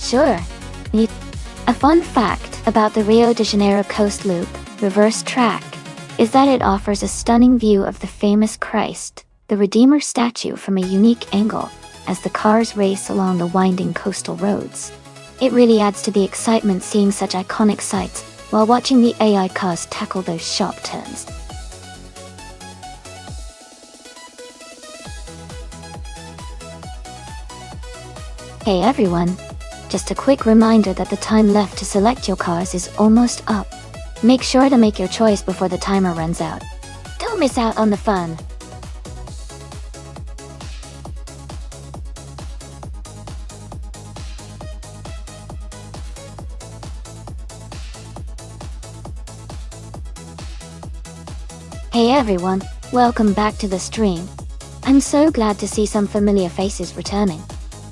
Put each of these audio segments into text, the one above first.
Sure. A fun fact about the Rio de Janeiro Coast Loop reverse track is that it offers a stunning view of the famous Christ, the Redeemer statue from a unique angle as the cars race along the winding coastal roads. It really adds to the excitement seeing such iconic sights while watching the AI cars tackle those sharp turns. Hey everyone! Just a quick reminder that the time left to select your cars is almost up. Make sure to make your choice before the timer runs out. Don't miss out on the fun! Hey everyone, welcome back to the stream. I'm so glad to see some familiar faces returning.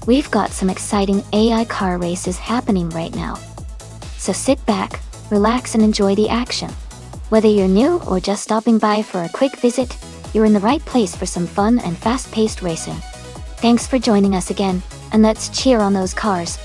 We've got some exciting AI car races happening right now. So sit back, relax and enjoy the action. Whether you're new or just stopping by for a quick visit, you're in the right place for some fun and fast-paced racing. Thanks for joining us again, and let's cheer on those cars.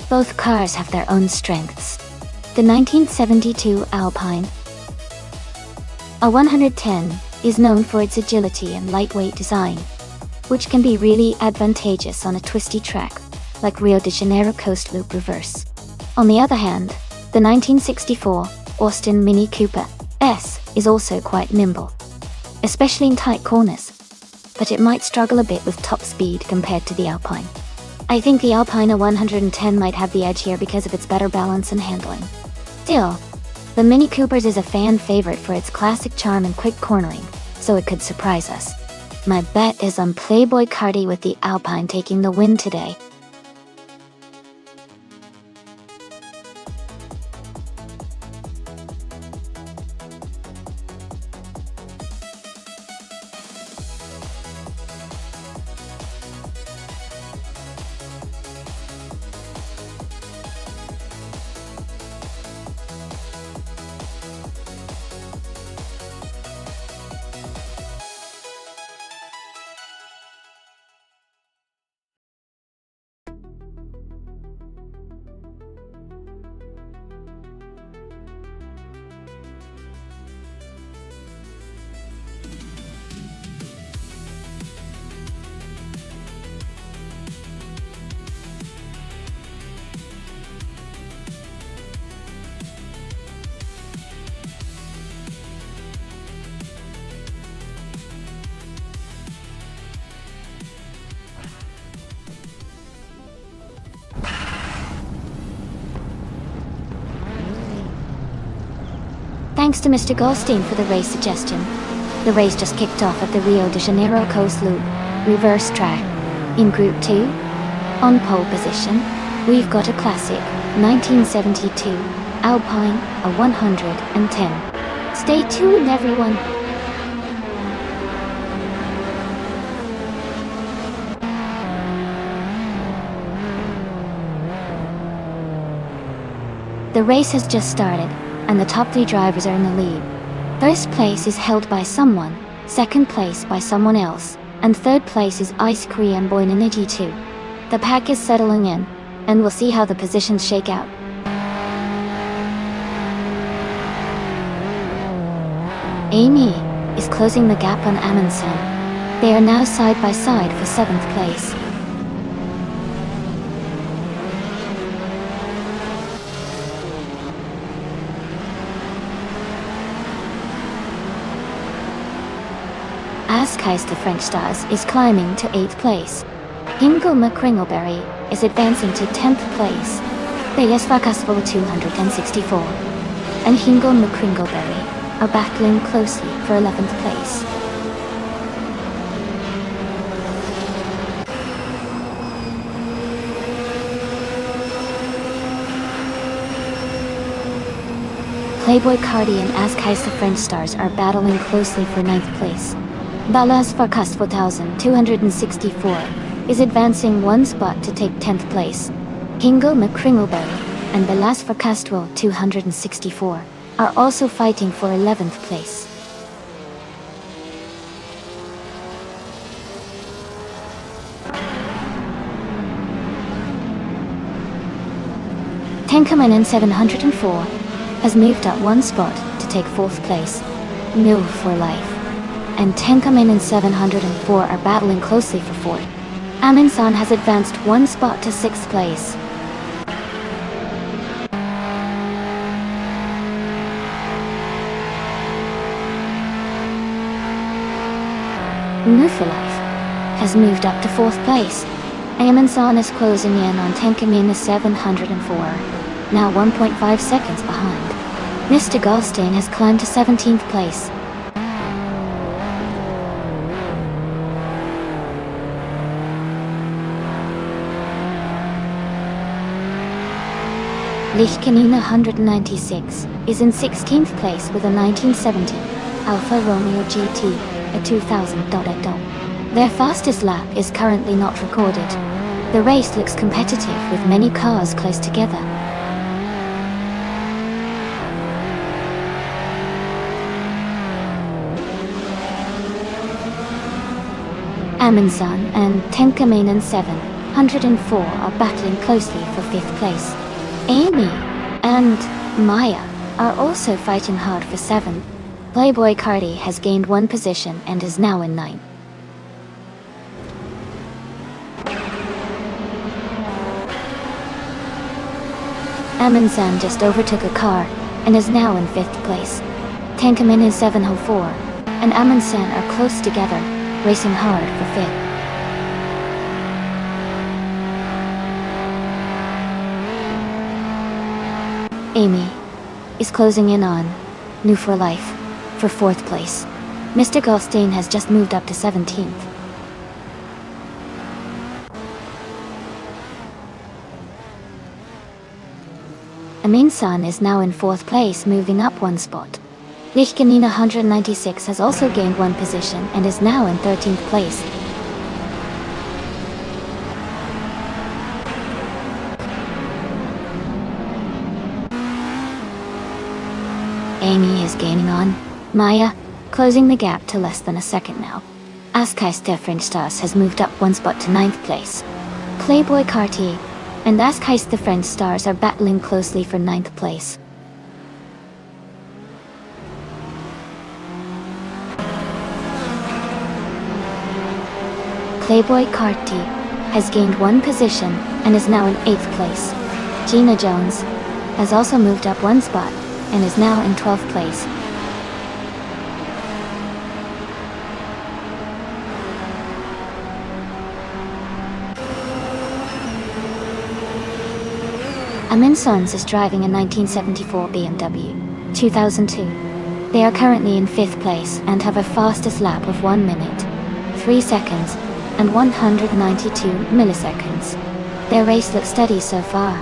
Both cars have their own strengths. The 1972 Alpine A110 is known for its agility and lightweight design, which can be really advantageous on a twisty track, like Rio de Janeiro Coast Loop Reverse. On the other hand, the 1964 Austin Mini Cooper S is also quite nimble, especially in tight corners, but it might struggle a bit with top speed compared to the Alpine. I think the Alpine A110 might have the edge here because of its better balance and handling. Still, the Mini Coopers is a fan favorite for its classic charm and quick cornering, so it could surprise us. My bet is on Playboy Cardi with the Alpine taking the win today. Thanks to Mr. Goldstein for the race suggestion. The race just kicked off at the Rio de Janeiro Coast Loop Reverse track. In Group 2, on pole position, we've got a classic 1972 Alpine A110. Stay tuned, everyone! The race has just started, and the top 3 drivers are in the lead. First place is held by someone, second place by someone else, and third place is Ice Cream Boy in G2. The pack is settling in, and we'll see how the positions shake out. Amy is closing the gap on Amundsen. They are now side by side for 7th place. Askais the French Stars is climbing to 8th place. Hingle McCringleberry is advancing to 10th place. Bayes Vakasville 264. And Hingle McCringleberry are battling closely for 11th place. Playboy Cardi and Askais the French Stars are battling closely for 9th place. Balas Farkas 4264 is advancing one spot to take 10th place. Hingle McCringleberry and Balas Farkas 264 are also fighting for 11th place. Tenkaman 704 has moved up one spot to take 4th place. No for life. And Tenkaman 704 are battling closely for 4th. Aminsan has advanced one spot to 6th place. No for life has moved up to 4th place. Aminsan is closing in on Tenkaman 704, now 1.5 seconds behind. Mr. Goldstein has climbed to 17th place. Lichkanina 196 is in 16th place with a 1970 Alfa Romeo GT, a 2000 Dodecto. Their fastest lap is currently not recorded. The race looks competitive with many cars close together. Aminsan and Tenkaman 704 are battling closely for 5th place. Amy and Maya are also fighting hard for 7th. Playboy Cardi has gained one position and is now in 9th. Aminsan just overtook a car and is now in 5th place. Tenkaman 704 and Aminsan are close together, racing hard for 5th. Amy is closing in on New for Life for 4th place. Mr. Goldstein has just moved up to 17th. Aminsan is now in 4th place, moving up one spot. Lichkanina 196 has also gained one position and is now in 13th place. Amy is gaining on Maya, closing the gap to less than a second now. Askais the French Stars has moved up one spot to 9th place. Playboy Cartier and Askais the French Stars are battling closely for 9th place. Playboy Cartier has gained one position and is now in 8th place. Gina Jones has also moved up one spot and is now in 12th place. Aminsons is driving a 1974 BMW 2002. They are currently in 5th place and have a fastest lap of 1 minute, 3 seconds, and 192 milliseconds. Their race looks steady so far.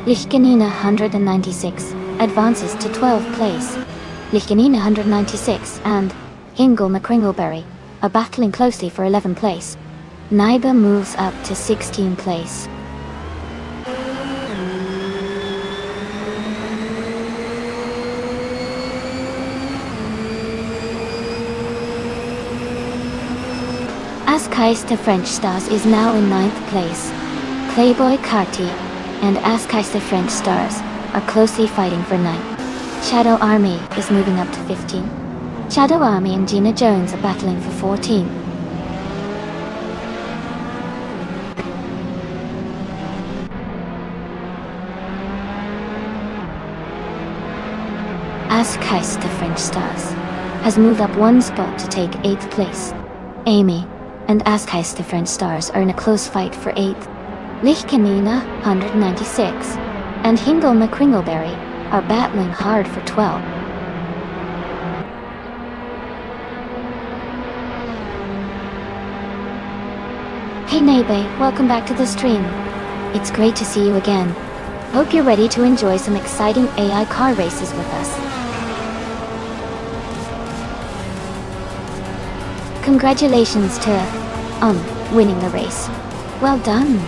Lichkanina 196 advances to 12th place. Lichkanina 196 and Hingle McCringleberry are battling closely for 11th place. Neither moves up to 16th place. Askais the French Stars is now in 9th place. Playboy Cartier and Askais the French Stars are closely fighting for 9th. Shadow Army is moving up to 15. Shadow Army and Gina Jones are battling for 14. Askais the French Stars has moved up one spot to take 8th place. Amy and Askais the French Stars are in a close fight for 8th. Lichkanina 196 and Hingle McCringleberry are battling hard for 12. Hey Neighbor, welcome back to the stream. It's great to see you again. Hope you're ready to enjoy some exciting AI car races with us. Congratulations to, winning the race. Well done.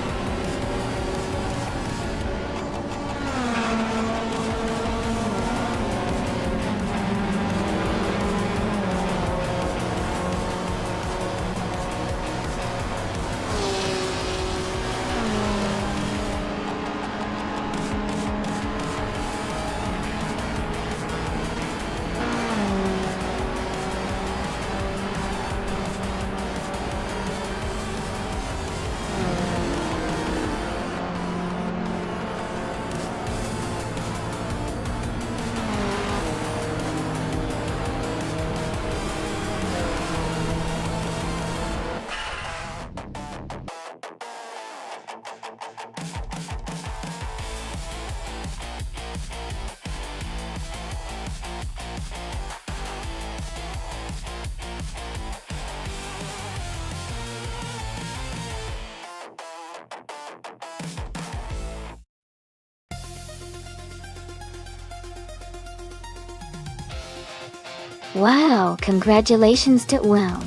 Wow, congratulations to Wow.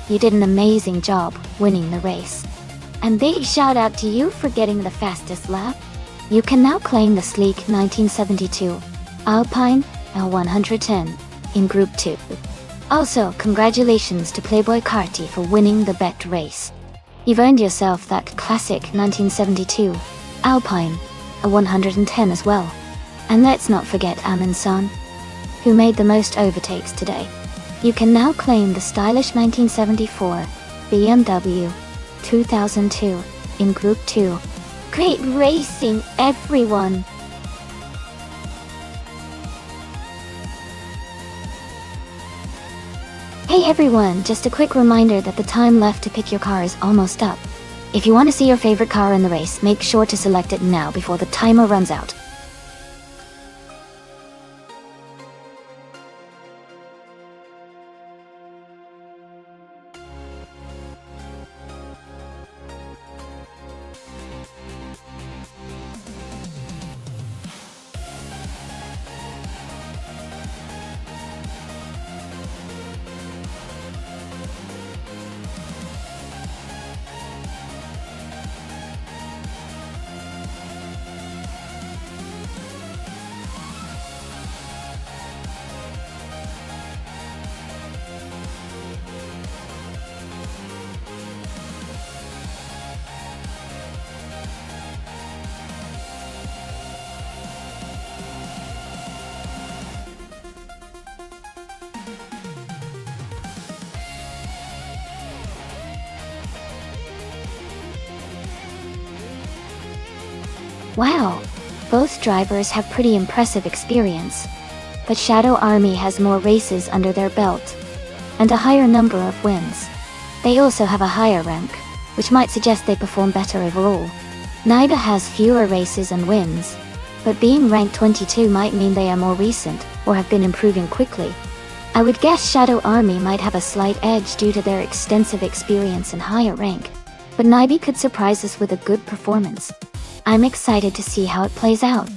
You did an amazing job winning the race. And big shout out to you for getting the fastest lap. You can now claim the sleek 1972 Alpine L110 in Group 2. Also, congratulations to Playboy Carty for winning the bet race. You've earned yourself that classic 1972 Alpine L110 as well. And let's not forget Amin-san, who made the most overtakes today. You can now claim the stylish 1974 BMW 2002 in Group 2. Great racing, everyone! Hey everyone, just a quick reminder that the time left to pick your car is almost up. If you want to see your favorite car in the race, make sure to select it now before the timer runs out. Wow, both drivers have pretty impressive experience. But Shadow Army has more races under their belt, and a higher number of wins. They also have a higher rank, which might suggest they perform better overall. Naiba has fewer races and wins, but being ranked 22 might mean they are more recent, or have been improving quickly. I would guess Shadow Army might have a slight edge due to their extensive experience and higher rank, but Naiba could surprise us with a good performance. I'm excited to see how it plays out.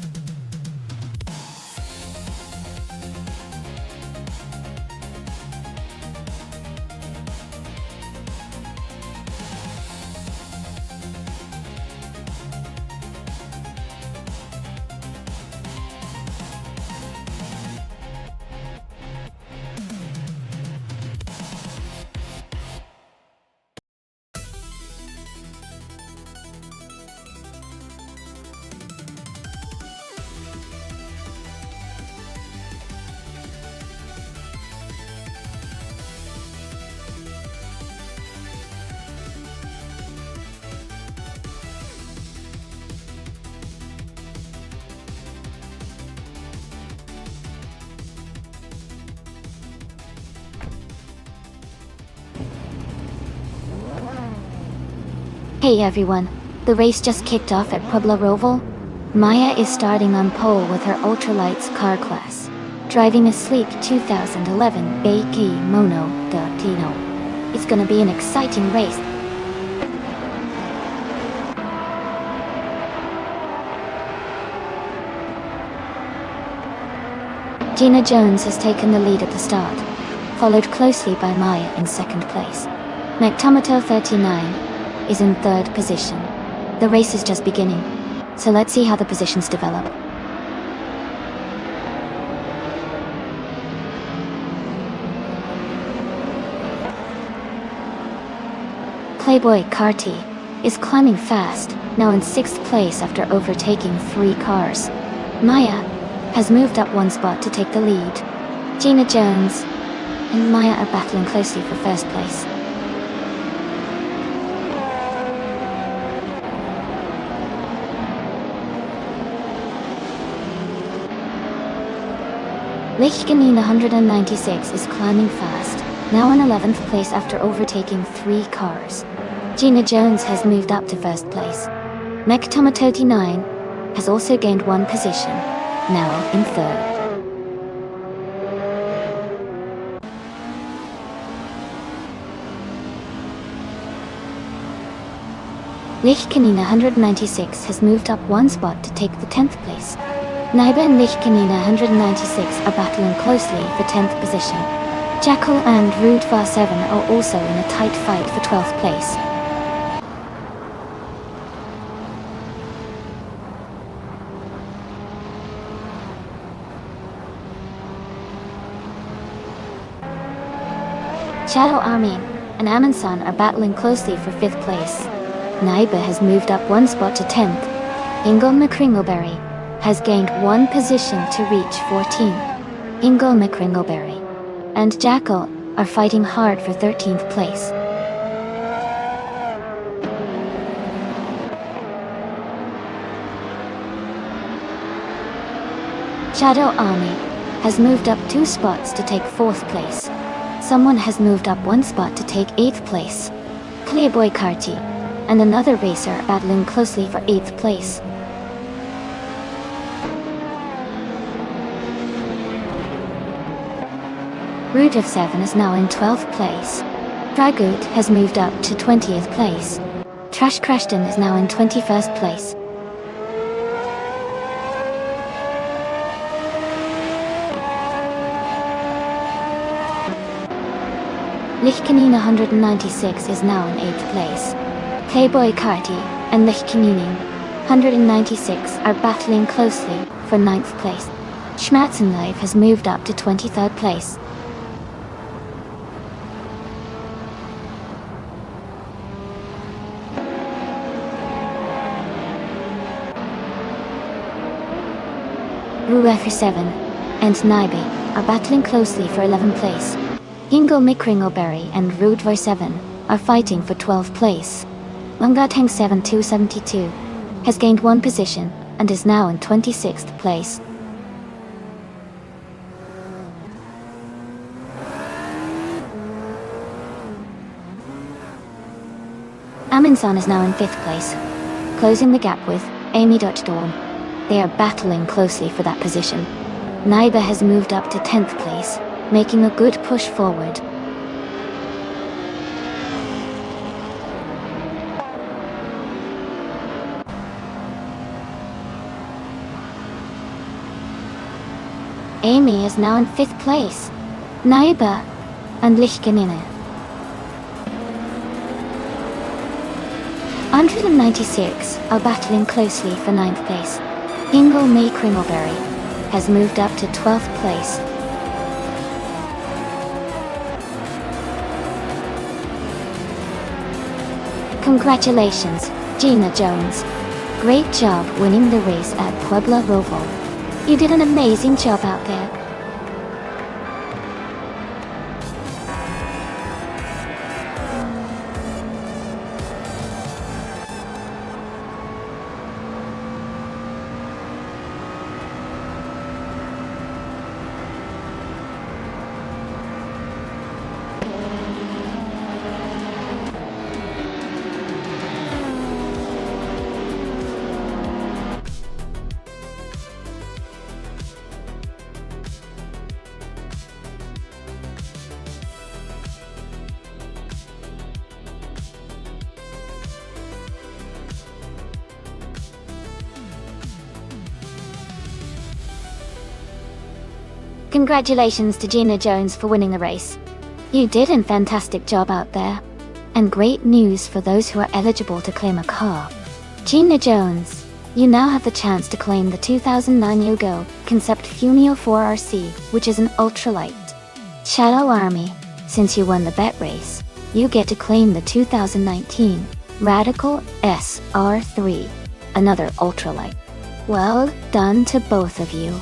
Hey everyone, the race just kicked off at Puebla Roval. Maya is starting on pole with her ultralights car class, driving a sleek 2011 Beiki Mono Gatino. It's gonna be an exciting race. Gina Jones has taken the lead at the start, followed closely by Maya in second place. Nectomato 39 is in third position. The race is just beginning, so let's see how the positions develop. Playboy Carty is climbing fast, now in 6th place after overtaking 3 cars. Maya has moved up 1 spot to take the lead. Gina Jones and Maya are battling closely for 1st place. Lichtenstein 196 is climbing fast, now in 11th place after overtaking 3 cars. Gina Jones has moved up to 1st place. Nectomato 9 has also gained 1 position, now in 3rd. Lichtenstein 196 has moved up 1 spot to take the 10th place. Naiba and Lichtenstein 196 are battling closely for 10th position. Jackal and Rude Var 7 are also in a tight fight for 12th place. Shadow Army and Amansan are battling closely for 5th place. Naiba has moved up 1 spot to 10th. Ingo McCringleberry has gained 1 position to reach 14. Ingo McCringleberry and Jackal are fighting hard for 13th place. Shadow Army has moved up 2 spots to take 4th place. Someone has moved up 1 spot to take 8th place. Playboy Carty and another racer are battling closely for 8th place. Root of 7 is now in 12th place. Dragoot has moved up to 20th place. Trash Crashton is now in 21st place. Lichtenstein 196 is now in 8th place. Playboy Carty and Lichtenstein 196 are battling closely for 9th place. Schmatzenlife has moved up to 23rd place. Ruefer 7 and Naibe are battling closely for 11th place. Ingo McCringleberry and Rudvar 7 are fighting for 12th place. Lungatang 7272 has gained 1 position and is now in 26th place. Aminsan is now in 5th place, closing the gap with Amy Dutch Dawn. They are battling closely for that position. Naiba has moved up to 10th place, making a good push forward. Amy is now in 5th place. Naiba and Lichtenstein 196 are battling closely for 9th place. Ingo May Kringleberry has moved up to 12th place. Congratulations, Gina Jones. Great job winning the race at Puebla Roval. You did an amazing job out there. Congratulations to Gina Jones for winning the race. You did a fantastic job out there. And great news for those who are eligible to claim a car. Gina Jones, you now have the chance to claim the 2009 Yugo Concept Funio 4RC, which is an ultralight. Shadow Army, since you won the bet race, you get to claim the 2019 Radical SR3, another ultralight. Well done to both of you.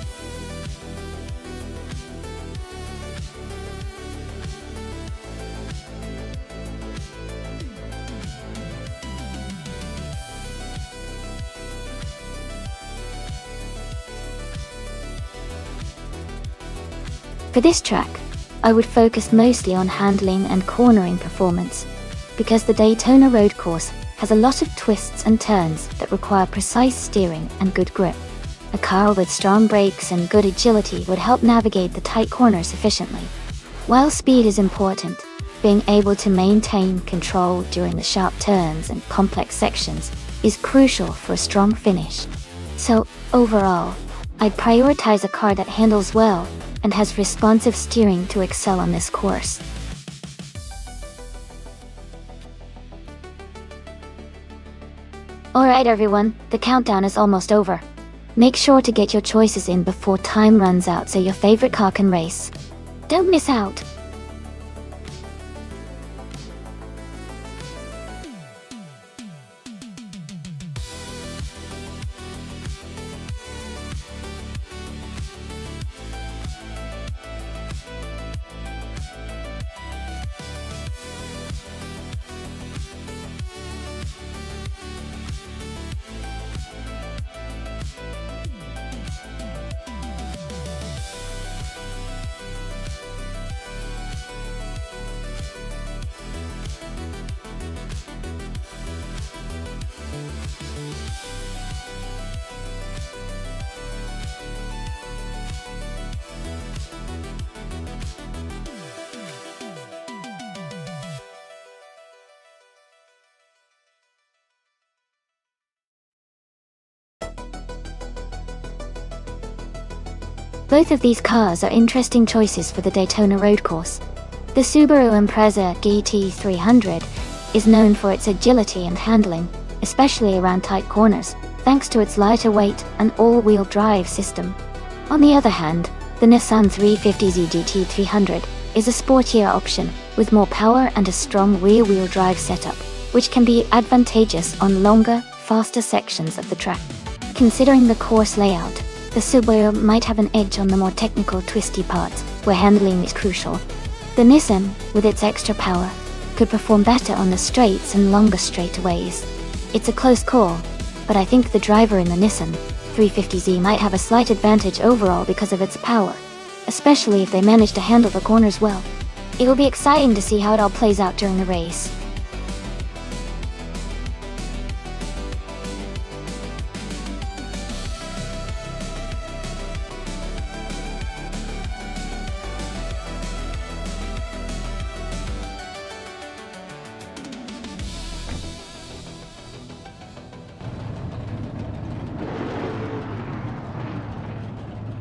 For this track, I would focus mostly on handling and cornering performance, because the Daytona road course has a lot of twists and turns that require precise steering and good grip. A car with strong brakes and good agility would help navigate the tight corners efficiently. While speed is important, being able to maintain control during the sharp turns and complex sections is crucial for a strong finish. So, overall, I'd prioritize a car that handles well and has responsive steering to excel on this course. Alright everyone, the countdown is almost over. Make sure to get your choices in before time runs out so your favorite car can race. Don't miss out! Both of these cars are interesting choices for the Daytona road course. The Subaru Impreza GT300 is known for its agility and handling, especially around tight corners, thanks to its lighter weight and all-wheel drive system. On the other hand, the Nissan 350Z GT300 is a sportier option, with more power and a strong rear-wheel drive setup, which can be advantageous on longer, faster sections of the track. Considering the course layout, the Subaru might have an edge on the more technical twisty parts, where handling is crucial. The Nissan, with its extra power, could perform better on the straights and longer straightaways. It's a close call, but I think the driver in the Nissan 350Z might have a slight advantage overall because of its power, especially if they manage to handle the corners well. It will be exciting to see how it all plays out during the race.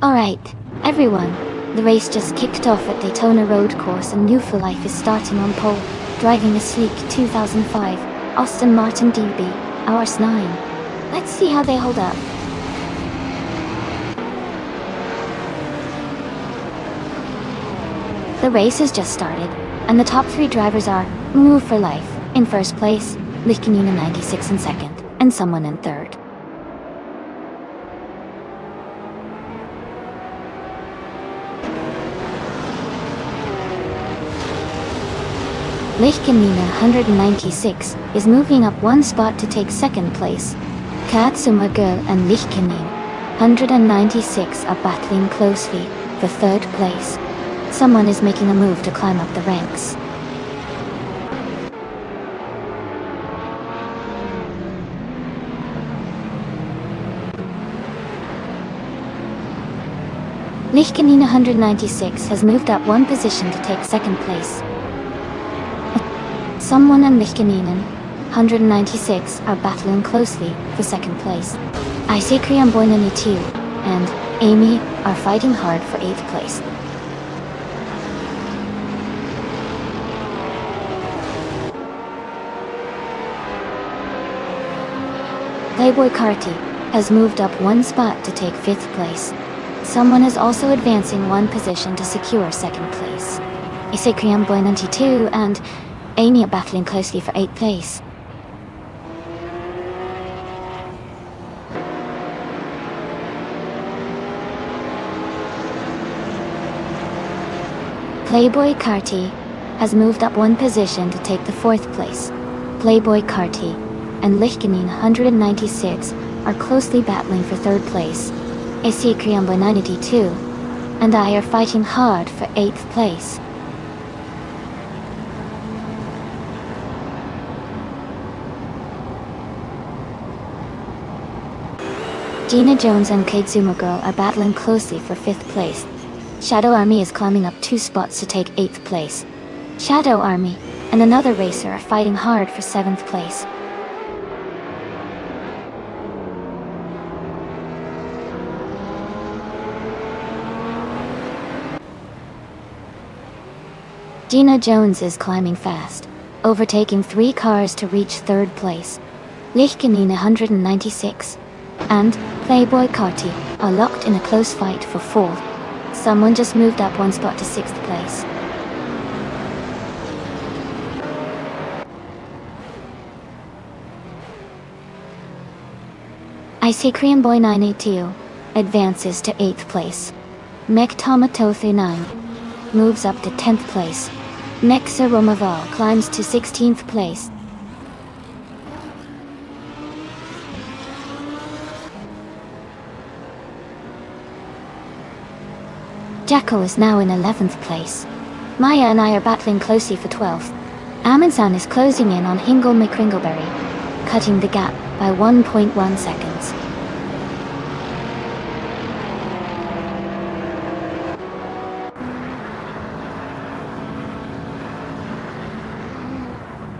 Alright, everyone, the race just kicked off at Daytona Road Course and New for Life is starting on pole, driving a sleek 2005 Aston Martin DB RS9. Let's see how they hold up. The race has just started, and the top three drivers are New for Life in first place, Lichtenine 96 in second, and someone in third. Lichtenine 196 is moving up one spot to take second place. Katsuma Girl and Lichtenine 196 are battling closely for third place. Someone is making a move to climb up the ranks. Lichtenine 196 has moved up one position to take second place. Someone and Lichtenine 196 are battling closely for second place. Isikrian Boinani 2 and Amy are fighting hard for 8th place. Playboy Carti has moved up 1 spot to take 5th place. Someone is also advancing 1 position to secure 2nd place. Isekriam Boy 92 and Amy are battling closely for 8th place. Playboy Carti has moved up 1 position to take the 4th place. Playboy Carti and Lichkanin 196 are closely battling for 3rd place. Isekriam Boy 92 and I are fighting hard for 8th place. Gina Jones and Kazuma Girl are battling closely for 5th place. Shadow Army is climbing up 2 spots to take 8th place. Shadow Army and another racer are fighting hard for 7th place. Gina Jones is climbing fast, overtaking 3 cars to reach 3rd place. Lichkanin 196 and Playboy Carti are locked in a close fight for 4th. Someone just moved up 1 spot to 6th place. Isekriam Boy 982 advances to 8th place. Mektomato 39 moves up to 10th place. Nexa Romaval climbs to 16th place. Jacko is now in 11th place. Maya and I are battling closely for 12th. Amansan is closing in on Hingle McCringleberry, cutting the gap by 1.1 seconds.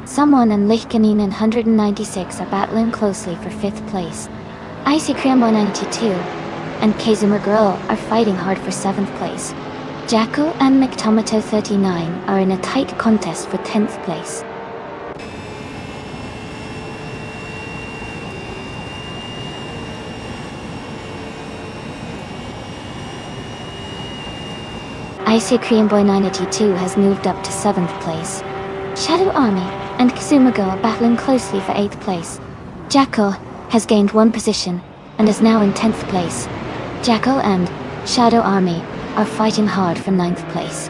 Someone and Lichkanin and 196 are battling closely for 5th place. Isekriam Boy 92 and Kazuma Girl are fighting hard for 7th place. Jacko and McTomato 39 are in a tight contest for 10th place. Isekriam Boy 982 has moved up to 7th place. Shadow Army and Kazuma Girl are battling closely for 8th place. Jacko has gained 1 position and is now in 10th place. Jacko and Shadow Army are fighting hard for 9th place.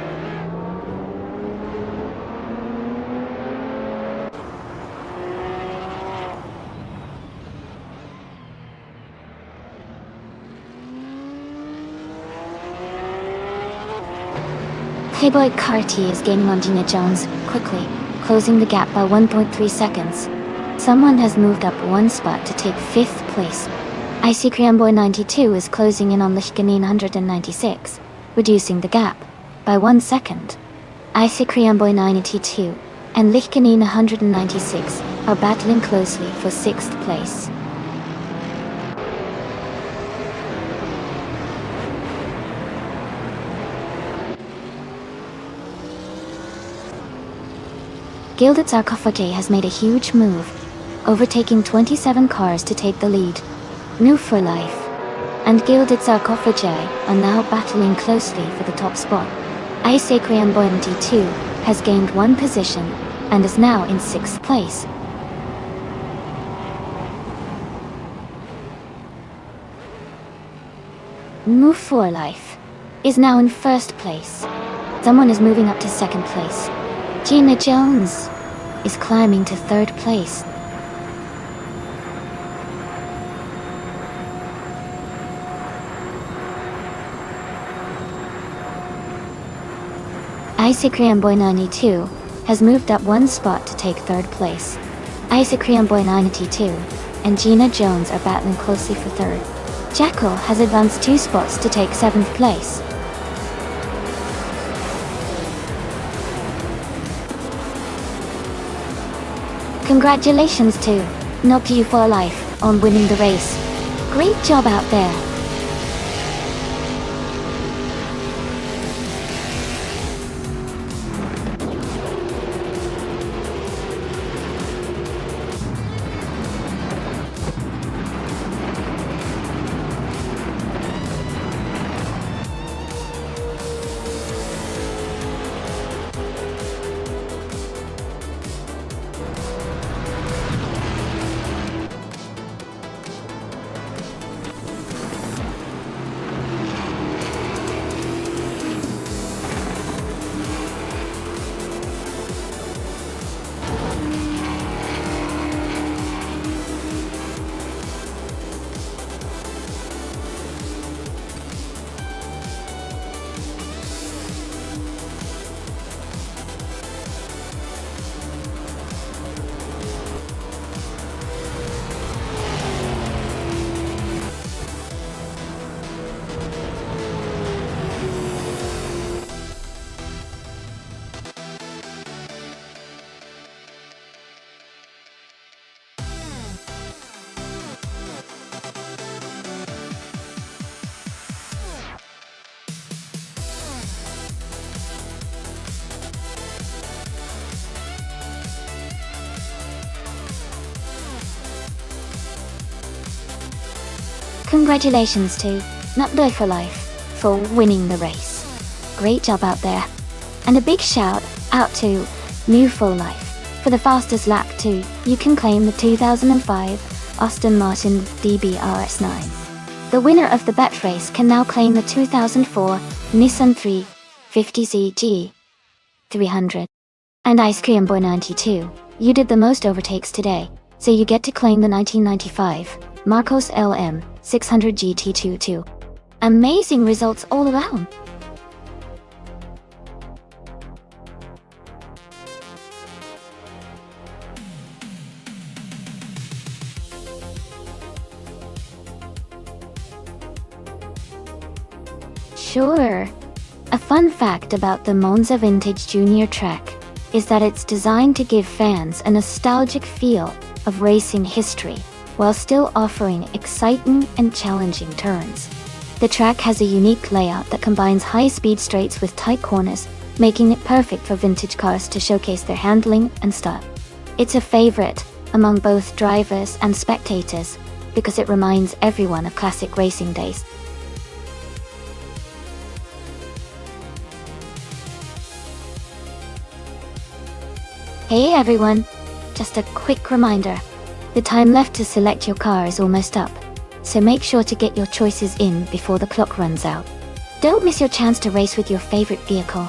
Playboy Carti is gaining on Gina Jones quickly, closing the gap by 1.3 seconds. Someone has moved up 1 spot to take 5th place. Isekriam Boy 92 is closing in on Lichkanin 196, reducing the gap by 1 second. Isekriam Boy 92 and Lichkanin 196 are battling closely for 6th place. Gilded Sarcophage has made a huge move, overtaking 27 cars to take the lead. New for Life and Gilded Sarcophage are now battling closely for the top spot. Isekriam Boy 92 has gained 1 position and is now in 6th place. Move for Life is now in 1st place. Someone is moving up to 2nd place. Gina Jones is climbing to 3rd place. Isekriam Boy 92 has moved up 1 spot to take 3rd place. Isekriam Boy 92 and Gina Jones are battling closely for 3rd. Jackal has advanced 2 spots to take 7th place. Congratulations to Not You for Life on winning the race. Great job out there. Congratulations to Nonstop for Life for winning the race. Great job out there. And a big shout out to New for Life for the fastest lap too. You can claim the 2005 Aston Martin DBRS9. The winner of the bet race can now claim the 2004 Nissan 350Z G300. And Ice Cream Boy 92, you did the most overtakes today, so you get to claim the 1995 Marcos LM 600 GT22. Amazing results all around. Sure. A fun fact about the Monza Vintage Junior track is that it's designed to give fans a nostalgic feel of racing history, while still offering exciting and challenging turns. The track has a unique layout that combines high-speed straights with tight corners, making it perfect for vintage cars to showcase their handling and style. It's a favorite among both drivers and spectators because it reminds everyone of classic racing days. Hey everyone! Just a quick reminder. The time left to select your car is almost up, so make sure to get your choices in before the clock runs out. Don't miss your chance to race with your favorite vehicle.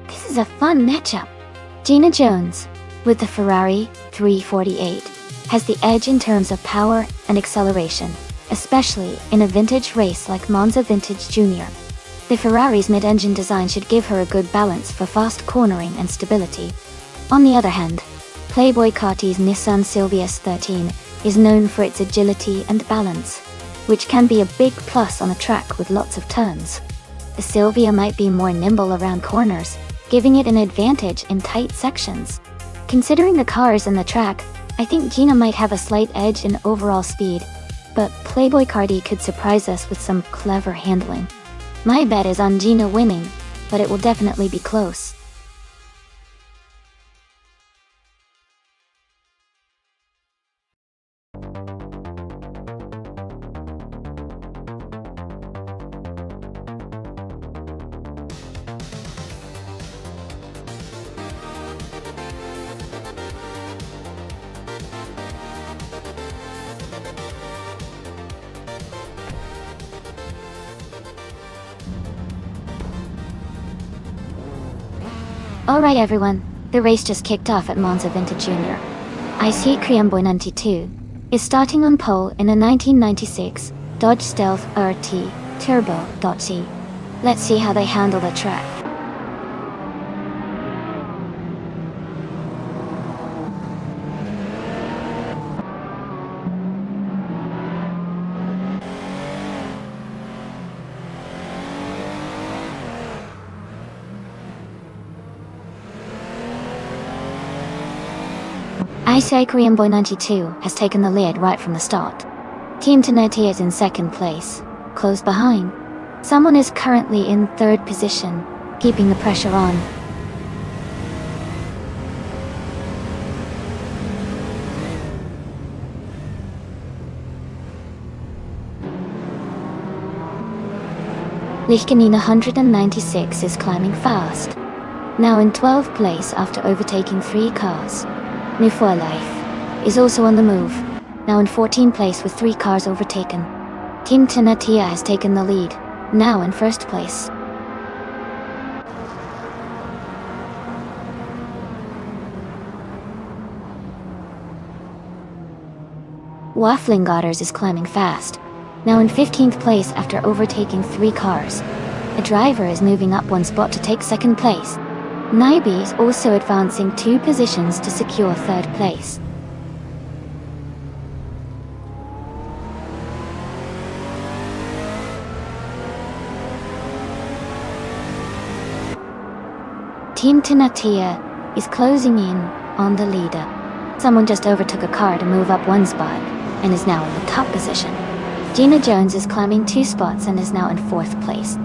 This is a fun matchup. Gina Jones, with the Ferrari 348, has the edge in terms of power and acceleration, especially in a vintage race like Monza Vintage Junior. The Ferrari's mid-engine design should give her a good balance for fast cornering and stability. On the other hand, Playboy Carti's Nissan Silvia S13 is known for its agility and balance, which can be a big plus on a track with lots of turns. The Silvia might be more nimble around corners, giving it an advantage in tight sections. Considering the cars and the track, I think Gina might have a slight edge in overall speed, but Playboy Carti could surprise us with some clever handling. My bet is on Gina winning, but it will definitely be close. Alright everyone, the race just kicked off at Monza Vintage Junior. Ice Cream Boy 92 is starting on pole in a 1996 Dodge Stealth RT Turbo.C. Let's see how they handle the track. Ice Cream Boy 92 has taken the lead right from the start. Team Tenetti is in second place, close behind. Someone is currently in third position, keeping the pressure on. Lichtenine 196 is climbing fast, now in 12th place after overtaking 3 cars. New for Life is also on the move, now in 14th place with 3 cars overtaken. Team Tenetia has taken the lead, now in first place. Waffling Godders is climbing fast, now in 15th place after overtaking 3 cars. A driver is moving up 1 spot to take 2nd place. Naibi is also advancing 2 positions to secure 3rd place. Team Tinatia is closing in on the leader. Someone just overtook a car to move up 1 spot and is now in the top position. Gina Jones is climbing 2 spots and is now in 4th place.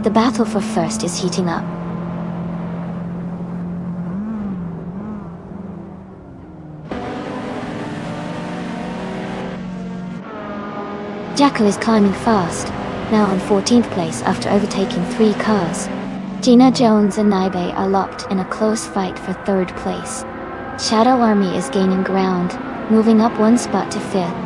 The battle for first is heating up. Jacko is climbing fast, now in 14th place after overtaking 3 cars. Gina Jones and Naibe are locked in a close fight for 3rd place. Shadow Army is gaining ground, moving up 1 spot to 5th.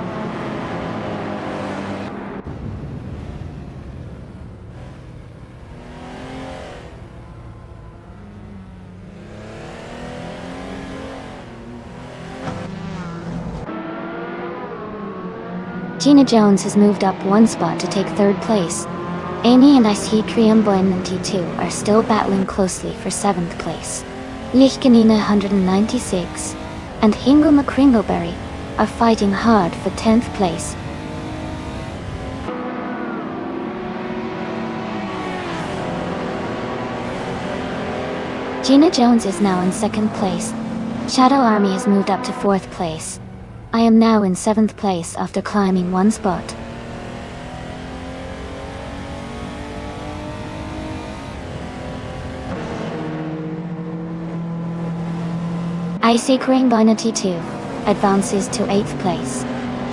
Gina Jones has moved up 1 spot to take 3rd place. Amy and IC Triumbo92 are still battling closely for 7th place. Lichkanina 196 and Hingle McCringleberry are fighting hard for 10th place. Gina Jones is now in 2nd place. Shadow Army has moved up to 4th place. I am now in 7th place after climbing 1 spot. IC Rainbow 92 advances to 8th place.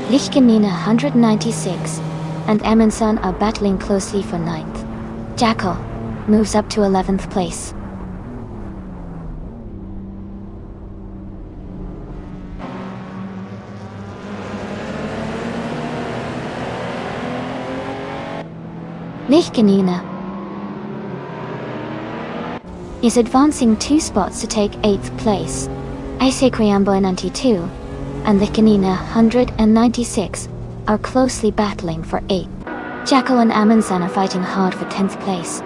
Lichkanina 196 and Emerson are battling closely for 9th. Jackal moves up to 11th place. Lichkanina is advancing 2 spots to take 8th place. Isaac Riambo 92 and Lichkanina 196 are closely battling for 8th. Jackal and Amundsen are fighting hard for 10th place.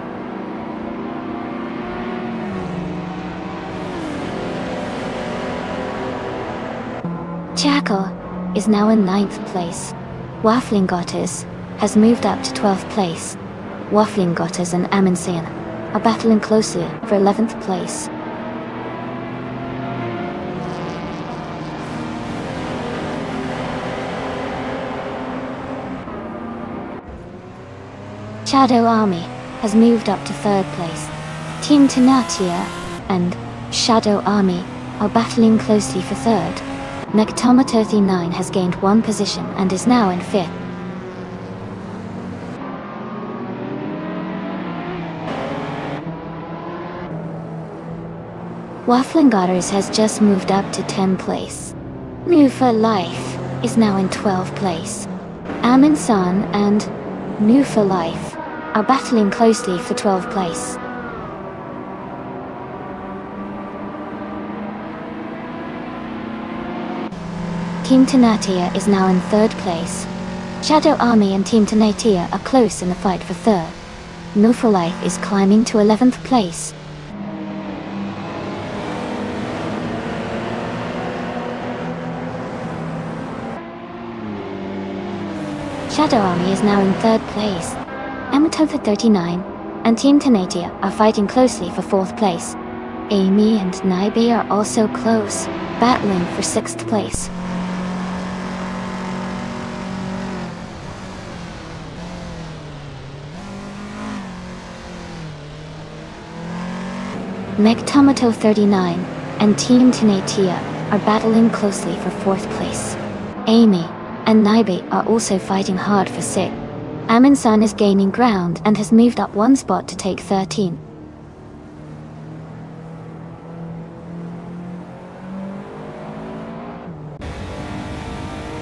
Jackal is now in 9th place. Waffling Gottes has moved up to 12th place. Waffling Gottes and Amundsen are battling closely for 11th place. Shadow Army has moved up to 3rd place. Team Tenatia and Shadow Army are battling closely for 3rd. Nectoma 39 has gained 1 position and is now in 5th. Waffling Godders has just moved up to 10th place. New for Life is now in 12th place. Amundsen and New for Life are battling closely for 12th place. Team Tenatia is now in 3rd place. Shadow Army and Team Tenatia are close in the fight for 3rd. New for Life is climbing to 11th place. Shadow Army is now in 3rd place. Amatotha 39 and Team Tenatia are fighting closely for 4th place. Amy and Naibe are also close, battling for 6th place. Megtomato 39 and Team Tenatia are battling closely for 4th place. Amy and Naibe are also fighting hard for 6th. Amundsen is gaining ground and has moved up 1 spot to take 13.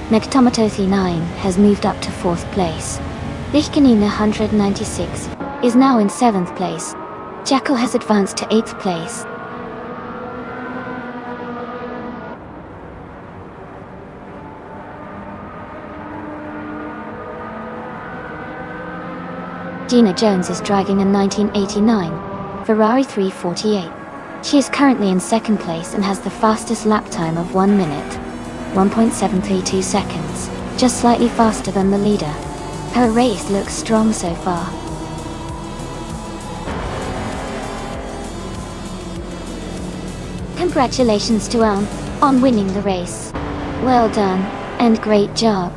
Nectomato 39 has moved up to 4th place. Lichkanina 196 is now in 7th place. Jackal has advanced to 8th place. Gina Jones is driving a 1989 Ferrari 348. She is currently in second place and has the fastest lap time of 1 minute, 1.732 seconds, just slightly faster than the leader. Her race looks strong so far. Congratulations to Anne on winning the race. Well done, and great job.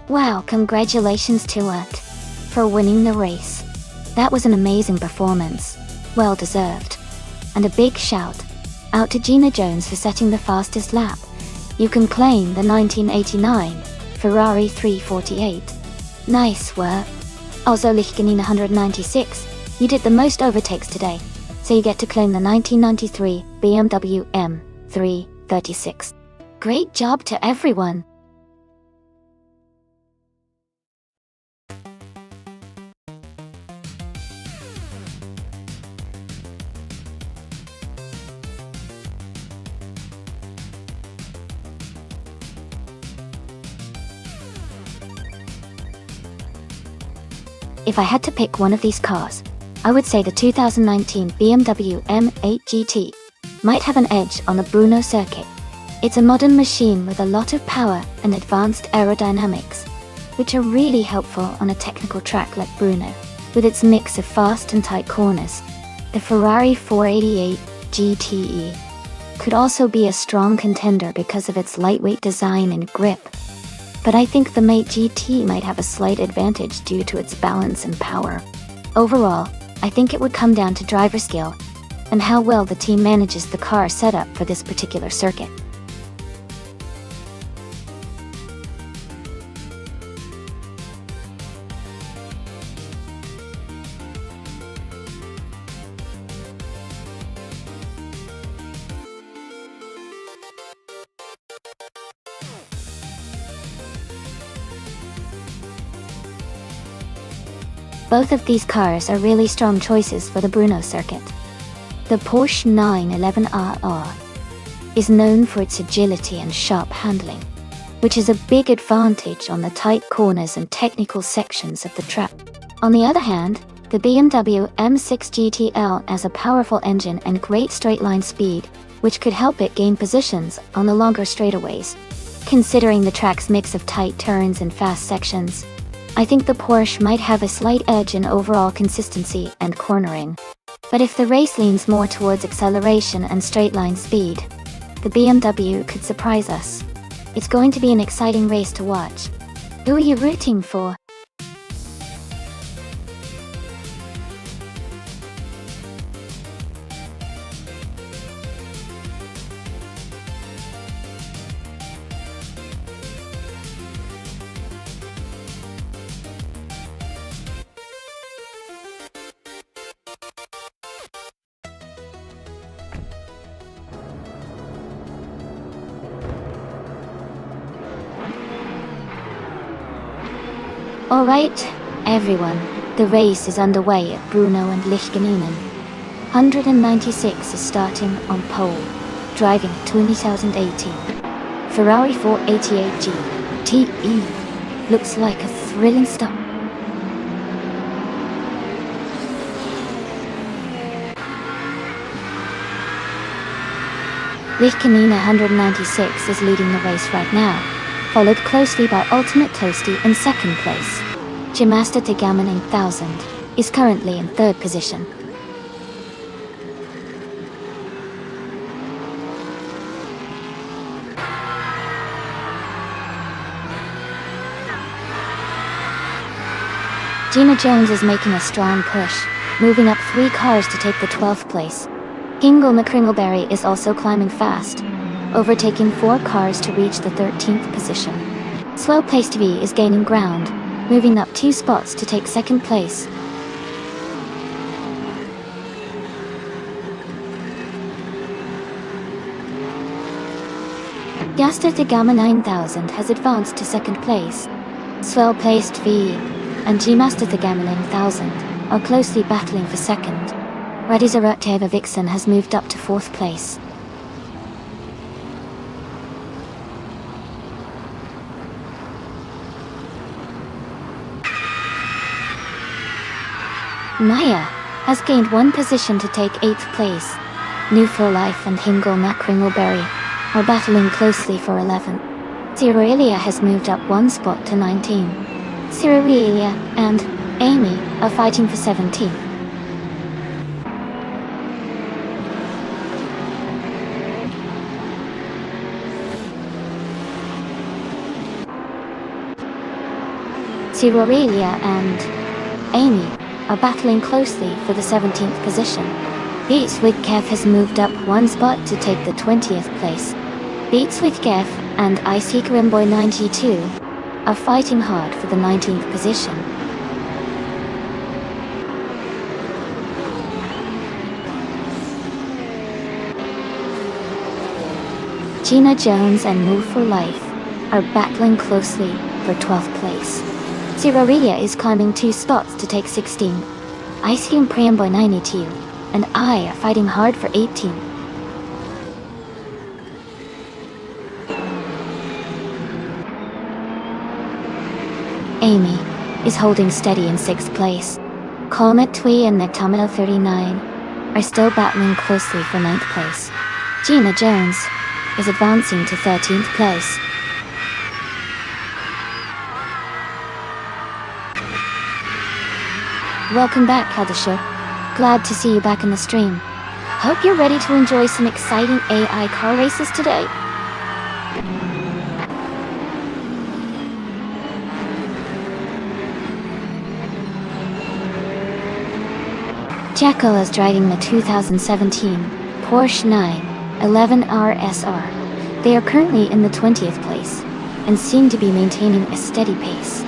Wow, congratulations to Ant for winning the race. That was an amazing performance, well deserved. And a big shout out to Gina Jones for setting the fastest lap. You can claim the 1989 Ferrari 348. Nice work. Also Lichtgenin 196, you did the most overtakes today, so you get to claim the 1993 BMW M336. Great job to everyone. If I had to pick one of these cars, I would say the 2019 BMW M8 GT might have an edge on the Brno circuit. It's a modern machine with a lot of power and advanced aerodynamics, which are really helpful on a technical track like Brno, with its mix of fast and tight corners. The Ferrari 488 GTE could also be a strong contender because of its lightweight design and grip. But I think the Mate GT might have a slight advantage due to its balance and power. Overall, I think it would come down to driver skill and how well the team manages the car setup for this particular circuit. Both of these cars are really strong choices for the Brno circuit. The Porsche 911 is known for its agility and sharp handling, which is a big advantage on the tight corners and technical sections of the track. On the other hand, the BMW M6 GTL has a powerful engine and great straight-line speed, which could help it gain positions on the longer straightaways. Considering the track's mix of tight turns and fast sections, I think the Porsche might have a slight edge in overall consistency and cornering. But if the race leans more towards acceleration and straight-line speed, the BMW could surprise us. It's going to be an exciting race to watch. Who are you rooting for? Alright, everyone, the race is underway at Brno and Lichtgenin. 196 is starting on pole, driving 2018 Ferrari 488 GTE. Looks like a thrilling start. Lichtgenin 196 is leading the race right now, followed closely by Ultimate Toasty in second place. Jimasta Tegaman 1000 is currently in third position. Gina Jones is making a strong push, moving up 3 cars to take the 12th place. Hingle McCringleberry is also climbing fast, overtaking 4 cars to reach the 13th position. Slow-paced V is gaining ground, moving up 2 spots to take second place. Master the Gamma 9000 has advanced to second place. Swell-placed VE and G-Master the Gamma 9000 are closely battling for second. Radizaracteva Vixen has moved up to fourth place. Maya has gained one position to take 8th place. New for Life and Hingle Macringleberry are battling closely for 11th. Zeroelia has moved up one spot to 19. Zeroelia and Amy are fighting for 17th. Zeroelia and Amy are battling closely for the 17th position. Beats with Kev has moved up one spot to take the 20th place. Beats with Kev and Icy Grimboy 92 are fighting hard for the 19th position. Gina Jones and Move for Life are battling closely for 12th place. Zeroelia is climbing 2 spots to take 16. Icy and Preamboy 92 and I are fighting hard for 18. Amy is holding steady in 6th place. Comet Twee and Nectomino 39 are still battling closely for 9th place. Gina Jones is advancing to 13th place. Welcome back, Hadasha. Glad to see you back in the stream. Hope you're ready to enjoy some exciting AI car races today. Jacko is driving the 2017 Porsche 911 RSR. They are currently in the 20th place and seem to be maintaining a steady pace.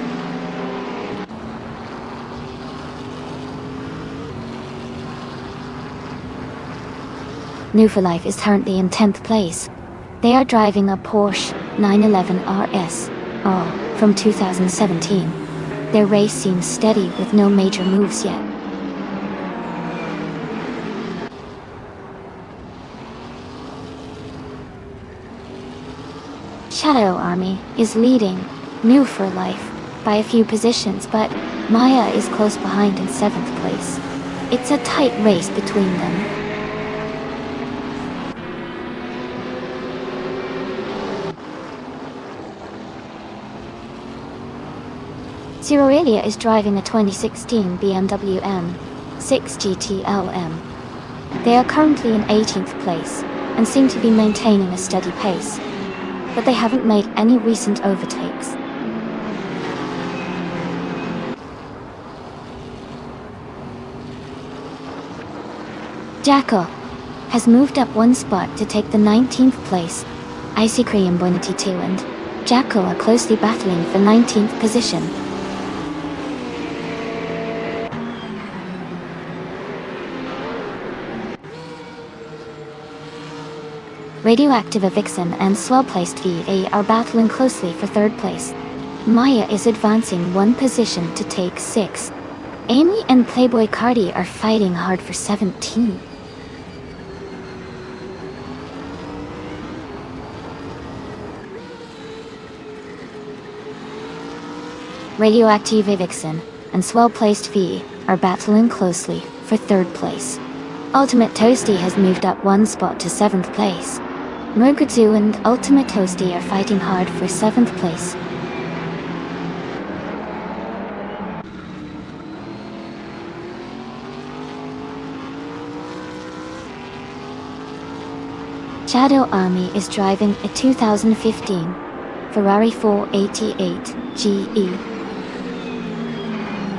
New for Life is currently in 10th place. They are driving a Porsche 911 RS from 2017. Their race seems steady with no major moves yet. Shadow Army is leading New for Life by a few positions, but Maya is close behind in 7th place. It's a tight race between them. Zeroelia is driving a 2016 BMW M6 GT LM. They are currently in 18th place and seem to be maintaining a steady pace, but they haven't made any recent overtakes. Jacko has moved up one spot to take the 19th place. Icy Cream Bonity 2 and Jacko are closely battling for 19th position. Radioactive Vixen and Swell-placed VA are battling closely for 3rd place. Maya is advancing one position to take 6. Amy and Playboy Cardi are fighting hard for 17. Radioactive Vixen and Swell-placed V are battling closely for 3rd place. Ultimate Toasty has moved up one spot to 7th place. Murkutsu and Ultimate Toasty are fighting hard for 7th place. Shadow Army is driving a 2015 Ferrari 488 GE.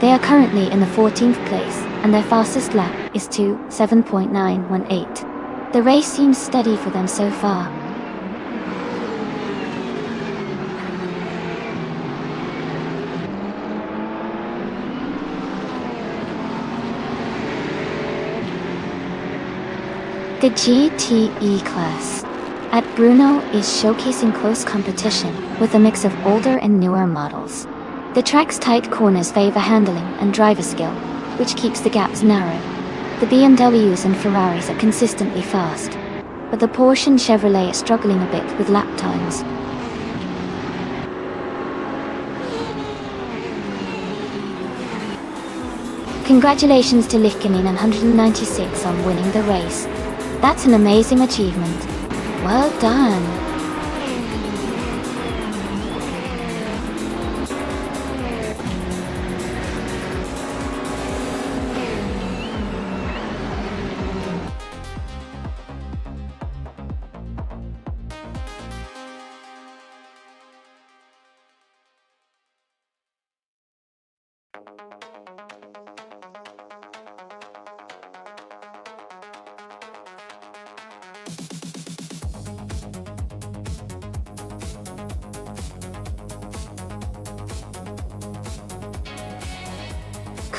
They are currently in the 14th place, and their fastest lap is 7.918. The race seems steady for them so far. The GTE class At Bruno is showcasing close competition with a mix of older and newer models. The track's tight corners favor handling and driver skill, which keeps the gaps narrow. The BMWs and Ferraris are consistently fast, but the Porsche and Chevrolet are struggling a bit with lap times. Congratulations to Lichtkenin 196 on winning the race. That's an amazing achievement. Well done.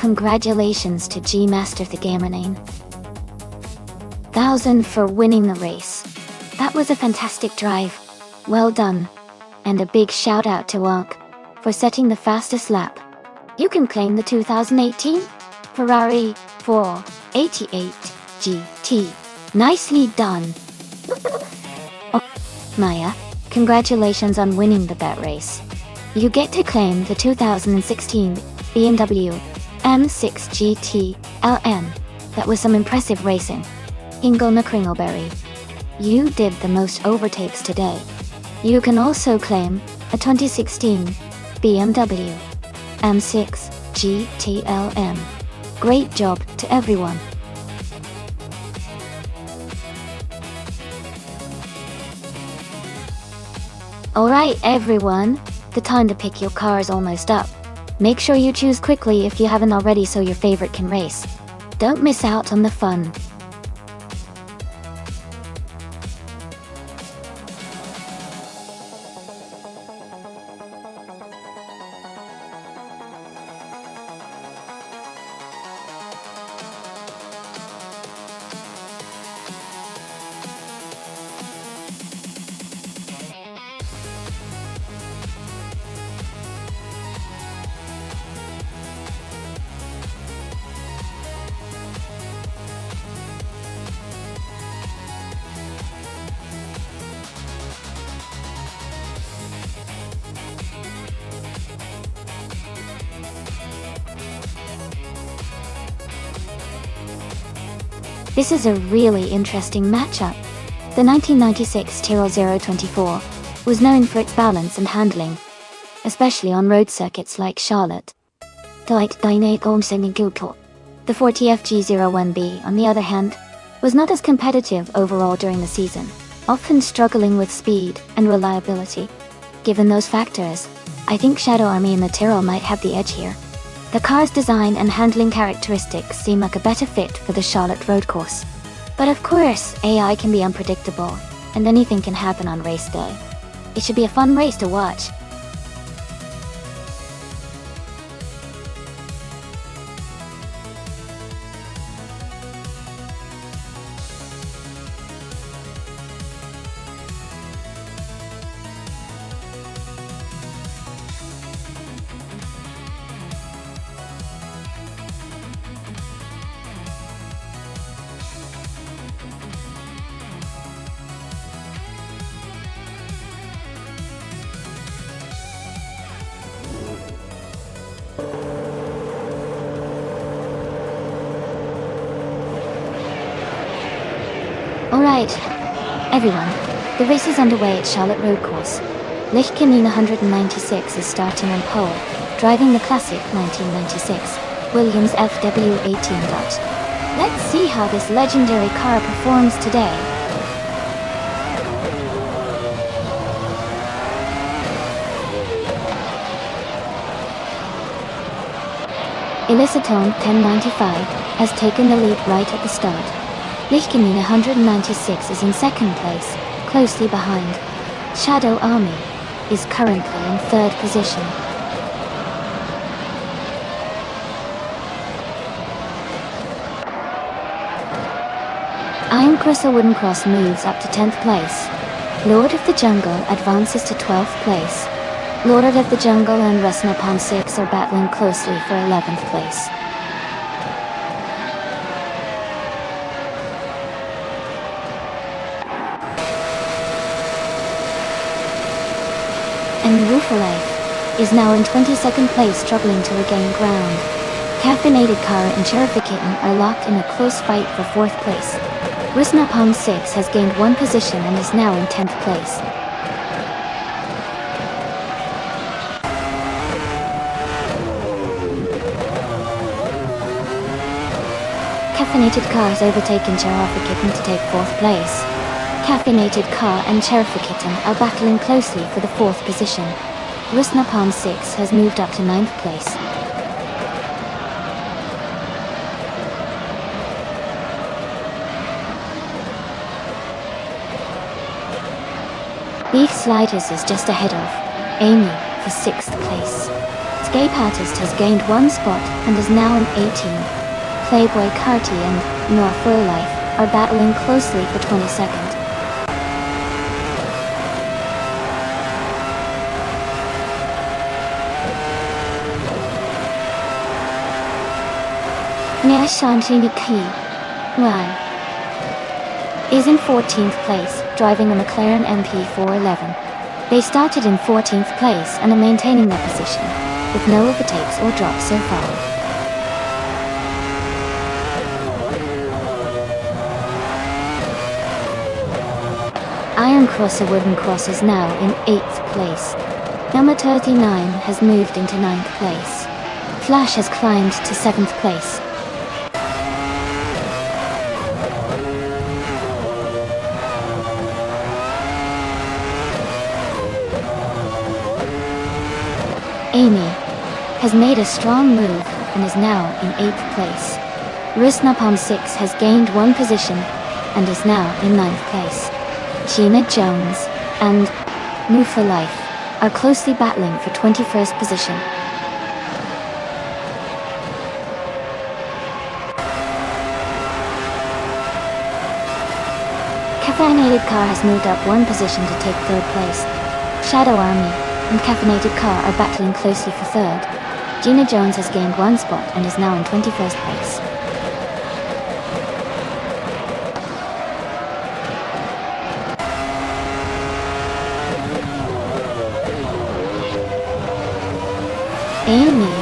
Congratulations to G-Master the Gamernain 1000 for winning the race. That was a fantastic drive. Well done. And a big shout out to Wonk for setting the fastest lap. You can claim the 2018 Ferrari 488 GT. Nicely done. Oh, Maya, congratulations on winning the bet race. You get to claim the 2016 BMW M6 GT LM. That was some impressive racing. Ingolna Kringleberry. You did the most overtakes today. You can also claim a 2016 BMW M6 GT LM. Great job to everyone. Alright everyone, the time to pick your car is almost up. Make sure you choose quickly if you haven't already so your favorite can race. Don't miss out on the fun. This is a really interesting matchup. The 1996 Tyrrell 024 was known for its balance and handling, especially on road circuits like Charlotte. The 40FG01B, on the other hand, was not as competitive overall during the season, often struggling with speed and reliability. Given those factors, I think Shadow Army and the Tyrrell might have the edge here. The car's design and handling characteristics seem like a better fit for the Charlotte road course. But of course, AI can be unpredictable, and anything can happen on race day. It should be a fun race to watch. Alright, everyone, the race is underway at Charlotte Road Course. Lichtkenin 196 is starting on pole, driving the classic 1996 Williams FW18. Let's see how this legendary car performs today. Elisatone 1095 has taken the lead right at the start. Lichtkenin 196 is in second place, closely behind. Shadow Army is currently in third position. Iron Cross or Wooden Cross moves up to 10th place. Lord of the Jungle advances to 12th place. Lord of the Jungle and Nonstop 6 are battling closely for 11th place. And Life is now in 22nd place, struggling to regain ground. Caffeinated Car and Cherry Kitten are locked in a close fight for 4th place. Nonstop 6 has gained 1 position and is now in 10th place. Caffeinated Car has overtaken Cherry Kitten to take 4th place. Caffeinated Car and Cherry Kitten are battling closely for the 4th position. Nonstop 6 has moved up to 9th place. Beef Sliders is just ahead of Amy for 6th place. Escape Artist has gained 1 spot and is now in 18th. Playboy Carti and Nonstop Life are battling closely for 22nd. Shanti is in 14th place, driving a McLaren MP411. They started in 14th place and are maintaining their position, with no overtakes or drops so far. Iron Crosser Wooden Cross is now in 8th place. Number 39 has moved into 9th place. Flash has climbed to 7th place. Amy has made a strong move and is now in 8th place. Nonstop 6 has gained 1 position and is now in 9th place. Gina Jones and Life are closely battling for 21st position. Caffeinated Car has moved up 1 position to take 3rd place. Shadow Army and Caffeinated Car are battling closely for 3rd. Gina Jones has gained 1 spot and is now in 21st place. Amy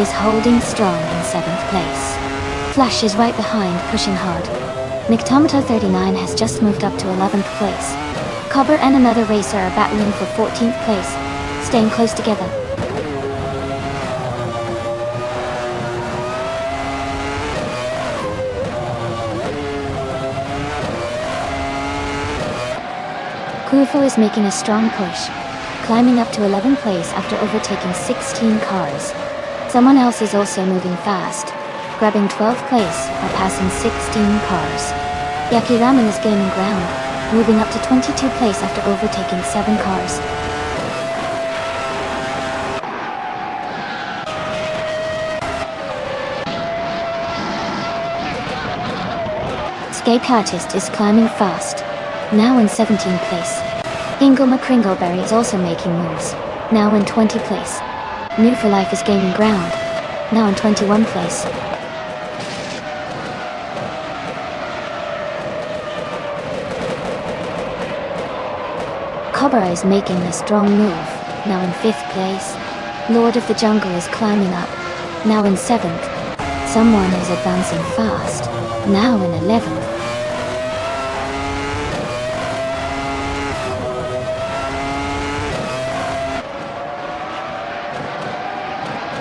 is holding strong in 7th place. Flash is right behind, pushing hard. Nictometer 39 has just moved up to 11th place. Cobber and another racer are battling for 14th place, staying close together. Kufo is making a strong push, climbing up to 11th place after overtaking 16 cars. Someone else is also moving fast, grabbing 12th place by passing 16 cars. Yaki Ramen is gaining ground, moving up to 22 place after overtaking 7 cars. Escape Artist is climbing fast, now in 17th place. Ingle McCringleberry is also making moves, now in 20th place. New for Life is gaining ground, now in 21st place. Cobra is making a strong move, now in 5th place. Lord of the Jungle is climbing up, now in 7th. Someone is advancing fast, now in 11th.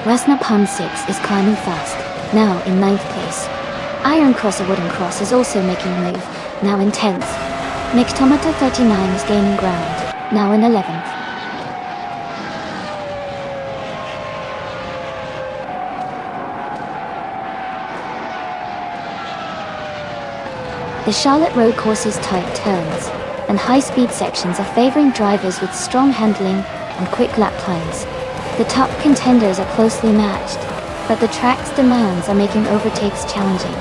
Nonstop 6 is climbing fast, now in 9th place. Iron Crosser Wooden Cross is also making a move, now in 10th. Nictometer 39 is gaining ground, now in 11th. The Charlotte road course's tight turns and high-speed sections are favoring drivers with strong handling and quick lap times. The top contenders are closely matched, but the track's demands are making overtakes challenging.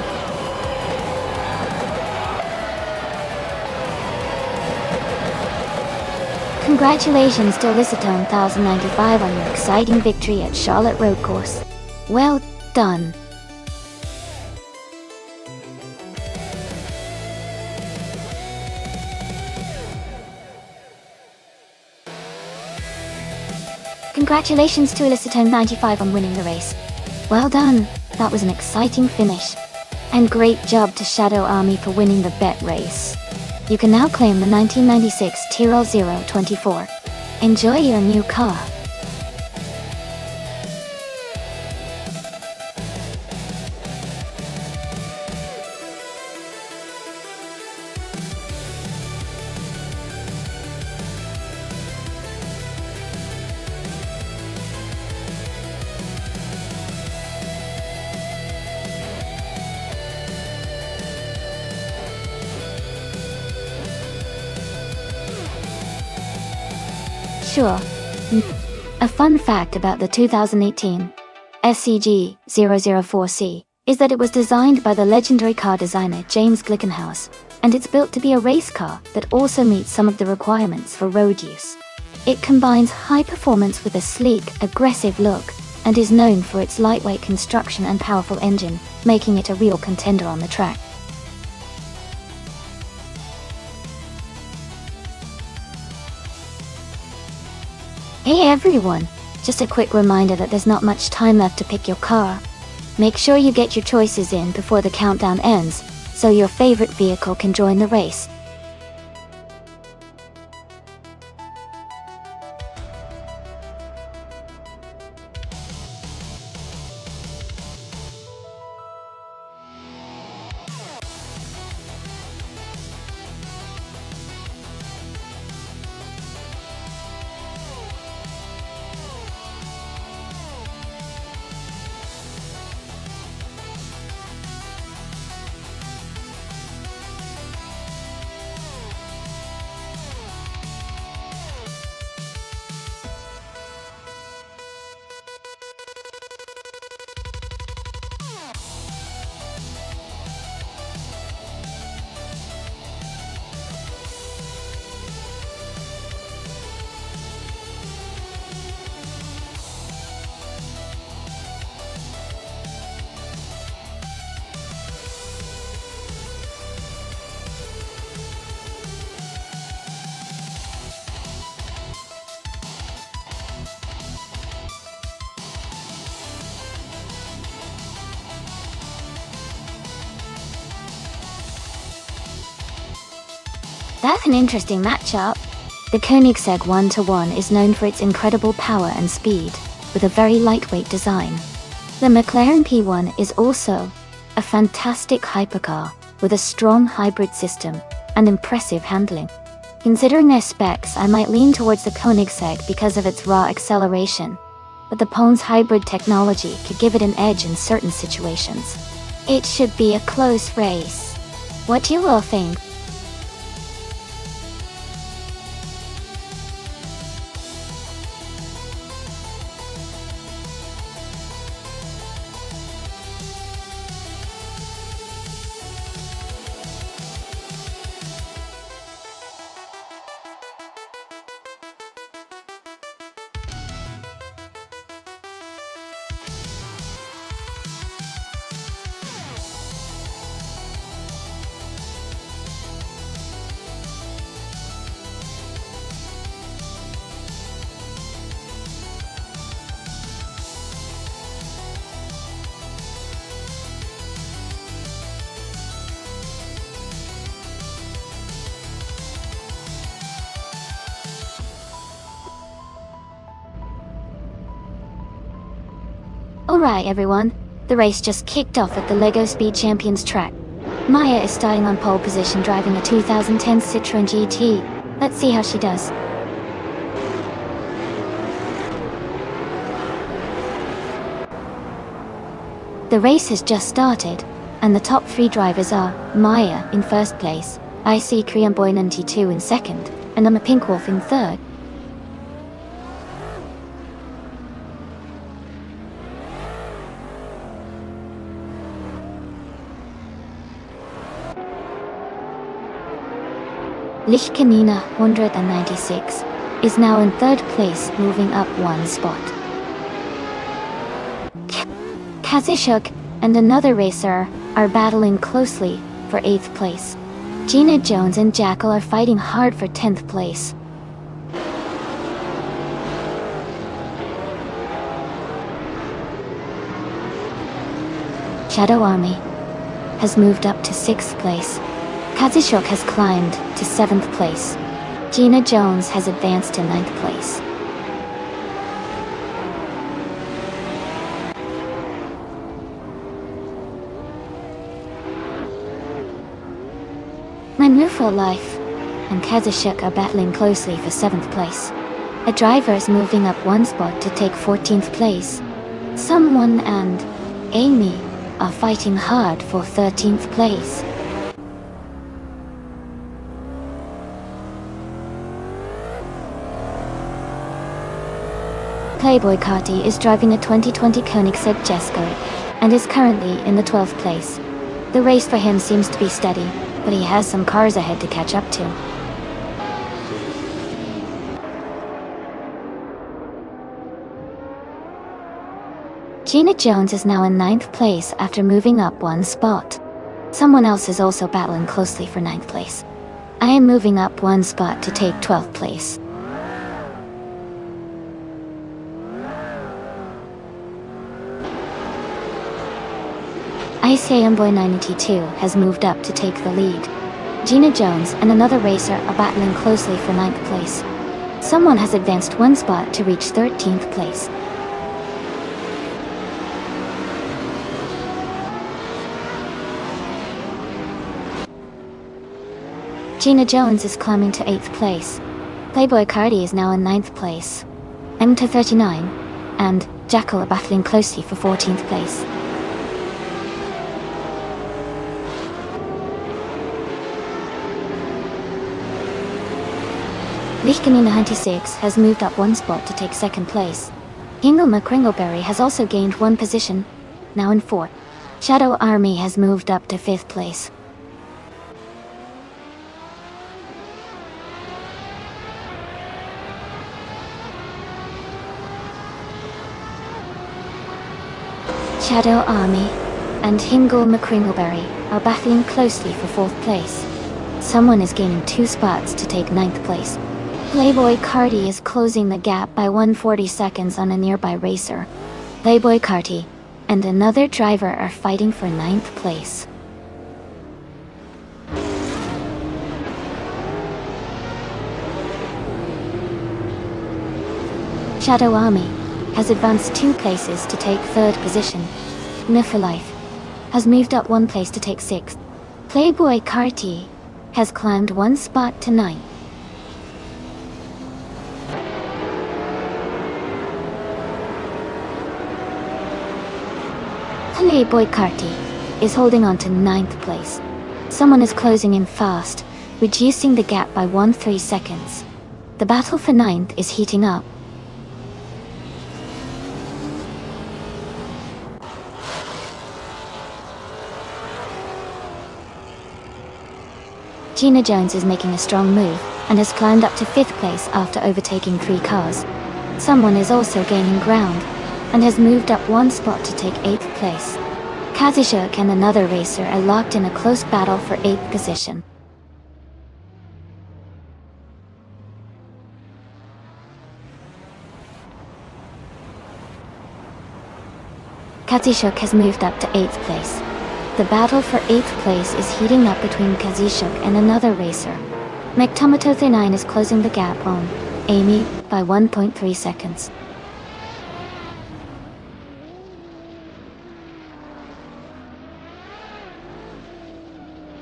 Congratulations to Elicitone 1095 on your exciting victory at Charlotte Road Course. Well done. Congratulations to Elicitone 95 on winning the race. Well done, that was an exciting finish. And great job to Shadow Army for winning the bet race. You can now claim the 1996 Tyrrell 024. Enjoy your new car. Sure. A fun fact about the 2018 SCG 004C is that it was designed by the legendary car designer James Glickenhaus, and it's built to be a race car that also meets some of the requirements for road use. It combines high performance with a sleek, aggressive look, and is known for its lightweight construction and powerful engine, making it a real contender on the track. Hey everyone! Just a quick reminder that there's not much time left to pick your car. Make sure you get your choices in before the countdown ends, so your favorite vehicle can join the race. That's an interesting matchup. The Koenigsegg 1-1 is known for its incredible power and speed, with a very lightweight design. The McLaren P1 is also a fantastic hypercar with a strong hybrid system and impressive handling. Considering their specs, I might lean towards the Koenigsegg because of its raw acceleration, but the Pons hybrid technology could give it an edge in certain situations. It should be a close race. What do you all think? Alright everyone, the race just kicked off at the LEGO Speed Champions track. Maya is starting on pole position driving a 2010 Citroën GT. Let's see how she does. The race has just started, and the top three drivers are Maya in first place, IC Kriamboinen in second, and Emma Pinkwolf in third. Lichkanina 196, is now in 3rd place, moving up 1 spot. Kazishuk and another racer are battling closely for 8th place. Gina Jones and Jackal are fighting hard for 10th place. Shadow Army has moved up to 6th place. Kazishuk has climbed to 7th place. Gina Jones has advanced to 9th place. New for Life and Kazishuk are battling closely for 7th place. A driver is moving up 1 spot to take 14th place. Someone and Amy are fighting hard for 13th place. Playboy Carti is driving a 2020 Koenigsegg Jesko and is currently in the 12th place. The race for him seems to be steady, but he has some cars ahead to catch up to. Gina Jones is now in 9th place after moving up 1 spot. Someone else is also battling closely for 9th place. I am moving up 1 spot to take 12th place. ICAMBoy92 has moved up to take the lead. Gina Jones and another racer are battling closely for 9th place. Someone has advanced 1 spot to reach 13th place. Gina Jones is climbing to 8th place. Playboy Carti is now in 9th place. M239 and Jackal are battling closely for 14th place. Lichkamina96 has moved up 1 spot to take 2nd place. Hingle McCringleberry has also gained 1 position, now in 4th. Shadow Army has moved up to 5th place. Shadow Army and Hingle McCringleberry are battling closely for 4th place. Someone is gaining 2 spots to take 9th place. Playboy Carti is closing the gap by 140 seconds on a nearby racer. Playboy Carti and another driver are fighting for 9th place. Shadow Army has advanced 2 places to take 3rd position. No for Life has moved up 1 place to take 6th. Playboy Carti has climbed 1 spot to 9th. Playboy Carti is holding on to 9th place. Someone is closing in fast, reducing the gap by 1-3 seconds. The battle for 9th is heating up. Gina Jones is making a strong move and has climbed up to 5th place after overtaking 3 cars. Someone is also gaining ground and has moved up 1 spot to take 8th place. Kazishuk and another racer are locked in a close battle for 8th position. Kazishuk has moved up to 8th place. The battle for 8th place is heating up between Kazishuk and another racer. McTomato39 is closing the gap on Amy by 1.3 seconds.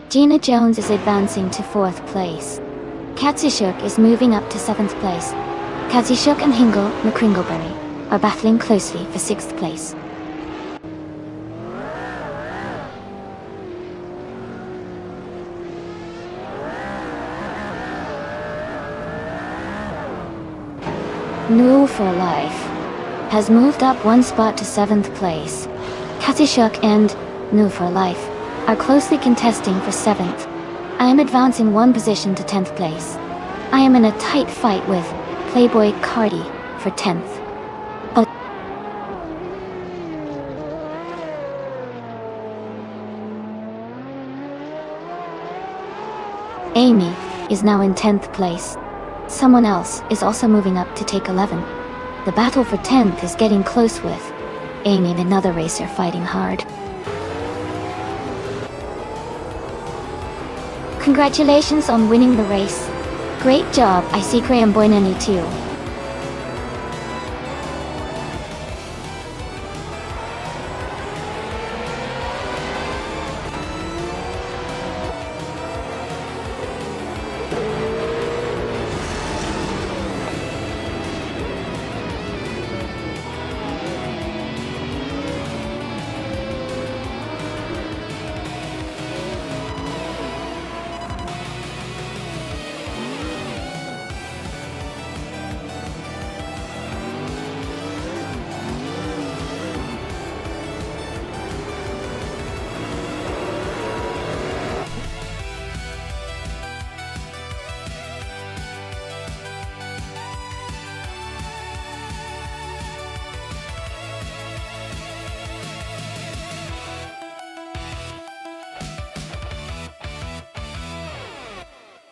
Gina Jones is advancing to 4th place. Kazishuk is moving up to 7th place. Kazishuk and Hingle McCringleberry are battling closely for 6th place. No for Life has moved up 1 spot to 7th place. Kazishuk and No for Life are closely contesting for 7th. I am advancing 1 position to 10th place. I am in a tight fight with Playboy Cardi for 10th. Oh. Amy is now in 10th place. Someone else is also moving up to take 11. The battle for 10th is getting close with Amy and another racer fighting hard. Congratulations on winning the race. Great job, I see Graham Boynani too.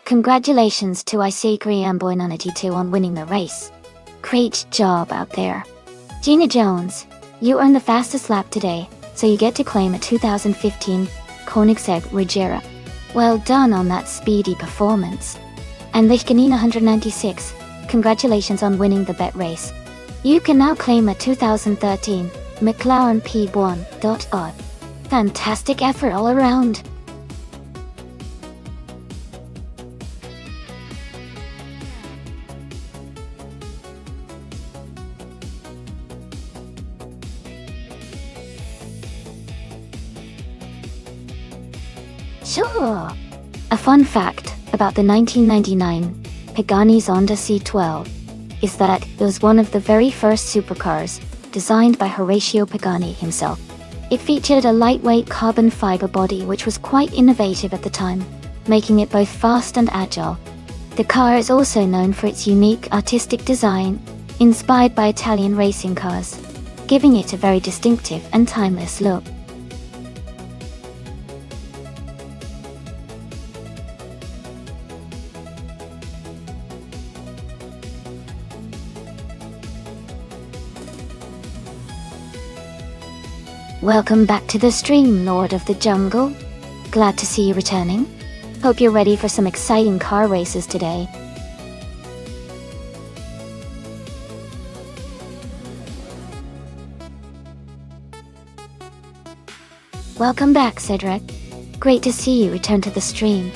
Congratulations to Isikri and Boynanity 2 on winning the race. Great job out there. Gina Jones, you earned the fastest lap today, so you get to claim a 2015 Koenigsegg Regera. Well done on that speedy performance. And Lichkanina 196, congratulations on winning the bet race. You can now claim a 2013 McLaren P1. Fantastic effort all around. Sure. A fun fact about the 1999 Pagani Zonda C12 is that it was one of the very first supercars designed by Horatio Pagani himself. It featured a lightweight carbon fiber body which was quite innovative at the time, making it both fast and agile. The car is also known for its unique artistic design, inspired by Italian racing cars, giving it a very distinctive and timeless look. Welcome back to the stream, Lord of the Jungle. Glad to see you returning. Hope you're ready for some exciting car races today. Welcome back, Cedric. Great to see you return to the stream.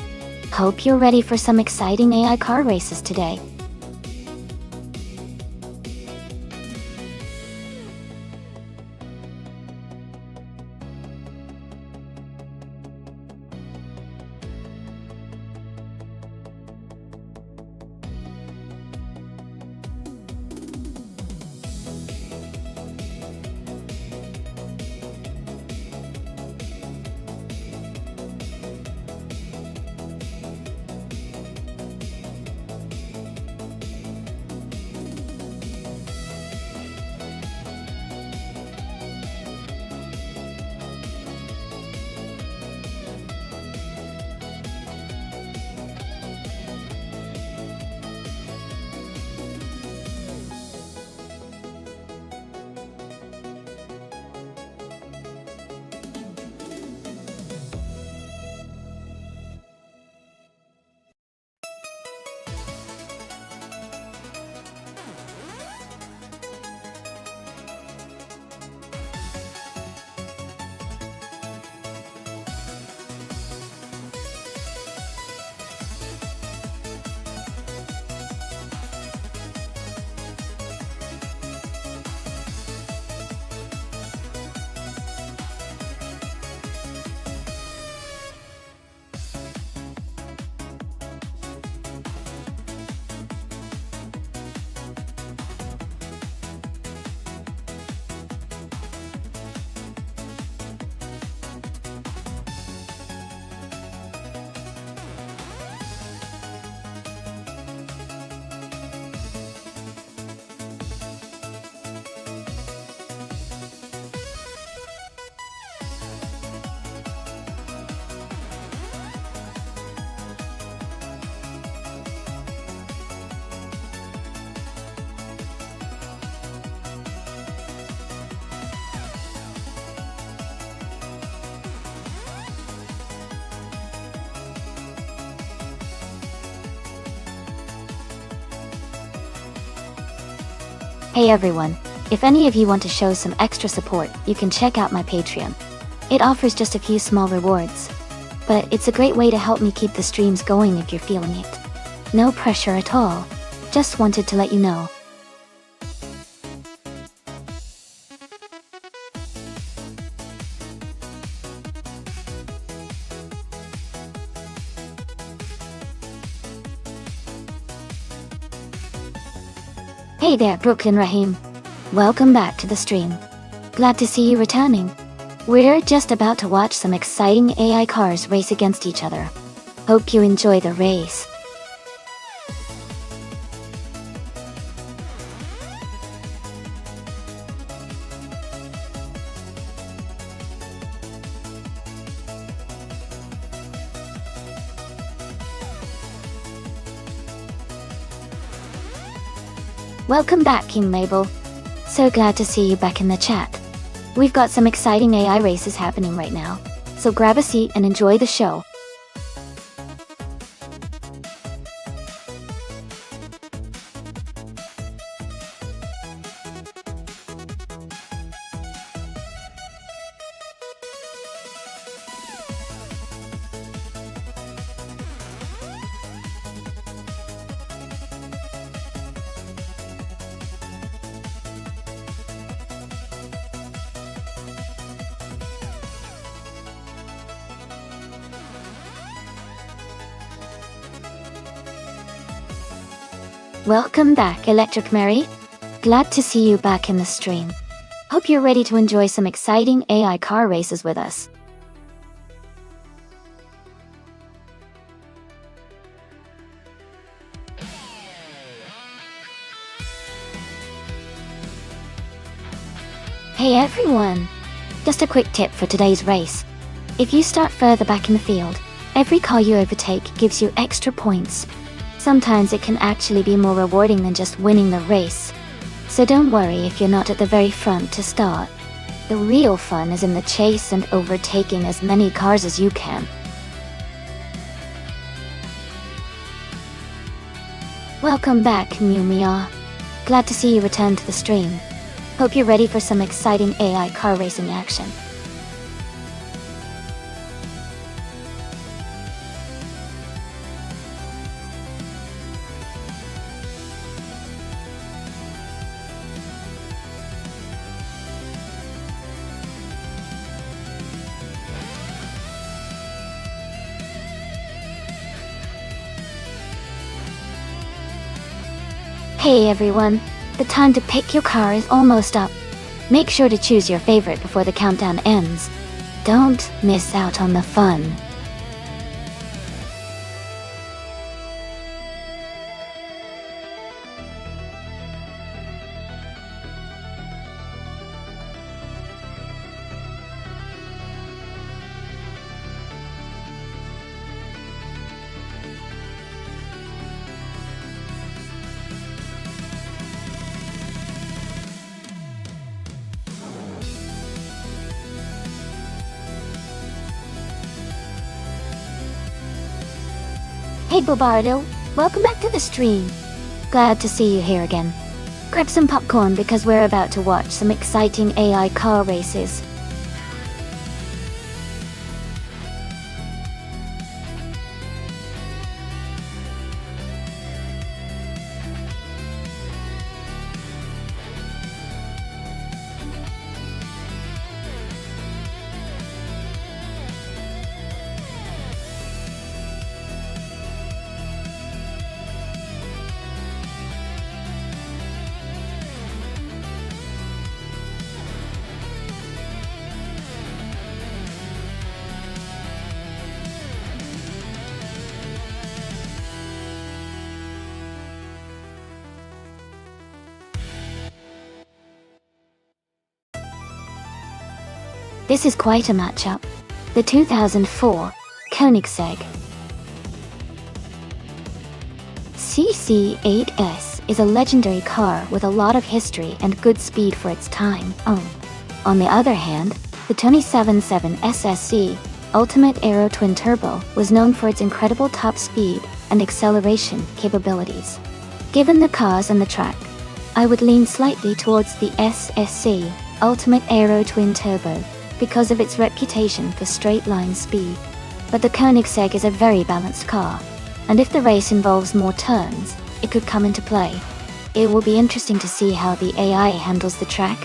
Hope you're ready for some exciting AI car races today. Hey everyone, if any of you want to show some extra support, you can check out my Patreon. It offers just a few small rewards, but it's a great way to help me keep the streams going if you're feeling it. No pressure at all, just wanted to let you know. Hey there, Brooklyn Rahim. Welcome back to the stream. Glad to see you returning. We're just about to watch some exciting AI cars race against each other. Hope you enjoy the race. Welcome back, King Mabel. So glad to see you back in the chat. We've got some exciting AI races happening right now, so grab a seat and enjoy the show. Welcome back, Electric Mary. Glad to see you back in the stream. Hope you're ready to enjoy some exciting AI car races with us. Hey everyone! Just a quick tip for today's race. If you start further back in the field, every car you overtake gives you extra points. Sometimes it can actually be more rewarding than just winning the race. So don't worry if you're not at the very front to start. The real fun is in the chase and overtaking as many cars as you can. Welcome back, Miumia. Glad to see you return to the stream. Hope you're ready for some exciting AI car racing action. Hey everyone, the time to pick your car is almost up. Make sure to choose your favorite before the countdown ends. Don't miss out on the fun. Hey Bobardo, welcome back to the stream. Glad to see you here again. Grab some popcorn because we're about to watch some exciting AI car races. This is quite a matchup. The 2004 Koenigsegg CC8S is a legendary car with a lot of history and good speed for its time. On the other hand, the 277 SSC Ultimate Aero Twin Turbo was known for its incredible top speed and acceleration capabilities. Given the cars and the track, I would lean slightly towards the SSC, Ultimate Aero Twin Turbo, because of its reputation for straight-line speed. But the Koenigsegg is a very balanced car, and if the race involves more turns, it could come into play. It will be interesting to see how the AI handles the track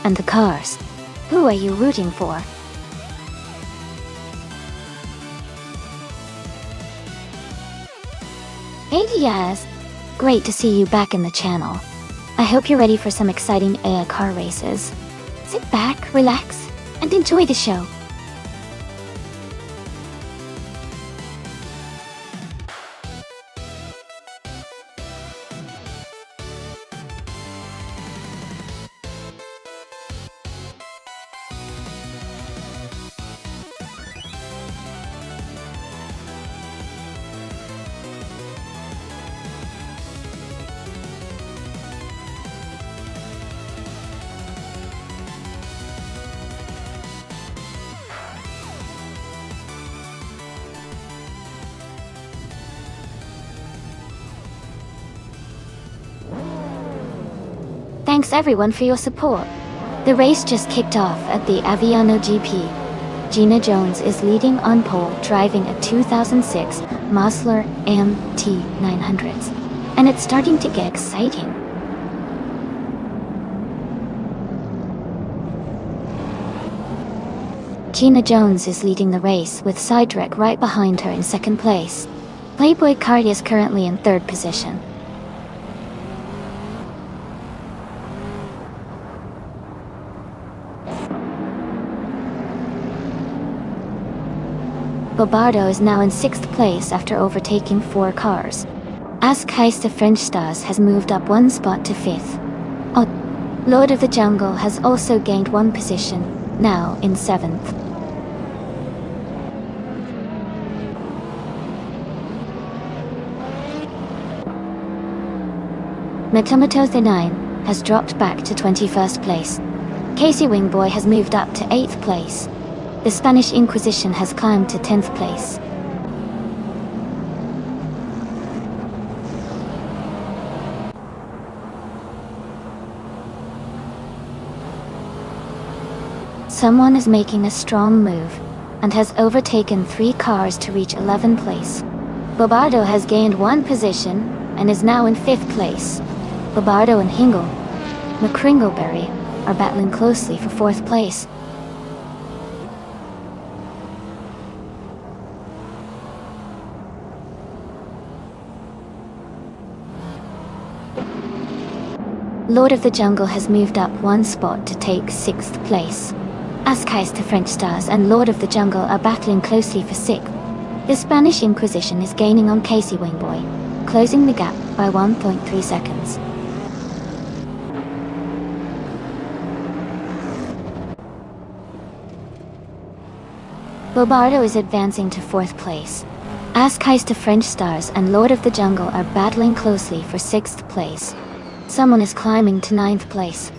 and the cars. Who are you rooting for? Hey Diaz! Great to see you back in the channel. I hope you're ready for some exciting AI car races. Sit back, relax, and enjoy the show. Thanks everyone for your support. The race just kicked off at the Aviano GP. Gina Jones is leading on pole driving a 2006 Mazda MT900s. And it's starting to get exciting. Gina Jones is leading the race with Sidrek right behind her in second place. Playboy Cardi is currently in third position. Bobardo is now in 6th place after overtaking 4 cars. Askheist French Stars has moved up 1 spot to 5th. Oh, Lord of the Jungle has also gained 1 position, now in 7th. Metamoto The9 has dropped back to 21st place. Casey Wingboy has moved up to 8th place. The Spanish Inquisition has climbed to 10th place. Someone is making a strong move, and has overtaken 3 cars to reach 11th place. Bobardo has gained 1 position, and is now in 5th place. Bobardo and Hingle McCringleberry are battling closely for 4th place. Lord of the Jungle has moved up 1 spot to take 6th place. Askheist French Stars and Lord of the Jungle are battling closely for 6th. The Spanish Inquisition is gaining on Casey Wingboy, closing the gap by 1.3 seconds. Bobardo is advancing to 4th place. Askheist French Stars and Lord of the Jungle are battling closely for 6th place. Someone is climbing to 9th place.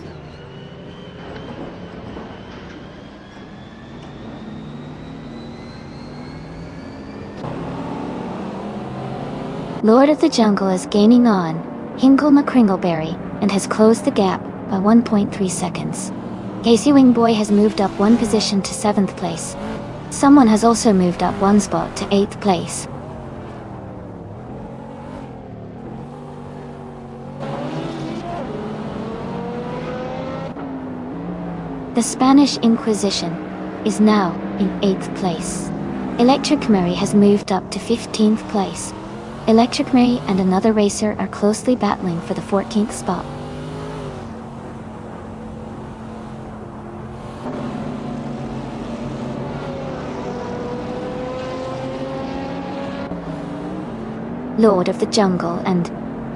Lord of the Jungle is gaining on Hingle McCringleberry and has closed the gap by 1.3 seconds. Casey Wingboy has moved up 1 position to 7th place. Someone has also moved up 1 spot to 8th place. The Spanish Inquisition is now in 8th place. Electric Murray has moved up to 15th place. Electric Murray and another racer are closely battling for the 14th spot. Lord of the Jungle and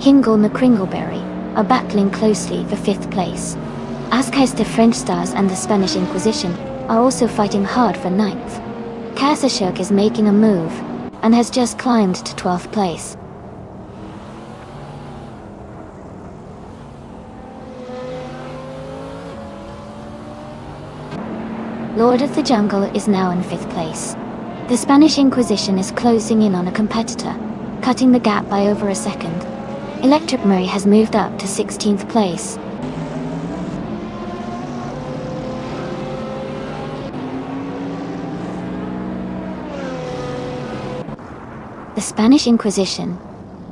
Hingle McCringleberry are battling closely for 5th place. Askheist French Stars and the Spanish Inquisition are also fighting hard for 9th. Kasachuk is making a move, and has just climbed to 12th place. Lord of the Jungle is now in 5th place. The Spanish Inquisition is closing in on a competitor, cutting the gap by over a second. Electric Murray has moved up to 16th place. The Spanish Inquisition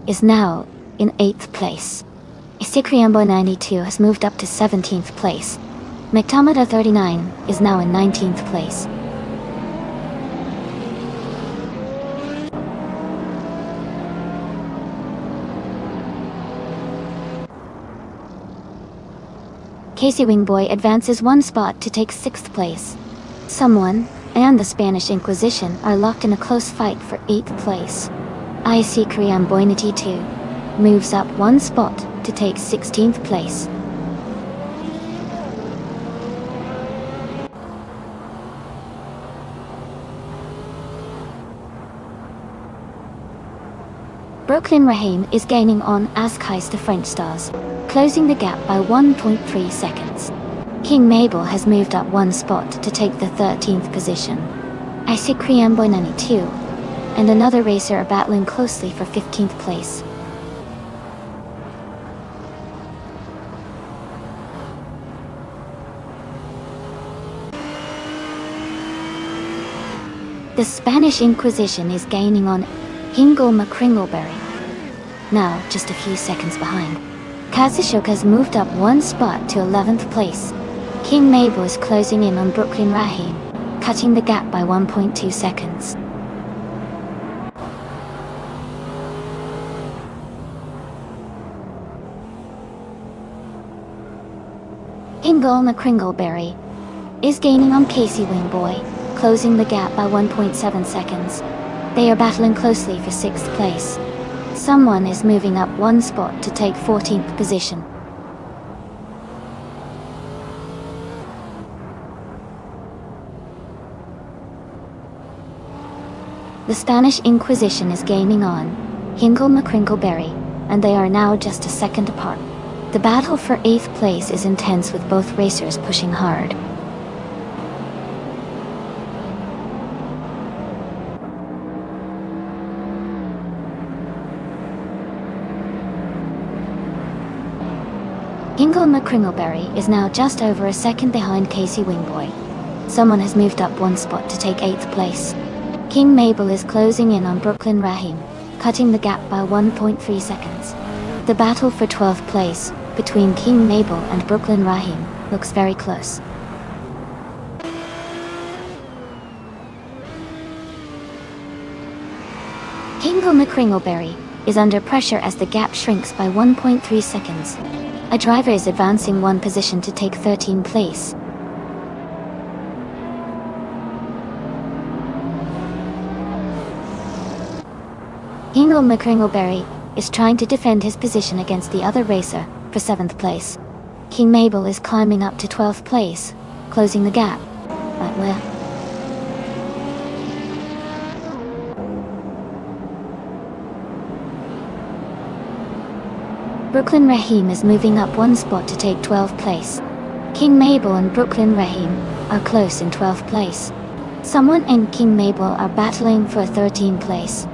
is now in 8th place. Isikriambo 92 has moved up to 17th place. McTomata 39 is now in 19th place. Casey Wingboy advances one spot to take 6th place. Someone and the Spanish Inquisition are locked in a close fight for 8th place. Isikriambo 92 moves up one spot to take 16th place. Brooklyn Raheem is gaining on Askheis the French stars, closing the gap by 1.3 seconds. King Mabel has moved up one spot to take the 13th position. Isikriambo 92 and another racer are battling closely for 15th place. The Spanish Inquisition is gaining on Hingle McCringleberry, now just a few seconds behind. Kazushuk has moved up one spot to 11th place. King Mabel is closing in on Brooklyn Raheem, cutting the gap by 1.2 seconds. Hingle McCringleberry is gaining on Casey Wingboy, closing the gap by 1.7 seconds. They are battling closely for 6th place. Someone is moving up one spot to take 14th position. The Spanish Inquisition is gaining on Hingle McCringleberry, and they are now just a second apart. The battle for 8th place is intense with both racers pushing hard. Hingle McCringleberry is now just over a second behind Casey Wingboy. Someone has moved up one spot to take 8th place. King Mabel is closing in on Brooklyn Raheem, cutting the gap by 1.3 seconds. The battle for 12th place between King Mabel and Brooklyn Raheem looks very close. Hingle McCringleberry is under pressure as the gap shrinks by 1.3 seconds. A driver is advancing one position to take 13th place. Hingle McCringleberry is trying to defend his position against the other racer for 7th place. King Mabel is climbing up to 12th place, closing the gap. Right where? Brooklyn Raheem is moving up one spot to take 12th place. King Mabel and Brooklyn Raheem are close in 12th place. Someone and King Mabel are battling for 13th place.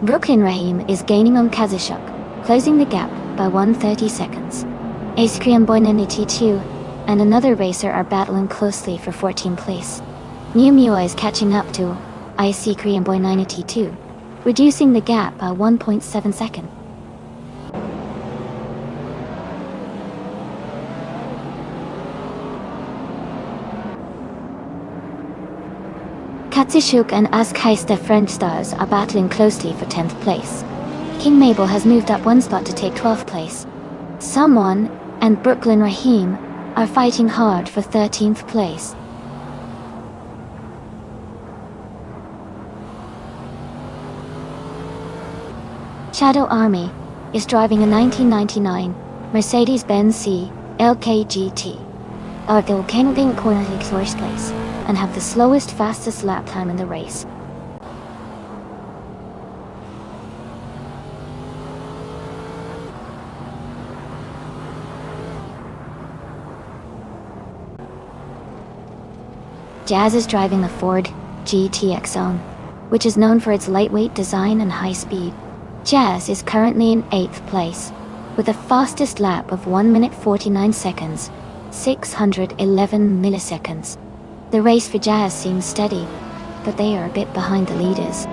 Brooklyn Raheem is gaining on Kazushuk, closing the gap by 130 seconds. Isikriambo 92 and another racer are battling closely for 14th place. New Mua is catching up to Isikriambo 92, reducing the gap by 1.7 seconds. Kazushuk and Askheis the French stars are battling closely for 10th place. King Mabel has moved up one spot to take 12th place. Someone and Brooklyn Raheem are fighting hard for 13th place. Shadow Army is driving a 1999 Mercedes-Benz C LKGT. Are the Kangding corner takes first place and have the slowest fastest lap time in the race. Jazz is driving the Ford GTX Zone, which is known for its lightweight design and high speed. Jazz is currently in 8th place, with a fastest lap of 1 minute 49 seconds, 611 milliseconds. The race for Jazz seems steady, but they are a bit behind the leaders.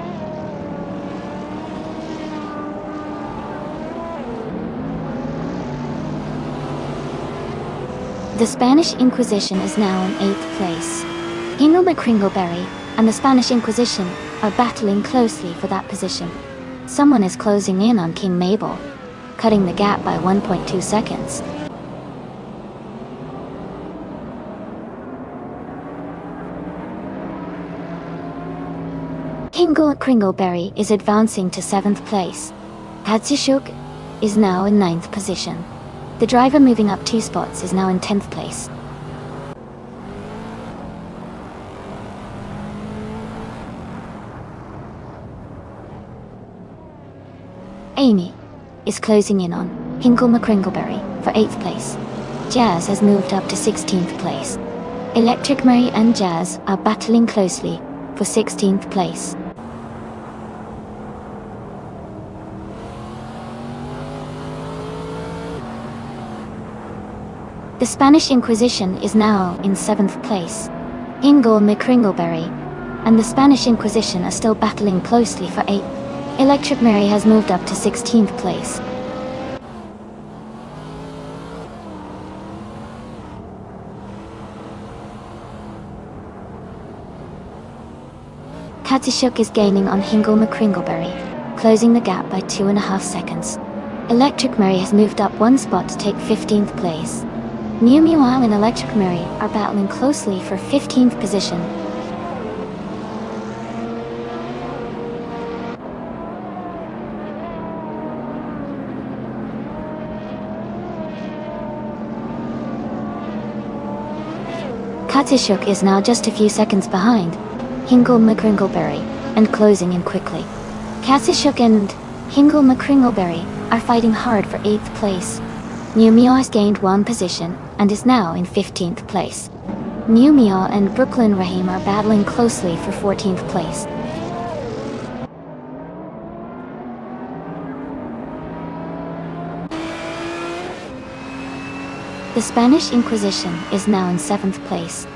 The Spanish Inquisition is now in 8th place. Hingle McCringleberry and the Spanish Inquisition are battling closely for that position. Someone is closing in on King Mabel, cutting the gap by 1.2 seconds. Hingle McCringleberry is advancing to 7th place. Hatsishuk is now in 9th position. The driver moving up 2 spots is now in 10th place. Amy is closing in on Hingle McCringleberry for 8th place. Jazz has moved up to 16th place. Electric Mary and Jazz are battling closely for 16th place. The Spanish Inquisition is now in 7th place. Hingle McCringleberry and the Spanish Inquisition are still battling closely for 8th. Electric Mary has moved up to 16th place. Katsishuk is gaining on Hingle McCringleberry, closing the gap by 2.5 seconds. Electric Mary has moved up 1 spot to take 15th place. New Meow and Electric Mary are battling closely for 15th position. Katsishuk is now just a few seconds behind Hingle McCringleberry and closing in quickly. Katsishuk and Hingle McCringleberry are fighting hard for 8th place. New Meow has gained 1 position and is now in 15th place. New Meow and Brooklyn Rahim are battling closely for 14th place. The Spanish Inquisition is now in 7th place.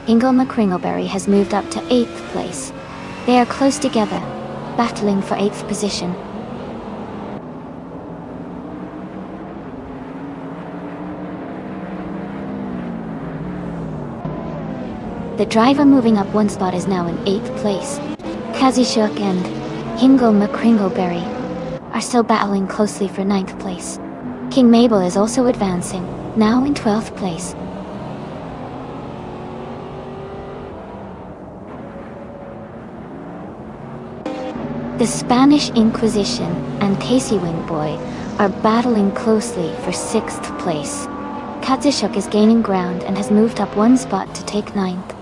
Hingle McCringleberry has moved up to 8th place. They are close together, battling for 8th position. The driver moving up 1 spot is now in 8th place. Kazishuk and Hingle McCringleberry are still battling closely for 9th place. King Mabel is also advancing, now in 12th place. The Spanish Inquisition and Casey Wingboy are battling closely for 6th place. Kazishuk is gaining ground and has moved up 1 spot to take 9th.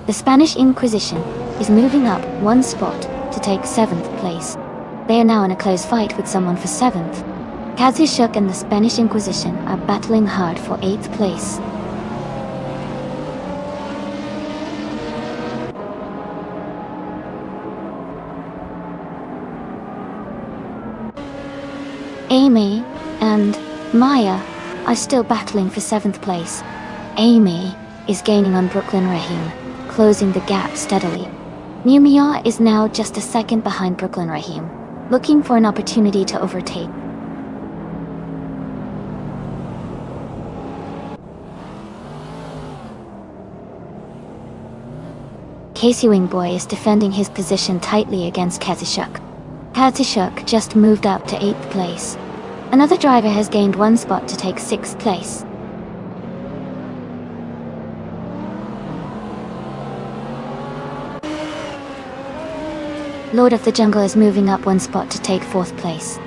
The Spanish Inquisition is moving up 1 spot to take 7th place. They are now in a close fight with someone for 7th. Kazishuk and the Spanish Inquisition are battling hard for 8th place. Amy and Maya are still battling for 7th place. Amy is gaining on Brooklyn Rahim, closing the gap steadily. New Mia is now just a second behind Brooklyn Rahim, looking for an opportunity to overtake. Casey Wingboy is defending his position tightly against Kazishuk. Kazishuk just moved up to 8th place. Another driver has gained 1 spot to take 6th place. Lord of the Jungle is moving up 1 spot to take 4th place.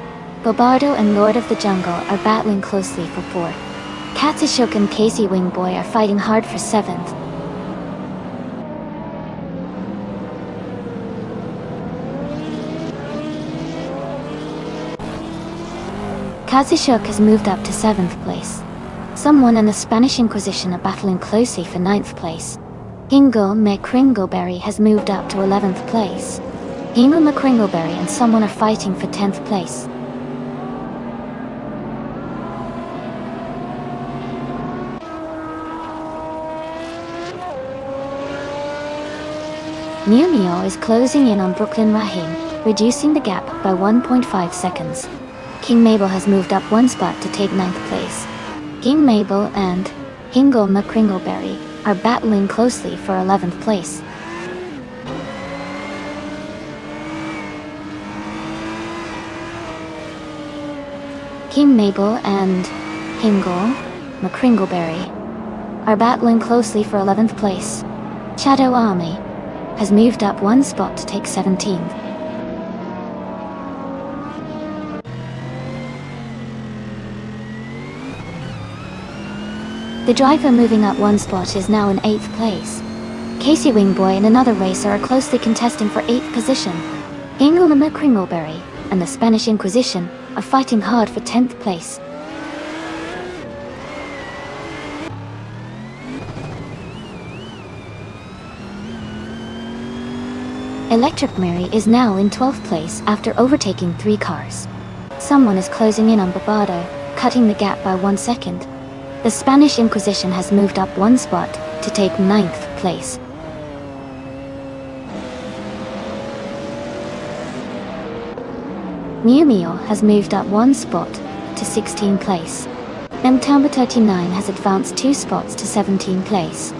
Bobardo and Lord of the Jungle are battling closely for 4th. Katsishuk and Casey Wingboy are fighting hard for 7th. Kazushuk has moved up to 7th place. Someone and the Spanish Inquisition are battling closely for 9th place. Hingle McCringleberry has moved up to 11th place. Hingle McCringleberry and someone are fighting for 10th place. Mio is closing in on Brooklyn Rahim, reducing the gap by 1.5 seconds. King Mabel has moved up 1 spot to take 9th place. King Mabel and Hingle McCringleberry are battling closely for 11th place. King Mabel and Hingle McCringleberry are battling closely for 11th place. Shadow Army has moved up 1 spot to take 17th. The driver moving up 1 spot is now in 8th place. Casey Wingboy and another racer are closely contesting for 8th position. Hingle McCringleberry and the Spanish Inquisition are fighting hard for 10th place. Electric Mary is now in 12th place after overtaking 3 cars. Someone is closing in on Barbado, cutting the gap by 1 second. The Spanish Inquisition has moved up 1 spot to take 9th place. Mio has moved up 1 spot to 16th place. Mtamba 39 has advanced 2 spots to 17th place.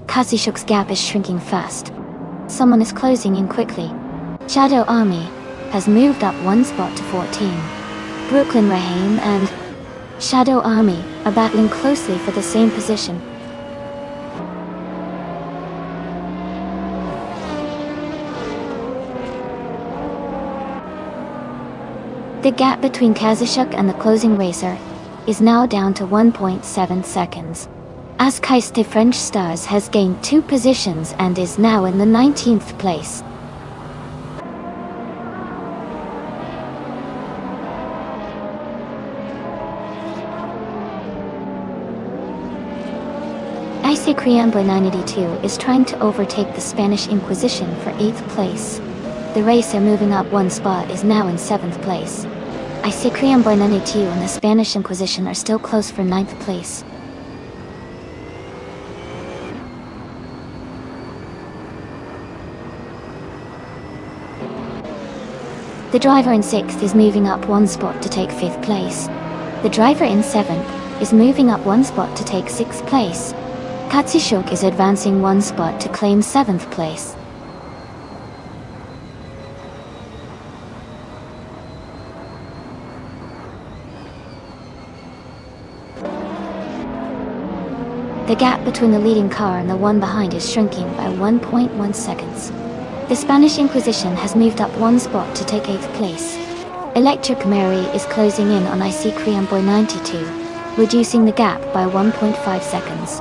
Kazushuk's gap is shrinking fast. Someone is closing in quickly. Shadow Army has moved up 1 spot to 14. Brooklyn Rahim and Shadow Army are battling closely for the same position. The gap between Kazushuk and the closing racer is now down to 1.7 seconds. Askeiste French Stars has gained 2 positions and is now in the 19th place. IC Criambo 982 is trying to overtake the Spanish Inquisition for 8th place. The racer moving up 1 spot is now in 7th place. IC Criambo 982 and the Spanish Inquisition are still close for 9th place. The driver in 6th is moving up 1 spot to take 5th place. The driver in 7th is moving up 1 spot to take 6th place. Kazushuk is advancing 1 spot to claim 7th place. The gap between the leading car and the one behind is shrinking by 1.1 seconds. The Spanish Inquisition has moved up 1 spot to take 8th place. Electric Mary is closing in on IC Criambo 92, reducing the gap by 1.5 seconds.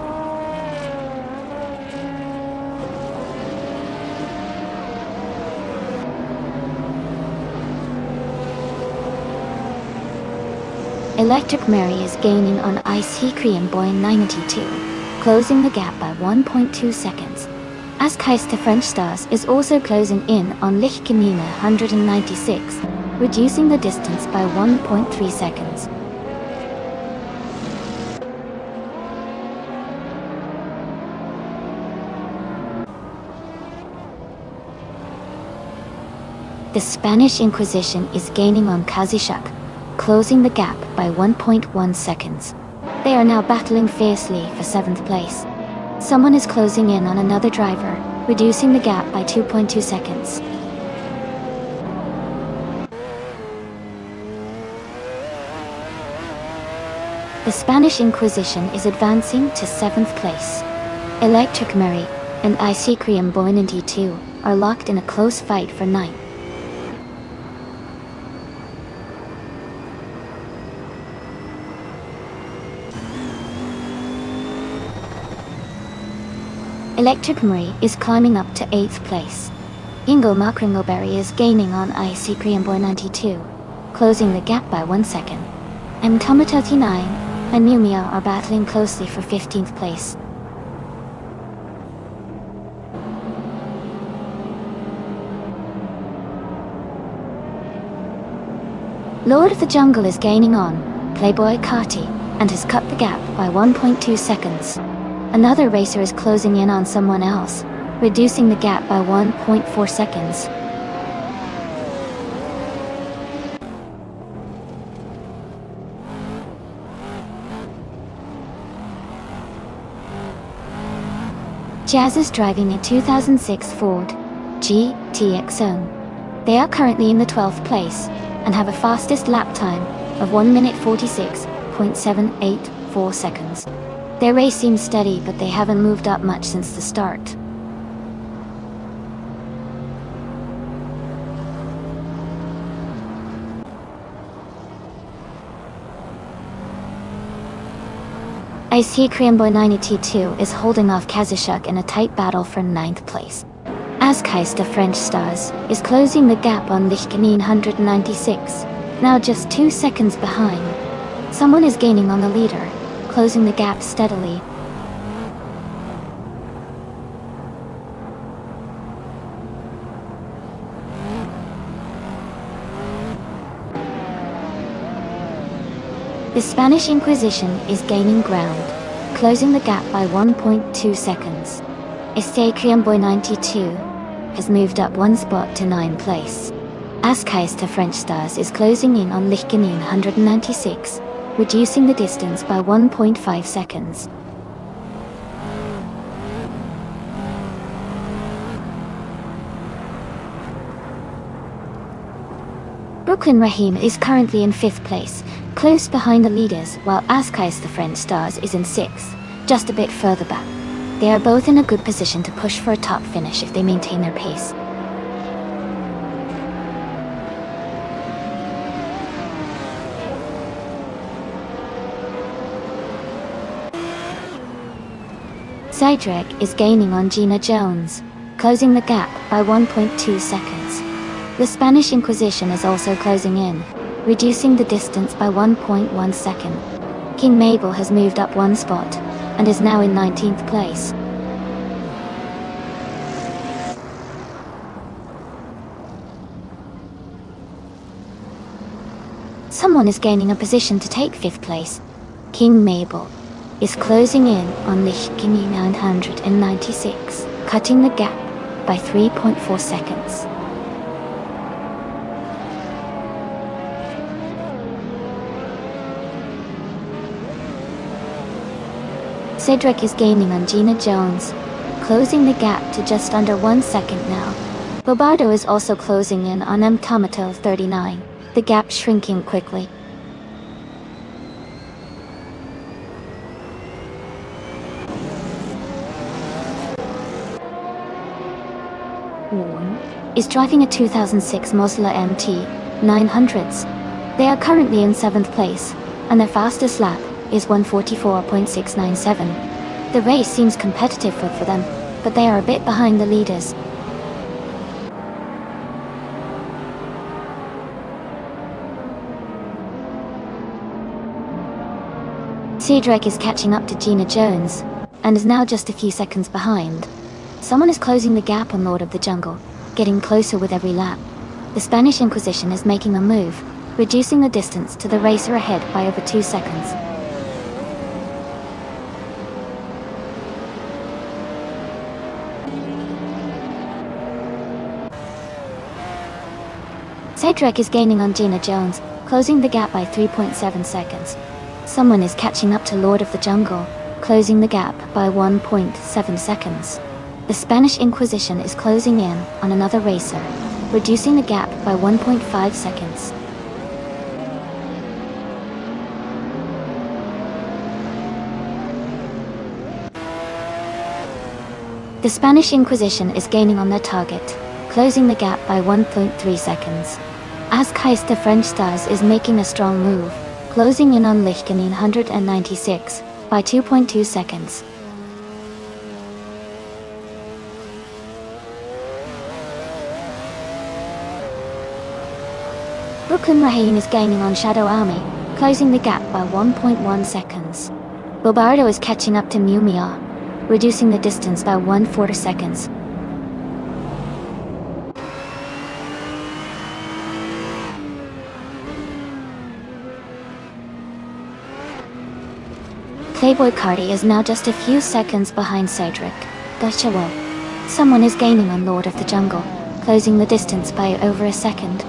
Electric Mary is gaining on IC Criambo 92, closing the gap by 1.2 seconds. Askeiste French Stars is also closing in on Lichkamina 196, reducing the distance by 1.3 seconds. The Spanish Inquisition is gaining on Kazushuk, closing the gap by 1.1 seconds. They are now battling fiercely for 7th place. Someone is closing in on another driver, reducing the gap by 2.2 seconds. The Spanish Inquisition is advancing to 7th place. Electric Mary and IC Criambo 92 are locked in a close fight for 9th. Electric Marie is climbing up to 8th place. Ingo Makringleberry is gaining on Icy Korean Boy 92, closing the gap by 1 second. Toma 39 and Numia are battling closely for 15th place. Lord of the Jungle is gaining on Playboy Carti and has cut the gap by 1.2 seconds. Another racer is closing in on someone else, reducing the gap by 1.4 seconds. Jazz is driving a 2006 Ford GTX Zone. They are currently in the 12th place and have a fastest lap time of 1 minute 46.784 seconds. Their race seems steady, but they haven't moved up much since the start. Icy Korean Boy 92 is holding off Kazushuk in a tight battle for 9th place. Azkais the French Stars is closing the gap on Lichkanin 196, now just 2 seconds behind. Someone is gaining on the leader, closing the gap steadily. The Spanish Inquisition is gaining ground, closing the gap by 1.2 seconds. Icy Korean Boy 92 has moved up 1 spot to 9th place. Azkais the French Stars is closing in on Lichkanin 196, reducing the distance by 1.5 seconds. Brooklyn Rahim is currently in 5th place, close behind the leaders, while Azkais the French Stars is in 6th, just a bit further back. They are both in a good position to push for a top finish if they maintain their pace. Cydrek is gaining on Gina Jones, closing the gap by 1.2 seconds. The Spanish Inquisition is also closing in, reducing the distance by 1.1 second. King Mabel has moved up 1 spot, and is now in 19th place. Someone is gaining a position to take 5th place. King Mabel is closing in on Lichkanin 996, cutting the gap by 3.4 seconds. Cedric is gaining on Gina Jones, closing the gap to just under 1 second now. Bobardo is also closing in on M. Tomato 39, the gap shrinking quickly. Is driving a 2006 Mosla MT 900s. They are currently in 7th place, and their fastest lap is 144.697. The race seems competitive for them, but they are a bit behind the leaders. Cedric is catching up to Gina Jones, and is now just a few seconds behind. Someone is closing the gap on Lord of the Jungle, getting closer with every lap. The Spanish Inquisition is making a move, reducing the distance to the racer ahead by over 2 seconds. Cedric is gaining on Gina Jones, closing the gap by 3.7 seconds. Someone is catching up to Lord of the Jungle, closing the gap by 1.7 seconds. The Spanish Inquisition is closing in on another racer, reducing the gap by 1.5 seconds. The Spanish Inquisition is gaining on their target, closing the gap by 1.3 seconds. Azkais the French Stars is making a strong move, closing in on Lichkanin 196 by 2.2 seconds. Brooklyn Raheem is gaining on Shadow Army, closing the gap by 1.1 seconds. Bobardo is catching up to Mew Mia, reducing the distance by 1/4 seconds. Playboy Cardi is now just a few seconds behind Cedric. Gotcha. Someone is gaining on Lord of the Jungle, closing the distance by over a second.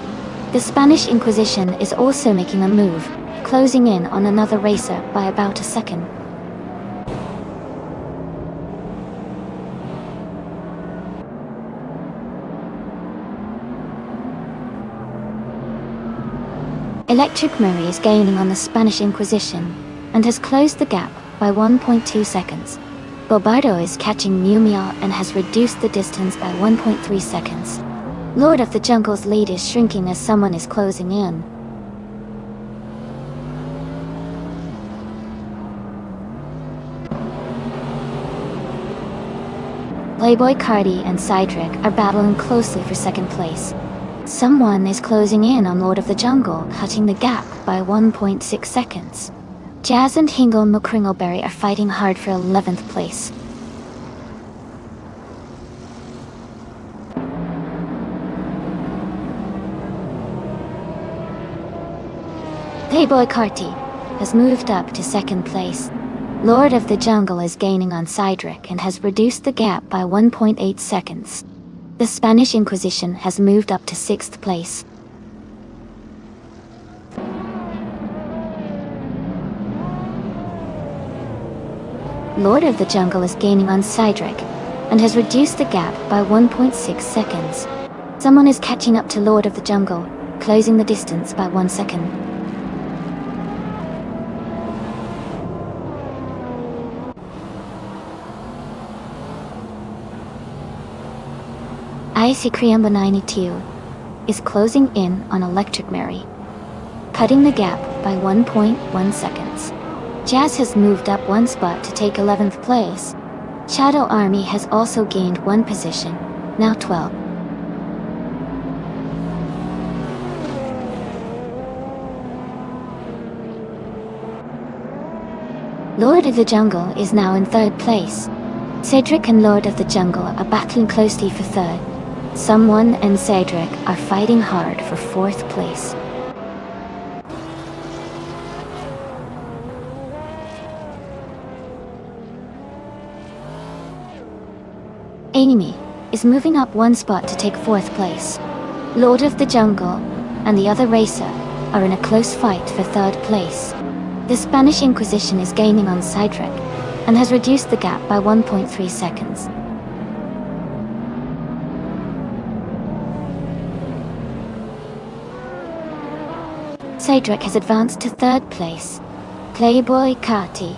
The Spanish Inquisition is also making a move, closing in on another racer by about a second. Electric Murray is gaining on the Spanish Inquisition and has closed the gap by 1.2 seconds. Bobardo is catching Mew Mia and has reduced the distance by 1.3 seconds. Lord of the Jungle's lead is shrinking as someone is closing in. Playboy Cardi and Cedric are battling closely for second place. Someone is closing in on Lord of the Jungle, cutting the gap by 1.6 seconds. Jazz and Hingle McCringleberry are fighting hard for 11th place. Playboy Carti has moved up to second place. Lord of the Jungle is gaining on Cedric and has reduced the gap by 1.8 seconds. The Spanish Inquisition has moved up to 6th place. Lord of the Jungle is gaining on Cedric and has reduced the gap by 1.6 seconds. Someone is catching up to Lord of the Jungle, closing the distance by 1 second. Icy Creamba 92 is closing in on Electric Mary, cutting the gap by 1.1 seconds. Jazz has moved up one spot to take 11th place. Shadow Army has also gained one position, now 12. Lord of the Jungle is now in 3rd place. Cedric and Lord of the Jungle are battling closely for 3rd. Someone and Cedric are fighting hard for 4th place. Enemy is moving up one spot to take 4th place. Lord of the Jungle and the other racer are in a close fight for 3rd place. The Spanish Inquisition is gaining on Cedric and has reduced the gap by 1.3 seconds. Cedric has advanced to 3rd place. Playboy Carti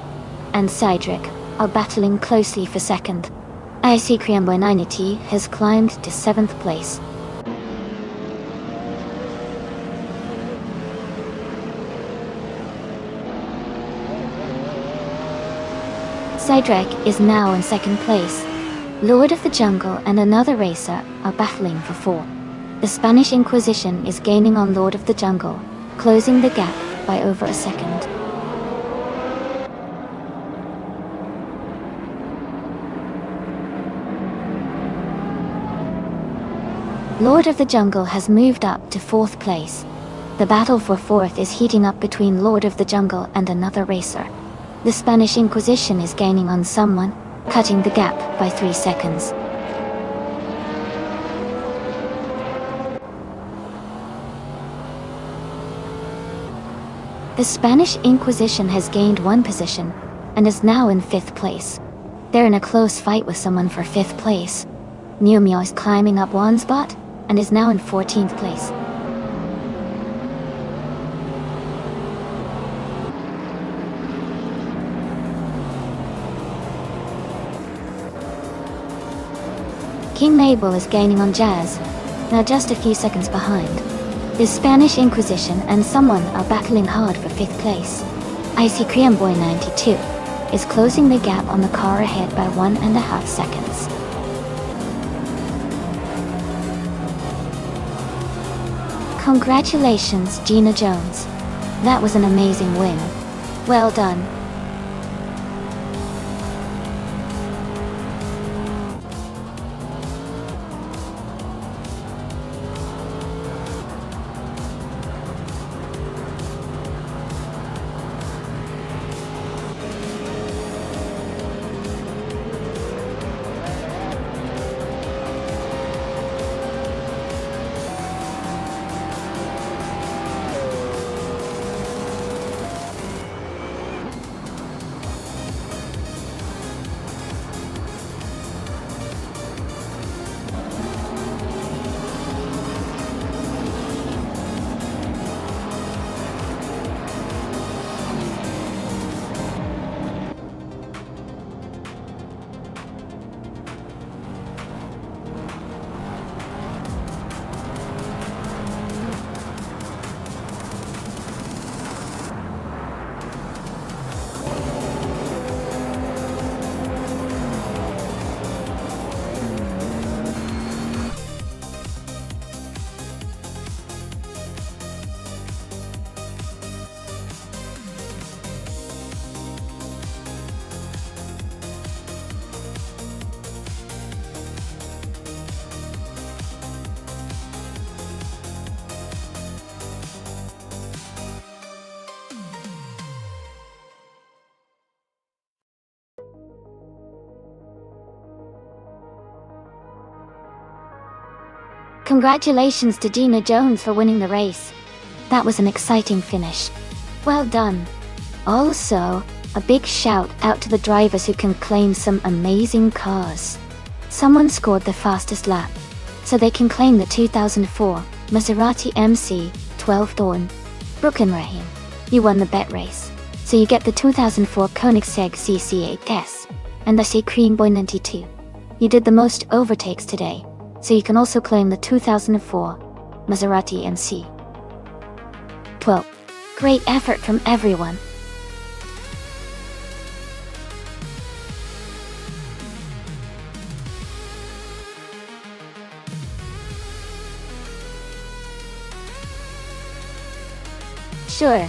and Cedric are battling closely for 2nd. Icy Creamba 90 has climbed to 7th place. Cedric is now in 2nd place. Lord of the Jungle and another racer are battling for 4. The Spanish Inquisition is gaining on Lord of the Jungle, closing the gap by over a second. Lord of the Jungle has moved up to 4th place. The battle for 4th is heating up between Lord of the Jungle and another racer. The Spanish Inquisition is gaining on someone, cutting the gap by 3 seconds. The Spanish Inquisition has gained one position and is now in 5th place. They're in a close fight with someone for 5th place. Mew Mia is climbing up one spot and is now in 14th place. King Mabel is gaining on Jazz, now just a few seconds behind. The Spanish Inquisition and someone are battling hard for 5th place. Icy Creamboy 92 is closing the gap on the car ahead by 1.5 seconds. Congratulations, Gina Jones. That was an amazing win. Well done. Congratulations to Gina Jones for winning the race. That was an exciting finish. Well done. Also, a big shout out to the drivers who can claim some amazing cars. Someone scored the fastest lap, so they can claim the 2004 Maserati MC12 Dawn. Brooke and Raheem, you won the bet race, so you get the 2004 Koenigsegg CC8S and the Cream Boy 92. You did the most overtakes today, so you can also claim the 2004 Maserati MC12. Great effort from everyone. Sure.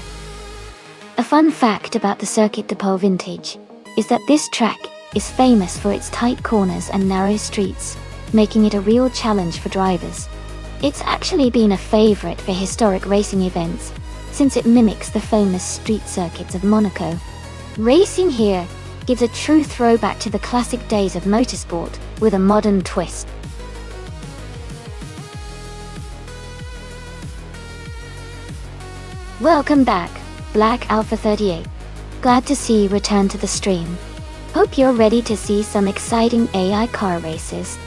A fun fact about the Circuit de Pau Vintage is that this track is famous for its tight corners and narrow streets, making it a real challenge for drivers. It's actually been a favorite for historic racing events, since it mimics the famous street circuits of Monaco. Racing here gives a true throwback to the classic days of motorsport with a modern twist. Welcome back, Black Alpha 38. Glad to see you return to the stream. Hope you're ready to see some exciting AI car races.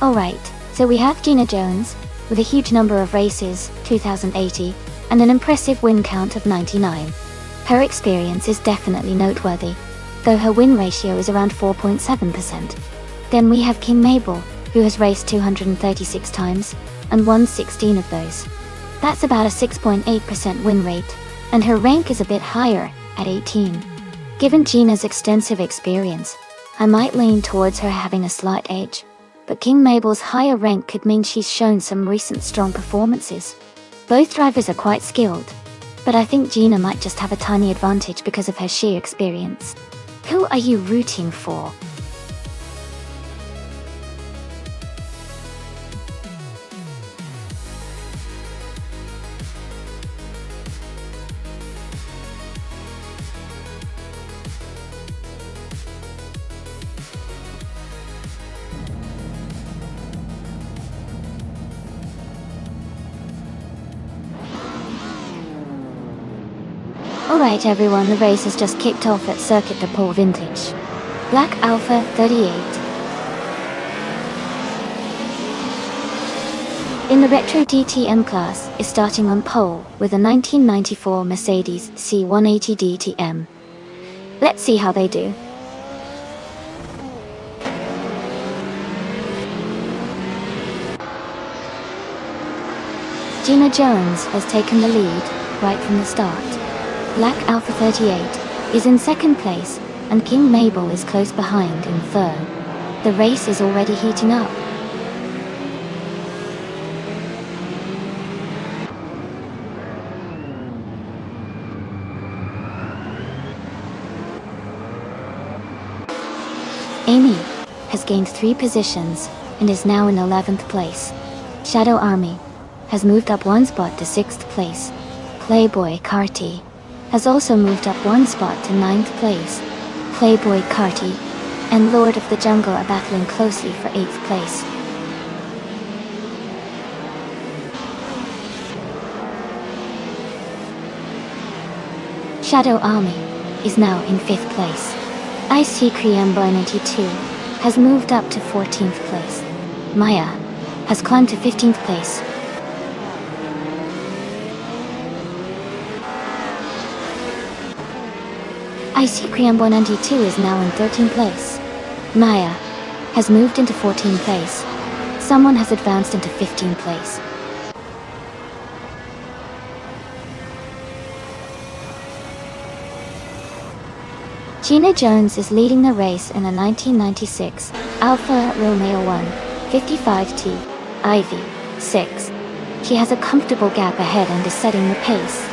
Alright, so we have Gina Jones, with a huge number of races, 2,080, and an impressive win count of 99. Her experience is definitely noteworthy, though her win ratio is around 4.7%. Then we have King Mabel, who has raced 236 times, and won 16 of those. That's about a 6.8% win rate, and her rank is a bit higher, at 18. Given Gina's extensive experience, I might lean towards her having a slight edge. But King Mabel's higher rank could mean she's shown some recent strong performances. Both drivers are quite skilled, but I think Gina might just have a tiny advantage because of her sheer experience. Who are you rooting for? Alright everyone, the race has just kicked off at Circuit de Pau Vintage. Black Alpha 38. In the Retro DTM class is starting on pole with a 1994 Mercedes C180 DTM. Let's see how they do. Gina Jones has taken the lead right from the start. Black Alpha 38 is in second place, and King Mabel is close behind in third. The race is already heating up. Amy has gained 3 positions and is now in 11th place. Shadow Army has moved up 1 spot to 6th place. Playboy Carti has also moved up 1 spot to 9th place. Playboy Carti and Lord of the Jungle are battling closely for 8th place. Shadow Army is now in 5th place. Ice Cream Boy 92 has moved up to 14th place. Maya has climbed to 15th place. Ice Cream Boy 92 is now in 13th place. Maya has moved into 14th place. Someone has advanced into 15th place. Gina Jones is leading the race in a 1996 Alfa Romeo 155T Ivy 6. She has a comfortable gap ahead and is setting the pace.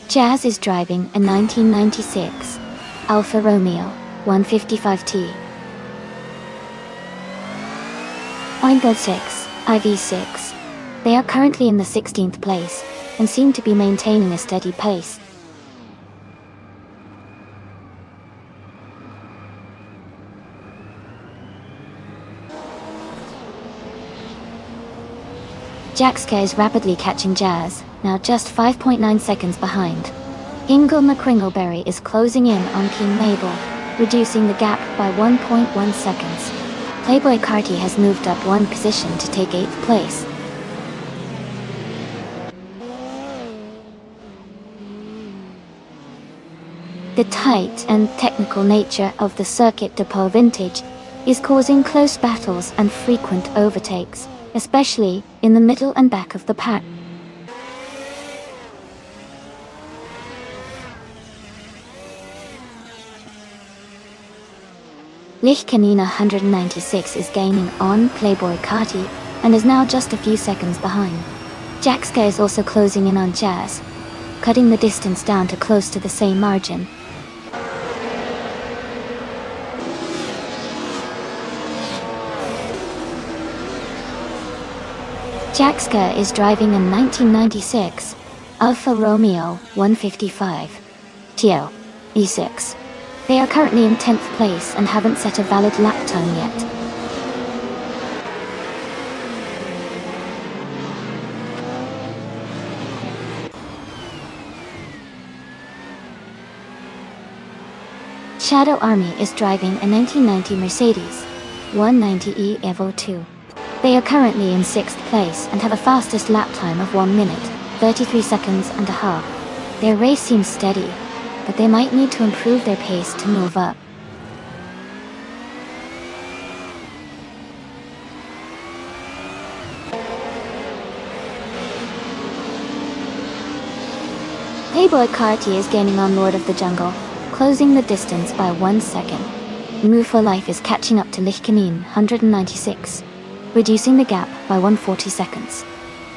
Jazz is driving a 1996 Alfa Romeo 155T Oingo 6, IV6. They are currently in the 16th place, and seem to be maintaining a steady pace. Jaxka is rapidly catching Jazz, now just 5.9 seconds behind. Ingle McCringleberry is closing in on King Mabel, reducing the gap by 1.1 seconds. Playboy Carti has moved up 1 position to take 8th place. The tight and technical nature of the Circuit Depot Vintage is causing close battles and frequent overtakes, especially in the middle and back of the pack. Lichkanina 196 is gaining on Playboy Carti and is now just a few seconds behind. Jaxka is also closing in on Jazz, cutting the distance down to close to the same margin. Jaxka is driving a 1996 Alfa Romeo 155 TL E6. They are currently in 10th place and haven't set a valid lap time yet. Shadow Army is driving a 1990 Mercedes 190E Evo 2. They are currently in 6th place and have a fastest lap time of 1 minute, 33 seconds and a half. Their race seems steady, but they might need to improve their pace to move up. Playboy Carti is gaining on Lord of the Jungle, closing the distance by 1 second. Move for Life is catching up to Lichkanin 196, reducing the gap by 140 seconds.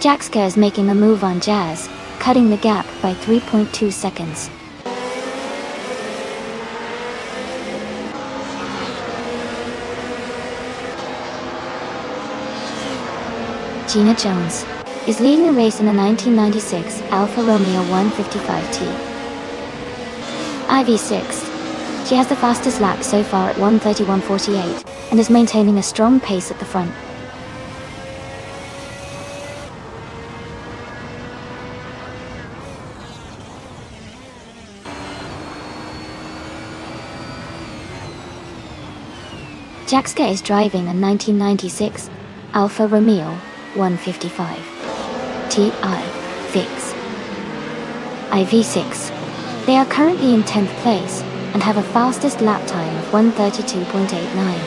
Jaxka is making a move on Jazz, cutting the gap by 3.2 seconds. Gina Jones is leading the race in the 1996 Alfa Romeo 155T IV6. She has the fastest lap so far at 1:31.48 and is maintaining a strong pace at the front. Jaxka is driving a 1996 Alfa Romeo 155 TI Fix IV6. They are currently in 10th place and have a fastest lap time of 1:32.89.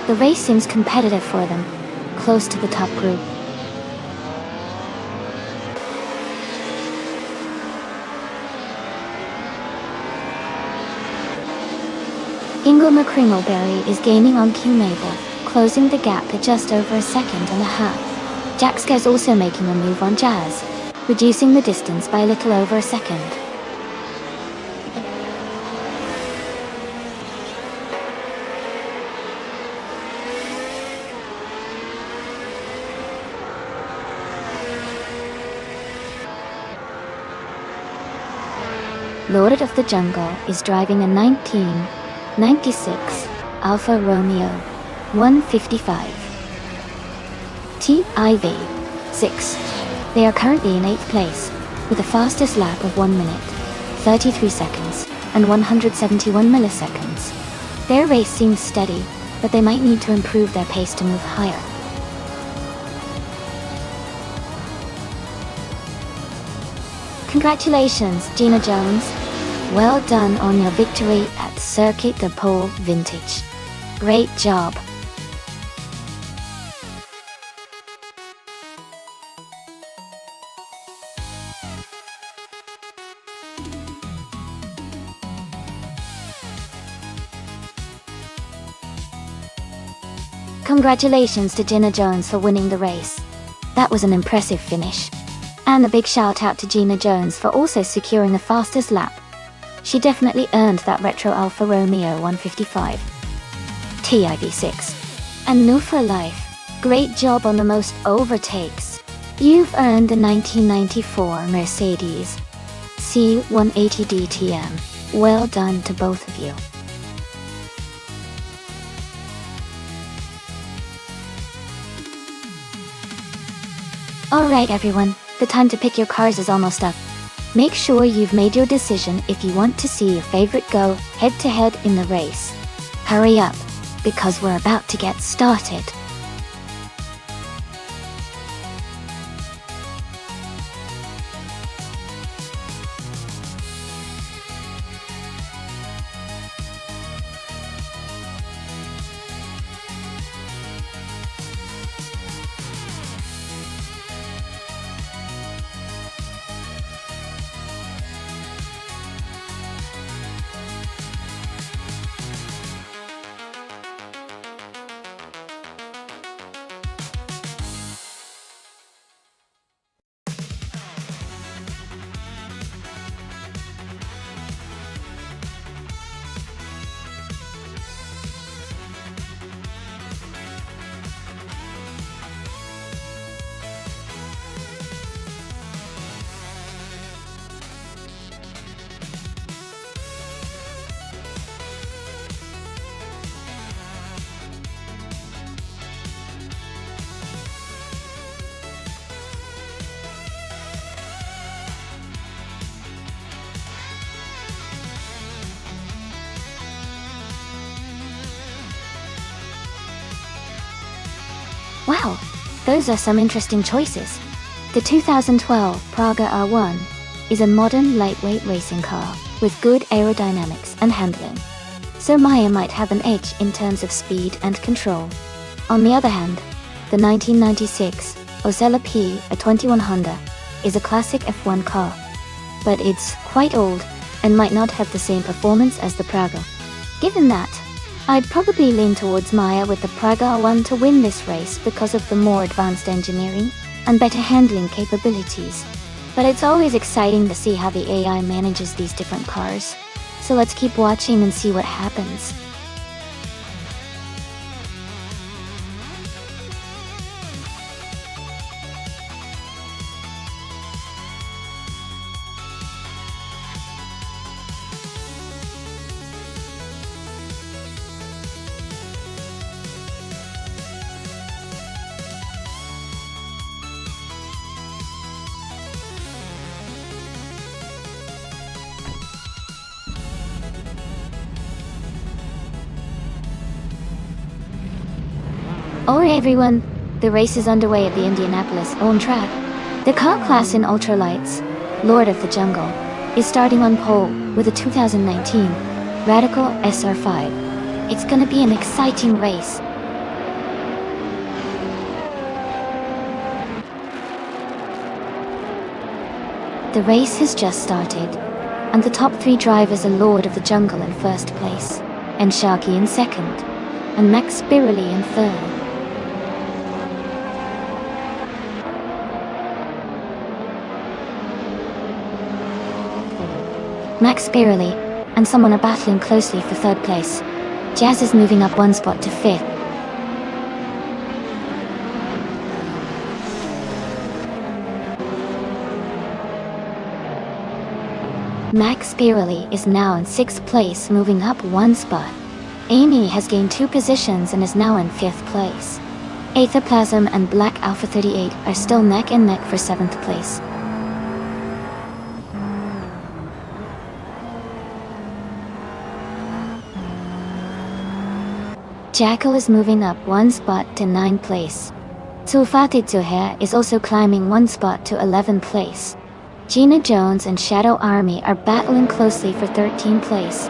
The race seems competitive for them, close to the top group. Ingo McCringleberry is gaining on King Mabel, closing the gap to just over a second and a half. Jaxka is also making a move on Jazz, reducing the distance by a little over a second. Lord of the Jungle is driving a 1996 Alfa Romeo 155 TIV 6. They are currently in 8th place, with a fastest lap of 1 minute, 33 seconds, and 171 milliseconds. Their race seems steady, but they might need to improve their pace to move higher. Congratulations, Gina Jones. Well done on your victory at Circuit de Pole Vintage. Great job. Congratulations to Gina Jones for winning the race. That was an impressive finish. And a big shout out to Gina Jones for also securing the fastest lap. She definitely earned that retro Alfa Romeo 155 TIV6. And new for life. Great job on the most overtakes. You've earned a 1994 Mercedes C180 DTM. Well done to both of you. Alright everyone, the time to pick your cars is almost up. Make sure you've made your decision if you want to see your favorite go head-to-head in the race. Hurry up, because we're about to get started. Wow, those are some interesting choices. The 2012 Praga R1 is a modern lightweight racing car with good aerodynamics and handling, so Maya might have an edge in terms of speed and control. On the other hand, the 1996 Osella P, a 21 Honda, is a classic F1 car, but it's quite old and might not have the same performance as the Praga. Given that, I'd probably lean towards Maya with the Praga R1 to win this race because of the more advanced engineering and better handling capabilities. But it's always exciting to see how the AI manages these different cars. So let's keep watching and see what happens. Alright everyone, the race is underway at the Indianapolis own track. The car class in ultralights, Lord of the Jungle, is starting on pole with a 2019 Radical SR5. It's gonna be an exciting race. The race has just started, and the top 3 drivers are Lord of the Jungle in first place, and Sharky in second, and Max Birley in third. Max Birley and someone are battling closely for third place. Jazz is moving up 1 spot to fifth. Max Birley is now in 6th place, moving up 1 spot. Amy has gained 2 positions and is now in 5th place. Aethoplasm and Black Alpha 38 are still neck and neck for 7th place. Jackal is moving up 1 spot to 9th place. Sulfatid Zuhair is also climbing 1 spot to 11th place. Gina Jones and Shadow Army are battling closely for 13th place.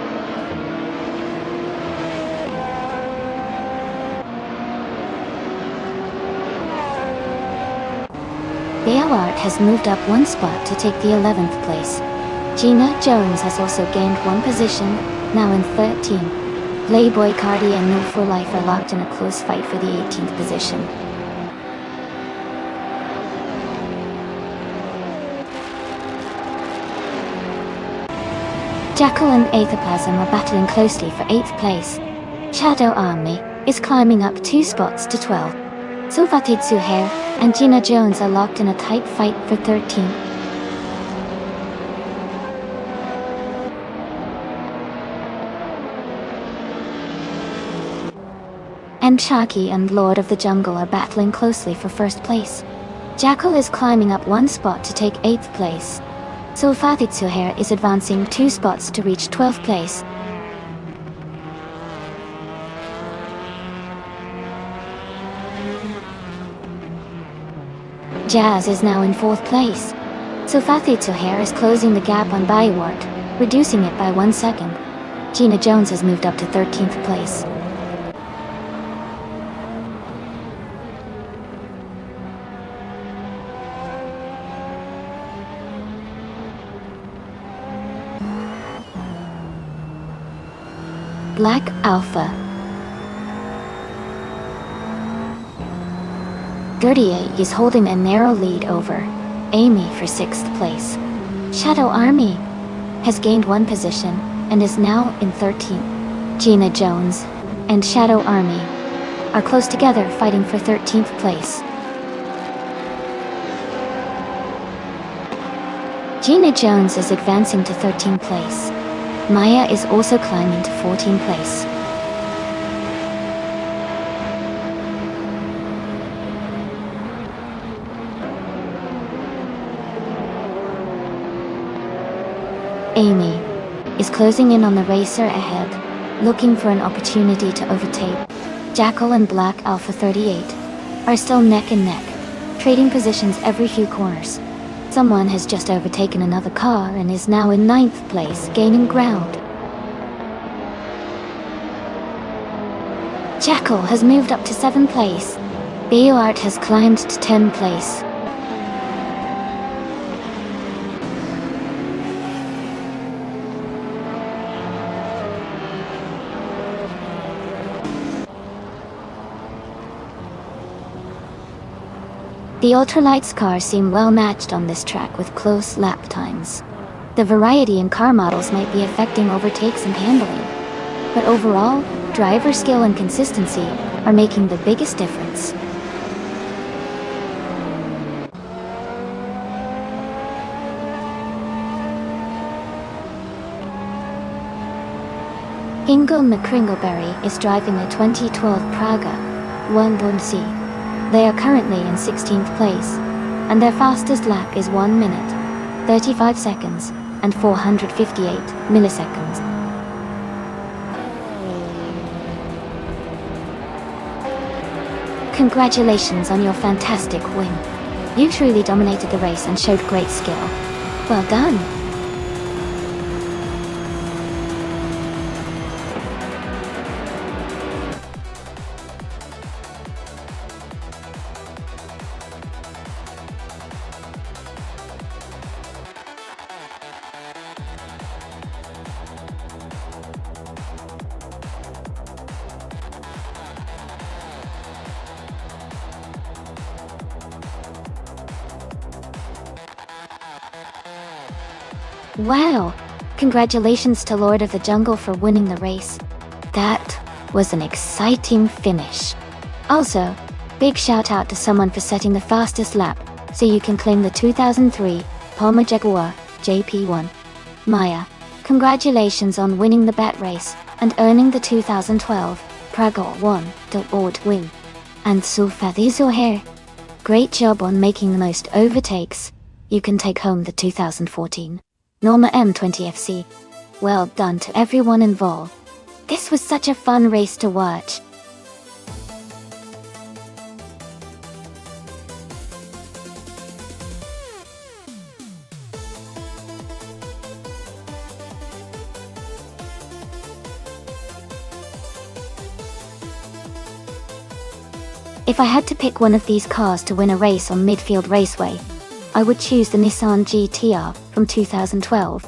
Bayard has moved up 1 spot to take the 11th place. Gina Jones has also gained 1 position, now in 13th. Playboy Cardi and No For Life are locked in a close fight for the 18th position. Jackal and Aethoplasm are battling closely for 8th place. Shadow Army is climbing up 2 spots to 12th. Sulfatid Zuhair and Gina Jones are locked in a tight fight for 13th. And Sharky and Lord of the Jungle are battling closely for 1st place. Jackal is climbing up 1 spot to take 8th place. Sulfatid Zuhair is advancing 2 spots to reach 12th place. Jazz is now in 4th place. Sulfatid Zuhair is closing the gap on Bayard, reducing it by 1 second. Gina Jones has moved up to 13th place. Black Alpha 38 is holding a narrow lead over Amy for 6th place. Shadow Army has gained 1 position and is now in 13th. Gina Jones and Shadow Army are close together fighting for 13th place. Gina Jones is advancing to 13th place. Maya is also climbing to 14th place. Amy is closing in on the racer ahead, looking for an opportunity to overtake. Jackal and Black Alpha 38 are still neck and neck, trading positions every few corners. Someone has just overtaken another car and is now in 9th place, gaining ground. Jackal has moved up to 7th place. Bayard has climbed to 10th place. The ultralights cars seem well matched on this track with close lap times. The variety in car models might be affecting overtakes and handling, but overall, driver skill and consistency are making the biggest difference. Ingo McCringleberry is driving a 2012 Praga 1.C. They are currently in 16th place, and their fastest lap is 1 minute, 35 seconds, and 458 milliseconds. Congratulations on your fantastic win. You truly dominated the race and showed great skill. Well done! Wow! Congratulations to Lord of the Jungle for winning the race. That was an exciting finish. Also, big shout out to someone for setting the fastest lap, so you can claim the 2003 Palmer Jaguar JP1. Maya, congratulations on winning the bat race and earning the 2012 Prague 1.0 win. And so far is your hair. Great job on making the most overtakes. You can take home the 2014 Norma M20 FC. Well done to everyone involved. This was such a fun race to watch. If I had to pick one of these cars to win a race on Midfield Raceway, I would choose the Nissan GT-R from 2012.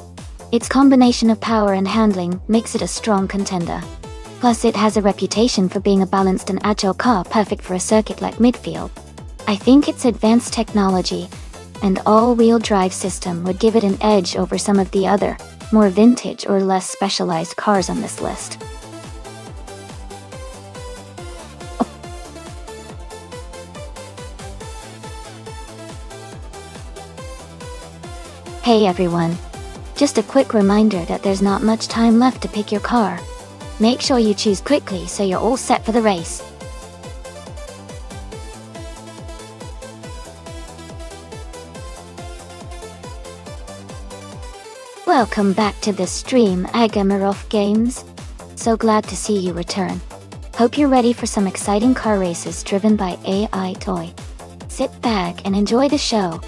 Its combination of power and handling makes it a strong contender. Plus it has a reputation for being a balanced and agile car perfect for a circuit like Midfield. I think its advanced technology and all-wheel drive system would give it an edge over some of the other, more vintage or less specialized cars on this list. Hey everyone! Just a quick reminder that there's not much time left to pick your car. Make sure you choose quickly so you're all set for the race. Welcome back to the stream, Agamarov Games. So glad to see you return. Hope you're ready for some exciting car races driven by AI Toy. Sit back and enjoy the show.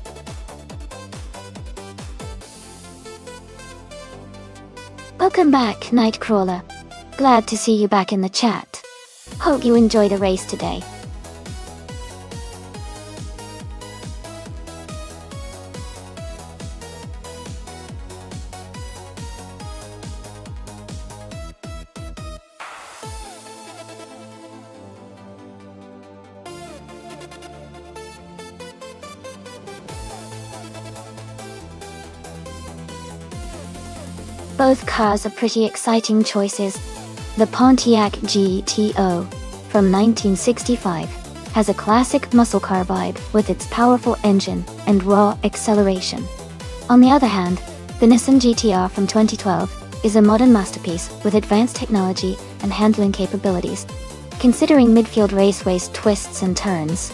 Welcome back, Nightcrawler. Glad to see you back in the chat. Hope you enjoy the race today. Both cars are pretty exciting choices. The Pontiac GTO from 1965 has a classic muscle car vibe with its powerful engine and raw acceleration. On the other hand, the Nissan GT-R from 2012 is a modern masterpiece with advanced technology and handling capabilities. Considering Midfield Raceway's twists and turns,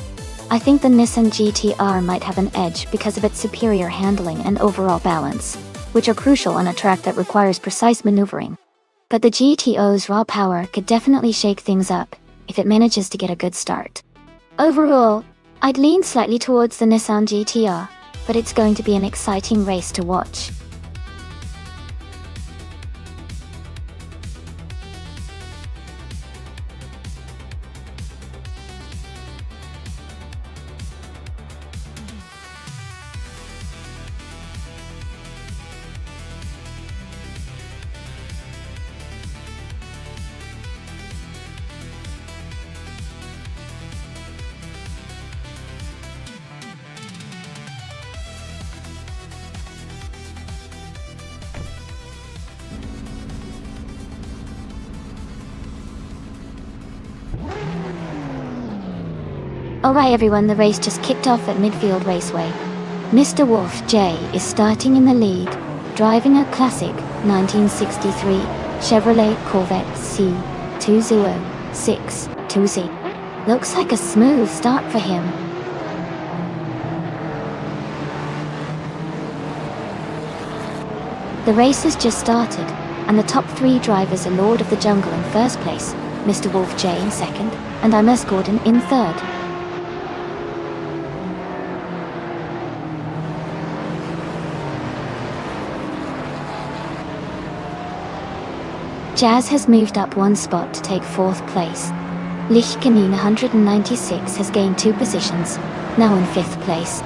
I think the Nissan GT-R might have an edge because of its superior handling and overall balance, which are crucial on a track that requires precise maneuvering. But the GTO's raw power could definitely shake things up if it manages to get a good start. Overall, I'd lean slightly towards the Nissan GT-R, but it's going to be an exciting race to watch. Alright everyone, the race just kicked off at Midfield Raceway. Mr. Wolf J is starting in the lead, driving a classic 1963 Chevrolet Corvette C206-2Z. Looks like a smooth start for him. The race has just started, and the top three drivers are Lord of the Jungle in first place, Mr. Wolf J in second, and MS Gordon in third. Jazz has moved up one spot to take fourth place. Lichkanin 196 has gained 2 positions, now in 5th place.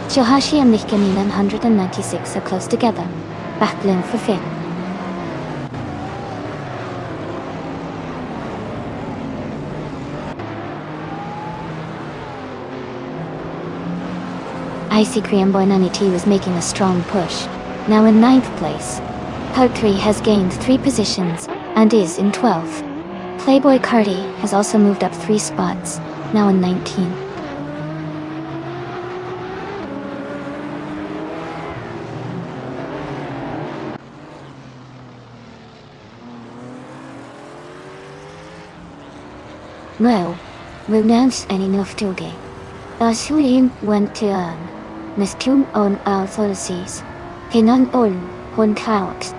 Shohashi and Lichkanin 196 are close together, battling for 5th. Icy Cream Boy 92 is making a strong push. now in 9th place. Hug 3 has gained 3 positions and is in 12th. Playboy Cardi has also moved up 3 spots, now in 19. Well, we'll announce any noftuge. Asulim went to Mistum on authorities. Hinan on Hon Counts.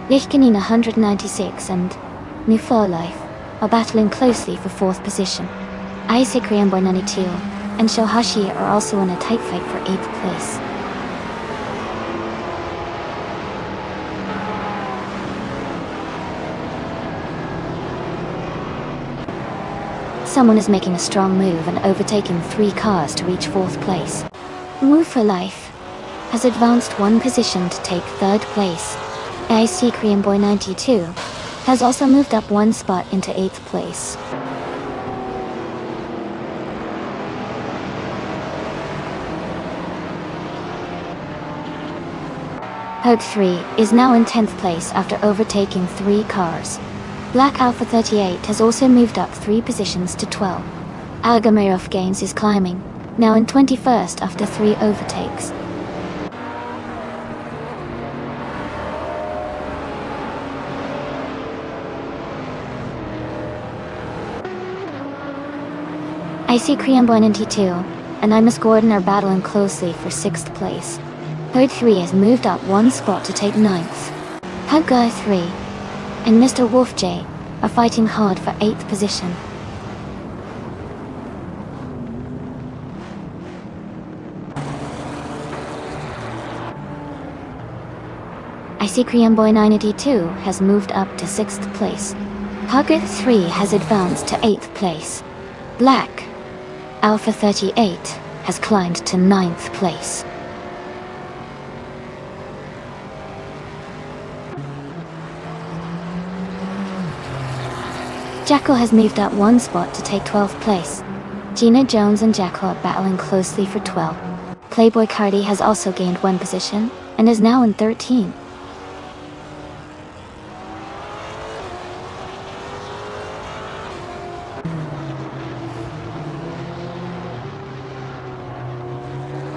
Lichkanin 196 and New4 Life are battling closely for 4th position. Isaac Riambo 92 and Shohashi are also in a tight fight for 8th place. Someone is making a strong move and overtaking 3 cars to reach 4th place. Move for Life has advanced 1 position to take 3rd place. AIC Korean Boy 92 has also moved up 1 spot into 8th place. Hug 3 is now in 10th place after overtaking 3 cars. Black Alpha 38 has also moved up 3 positions to 12. Algamirov Gains is climbing, now in 21st after 3 overtakes. I see Kriambo 92 and Imus Gordon are battling closely for 6th place. Herd 3 has moved up 1 spot to take 9th. Hug Guy 3 and Mr. Wolf J are fighting hard for 8th position. I see Korean Boy 982 has moved up to 6th place. Hugget 3 has advanced to 8th place. Black Alpha 38 has climbed to 9th place. Jackal has moved up 1 spot to take 12th place. Gina Jones and Jackal are battling closely for 12. Playboy Cardi has also gained 1 position and is now in 13.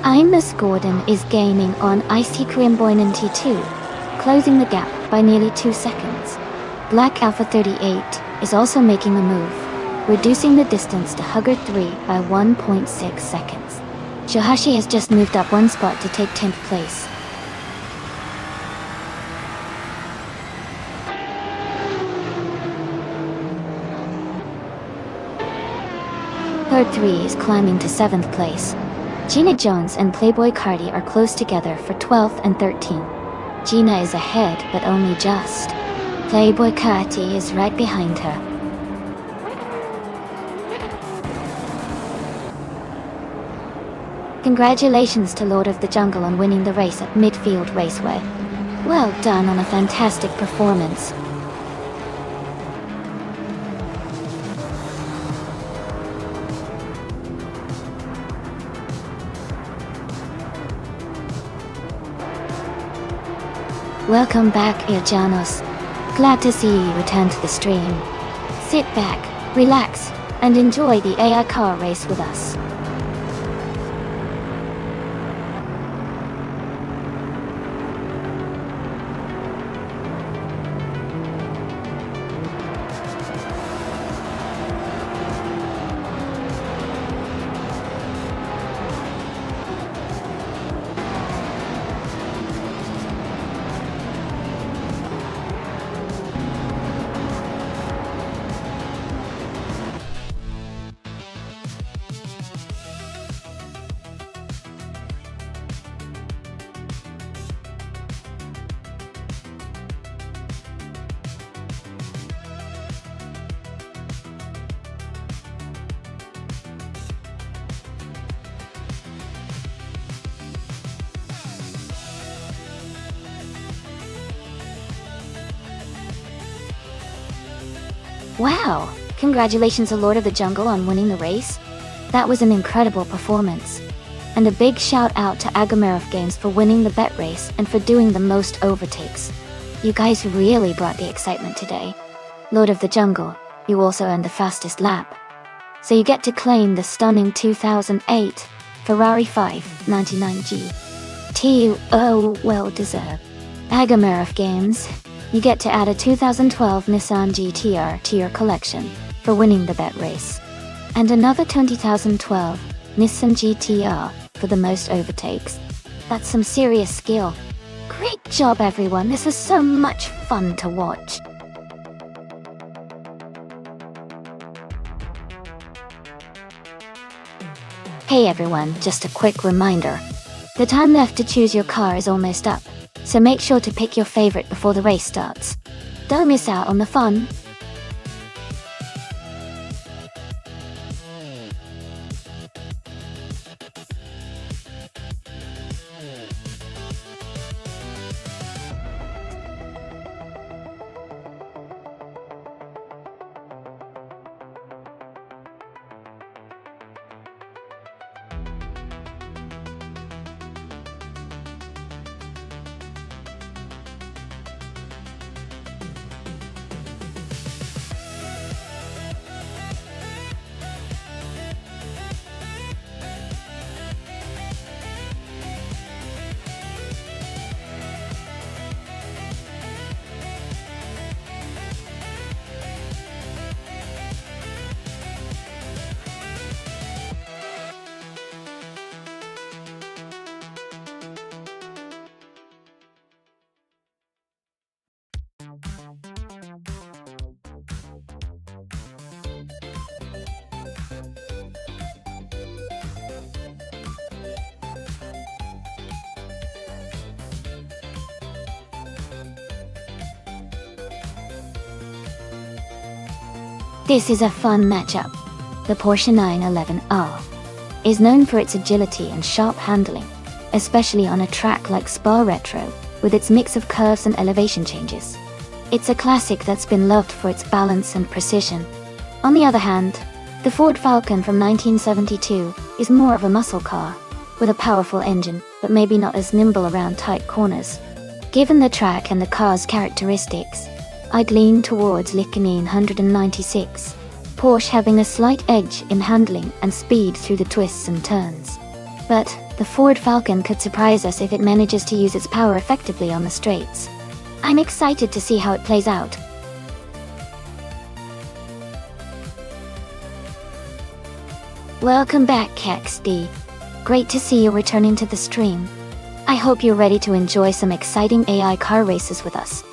Imus Gordon is gaining on Icy Korean Boy 92, closing the gap by nearly 2 seconds. Black Alpha 38 is also making a move, reducing the distance to Hugger 3 by 1.6 seconds. Shohashi has just moved up 1 spot to take 10th place. Herd 3 is climbing to 7th place. Gina Jones and Playboy Cardi are close together for 12th and 13th. Gina is ahead, but only just. Playboy Cardi is right behind her. Congratulations to Lord of the Jungle on winning the race at Midfield Raceway. Well done on a fantastic performance. Welcome back, Irjanos. Glad to see you return to the stream. Sit back, relax, and enjoy the AI car race with us. Wow! Congratulations to Lord of the Jungle on winning the race. That was an incredible performance. And a big shout out to Agamarov Games for winning the bet race and for doing the most overtakes. You guys really brought the excitement today. Lord of the Jungle, you also earned the fastest lap. So you get to claim the stunning 2008 Ferrari 599 GT. Well deserved. Agamarov Games, you get to add a 2012 Nissan GTR to your collection for winning the bet race. And another 2012 Nissan GTR for the most overtakes. That's some serious skill. Great job everyone, this is so much fun to watch. Hey everyone, just a quick reminder. The time left to choose your car is almost up, so make sure to pick your favorite before the race starts. Don't miss out on the fun. This is a fun matchup. The Porsche 911R is known for its agility and sharp handling, especially on a track like Spa Retro, with its mix of curves and elevation changes. It's a classic that's been loved for its balance and precision. On the other hand, the Ford Falcon from 1972 is more of a muscle car, with a powerful engine, but maybe not as nimble around tight corners. Given the track and the car's characteristics, I'd lean towards Likanine 196, Porsche having a slight edge in handling and speed through the twists and turns. But the Ford Falcon could surprise us if it manages to use its power effectively on the straights. I'm excited to see how it plays out. Welcome back, KXD. Great to see you returning to the stream. I hope you're ready to enjoy some exciting AI car races with us.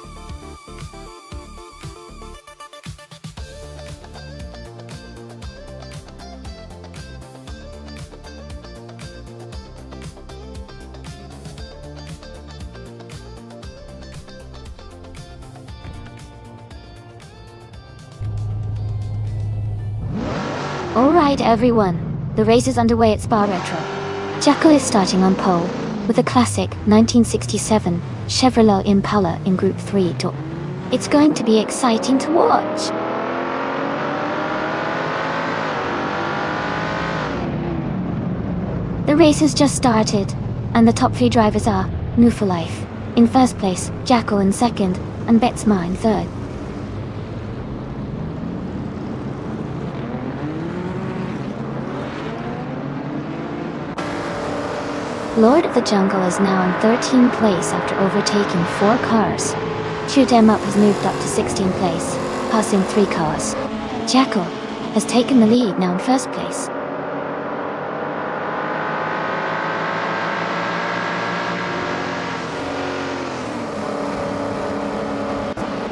Alright everyone, the race is underway at Spa Retro. Jackal is starting on pole, with a classic 1967 Chevrolet Impala in Group 3. It's going to be exciting to watch. The race has just started, and the top 3 drivers are New for Life in first place, Jackal in second, and Betsma in third. Lord of the Jungle is now in 13th place after overtaking 4 cars. Shoot 'em Up has moved up to 16th place, passing 3 cars. Jackal has taken the lead now in first place.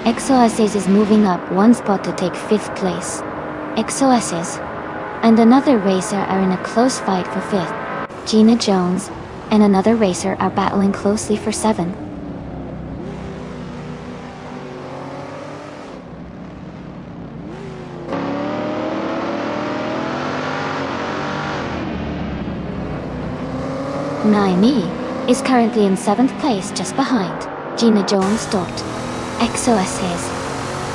XOS's is moving up 1 spot to take 5th place. XOS's and another racer are in a close fight for 5th. Gina Jones and another racer are battling closely for 7th. Naomi is currently in 7th place just behind Gina Jones. XOS is,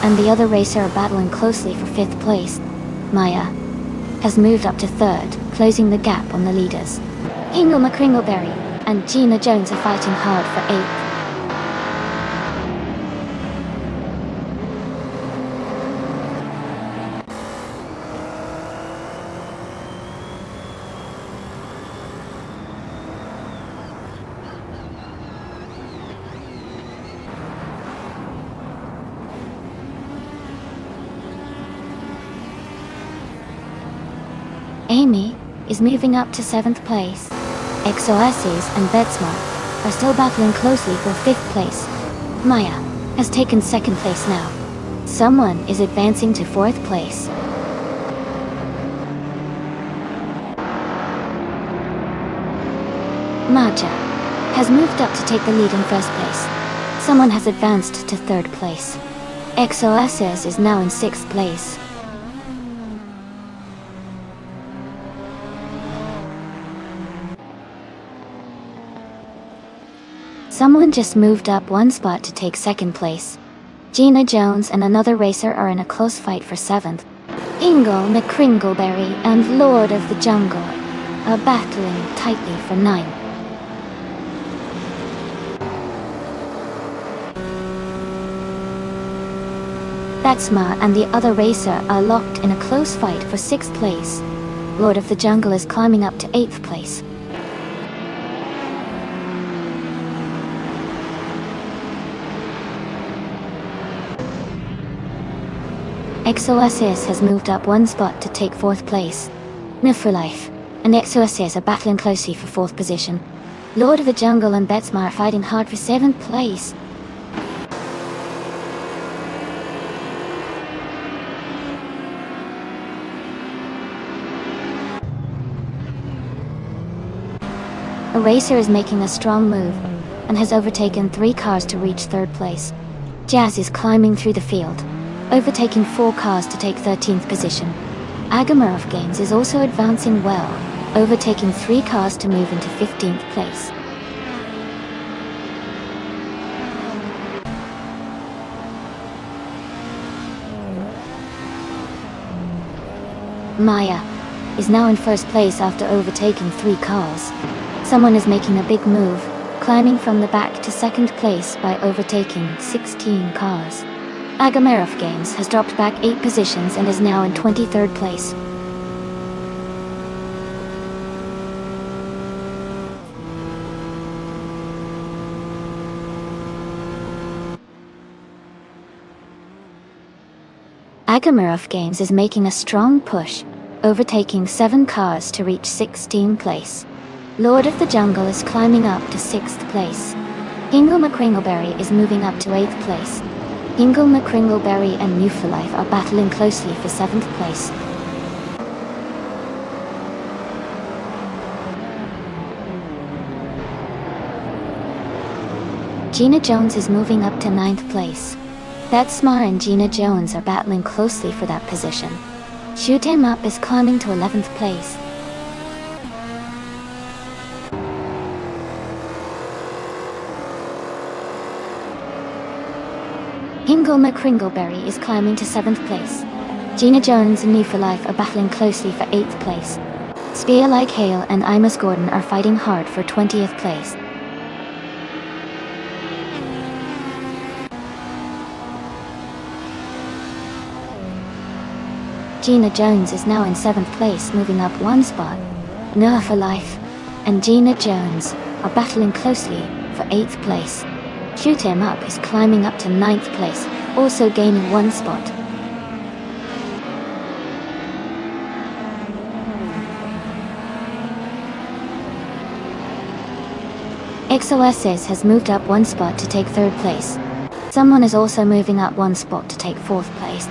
and the other racer are battling closely for 5th place. Maya has moved up to 3rd, closing the gap on the leaders. Hingle McCringleberry and Gina Jones are fighting hard for 8th. Amy is moving up to 7th place. XOS's and Betsmart are still battling closely for 5th place. Maya has taken 2nd place now. Someone is advancing to 4th place. Maja has moved up to take the lead in 1st place. Someone has advanced to 3rd place. XOS's is now in 6th place. Someone just moved up 1 spot to take 2nd place. Gina Jones and another racer are in a close fight for 7th. Ingle McCringleberry and Lord of the Jungle are battling tightly for 9th. Betsma and the other racer are locked in a close fight for 6th place. Lord of the Jungle is climbing up to 8th place. XOSS has moved up 1 spot to take 4th place. Nifralife and XOSS are battling closely for 4th position. Lord of the Jungle and Betsma are fighting hard for 7th place. A racer is making a strong move and has overtaken 3 cars to reach 3rd place. Jazz is climbing through the field, overtaking 4 cars to take 13th position. Agamarov Games is also advancing well, overtaking 3 cars to move into 15th place. Maya is now in 1st place after overtaking 3 cars. Someone is making a big move, climbing from the back to 2nd place by overtaking 16 cars. Agamarov Games has dropped back 8 positions and is now in 23rd place. Agamarov Games is making a strong push, overtaking 7 cars to reach 16th place. Lord of the Jungle is climbing up to 6th place. Hingle McCringleberry is moving up to 8th place. Hingle McCringleberry and Newforlife are battling closely for 7th place. Gina Jones is moving up to 9th place. Betsmar and Gina Jones are battling closely for that position. Shoot 'em Up is climbing to 11th place. Hingle McCringleberry is climbing to 7th place. Gina Jones and Newforlife are battling closely for 8th place. Spear Like Hail and Imus Gordon are fighting hard for 20th place. Gina Jones is now in 7th place, moving up 1 spot. Newforlife and Gina Jones are battling closely for 8th place. Shoot 'em Up is climbing up to 9th place, also gaining 1 spot. XOSS has moved up 1 spot to take 3rd place. Someone is also moving up 1 spot to take 4th place.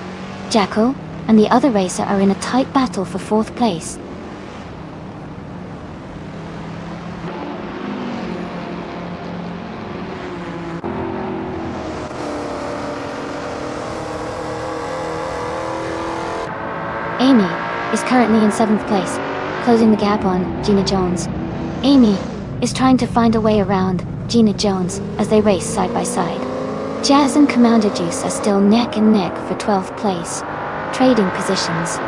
Jackal and the other racer are in a tight battle for 4th place. Amy is currently in 7th place, closing the gap on Gina Jones. Amy is trying to find a way around Gina Jones as they race side by side. Jazz and Commander Juice are still neck and neck for 12th place, trading positions.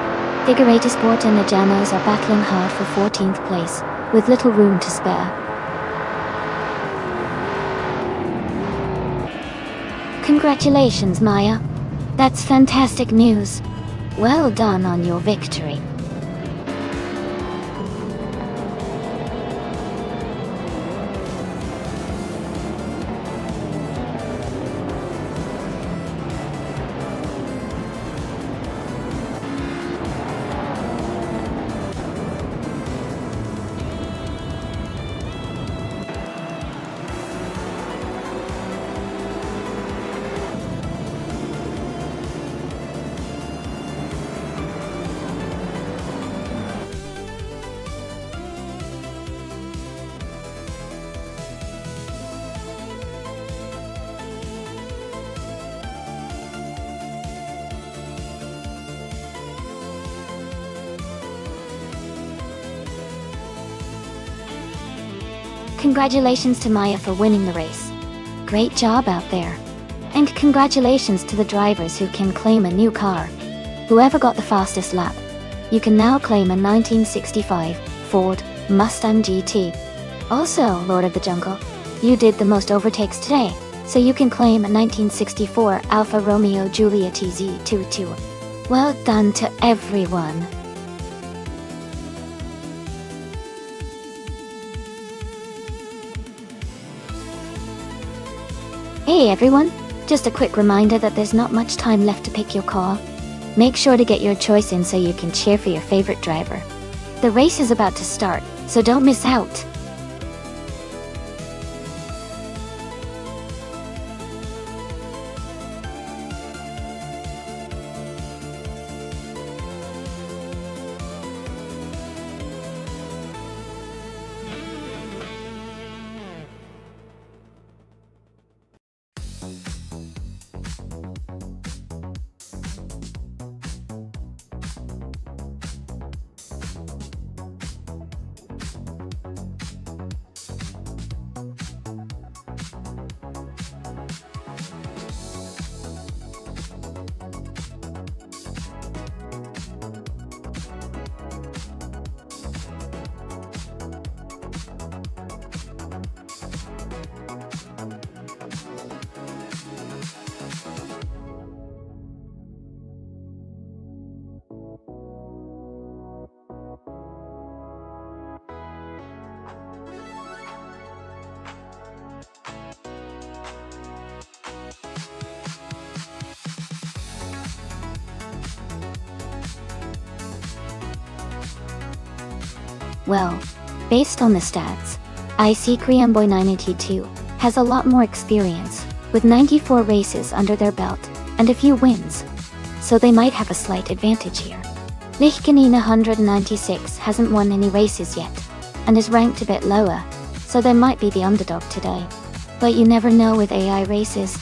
Figurate Sport and the Jamos are battling hard for 14th place, with little room to spare. Congratulations, Maya. That's fantastic news. Well done on your victory. Congratulations to Maya for winning the race. Great job out there. And congratulations to the drivers who can claim a new car. Whoever got the fastest lap. You can now claim a 1965 Ford Mustang GT. Also, Lord of the Jungle, you did the most overtakes today, so you can claim a 1964 Alfa Romeo Giulia TZ22. Well done to everyone. Hey everyone, just a quick reminder that there's not much time left to pick your car. Make sure to get your choice in so you can cheer for your favorite driver. The race is about to start, so don't miss out. Well, based on the stats, I see Koreanboy 982 has a lot more experience, with 94 races under their belt, and a few wins. So they might have a slight advantage here. Lichkanin 196 hasn't won any races yet, and is ranked a bit lower, so they might be the underdog today. But you never know with AI races.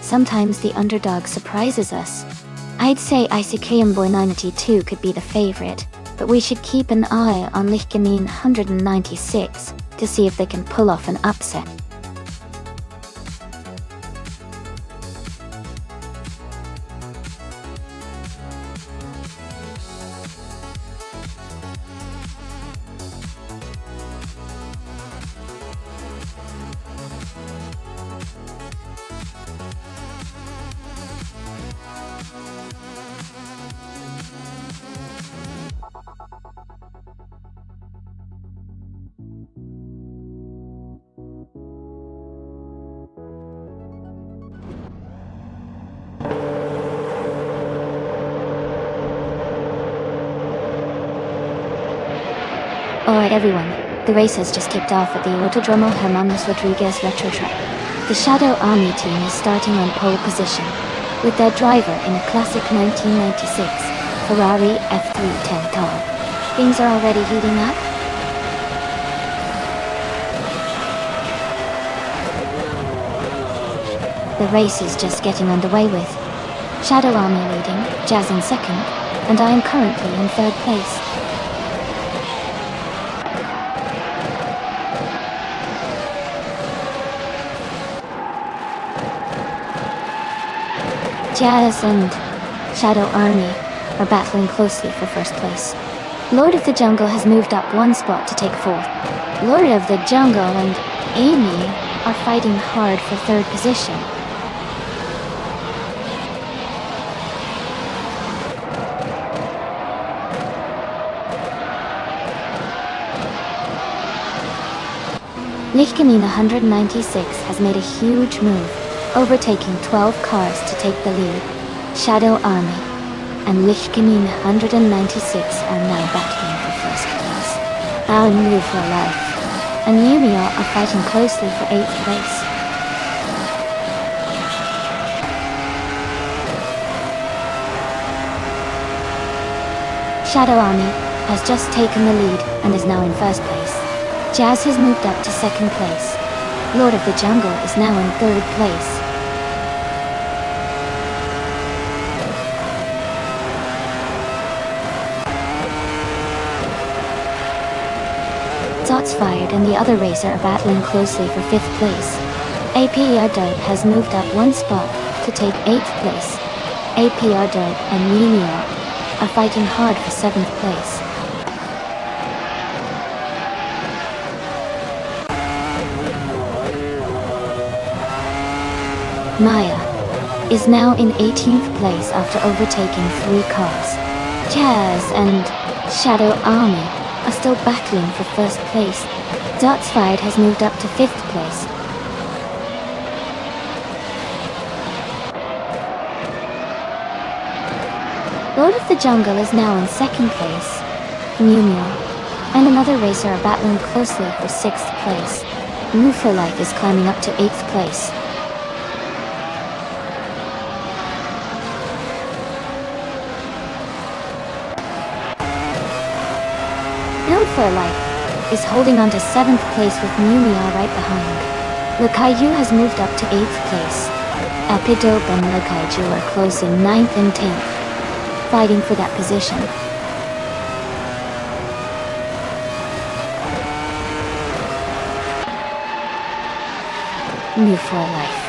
Sometimes the underdog surprises us. I'd say Koreanboy 982 could be the favorite, but we should keep an eye on Lichkanin 196 to see if they can pull off an upset. Alright everyone, the race has just kicked off at the Autodromo Hermanos Rodriguez Retro Track. The Shadow Army team is starting on pole position, with their driver in a classic 1996 Ferrari F310 car. Things are already heating up. The race is just getting underway with Shadow Army leading, Jazz in second, and I am currently in third place. Jazz and Shadow Army are battling closely for first place. Lord of the Jungle has moved up one spot to take fourth. Lord of the Jungle and Amy are fighting hard for third position. Lichkamine 196 has made a huge move, overtaking 12 cars to take the lead. Shadow Army and Lichkamine 196 are now battling for first place. Our Move for Life and Yumio are fighting closely for 8th place. Shadow Army has just taken the lead and is now in first place. Jazz has moved up to second place. Lord of the Jungle is now in third place. Shots fired and the other racer are battling closely for 5th place. APR Dope has moved up one spot to take 8th place. APR Dope and Mimio are fighting hard for 7th place. Maya is now in 18th place after overtaking 3 cars. Jazz and Shadow Army are still battling for first place. Darts Fired has moved up to 5th place. Lord of the Jungle is now in 2nd place. Mew Mew and another racer are battling closely for 6th place. Move for Life is climbing up to 8th place. For Life is holding on to 7th place with Mumia right behind. Lakaiju has moved up to 8th place. Epidope and Lakaiju are close in 9th and 10th, fighting for that position. Move for Life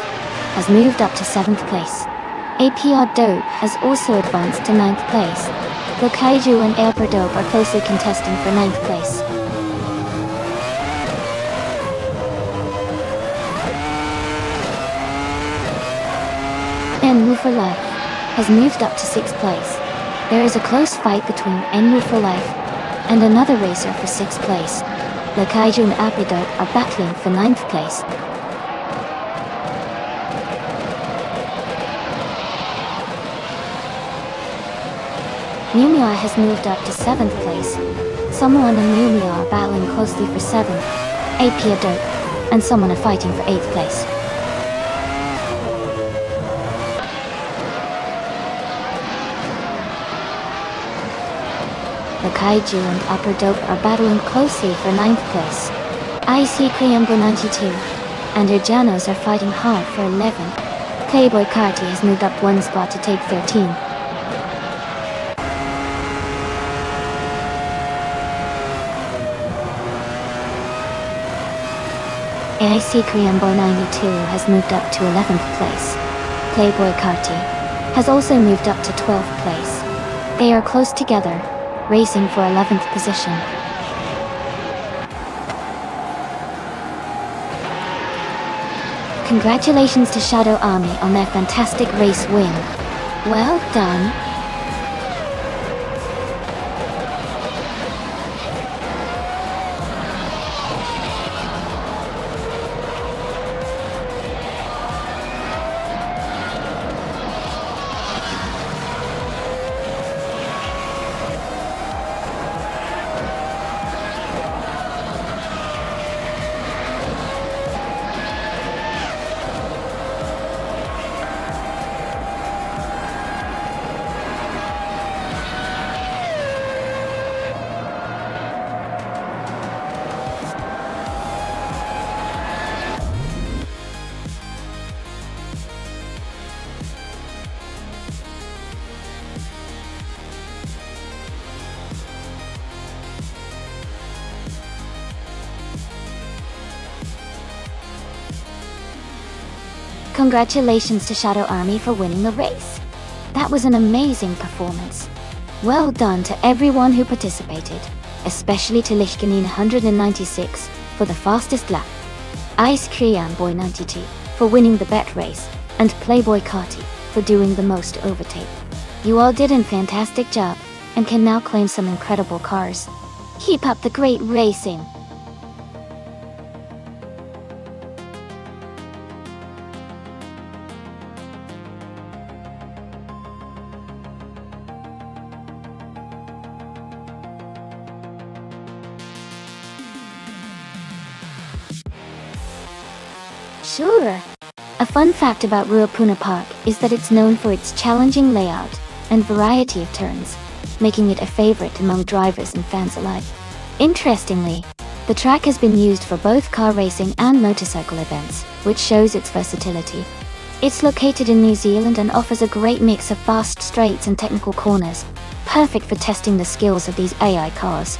has moved up to 7th place. APR Dope has also advanced to 9th place. Lakaiju and Airperdope are closely contesting for 9th place. Enwu for Life has moved up to 6th place. There is a close fight between Enwu for Life and another racer for 6th place. Lakaiju and Airperdope are battling for 9th place. Mumia has moved up to 7th place. Someone and Mumia are battling closely for 7th. AP Dope and someone are fighting for 8th place. The Kaiju and Upper Dope are battling closely for 9th place. IC Kriembo 92 and Urjanos are fighting hard for 11th. Playboy Carti has moved up one spot to take 13. AIC Kriembo 92 has moved up to 11th place. Playboy Carti has also moved up to 12th place. They are close together, racing for 11th position. Congratulations to Shadow Army on their fantastic race win. Well done. Congratulations to Shadow Army for winning the race. That was an amazing performance. Well done to everyone who participated, especially to Lichkanin 196 for the fastest lap, Ice Cream Boy 92 for winning the bet race, and Playboy Carty for doing the most overtake. You all did a fantastic job, and can now claim some incredible cars. Keep up the great racing! Sure! A fun fact about Ruapuna Park is that it's known for its challenging layout and variety of turns, making it a favorite among drivers and fans alike. Interestingly, the track has been used for both car racing and motorcycle events, which shows its versatility. It's located in New Zealand and offers a great mix of fast straights and technical corners, perfect for testing the skills of these AI cars.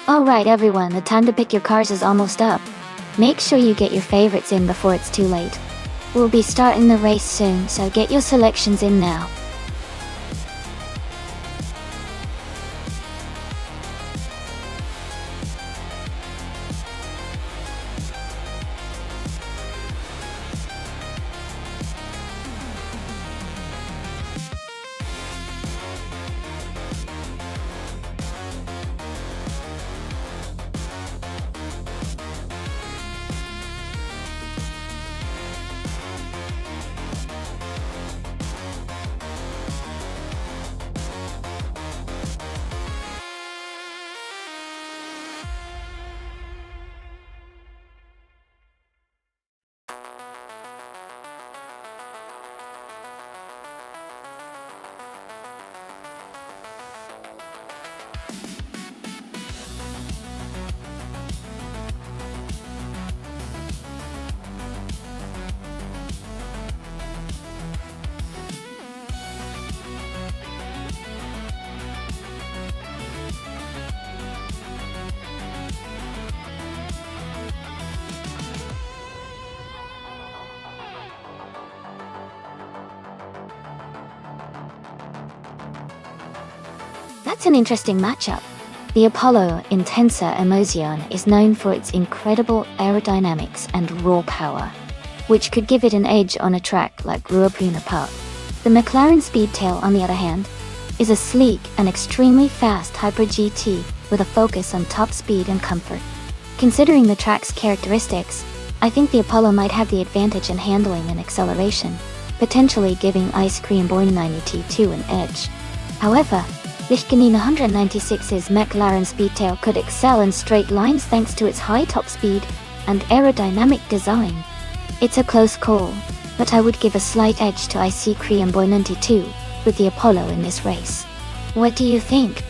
Alright everyone, the time to pick your cars is almost up. Make sure you get your favorites in before it's too late. We'll be starting the race soon, so get your selections in now. That's an interesting matchup. The Apollo Intensa Emotion is known for its incredible aerodynamics and raw power, which could give it an edge on a track like Ruapuna Park. The McLaren Speedtail, on the other hand, is a sleek and extremely fast Hyper GT with a focus on top speed and comfort. Considering the track's characteristics, I think the Apollo might have the advantage in handling and acceleration, potentially giving Ice Cream Boy 92 an edge. However, Lichkanin 196's McLaren Speedtail could excel in straight lines thanks to its high top speed and aerodynamic design. It's a close call, but I would give a slight edge to Ice Cream Boy 92 with the Apollo in this race. What do you think?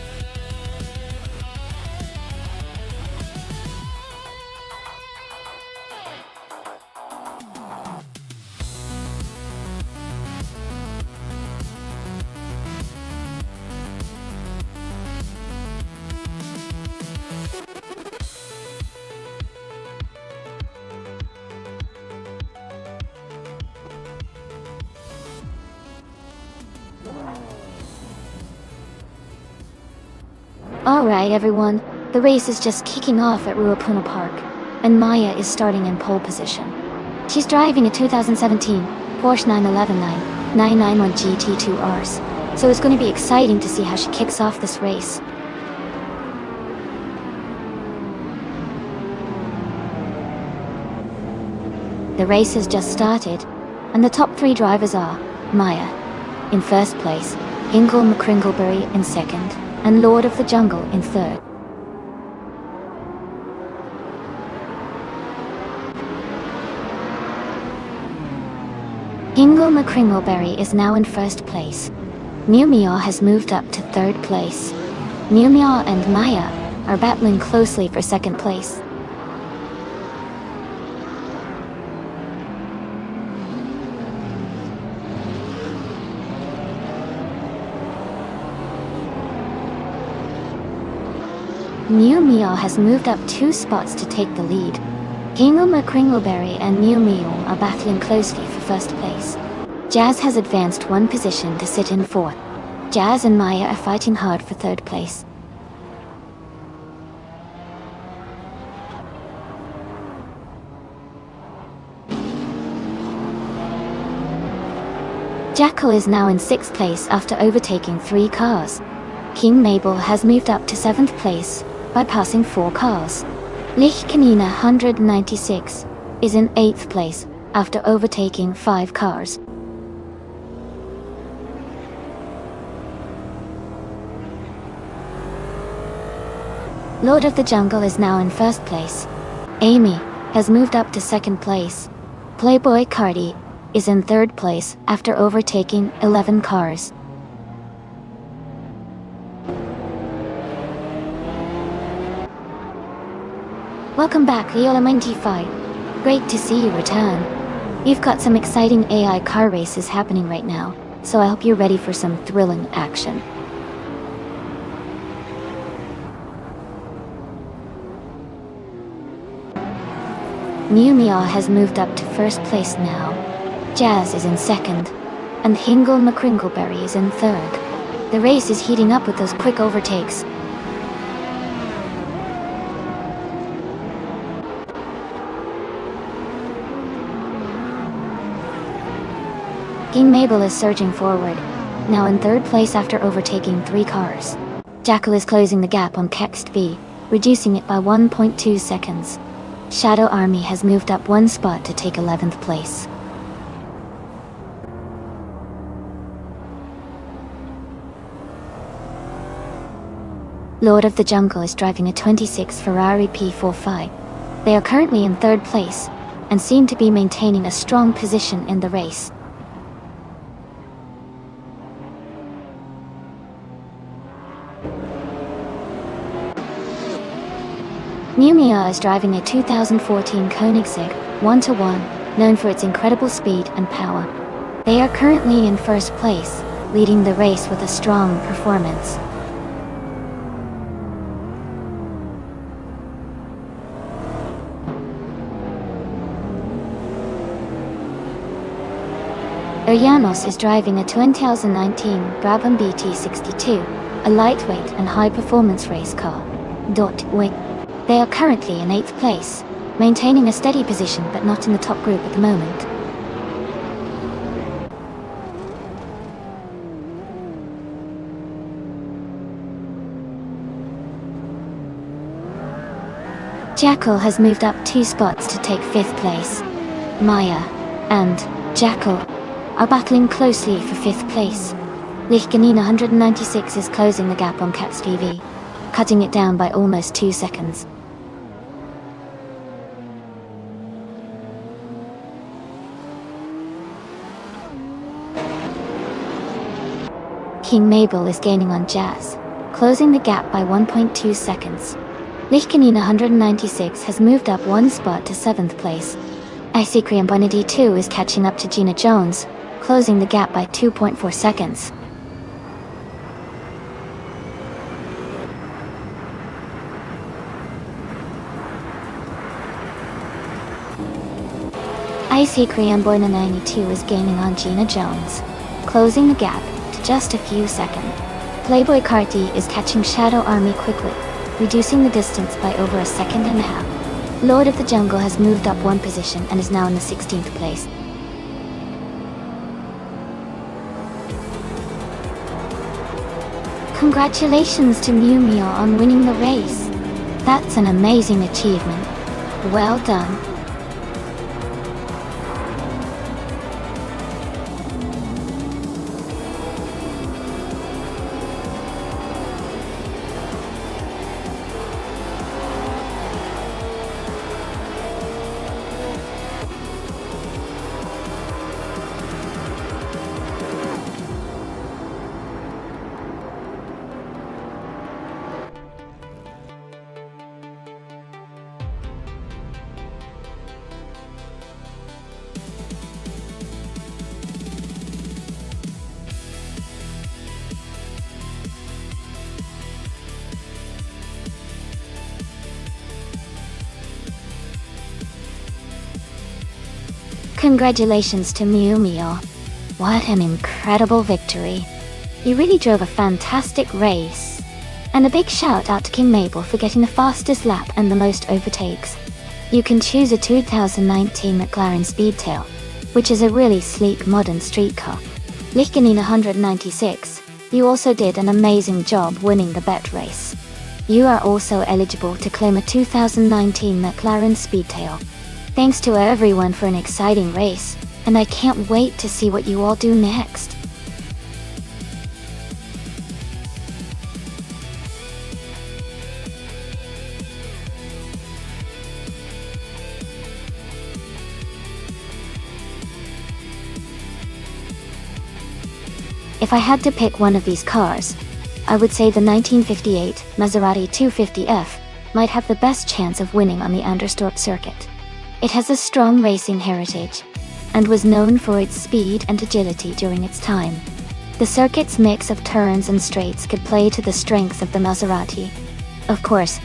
Alright everyone, the race is just kicking off at Ruapuna Park, and Maya is starting in pole position. She's driving a 2017 Porsche 911 991 GT2 Rs, so it's going to be exciting to see how she kicks off this race. The race has just started, and the top three drivers are Maya in first place, Ingle McCringleberry in second, and Lord of the Jungle in third. Ingle McCringleberry is now in first place. Mew Meow has moved up to third place. Mew Meow and Maya are battling closely for second place. Mew Meow has moved up 2 spots to take the lead. Ingle McCringleberry and Mew Meow are battling closely for first place. Jazz has advanced one position to sit in 4th. Jazz and Maya are fighting hard for 3rd place. Jackal is now in 6th place after overtaking 3 cars. King Mabel has moved up to 7th place by passing 4 cars. Lichkanina 196 is in 8th place after overtaking 5 cars. Lord of the Jungle is now in 1st place. Amy has moved up to 2nd place. Playboy Cardi is in 3rd place after overtaking 11 cars. Welcome back, Leola95. Great to see you return. You've got some exciting AI car races happening right now, so I hope you're ready for some thrilling action. Mew Meow has moved up to 1st place now. Jazz is in 2nd, and Hingle McCringleberry is in 3rd. The race is heating up with those quick overtakes. King Mabel is surging forward, now in 3rd place after overtaking 3 cars. Jackal is closing the gap on Kext V, reducing it by 1.2 seconds. Shadow Army has moved up 1 spot to take 11th place. Lord of the Jungle is driving a 26 Ferrari P45. They are currently in 3rd place, and seem to be maintaining a strong position in the race. Mew Meow is driving a 2014 Koenigsegg 1-1, known for its incredible speed and power. They are currently in 1st place, leading the race with a strong performance. Urjanos is driving a 2019 Brabham BT62, a lightweight and high-performance race car. They are currently in 8th place, maintaining a steady position but not in the top group at the moment. Jackal has moved up 2 spots to take 5th place. Maya and Jackal are battling closely for 5th place. Lichkanina 196 is closing the gap on Kext V, cutting it down by almost 2 seconds. King Mabel is gaining on Jazz, closing the gap by 1.2 seconds. Lichkanina 196 has moved up 1 spot to 7th place. Icy Cream Bonity 2 is catching up to Gina Jones, closing the gap by 2.4 seconds. Icy Cream Bonity 92 is gaining on Gina Jones, closing the gap to just a few seconds. Playboy Carti is catching Shadow Army quickly, reducing the distance by over a second and a half. Lord of the Jungle has moved up 1 position and is now in the 16th place. Congratulations to Mew Meow on winning the race. That's an amazing achievement. Well done. Congratulations to Mew Meow. What an incredible victory. You really drove a fantastic race. And a big shout out to King Mabel for getting the fastest lap and the most overtakes. You can choose a 2019 McLaren Speedtail, which is a really sleek modern street car. Lichtgenin 196, you also did an amazing job winning the bet race. You are also eligible to claim a 2019 McLaren Speedtail. Thanks to everyone for an exciting race, and I can't wait to see what you all do next. If I had to pick one of these cars, I would say the 1958 Maserati 250F might have the best chance of winning on the Anderstorp circuit. It has a strong racing heritage, and was known for its speed and agility during its time. The circuit's mix of turns and straights could play to the strengths of the Maserati. Of course,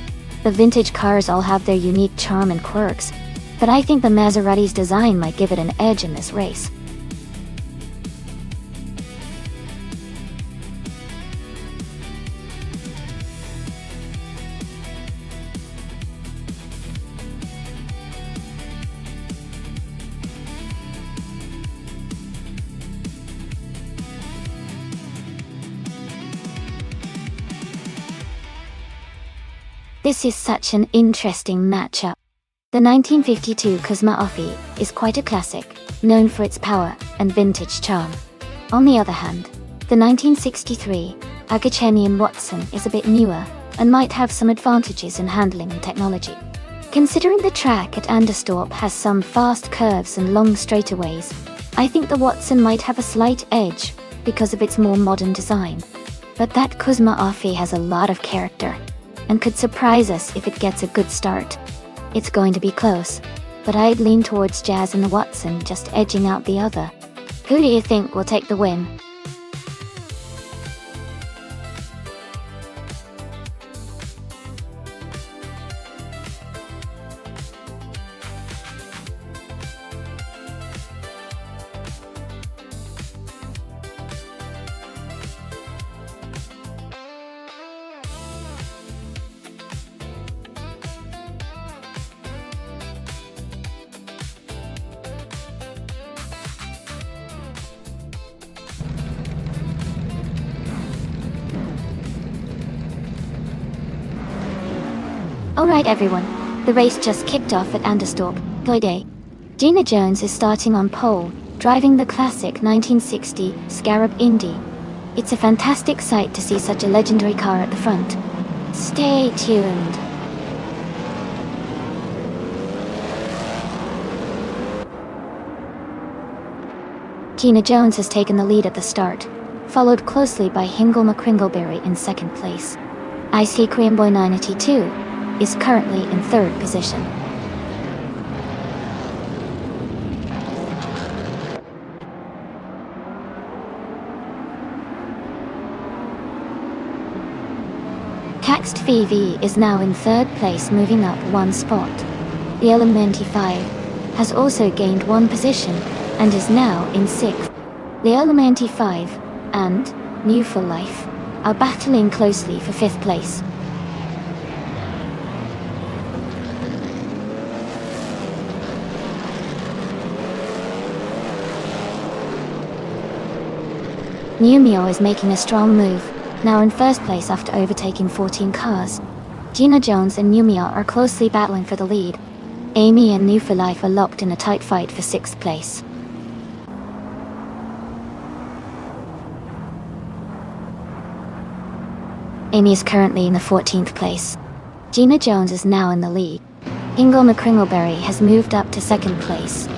the vintage cars all have their unique charm and quirks, but I think the Maserati's design might give it an edge in this race. This is such an interesting matchup. The 1952 Cosma Offie is quite a classic, known for its power and vintage charm. On the other hand, the 1963 Agachenian Watson is a bit newer and might have some advantages in handling and technology. Considering the track at Anderstorp has some fast curves and long straightaways, I think the Watson might have a slight edge because of its more modern design. But that Cosma Offie has a lot of character, and could surprise us if it gets a good start. It's going to be close, but I'd lean towards Jazz and the Watson just edging out the other. Who do you think will take the win? Alright everyone, the race just kicked off at Anderstorp, Goide. Gina Jones is starting on pole, driving the classic 1960 Scarab Indy. It's a fantastic sight to see such a legendary car at the front. Stay tuned. Gina Jones has taken the lead at the start, followed closely by Hingle McCringleberry in second place. Icy Creamboy 982 is currently in third position. Caxed VV is now in third place, moving up one spot. The LM95 has also gained one position and is now in sixth. The LM95 and New for Life are battling closely for fifth place. Numio is making a strong move, now in first place after overtaking 14 cars. Gina Jones and Numio are closely battling for the lead. Amy and New for Life are locked in a tight fight for sixth place. Amy is currently in the 14th place. Gina Jones is now in the lead. Hingle McCringleberry has moved up to second place.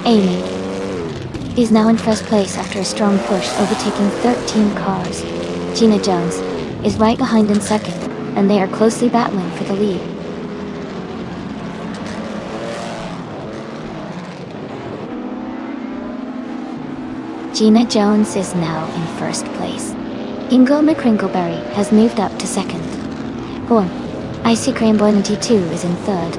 Amy is now in first place after a strong push, overtaking 13 cars. Gina Jones is right behind in second, and they are closely battling for the lead. Gina Jones is now in first place. Ingo McCringleberry has moved up to second. Go on. Icy Cream Boy 92 is in third.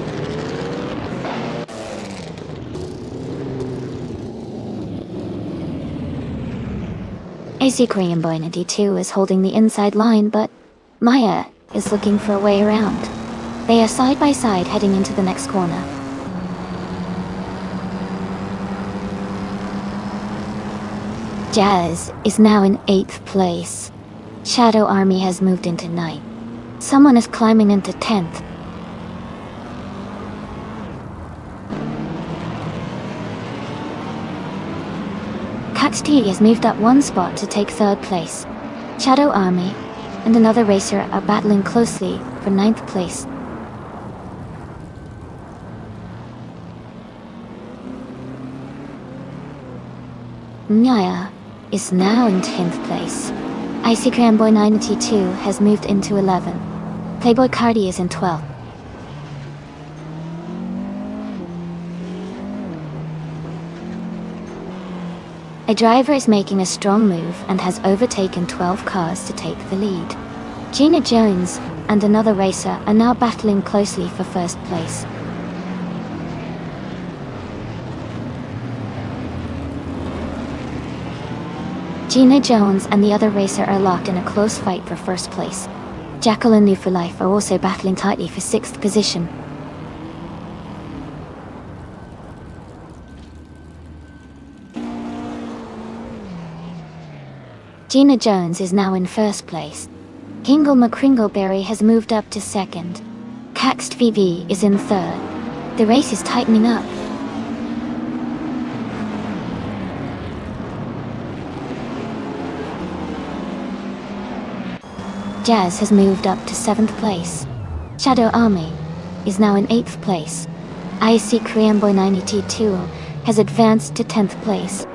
Icy Cream Boy 92 is holding the inside line, but Maya is looking for a way around. They are side by side heading into the next corner. Jazz is now in 8th place. Shadow Army has moved into 9th. Someone is climbing into 10th. T has moved up one spot to take 3rd place. Shadow Army and another racer are battling closely for 9th place. Nyaya is now in 10th place. Icy Cream Boy 92 has moved into 11th. Playboy Cardi is in 12th. A driver is making a strong move and has overtaken 12 cars to take the lead. Gina Jones and another racer are now battling closely for 1st place. Gina Jones and the other racer are locked in a close fight for 1st place. Jackal and New for Life are also battling tightly for 6th position. Gina Jones is now in 1st place. Kingle McCringleberry has moved up to 2nd. Caxed VV is in 3rd. The race is tightening up. Jazz has moved up to 7th place. Shadow Army is now in 8th place. Icy Cream Boy 92 has advanced to 10th place.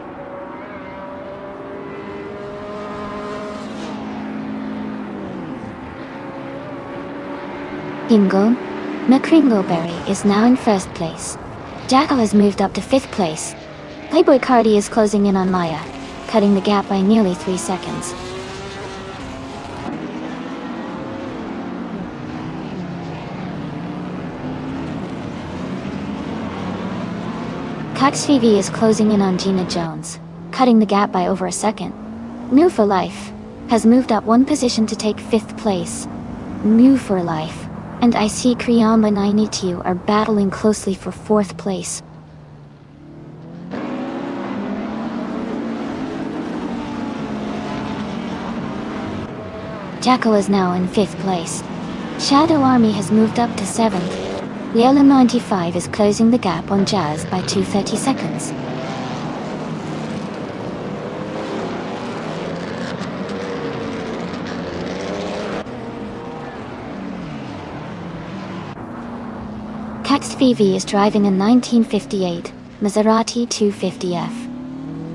Kingle McCringleberry is now in 1st place. Jackal has moved up to 5th place. Playboy Cardi is closing in on Maya, cutting the gap by nearly 3 seconds. Cax VV is closing in on Gina Jones, cutting the gap by over a second. New for Life has moved up 1 position to take 5th place. New for Life and Icy Cream Boy 92 are battling closely for 4th place. Jackal is now in 5th place. Shadow Army has moved up to 7th. Leola 95 is closing the gap on Jazz by 2:30 seconds. Cax VV is driving a 1958 Maserati 250F.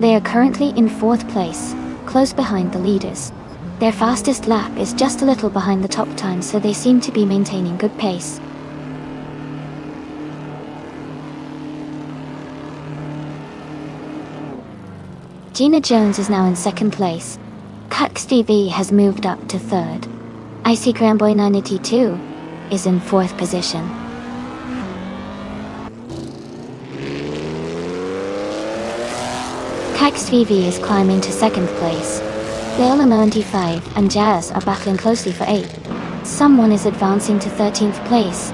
They are currently in 4th place, close behind the leaders. Their fastest lap is just a little behind the top time, so they seem to be maintaining good pace. Gina Jones is now in 2nd place. Cax VV has moved up to 3rd. Icy Cream Boy 92 is in 4th position. Cax VV is climbing to 2nd place. Leola 95 and Jazz are battling closely for 8th. Someone is advancing to 13th place.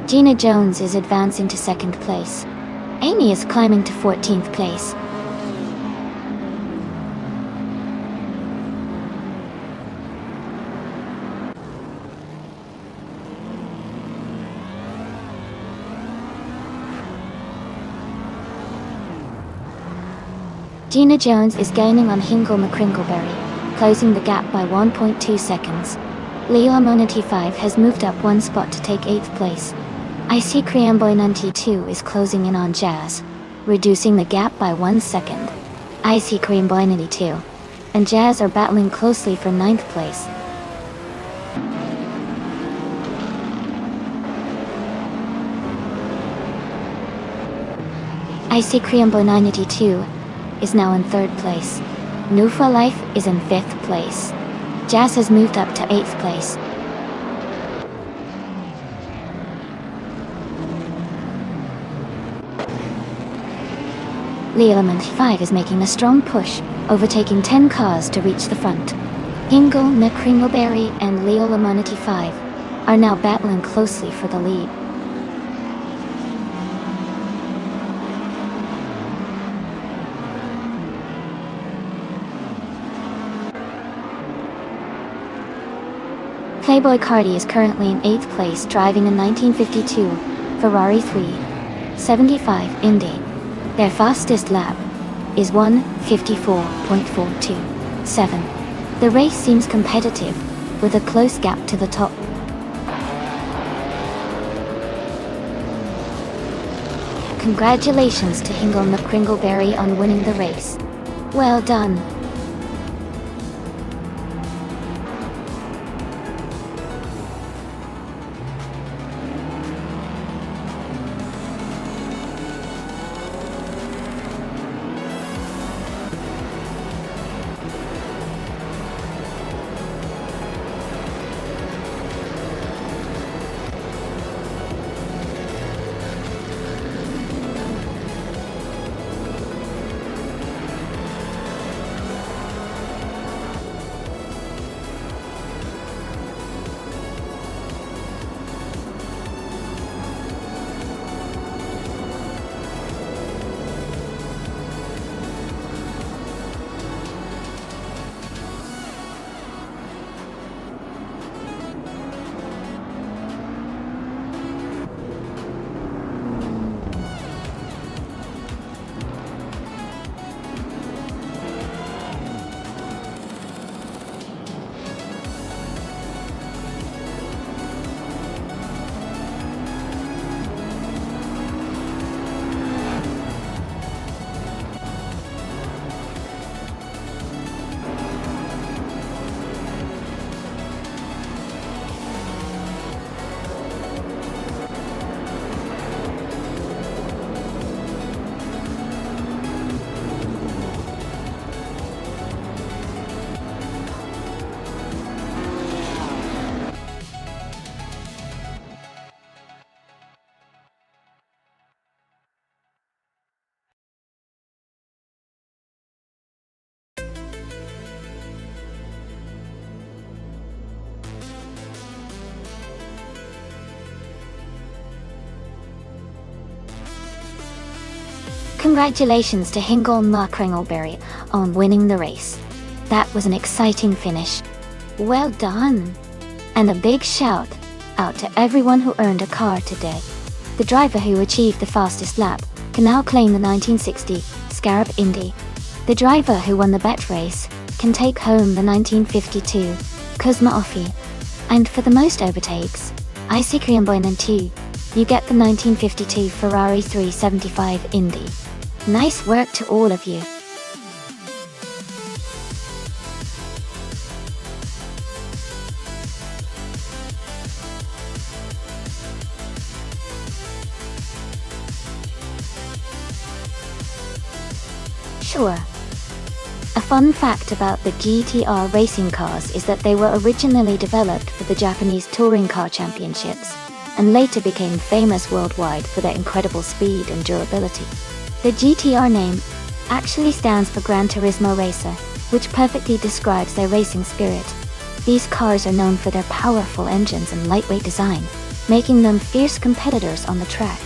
Gina Jones is advancing to 2nd place. Amy is climbing to 14th place. Gina Jones is gaining on Hingle McCringleberry, closing the gap by 1.2 seconds. Leo 95 has moved up 1 spot to take 8th place. Icy Cream Boy 92 is closing in on Jazz, reducing the gap by 1 second. Icy Cream Boy 92 and Jazz are battling closely for 9th place. Icy Cream Boy 92 is now in 3rd place. New for Life is in 5th place. Jazz has moved up to 8th place. Leo 5 is making a strong push, overtaking 10 cars to reach the front. Hingle, Kringleberry, and Leo 5 are now battling closely for the lead. Playboy Cardi is currently in 8th place, driving a 1952 Ferrari 375 Indy. Their fastest lap is 1:54.427. The race seems competitive, with a close gap to the top. Congratulations to Hingle Kringleberry on winning the race. Well done. Congratulations to Hingle Kringleberry on winning the race. That was an exciting finish. Well done! And a big shout out to everyone who earned a car today. The driver who achieved the fastest lap can now claim the 1960 Scarab Indy. The driver who won the bet race can take home the 1952 Cosmo Offie. And for the most overtakes, you get the 1952 Ferrari 375 Indy. Nice work to all of you. Sure. A fun fact about the GTR racing cars is that they were originally developed for the Japanese Touring Car Championships, and later became famous worldwide for their incredible speed and durability. The GTR name actually stands for Gran Turismo Racer, which perfectly describes their racing spirit. These cars are known for their powerful engines and lightweight design, making them fierce competitors on the track.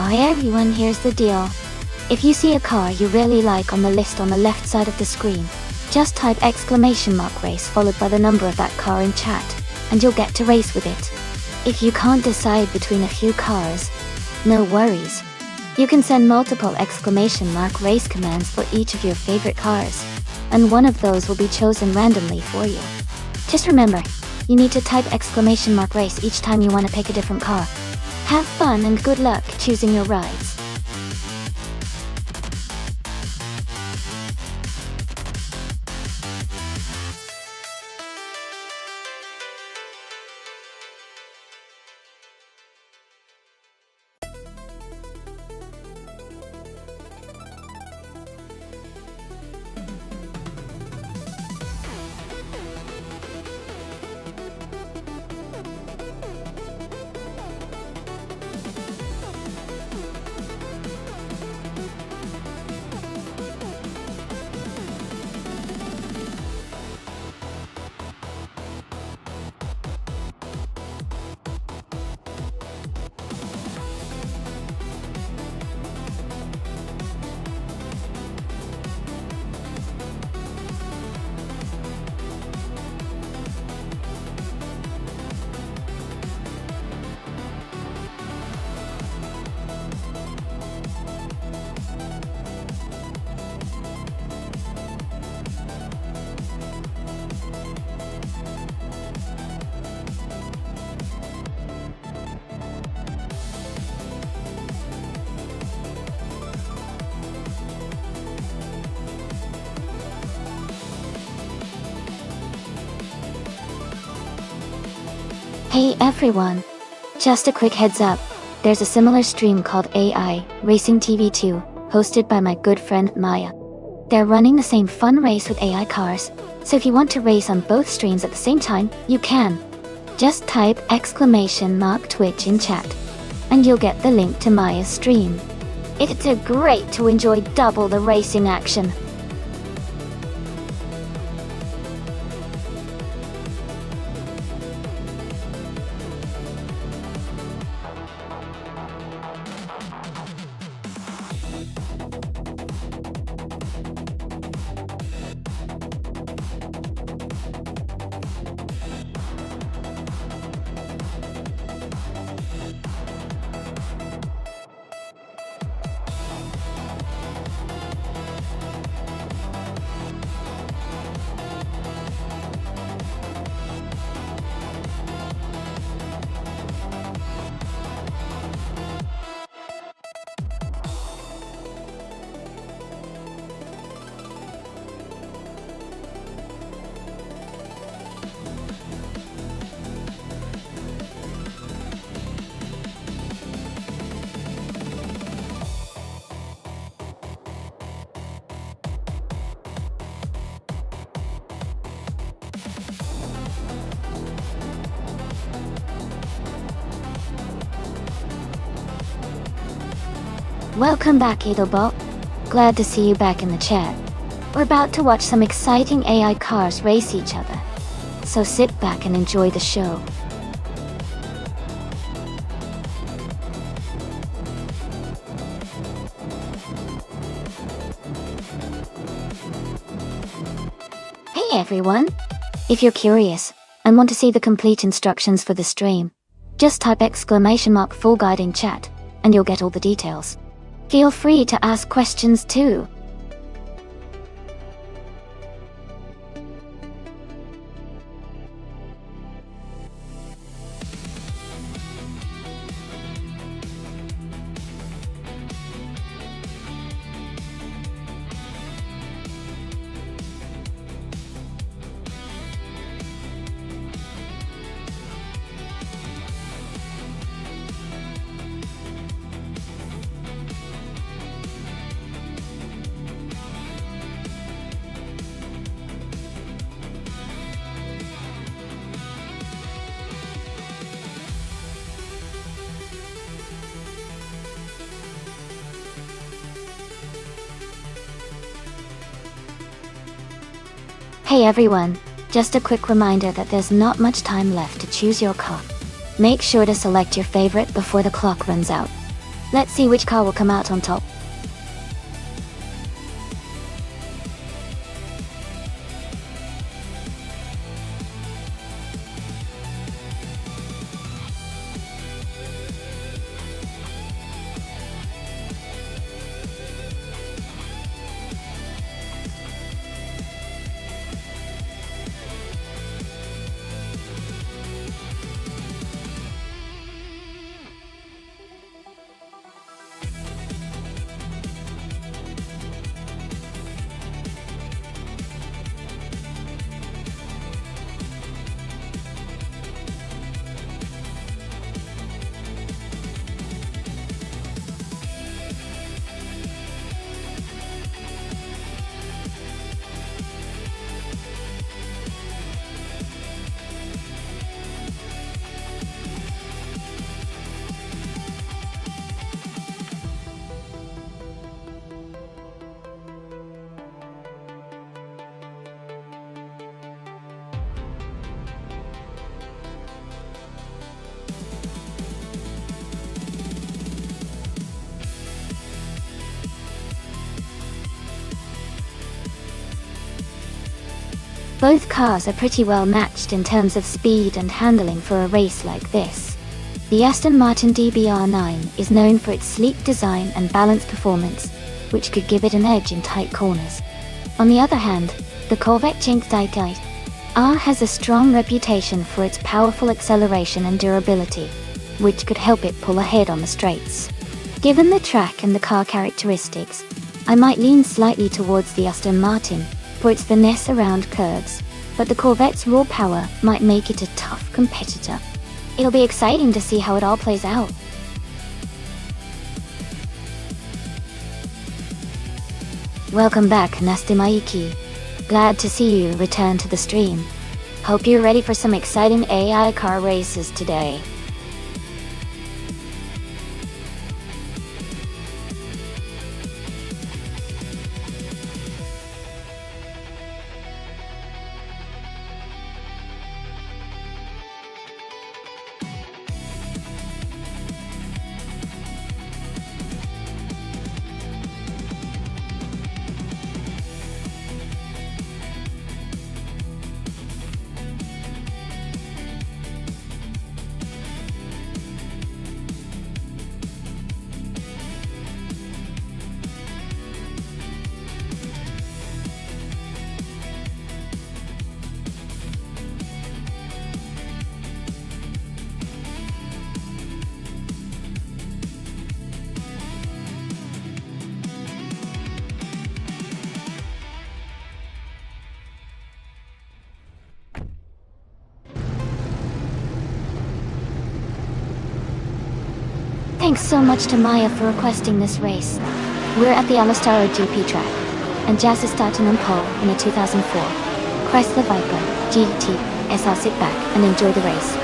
Hi everyone, here's the deal. If you see a car you really like on the list on the left side of the screen, just type !race followed by the number of that car in chat, and you'll get to race with it. If you can't decide between a few cars, no worries. You can send multiple !race commands for each of your favorite cars, and one of those will be chosen randomly for you. Just remember, you need to type !race each time you want to pick a different car. Have fun and good luck choosing your rides. Hey everyone! Just a quick heads up, there's a similar stream called AI Racing TV 2, hosted by my good friend Maya. They're running the same fun race with AI cars, so if you want to race on both streams at the same time, you can. Just type !Twitch in chat, and you'll get the link to Maya's stream. It's great to enjoy double the racing action. Welcome back, Idlebot. Glad to see you back in the chat. We're about to watch some exciting AI cars race each other, so sit back and enjoy the show. Hey everyone! If you're curious and want to see the complete instructions for the stream, just type !full guide in chat, and you'll get all the details. Feel free to ask questions too. Hey everyone, just a quick reminder that there's not much time left to choose your car. Make sure to select your favorite before the clock runs out. Let's see which car will come out on top. Both cars are pretty well matched in terms of speed and handling for a race like this. The Aston Martin DBR9 is known for its sleek design and balanced performance, which could give it an edge in tight corners. On the other hand, the Corvette GT R has a strong reputation for its powerful acceleration and durability, which could help it pull ahead on the straights. Given the track and the car characteristics, I might lean slightly towards the Aston Martin for its finesse around curves, but the Corvette's raw power might make it a tough competitor. It'll be exciting to see how it all plays out. Welcome back, Nastimaiki. Glad to see you return to the stream. Hope you're ready for some exciting AI car races today. Thanks so much to Maya for requesting this race. We're at the Alastaro GP track, and Jazz is starting on pole in a 2004 Chrysler Viper GT SR. Sit back and enjoy the race.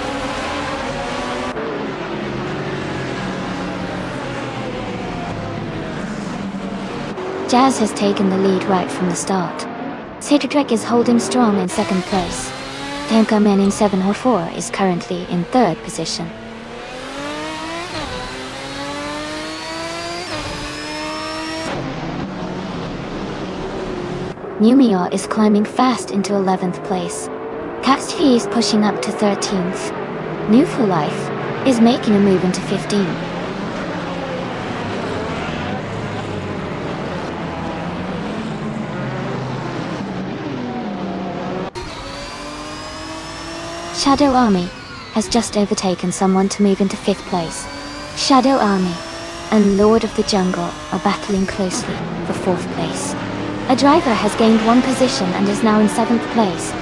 Jazz has taken the lead right from the start. Citrotrek is holding strong in second place. Tankerman in 704 is currently in third position. Numia is climbing fast into 11th place. Caxtv is pushing up to 13th. New for Life is making a move into 15. Shadow Army has just overtaken someone to move into 5th place. Shadow Army and Lord of the Jungle are battling closely for 4th place. A driver has gained 1 position and is now in 7th place.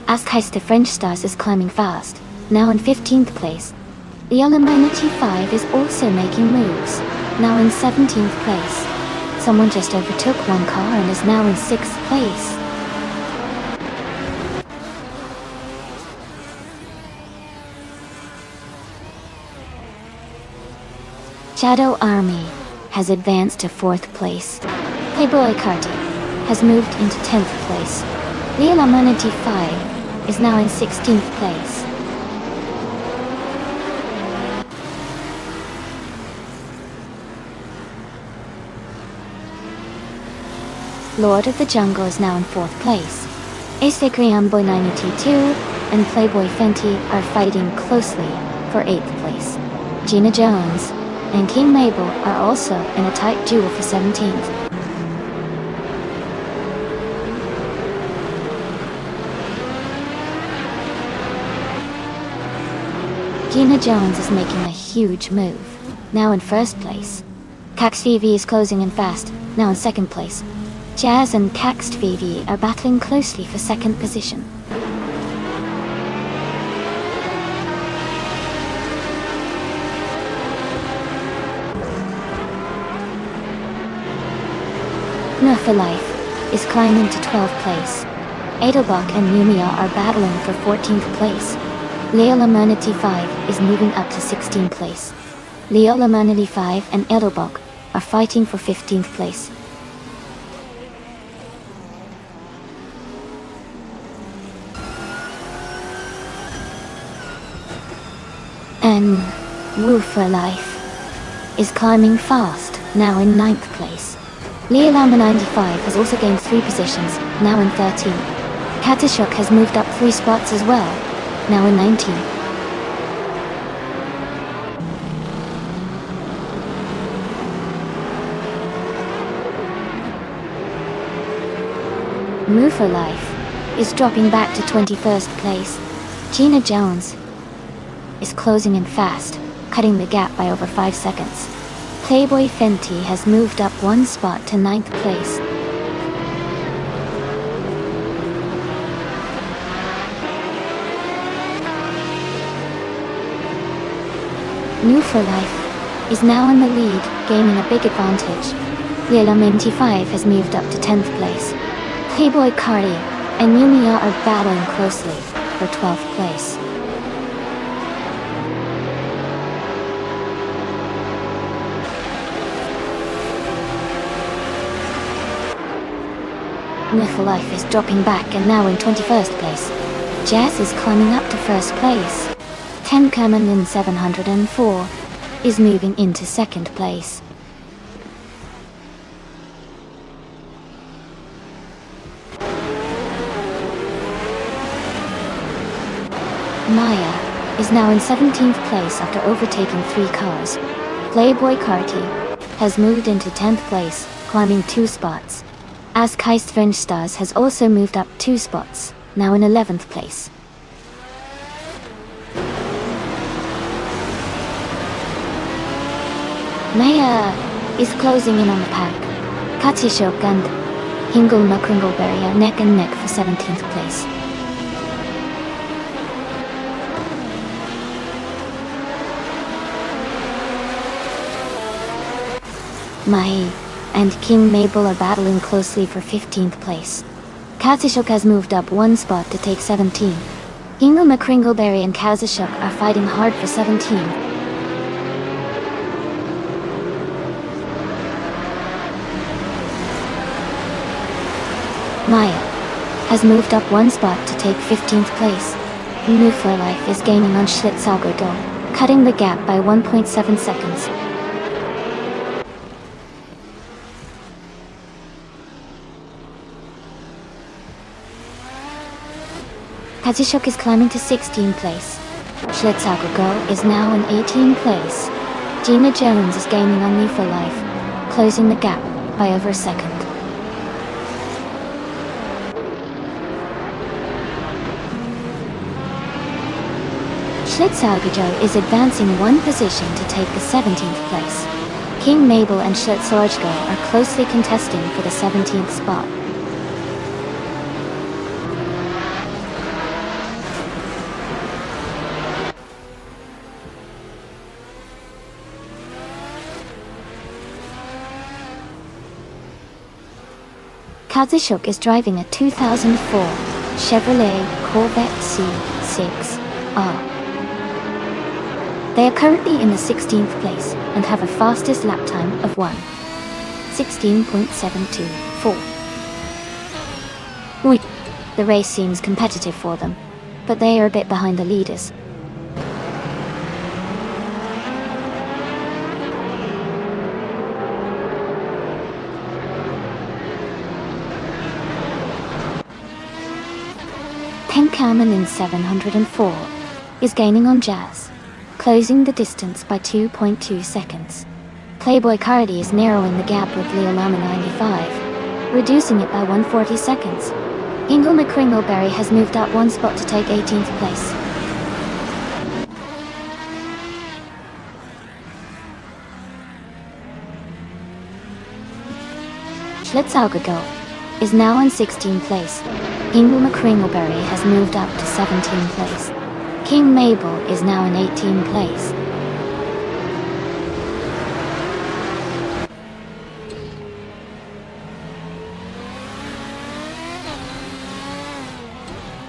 Askheist French Stars is climbing fast, now in 15th place. The Yellow 5 is also making moves, now in 17th place. Someone just overtook one car and is now in 6th place. Shadow Army has advanced to 4th place. Playboy Carti has moved into 10th place. Real Amenity 5 is now in 16th place. Lord of the Jungle is now in 4th place. Instagram Boy 982 and Playboy Fenty are fighting closely for 8th place. Gina Jones and King Mabel are also in a tight duel for 17th. Gina Jones is making a huge move, now in 1st place. Cax VV is closing in fast, now in 2nd place. Jazz and Cax VV are battling closely for 2nd position. No for Life is climbing to 12th place. Adelbach and Yumia are battling for 14th place. Leo Amenity 5 is moving up to 16th place. Leo Amenity 5 and Adelbach are fighting for 15th place. And Woo for Life is climbing fast, now in 9th place. Leo Lamba 95 has also gained 3 positions, now in 13th. Katashuk has moved up 3 spots as well, now in 19th. Move for Life is dropping back to 21st place. Gina Jones is closing in fast, cutting the gap by over 5 seconds. Playboy Fenty has moved up 1 spot to 9th place. New for Life is now in the lead, gaining a big advantage. Lila Minty 5 has moved up to 10th place. Playboy Cardi and Yumia are battling closely for 12th place. New for Life is dropping back and now in 21st place. Jazz is climbing up to 1st place. Tenkaman 704 is moving into 2nd place. Maya is now in 17th place after overtaking 3 cars. Playboy Carti has moved into 10th place, climbing 2 spots. As Stars has also moved up 2 spots, now in 11th place. Maya is closing in on the pack. Katishok and Hingle Kringleberry are neck and neck for 17th place. Mai and King Mabel are battling closely for 15th place. Katishok has moved up 1 spot to take 17. Hingle McCringleberry and Kazashuk are fighting hard for 17. Maya has moved up 1 spot to take 15th place. New for Life is gaining on Schlitzogo, cutting the gap by 1.7 seconds. Kazishok is climbing to 16th place. Schlitzogo is now in 18th place. Gina Jones is gaining on New for Life, closing the gap by over a second. Schlitzogo is advancing 1 position to take the 17th place. King Mabel and Schlitzogo are closely contesting for the 17th spot. Kazishuk is driving a 2004 Chevrolet Corvette C6R. They are currently in the 16th place and have a fastest lap time of 1:16.724. Oui. The race seems competitive for them, but they are a bit behind the leaders. Pencaman in 704 is gaining on Jazz, closing the distance by 2.2 seconds. Playboy Cardi is narrowing the gap with Leolama 95, reducing it by 140 seconds. Ingle McCringleberry has moved up one spot to take 18th place. Schlitzaugego is now in 16th place. Ingle McCringleberry has moved up to 17th place. King Mabel is now in 18th place.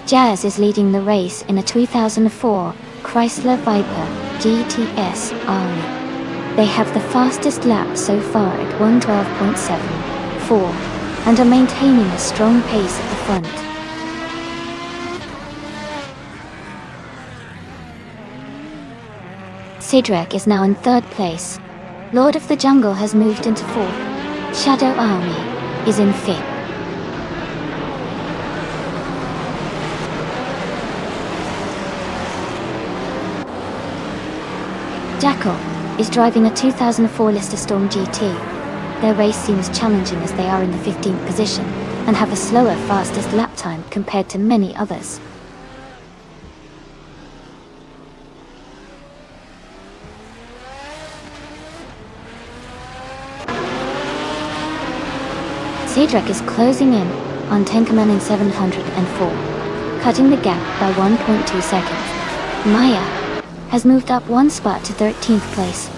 Jazz is leading the race in a 2004 Chrysler Viper GTS Army. They have the fastest lap so far at 1:12.74 and are maintaining a strong pace at the front. Sidrak is now in 3rd place. Lord of the Jungle has moved into 4th. Shadow Army is in 5th. Jackal is driving a 2004 Lister Storm GT. Their race seems challenging as they are in the 15th position and have a slower fastest lap time compared to many others. Cedric is closing in on Tenkaman in 704, cutting the gap by 1.2 seconds. Maya has moved up one spot to 13th place.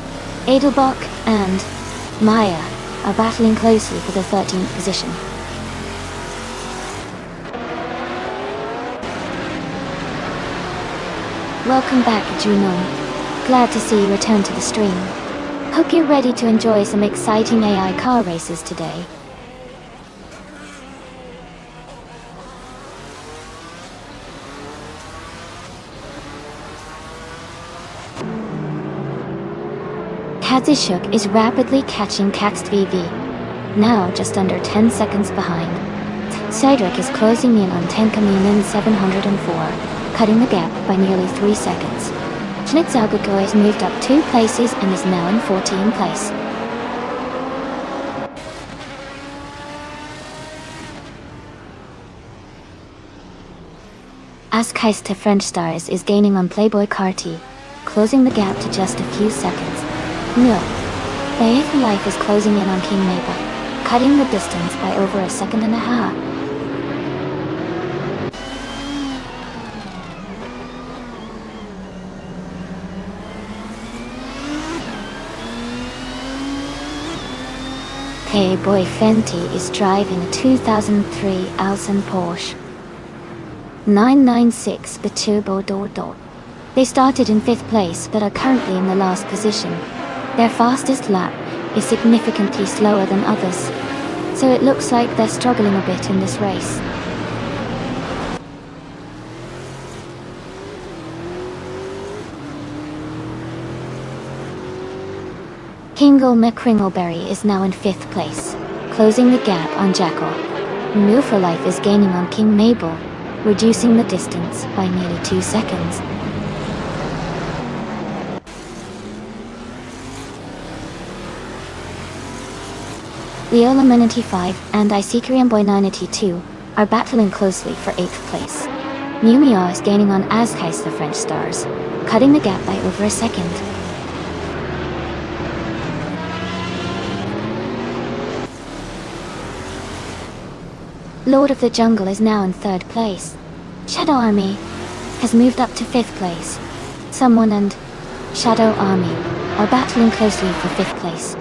Edelbach and Maya are battling closely for the 13th position. Welcome back, Junon. Glad to see you return to the stream. Hope you're ready to enjoy some exciting AI car races today. Kazishuk is rapidly catching Kaxt VV, now just under 10 seconds behind. Cedric is closing in on Tenkamin in 704, cutting the gap by nearly 3 seconds. Schnitzaugego has moved up 2 places and is now in 14th place. Askheiste French Stars is gaining on Playboy Carty, closing the gap to just a few seconds. No. Bay for Life is closing in on King Mabel, cutting the distance by over a second and a half. Playboy Fenty is driving a 2003 Alcyon Porsche 996 the Turbo Dot. They started in 5th place but are currently in the last position. Their fastest lap is significantly slower than others, so it looks like they're struggling a bit in this race. Kingle McCringleberry is now in 5th place, closing the gap on Jackal. Move for Life is gaining on King Mabel, reducing the distance by nearly 2 seconds. Leola 95 and Isikrium Boy 92 are battling closely for 8th place. Numia is gaining on Askheiste the French Stars, cutting the gap by over a second. Lord of the Jungle is now in 3rd place. Shadow Army has moved up to 5th place. Someone and Shadow Army are battling closely for 5th place.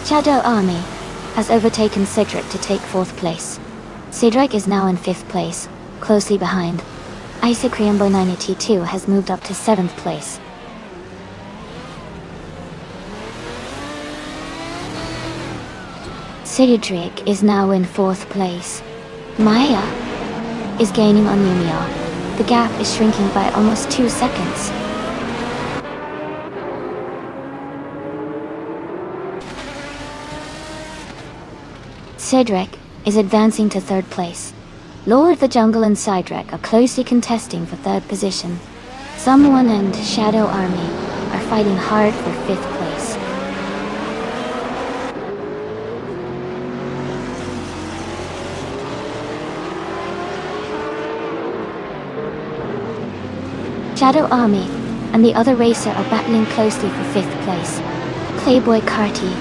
Shadow Army has overtaken Cedric to take 4th place. Cedric is now in 5th place, closely behind. Isikriumbo 92 has moved up to 7th place. Cedric is now in 4th place. Maya is gaining on Yumio. The gap is shrinking by almost 2 seconds. Cedric is advancing to 3rd place. Lord of the Jungle and Cedric are closely contesting for 3rd position. Someone and Shadow Army are fighting hard for 5th place. Shadow Army and the other racer are battling closely for 5th place. Playboy Carty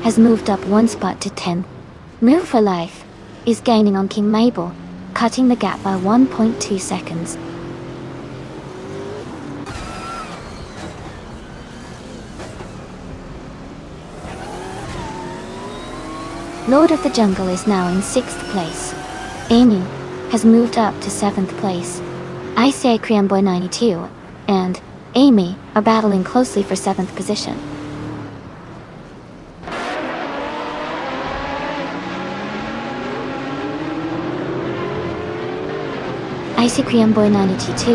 has moved up 1 spot to 10th. Move for Life is gaining on King Mabel, cutting the gap by 1.2 seconds. Lord of the Jungle is now in 6th place. Amy has moved up to 7th place. ICA Creamboy 92 and Amy are battling closely for 7th position. Icy Creamboy 92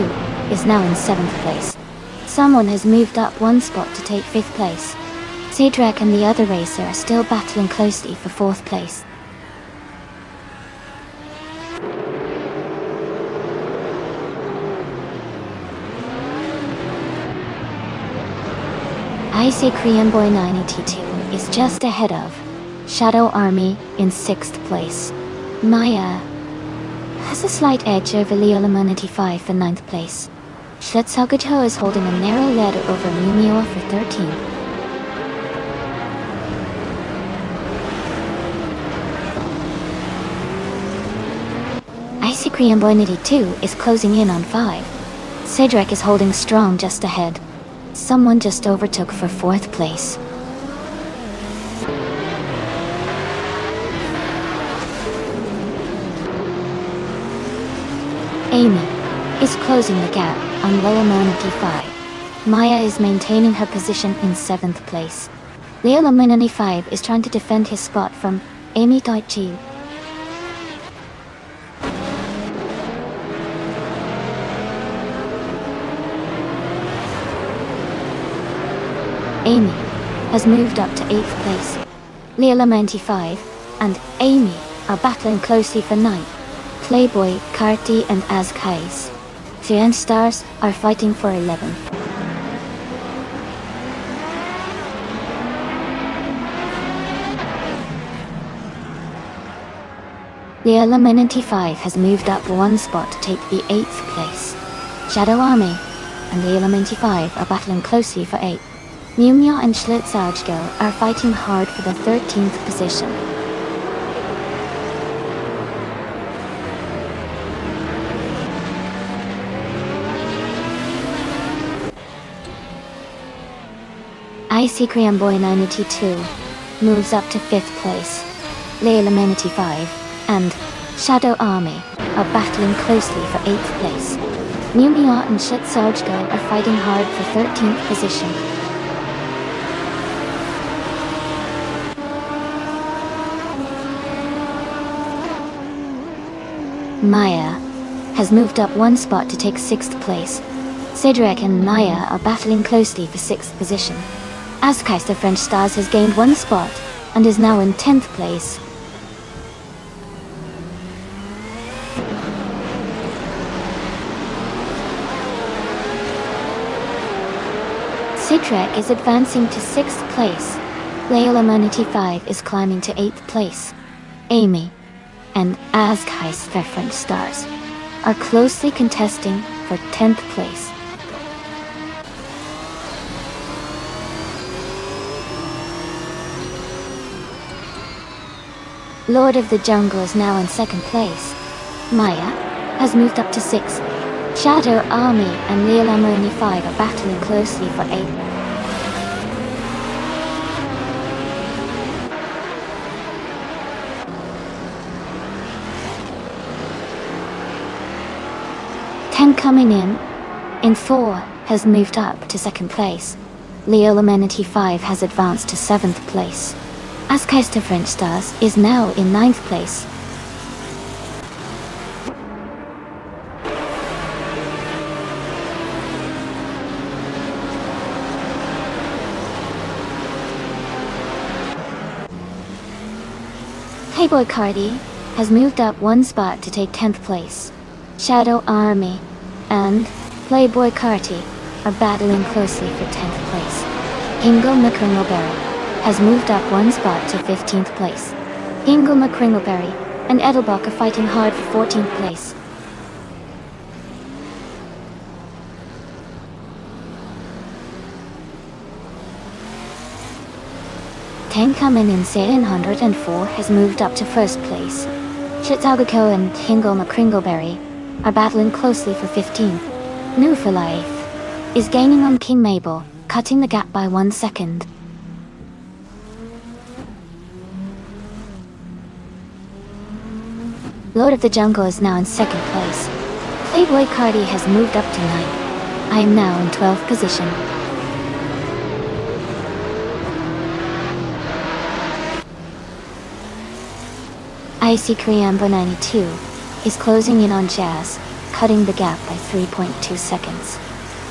is now in 7th place. Someone has moved up 1 spot to take 5th place. Cedric and the other racer are still battling closely for 4th place. Icy Creamboy 92 is just ahead of Shadow Army in 6th place. Maya has a slight edge over Leola 95 for 9th place. Schlitzalgajo is holding a narrow lead over Mumio for 13th. Icy Creamboy 92 is closing in on 5. Cedric is holding strong just ahead. Someone just overtook for 4th place. Amy is closing the gap on Leola 95. Maya is maintaining her position in 7th place. Leola 95 is trying to defend his spot from Amy Daichi. Amy has moved up to 8th place. Leola 95 and Amy are battling closely for 9th. Playboy, Carty and Azkais. Cyan Stars are fighting for 11th. Leola 95 has moved up 1 spot to take the 8th place. Shadow Army and Leola 95 are battling closely for 8th. Mumio and Schlitzalgajo are fighting hard for the 13th position. Icy Creamboy 92 moves up to 5th place. Leola 95 and Shadow Army are battling closely for 8th place. Mumio and Schlitzalgajo are fighting hard for 13th position. Maya has moved up 1 spot to take 6th place. Cedric and Maya are battling closely for 6th position. Azkais the French Stars has gained 1 spot and is now in 10th place. Cedric is advancing to 6th place. Leola 95 is climbing to 8th place. Amy and Azkais the French Stars are closely contesting for 10th place. Lord of the Jungle is now in 2nd place. Maya has moved up to 6th. Shadow Army and Leola 95 are battling closely for 8th. Coming in 4 has moved up to 2nd place. Leola 95 has advanced to 7th place. Askeister French Stars is now in 9th place. Playboy Cardi has moved up one spot to take 10th place. Shadow Army and Playboy Carti are battling closely for 10th place. Hingo McCringleberry has moved up one spot to 15th place. Hingo McCringleberry and Edelbach are fighting hard for 14th place. Tenkamen in 704 has moved up to 1st place. Shitzaugako and Hingo McCringleberry are battling closely for 15th. New for Life is gaining on King Mabel, cutting the gap by 1 second. Lord of the Jungle is now in 2nd place. Playboy Cardi has moved up to 9th. I am now in 12th position. Icy Kriambo 92 is closing in on Jazz, cutting the gap by 3.2 seconds.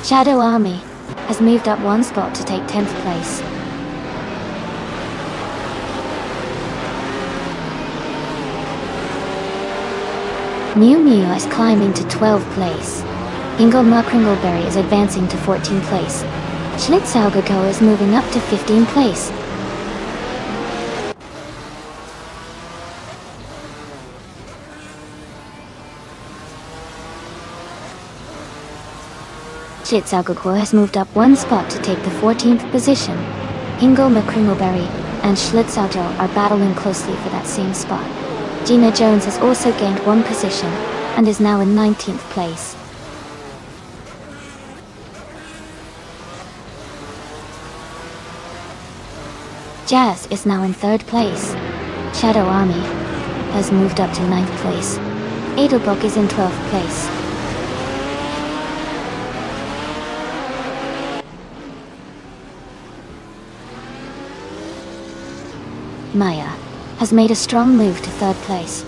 Shadow Army has moved up one spot to take 10th place. Mew Mew is climbing to 12th place. Hingo McCringleberry is advancing to 14th place. Schlitzaugago is moving up to 15th place. Schlitzaugago has moved up one spot to take the 14th position. Hingo McCringleberry and Schlitzaugago are battling closely for that same spot. Gina Jones has also gained one position and is now in 19th place. Jazz is now in 3rd place. Shadow Army has moved up to 9th place. Edelbrock is in 12th place. Maya has made a strong move to 3rd place.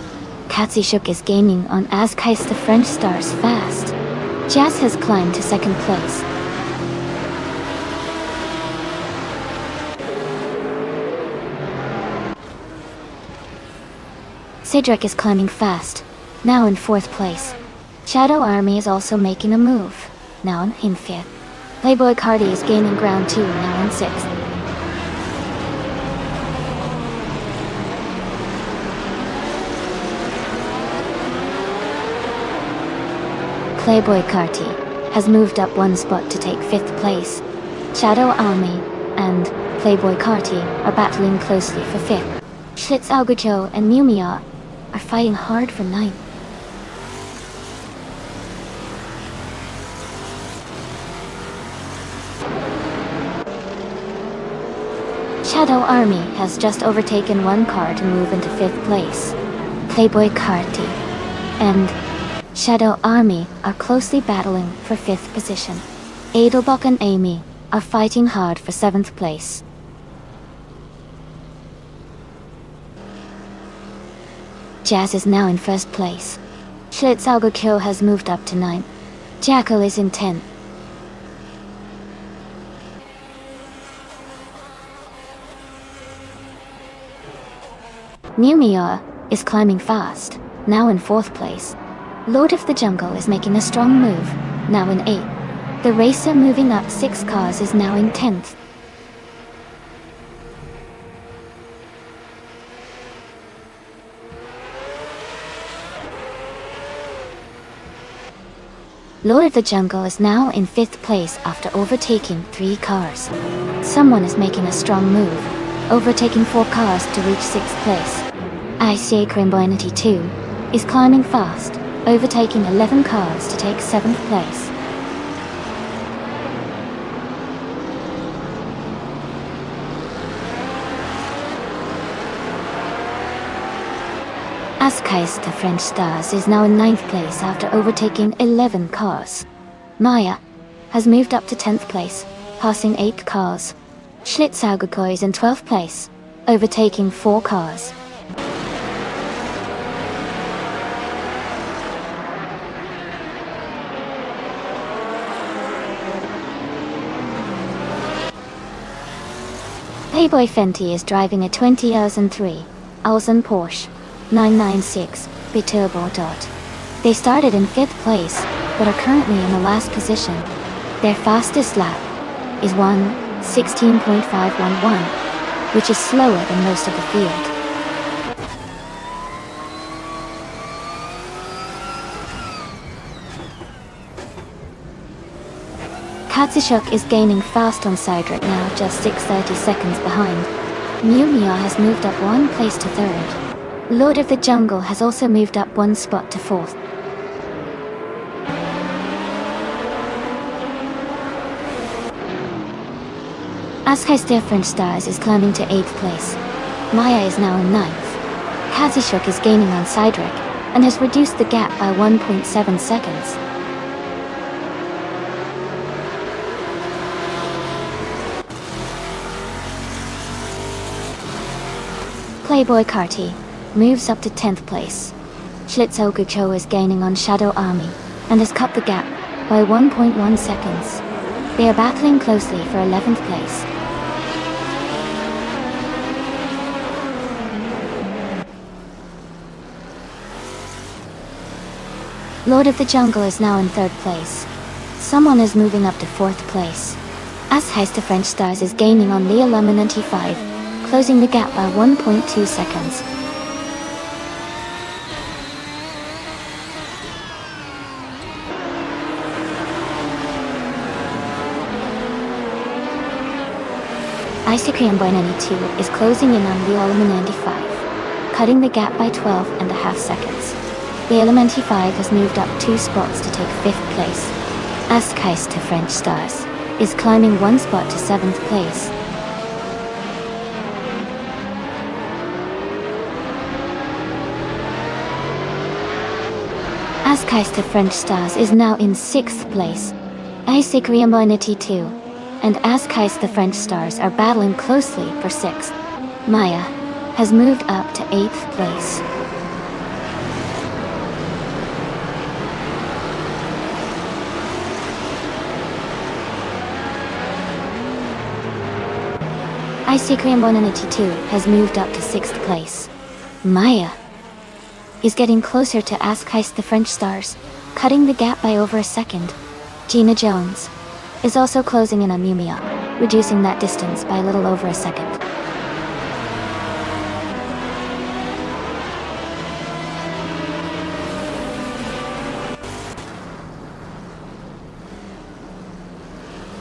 Katsushuk is gaining on Askeister French Stars fast. Jazz has climbed to 2nd place. Cedric is climbing fast, now in 4th place. Shadow Army is also making a move, now in 5th. Playboy Cardi is gaining ground too, now in 6th. Playboy Carti has moved up one spot to take 5th place. Shadow Army and Playboy Carti are battling closely for 5th. Schlitzaugajo and Mew Mew are fighting hard for 9th. Shadow Army has just overtaken one car to move into 5th place. Playboy Carti and Shadow Army are closely battling for 5th position. Edelbach and Amy are fighting hard for 7th place. Jazz is now in 1st place. Schlitzaugajo has moved up to 9th. Jackal is in 10th. Mew Mew is climbing fast, now in 4th place. Lord of the Jungle is making a strong move, now in 8th. The racer moving up 6 cars is now in 10th. Lord of the Jungle is now in 5th place after overtaking 3 cars. Someone is making a strong move, overtaking 4 cars to reach 6th place. ICA Crimbo 92 is climbing fast, overtaking 11 cars to take 7th place. Askeister French Stars is now in 9th place after overtaking 11 cars. Maya has moved up to 10th place, passing 8 cars. Schlitzaugago is in 12th place. overtaking 4 cars. Playboy Fenty is driving a 2003 Alson Porsche 996 Biturbo. They started in 5th place, but are currently in the last position. Their fastest lap is 1:16.511, which is slower than most of the field. Katsushuk is gaining fast on Cydric now, just 6:30 seconds behind. Miumiya has moved up 1 place to 3rd. Lord of the Jungle has also moved up 1 spot to 4th. Askai's French Stars is climbing to 8th place. Maya is now in 9th. Katsushuk is gaining on Cydric and has reduced the gap by 1.7 seconds. Playboy Carti moves up to 10th place. Schlitzogucho is gaining on Shadow Army and has cut the gap by 1.1 seconds. They are battling closely for 11th place. Lord of the Jungle is now in 3rd place. Someone is moving up to 4th place. Askai's French Stars is gaining on Lea Luminanti 5, closing the gap by 1.2 seconds. Icycream Boinani 2 is closing in on Lea Luminanti 5, cutting the gap by 12.5 seconds. The Elementi 5 has moved up 2 spots to take 5th place. Askai's French Stars is climbing 1 spot to 7th place. Askai's French Stars is now in 6th place. Icycream Boinani 2 and Askai's French Stars are battling closely for 6th. Maya has moved up to 8th place. Icycream Bonanity 2 has moved up to 6th place. Maya is getting closer to Askai's French Stars, cutting the gap by over a second. Gina Jones is also closing in on Miumiya, reducing that distance by a little over a second.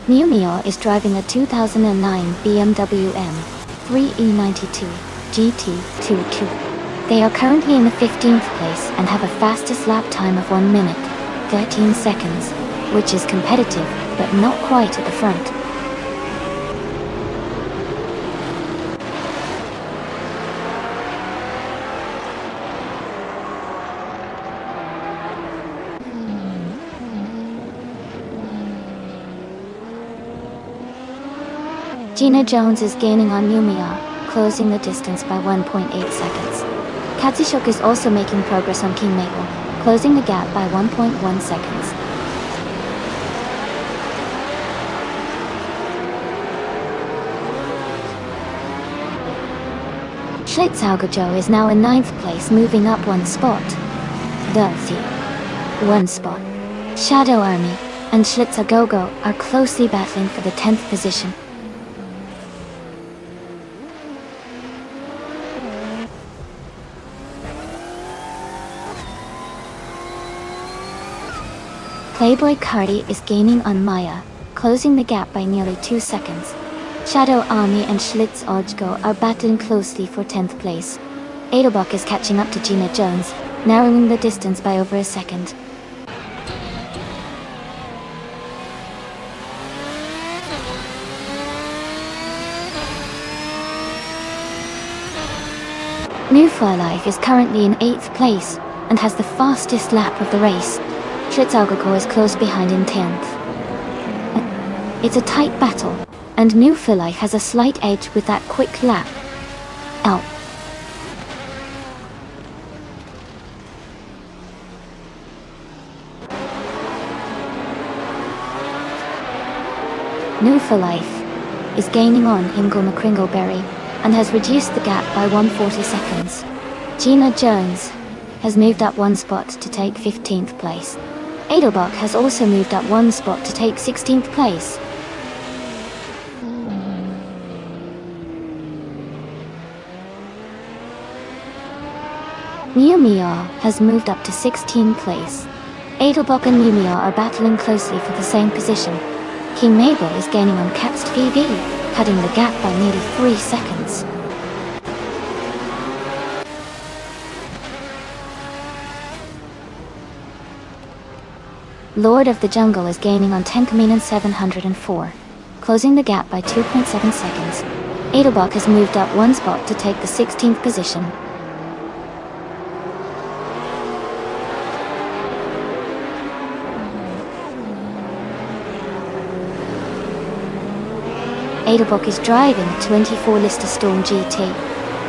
Miumiya is driving a 2009 BMW M3E92 GT22. They are currently in the 15th place and have a fastest lap time of 1 minute, 13 seconds, which is competitive, but not quite at the front. Gina Jones is gaining on Miumiya, closing the distance by 1.8 seconds. Katsushuk is also making progress on King Maple, closing the gap by 1.1 seconds. Schlitzogucho is now in 9th place, moving up 1 spot. Dulcie, 1 spot. Shadow Army and Schlitzogogo are closely battling for the 10th position. Playboy Cardi is gaining on Maya, closing the gap by nearly 2 seconds. Shadow Army and Schlitzogucho are battling closely for 10th place. Edelbach is catching up to Gina Jones, narrowing the distance by over a second. New Flylife is currently in 8th place and has the fastest lap of the race. Schlitzogucho is close behind in 10th. It's a tight battle, and New Flylife has a slight edge with that quick lap. out. New for Life is gaining on Hingle McCringleberry and has reduced the gap by 140 seconds. Gina Jones has moved up one spot to take 15th place. Edelbach has also moved up one spot to take 16th place. Miu Mia has moved up to 16th place. Edelbach and Miu Mia are battling closely for the same position. King Mabel is gaining on Capst VV, cutting the gap by nearly 3 seconds. Lord of the Jungle is gaining on Tenkaminen 704, closing the gap by 2.7 seconds. Edelbach has moved up one spot to take the 16th position. Edelbach is driving a 24 Lister Storm GT.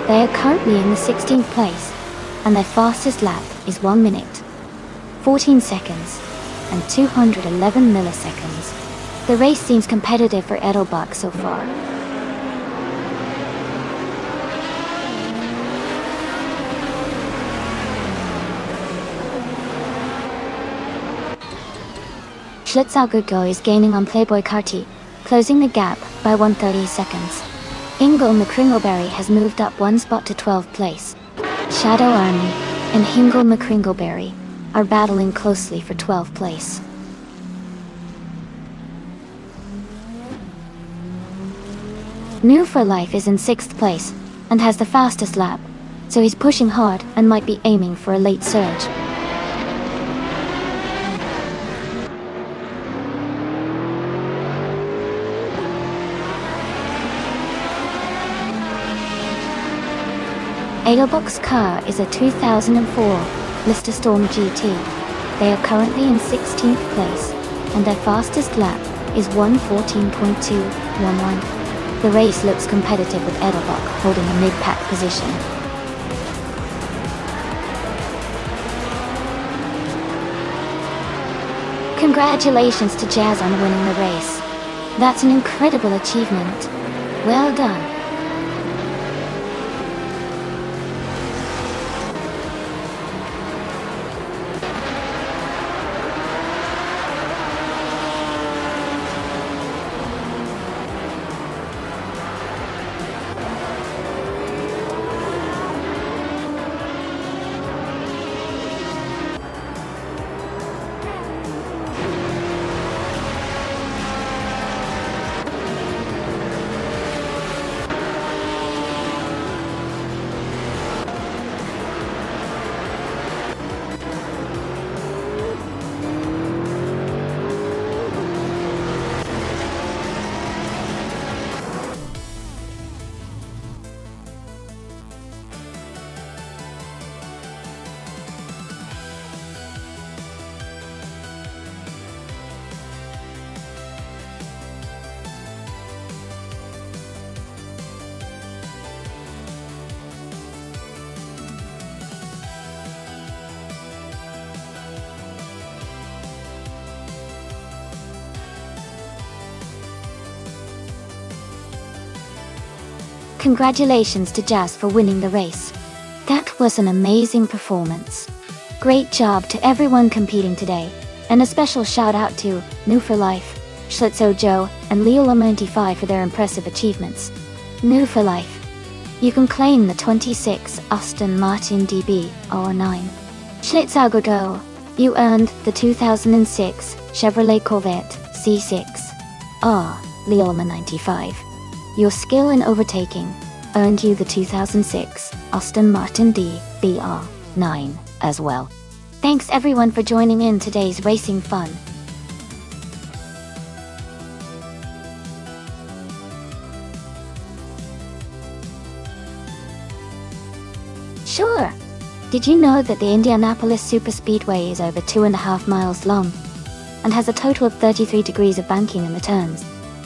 They are currently in the 16th place, and their fastest lap is 1 minute, 14 seconds, and 211 milliseconds. The race seems competitive for Edelbach so far. Schlitzaugergo is gaining on Playboy Carty, closing the gap by 130 seconds. Ingle McCringleberry has moved up one spot to 12th place. Shadow Army and Hingle McCringleberry are battling closely for 12th place. New for Life is in 6th place and has the fastest lap, so he's pushing hard and might be aiming for a late surge. Edelbach's car is a 2004 Lister Storm GT. They are currently in 16th place, and their fastest lap is 1:14.211. The race looks competitive with Edelbach holding a mid-pack position. Congratulations to Jazz on winning the race. That's an incredible achievement. Well done. Congratulations to Jazz for winning the race. That was an amazing performance. Great job to everyone competing today, and a special shout out to New for Life, Schlitzo Joe, and Leola95 for their impressive achievements. New for Life. You can claim the 26 Aston Martin DB R9. Schlitzaugergo. You earned the 2006 Chevrolet Corvette C6. Leolma95. Your skill in overtaking earned you the 2006 Aston Martin DBR9 as well. Thanks everyone for joining in today's racing fun. Sure. Did you know that the Indianapolis Superspeedway is over 2.5 miles long and has a total of 33 degrees of banking in the turns?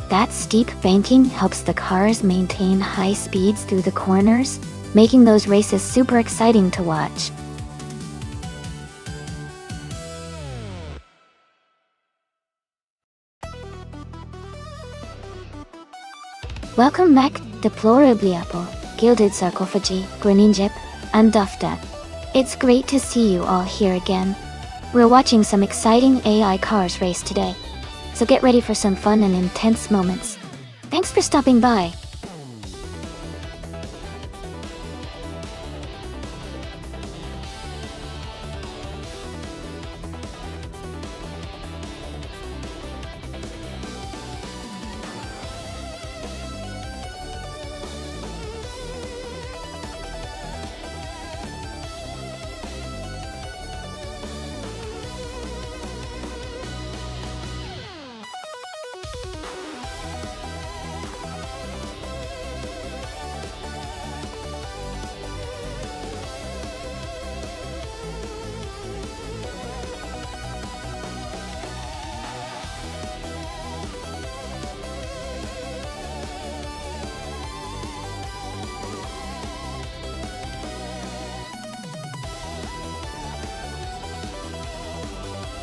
That steep banking helps the cars maintain high speeds through the corners, making those races super exciting to watch. Welcome back, Deplorably Gilded Sarcophagi, Greninjip, and Duftat. It's great to see you all here again. We're watching some exciting AI cars race today, so get ready for some fun and intense moments. Thanks for stopping by.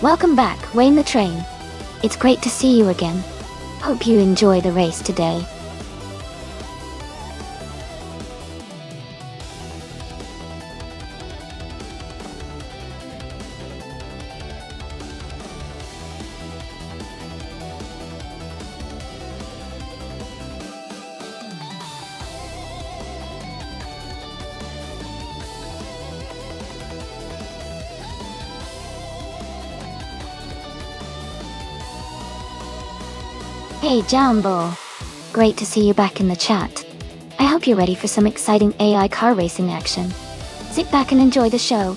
Welcome back, Wayne the Train. It's great to see you again. Hope you enjoy the race today. Hey Jumbo! Great to see you back in the chat. I hope you're ready for some exciting AI car racing action. Sit back and enjoy the show.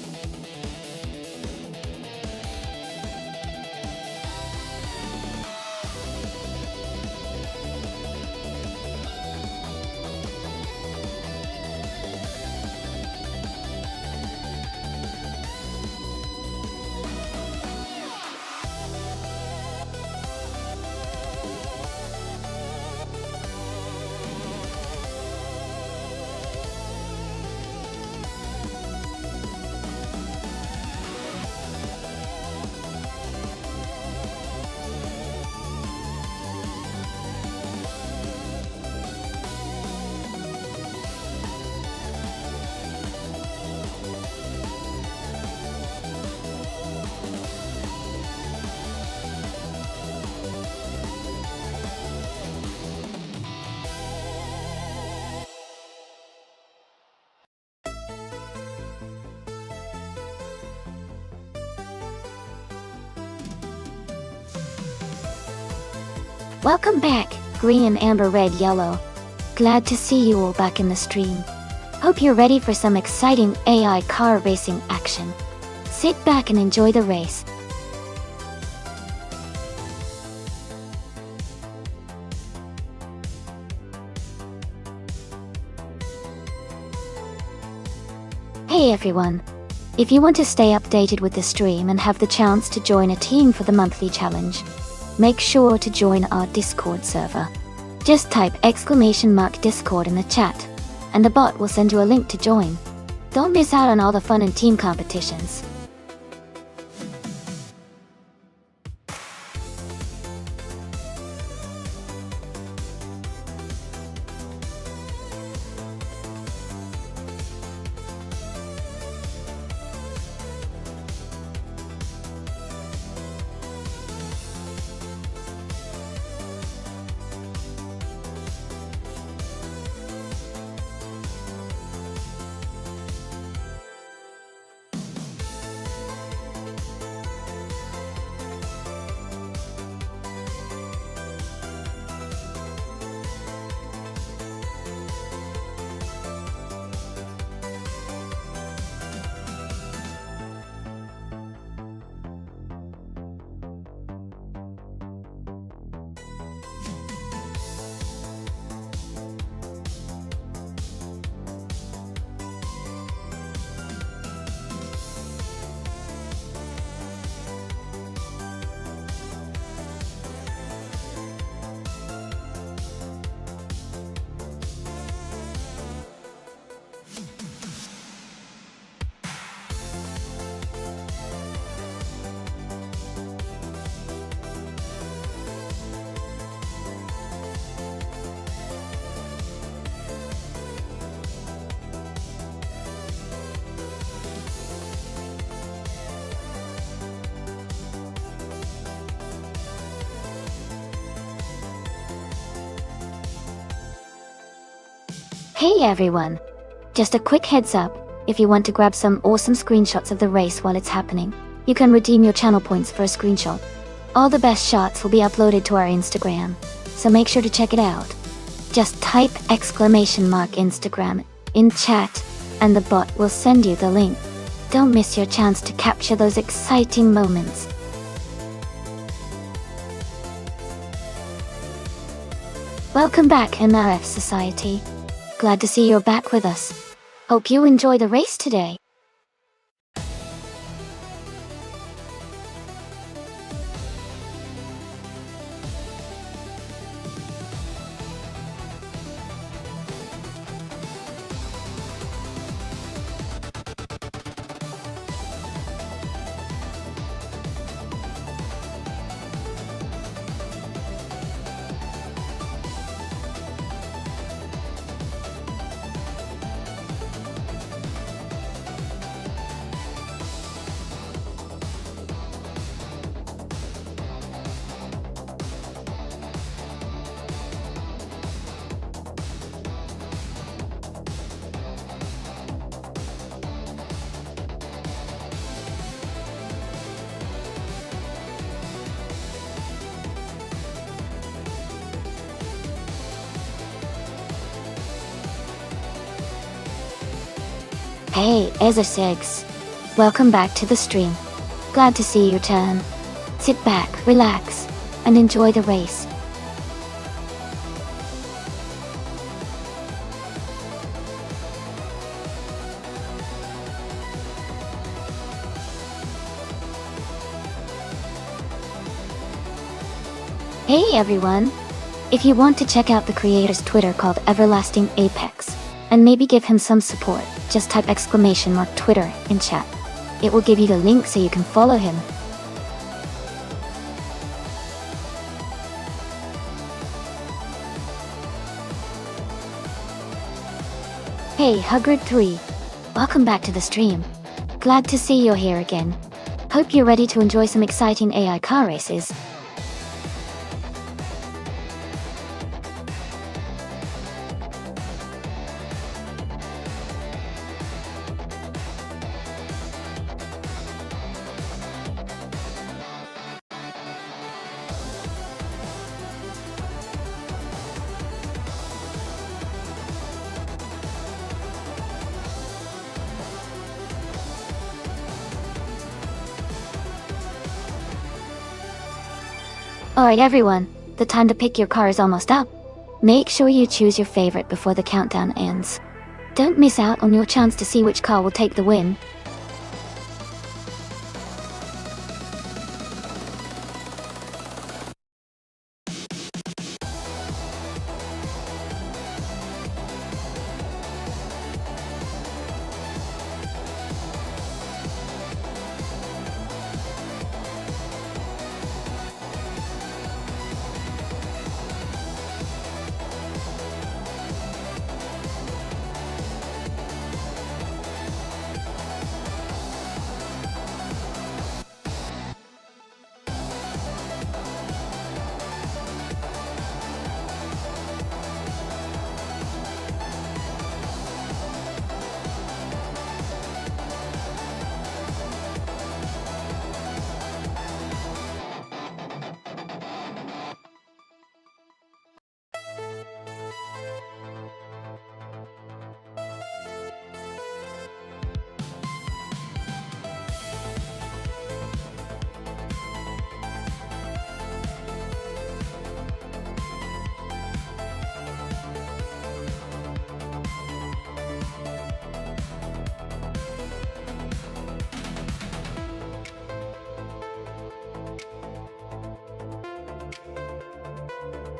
Welcome back, green, amber, red, yellow. Glad to see you all back in the stream. Hope you're ready for some exciting AI car racing action. Sit back and enjoy the race. Hey everyone! If you want to stay updated with the stream and have the chance to join a team for the monthly challenge, make sure to join our Discord server. Just type !Discord in the chat, and the bot will send you a link to join. Don't miss out on all the fun and team competitions. Hey everyone! Just a quick heads up, if you want to grab some awesome screenshots of the race while it's happening, you can redeem your channel points for a screenshot. All the best shots will be uploaded to our Instagram, so make sure to check it out. Just type !Instagram in chat, and the bot will send you the link. Don't miss your chance to capture those exciting moments. Welcome back, MRF Society. Glad to see you're back with us. Hope you enjoy the race today. Hey, Ezra6. Welcome back to the stream. Glad to see your turn. Sit back, relax, and enjoy the race. Hey everyone! If you want to check out the creator's Twitter called Everlasting Apex, and maybe give him some support, just type !Twitter in chat. It will give you the link so you can follow him. Hey Hugred3, welcome back to the stream. Glad to see you're here again. Hope you're ready to enjoy some exciting AI car races. Alright everyone, the time to pick your car is almost up. Make sure you choose your favorite before the countdown ends. Don't miss out on your chance to see which car will take the win.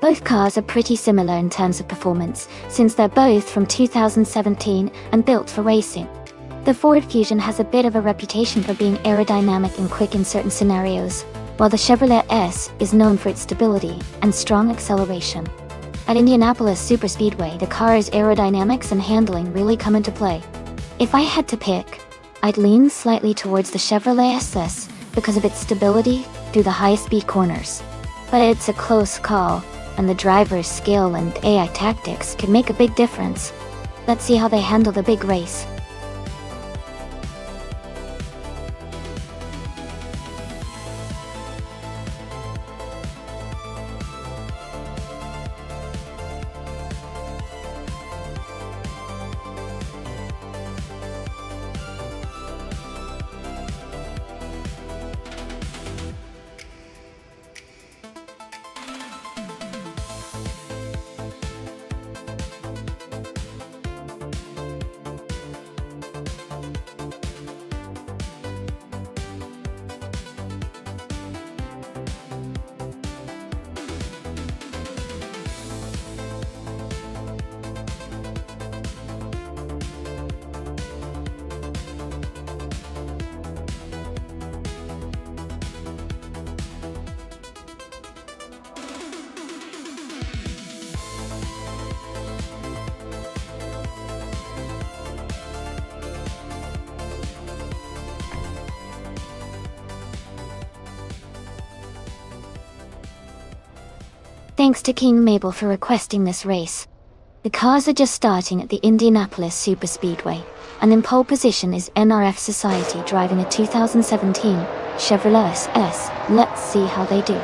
Both cars are pretty similar in terms of performance, since they're both from 2017 and built for racing. The Ford Fusion has a bit of a reputation for being aerodynamic and quick in certain scenarios, while the Chevrolet S is known for its stability and strong acceleration. At Indianapolis Superspeedway, the car's aerodynamics and handling really come into play. If I had to pick, I'd lean slightly towards the Chevrolet SS because of its stability through the high-speed corners. But it's a close call, and the driver's skill and AI tactics can make a big difference. Let's see how they handle the big race. Thanks to King Mabel for requesting this race. The cars are just starting at the Indianapolis Superspeedway, and in pole position is NRF Society driving a 2017 Chevrolet SS. Let's see how they do.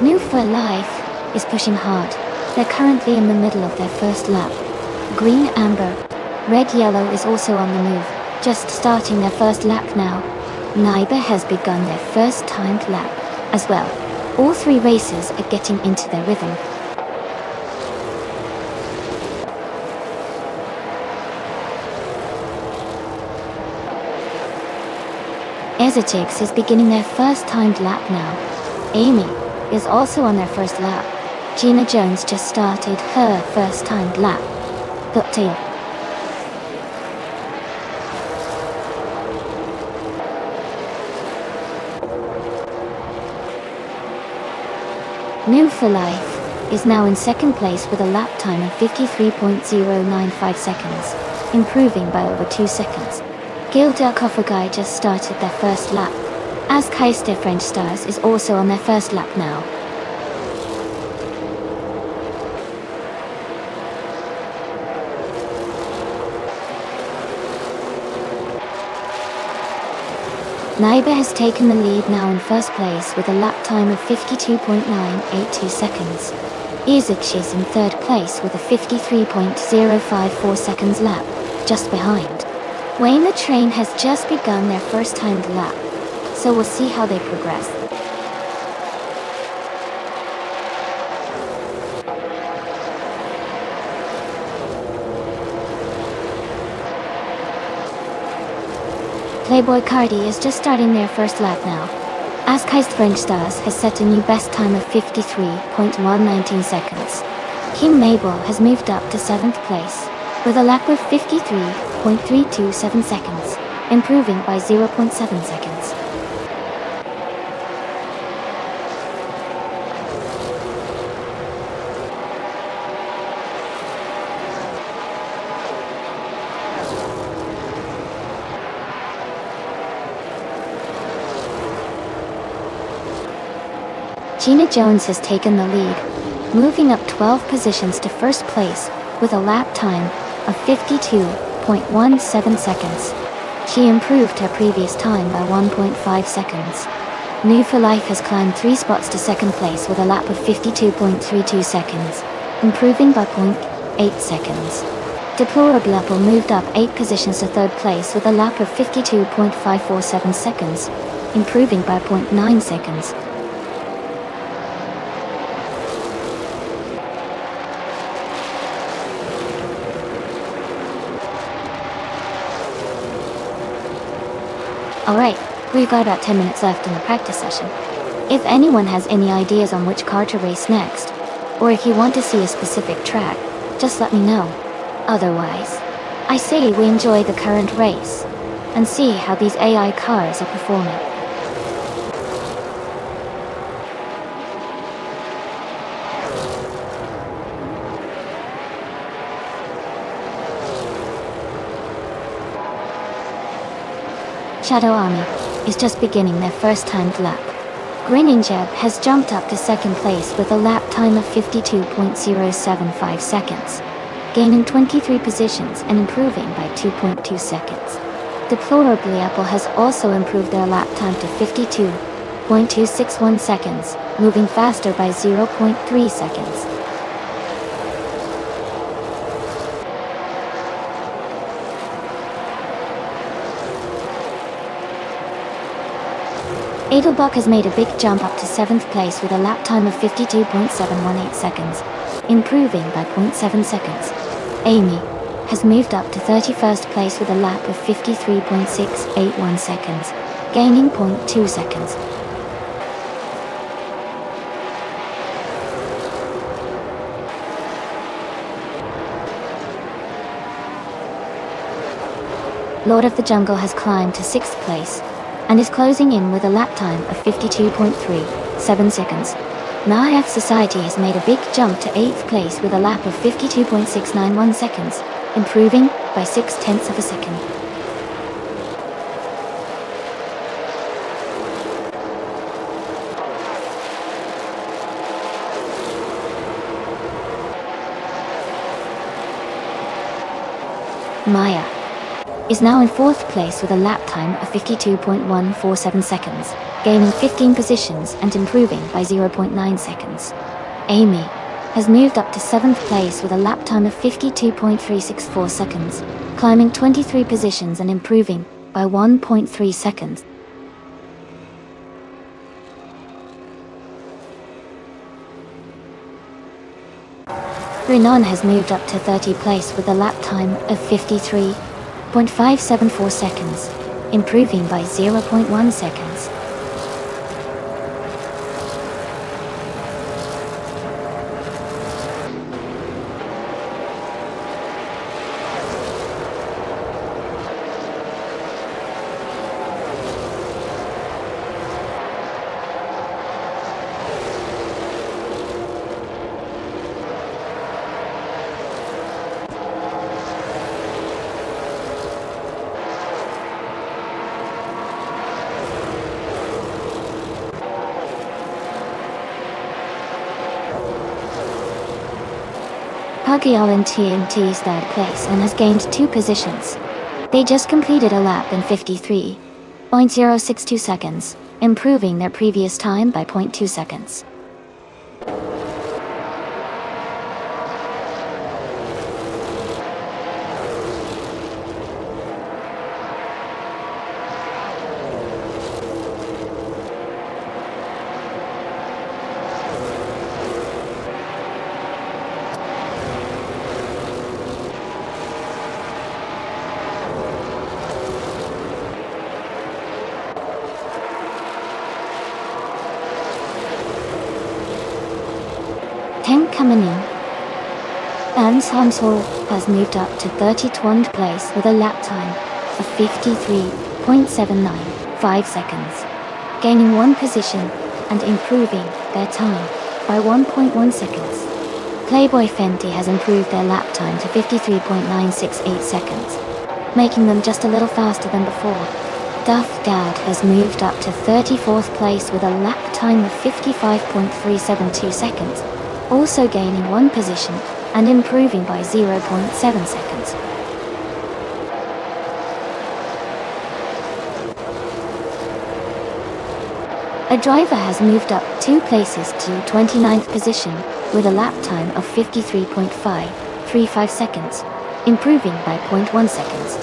New for Life is pushing hard. They're currently in the middle of their first lap. Green, amber, red, yellow is also on the move, just starting their first lap now. Neighbor has begun their first timed lap as well. All three racers are getting into their rhythm. Ezotix is beginning their first timed lap now. Amy is also on their first lap. Gina Jones just started her first timed lap. Tail. New for Life is now in second place with a lap time of 53.095 seconds, improving by over 2 seconds. Gilda Kofferguy just started their first lap, as Keister French Stars is also on their first lap now. Neighbor has taken the lead now in first place with a lap time of 52.982 seconds. Isaac is in third place with a 53.054 seconds lap, just behind. Wayne the Train has just begun their first timed lap, so we'll see how they progress. Playboy Cardi is just starting their first lap now. Askheist French Stars has set a new best time of 53.119 seconds. Kim Mabel has moved up to 7th place, with a lap of 53.327 seconds, improving by 0.7 seconds. Gina Jones has taken the lead, moving up 12 positions to first place with a lap time of 52.17 seconds. She improved her previous time by 1.5 seconds. New for Life has climbed 3 spots to second place with a lap of 52.32 seconds, improving by 0.8 seconds. Deplorable Apple moved up 8 positions to third place with a lap of 52.547 seconds, improving by 0.9 seconds. Alright, we've got about 10 minutes left in the practice session. If anyone has any ideas on which car to race next, or if you want to see a specific track, just let me know. Otherwise, I say we enjoy the current race, and see how these AI cars are performing. Shadow Army is just beginning their first timed lap. Grinning Jeb has jumped up to second place with a lap time of 52.075 seconds, gaining 23 positions and improving by 2.2 seconds. Deplorably Apple has also improved their lap time to 52.261 seconds, moving faster by 0.3 seconds. Edelbach has made a big jump up to 7th place with a lap time of 52.718 seconds, improving by 0.7 seconds. Amy has moved up to 31st place with a lap of 53.681 seconds, gaining 0.2 seconds. Lord of the Jungle has climbed to 6th place, and is closing in with a lap time of 52.37 seconds. Nahaf Society has made a big jump to 8th place with a lap of 52.691 seconds, improving by 0.6 of a second. Maya is now in 4th place with a lap time of 52.147 seconds, gaining 15 positions and improving by 0.9 seconds. Amy has moved up to 7th place with a lap time of 52.364 seconds, climbing 23 positions and improving by 1.3 seconds. Renan has moved up to 30th place with a lap time of 53.574 seconds, improving by 0.1 seconds. Pagial in TNT's 3rd place and has gained 2 positions. They just completed a lap in 53.062 seconds, improving their previous time by 0.2 seconds. 10 coming in. Anne Samsol has moved up to 32nd place with a lap time of 53.795 seconds, gaining 1 position and improving their time by 1.1 seconds. Playboy Fenty has improved their lap time to 53.968 seconds, making them just a little faster than before. Duff Dad has moved up to 34th place with a lap time of 55.372 seconds, also gaining 1 position and improving by 0.7 seconds. A driver has moved up 2 places to 29th position with a lap time of 53.535 seconds, improving by 0.1 seconds.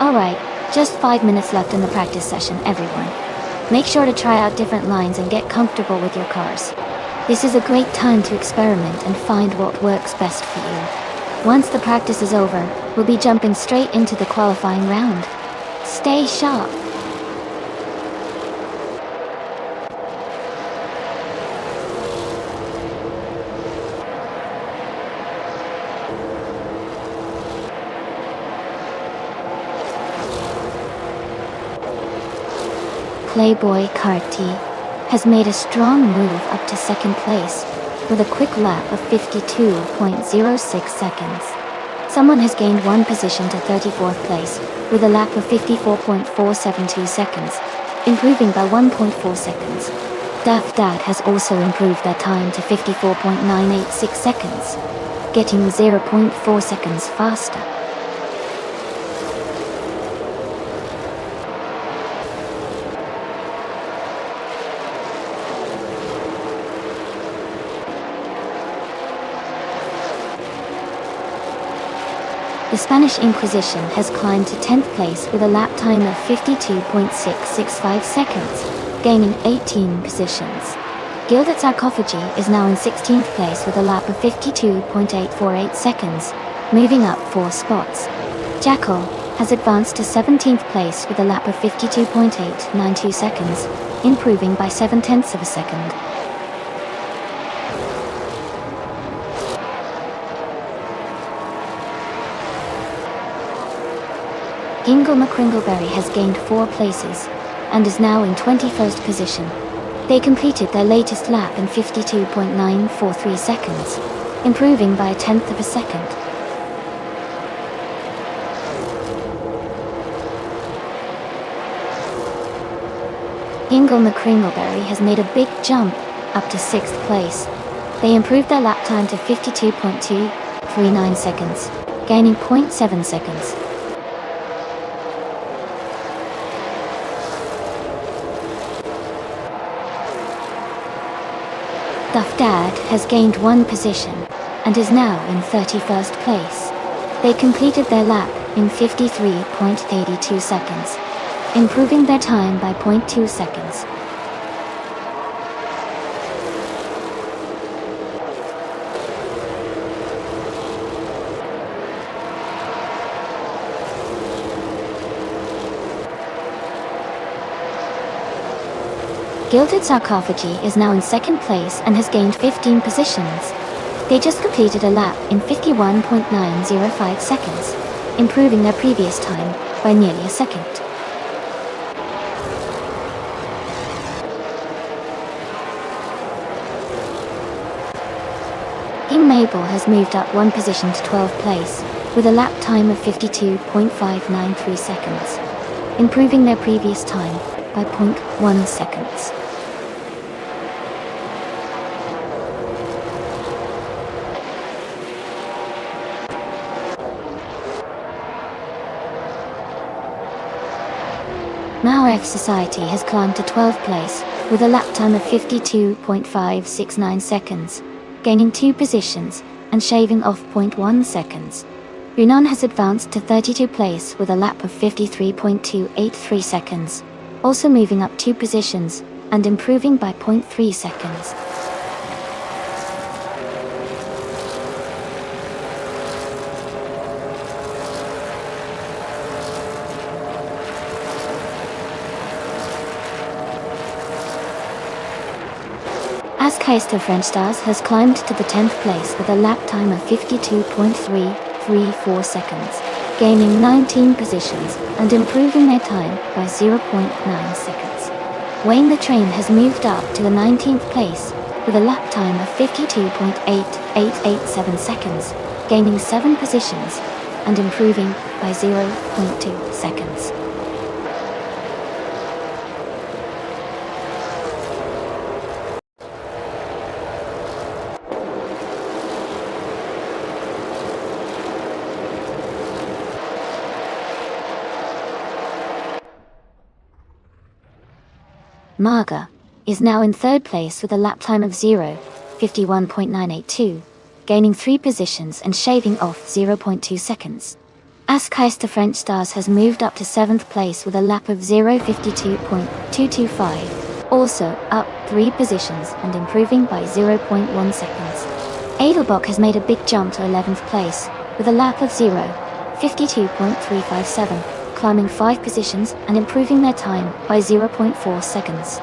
Alright, just 5 minutes left in the practice session, everyone. Make sure to try out different lines and get comfortable with your cars. This is a great time to experiment and find what works best for you. Once the practice is over, we'll be jumping straight into the qualifying round. Stay sharp. Playboy Carti has made a strong move up to 2nd place with a quick lap of 52.06 seconds. Someone has gained 1 position to 34th place with a lap of 54.472 seconds, improving by 1.4 seconds. Duff Dad has also improved their time to 54.986 seconds, getting 0.4 seconds faster. The Spanish Inquisition has climbed to 10th place with a lap time of 52.665 seconds, gaining 18 positions. Gilded Sarcophagi is now in 16th place with a lap of 52.848 seconds, moving up 4 spots. Jackal has advanced to 17th place with a lap of 52.892 seconds, improving by 0.7 of a second. Gingle McCringleberry has gained 4 places and is now in 21st position. They completed their latest lap in 52.943 seconds, improving by 0.1 of a second. Gingle McCringleberry has made a big jump up to 6th place. They improved their lap time to 52.239 seconds, gaining 0.7 seconds. Duff Dad has gained 1 position and is now in 31st place. They completed their lap in 53.82 seconds, improving their time by 0.2 seconds. Gilded Sarcophagi is now in 2nd place and has gained 15 positions. They just completed a lap in 51.905 seconds, improving their previous time by nearly a second. King Mabel has moved up 1 position to 12th place with a lap time of 52.593 seconds, improving their previous time by 0.1 seconds. Now F Society has climbed to 12th place with a lap time of 52.569 seconds, gaining 2 positions and shaving off 0.1 seconds. Yunnan has advanced to 32nd place with a lap of 53.283 seconds, also moving up 2 positions and improving by 0.3 seconds. Askeister French Stars has climbed to the 10th place with a lap time of 52.334 seconds, gaining 19 positions and improving their time by 0.9 seconds. Wayne the Train has moved up to the 19th place with a lap time of 52.8887 seconds, gaining 7 positions and improving by 0.2 seconds. Marga is now in 3rd place with a lap time of 0:51.982, gaining 3 positions and shaving off 0.2 seconds. Askeister French Stars has moved up to 7th place with a lap of 0:52.225, also up 3 positions and improving by 0.1 seconds. Edelbock has made a big jump to 11th place with a lap of 0:52.357, climbing 5 positions and improving their time by 0.4 seconds.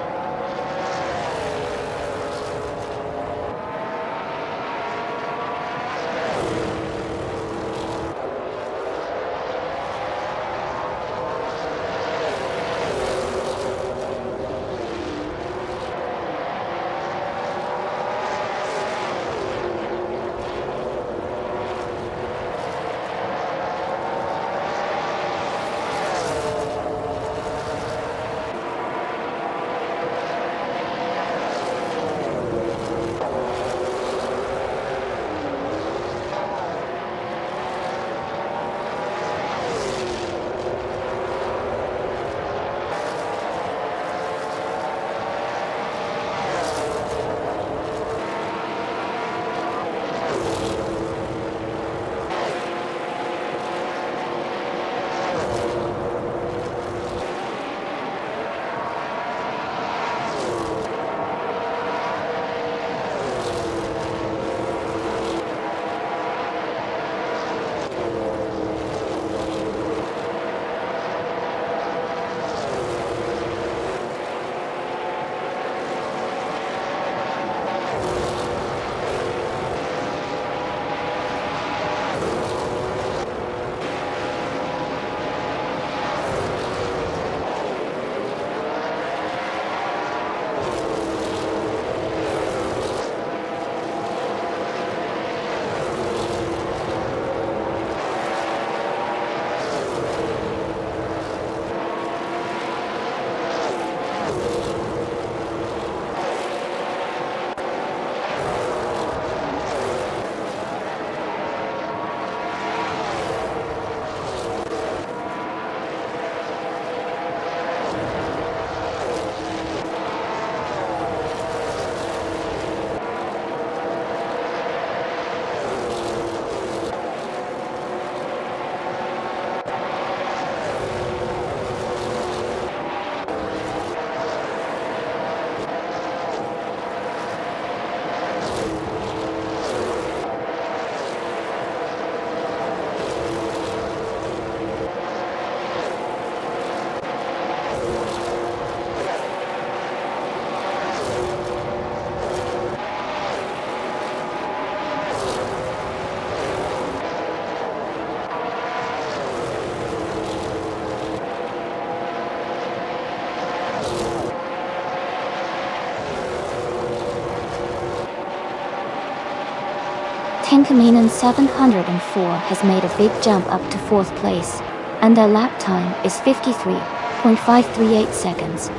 Tenkaminen 704 has made a big jump up to 4th place, and their lap time is 53.538 seconds.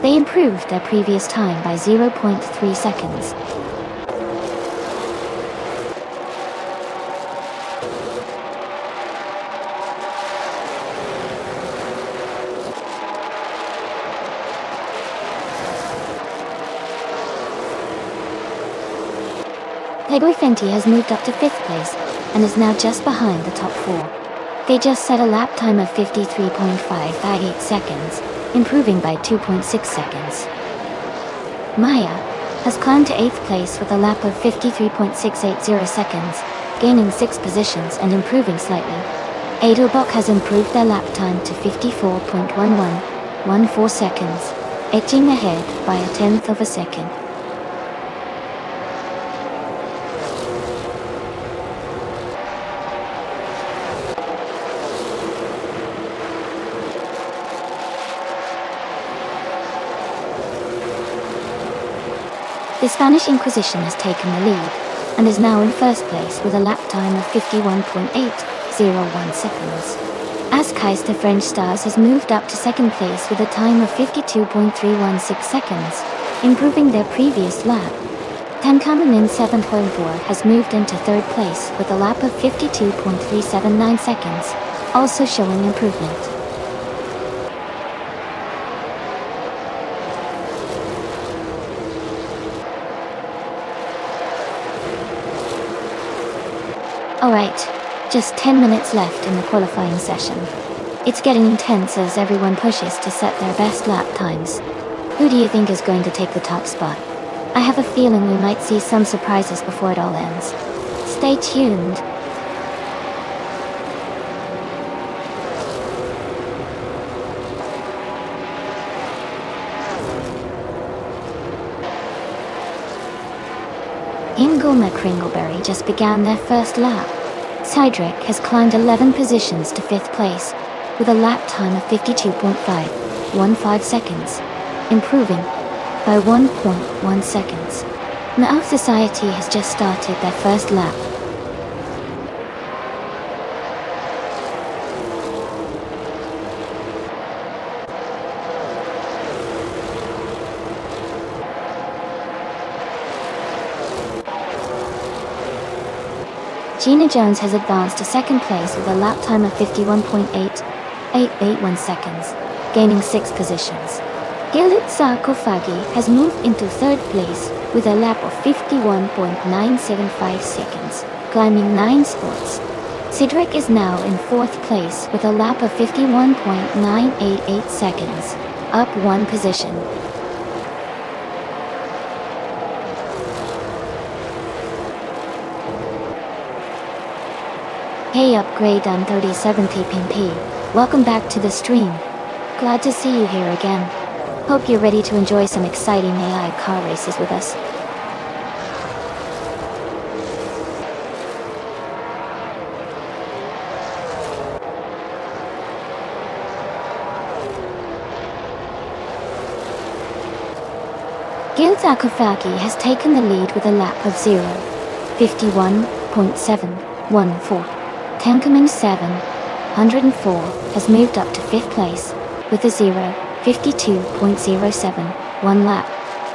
They improved their previous time by 0.3 seconds. Peggy Fenty has moved up to 5th place and is now just behind the top 4. They just set a lap time of 53.558 seconds, improving by 2.6 seconds. Maya has climbed to 8th place with a lap of 53.680 seconds, gaining 6 positions and improving slightly. Edelbock has improved their lap time to 54.1114 seconds, edging ahead by a tenth of a second. The Spanish Inquisition has taken the lead and is now in first place with a lap time of 51.801 seconds. Ascai's the French Stars has moved up to second place with a time of 52.316 seconds, improving their previous lap. Tankamen 7.4 has moved into third place with a lap of 52.379 seconds, also showing improvement. Alright, just 10 minutes left in the qualifying session. It's getting intense as everyone pushes to set their best lap times. Who do you think is going to take the top spot? I have a feeling we might see some surprises before it all ends. Stay tuned. Ingoma Kringleberry just began their first lap. Cydric has climbed 11 positions to 5th place, with a lap time of 52.515 seconds, improving by 1.1 seconds. Now Society has just started their first lap. Gina Jones has advanced to second place with a lap time of 51.8881 seconds, gaining 6 positions. Gilad Sarkophagi has moved into third place with a lap of 51.975 seconds, climbing 9 spots. Cydric is now in fourth place with a lap of 51.988 seconds, up 1 position. Hey Upgrade on 3070p, welcome back to the stream. Glad to see you here again. Hope you're ready to enjoy some exciting AI car races with us. Gilad Sarkophagi has taken the lead with a lap of 51.714. Tankaman 704 has moved up to 5th place with a 52.071 lap.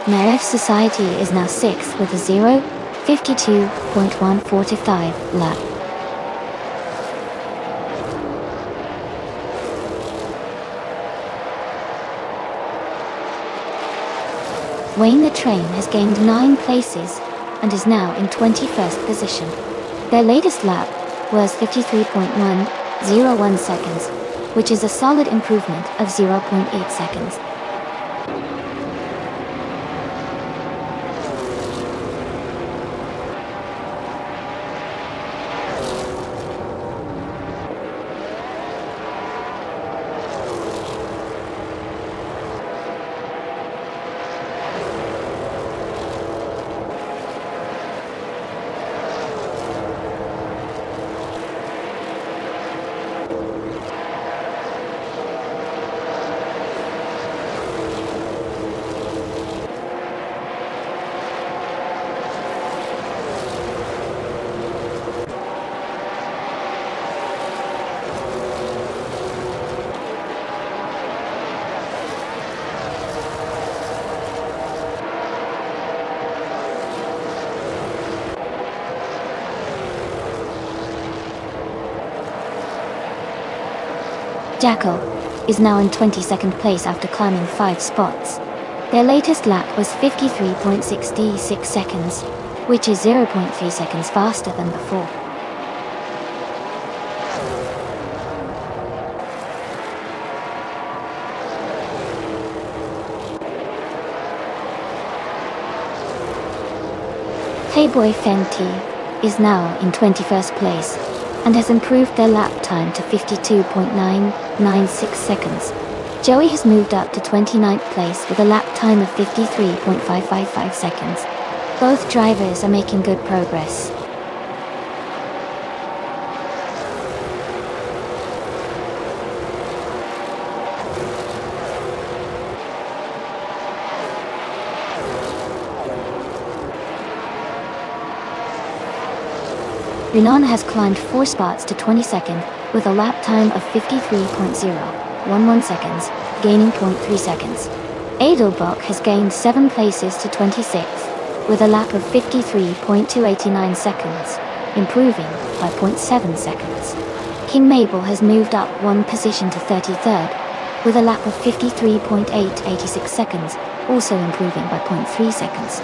Marif Society is now 6th with a 52.145 lap. Wayne the Train has gained 9 places and is now in 21st position. Their latest lap was 53.101 seconds, which is a solid improvement of 0.8 seconds. Jacko is now in 22nd place after climbing 5 spots. Their latest lap was 53.66 seconds, which is 0.3 seconds faster than before. Playboy Fenty is now in 21st place and has improved their lap time to 52.996 seconds. Joey has moved up to 29th place with a lap time of 53.555 seconds. Both drivers are making good progress. Renan has climbed 4 spots to 22nd with a lap time of 53.011 seconds, gaining 0.3 seconds. Adelbrock has gained 7 places to 26th with a lap of 53.289 seconds, improving by 0.7 seconds. King Mabel has moved up 1 position to 33rd with a lap of 53.886 seconds, also improving by 0.3 seconds.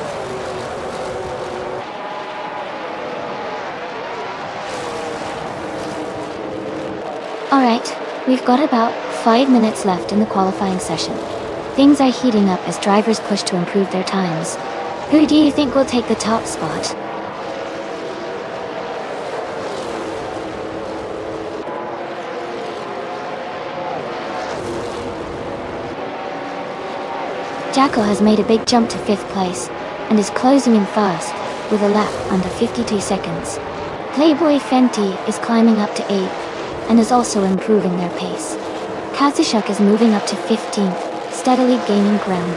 Alright, we've got about 5 minutes left in the qualifying session. Things are heating up as drivers push to improve their times. Who do you think will take the top spot? Jackal has made a big jump to 5th place and is closing in first with a lap under 52 seconds. Playboy Fenty is climbing up to 8th and is also improving their pace. Kazushuk is moving up to 15th, steadily gaining ground.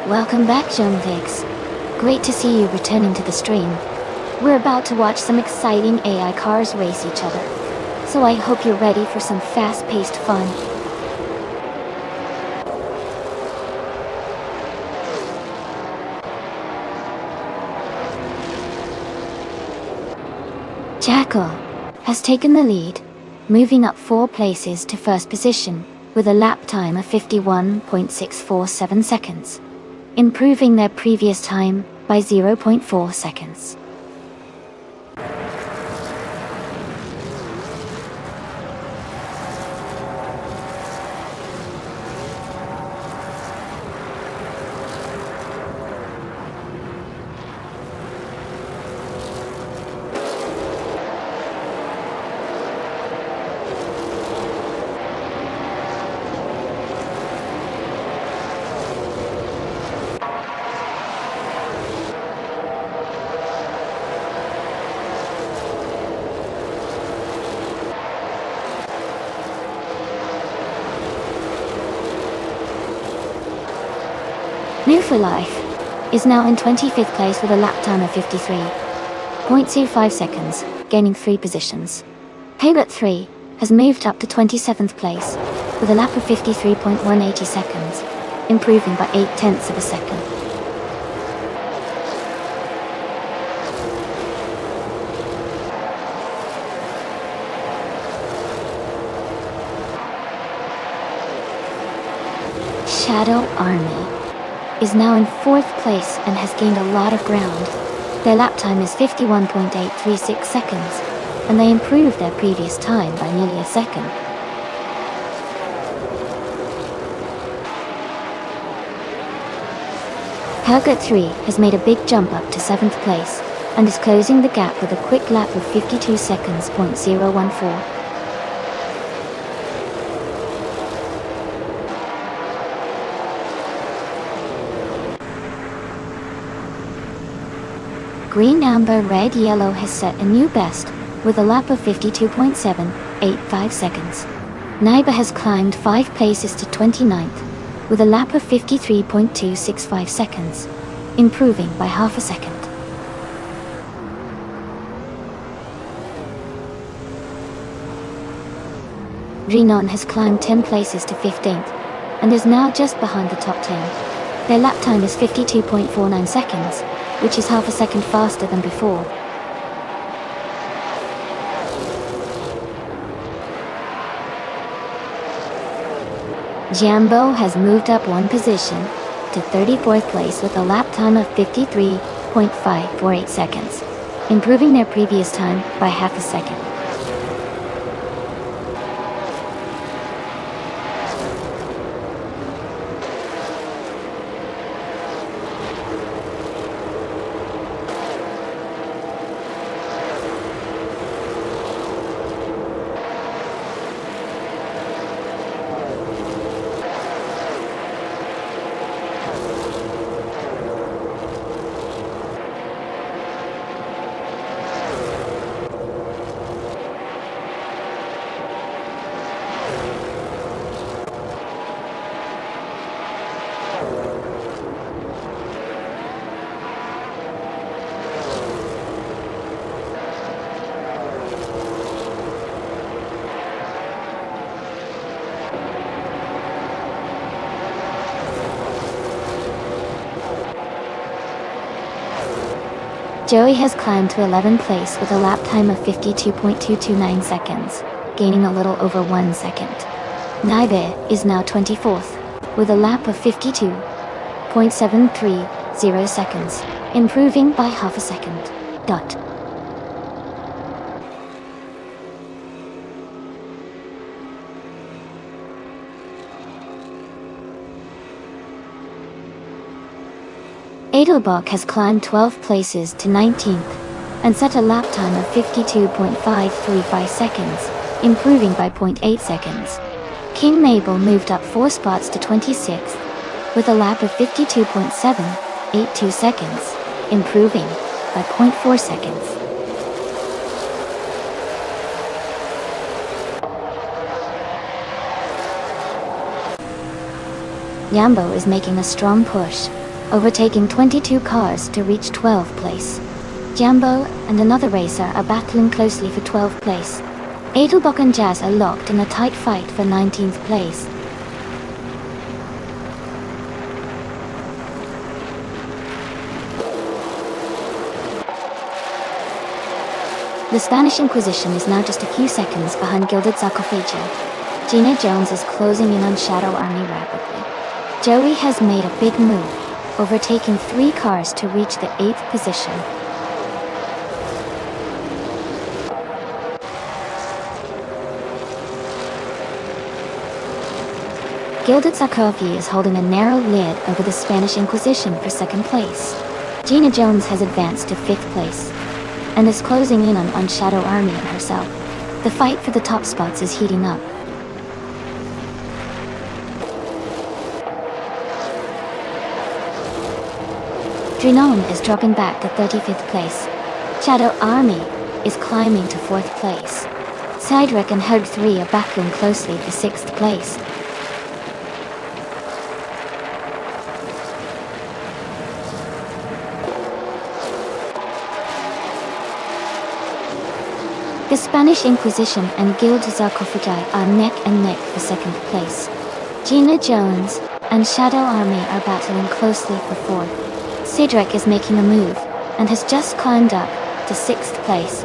Welcome back, Jumpigs. Great to see you returning to the stream. We're about to watch some exciting AI cars race each other, so I hope you're ready for some fast-paced fun. Jackal has taken the lead, moving up 4 places to 1st position with a lap time of 51.647 seconds, improving their previous time by 0.4 seconds. New for Life is now in 25th place with a lap time of 53.25 seconds, gaining 3 positions. Pilot 3 has moved up to 27th place with a lap of 53.180 seconds, improving by 0.8 of a second. Shadow Army is now in 4th place and has gained a lot of ground. Their lap time is 51.836 seconds, and they improved their previous time by nearly a second. Helgut 3 has made a big jump up to 7th place and is closing the gap with a quick lap of 52 seconds, .014. Green, Amber, Red, Yellow has set a new best with a lap of 52.785 seconds. Naiba has climbed 5 places to 29th with a lap of 53.265 seconds, improving by half a second. Renan has climbed 10 places to 15th and is now just behind the top 10. Their lap time is 52.49 seconds, which is half a second faster than before. Jambo has moved up 1 position to 34th place with a lap time of 53.548 seconds, improving their previous time by half a second. Joey has climbed to 11th place with a lap time of 52.229 seconds, gaining a little over 1 second. Naibe is now 24th, with a lap of 52.730 seconds, improving by half a second. Dot. Edelbach has climbed 12 places to 19th, and set a lap time of 52.535 seconds, improving by 0.8 seconds. King Mabel moved up 4 spots to 26th, with a lap of 52.782 seconds, improving by 0.4 seconds. Yambo is making a strong push, overtaking 22 cars to reach 12th place. Jambo and another racer are battling closely for 12th place. Edelbach and Jazz are locked in a tight fight for 19th place. The Spanish Inquisition is now just a few seconds behind Gilded Sarcophagia. Gina Jones is closing in on Shadow Army rapidly. Joey has made a big move, overtaking 3 cars to reach the 8th position. Gilded Sarcophagia is holding a narrow lid over the Spanish Inquisition for 2nd place. Gina Jones has advanced to 5th place, and is closing in on Shadow Army and herself. The fight for the top spots is heating up. Drinon is dropping back to 35th place. Shadow Army is climbing to 4th place. Cydric and Hug 3 are battling closely for 6th place. The Spanish Inquisition and Guild Sarcophagi are neck and neck for 2nd place. Gina Jones and Shadow Army are battling closely for 4th. Cedric is making a move, and has just climbed up to 6th place.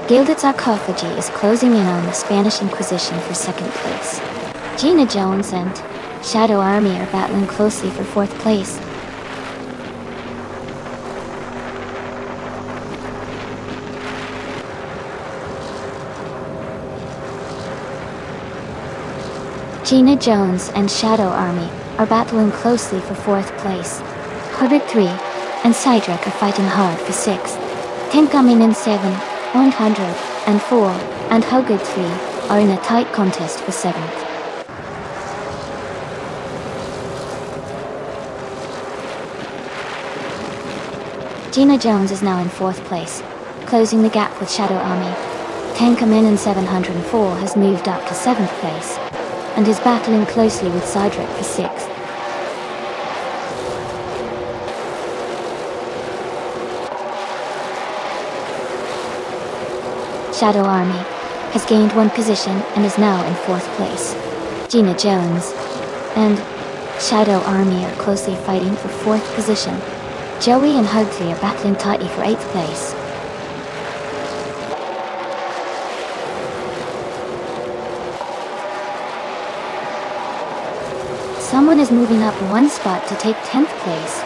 Gilded Sarcophagi is closing in on the Spanish Inquisition for 2nd place. Gina Jones and Shadow Army are battling closely for 4th place. Gina Jones and Shadow Army are battling closely for 4th place. Hubbard 3 and Cydric are fighting hard for 6th. Tenkamin 7, 104, and Huggard 3 are in a tight contest for 7th. Gina Jones is now in 4th place, closing the gap with Shadow Army. Tenkamin 704 has moved up to 7th place, and is battling closely with Cydric for 6th. Shadow Army has gained 1 position and is now in 4th place. Gina Jones and Shadow Army are closely fighting for 4th position. Joey and Hugsley are battling tightly for 8th place. Someone is moving up 1 spot to take 10th place.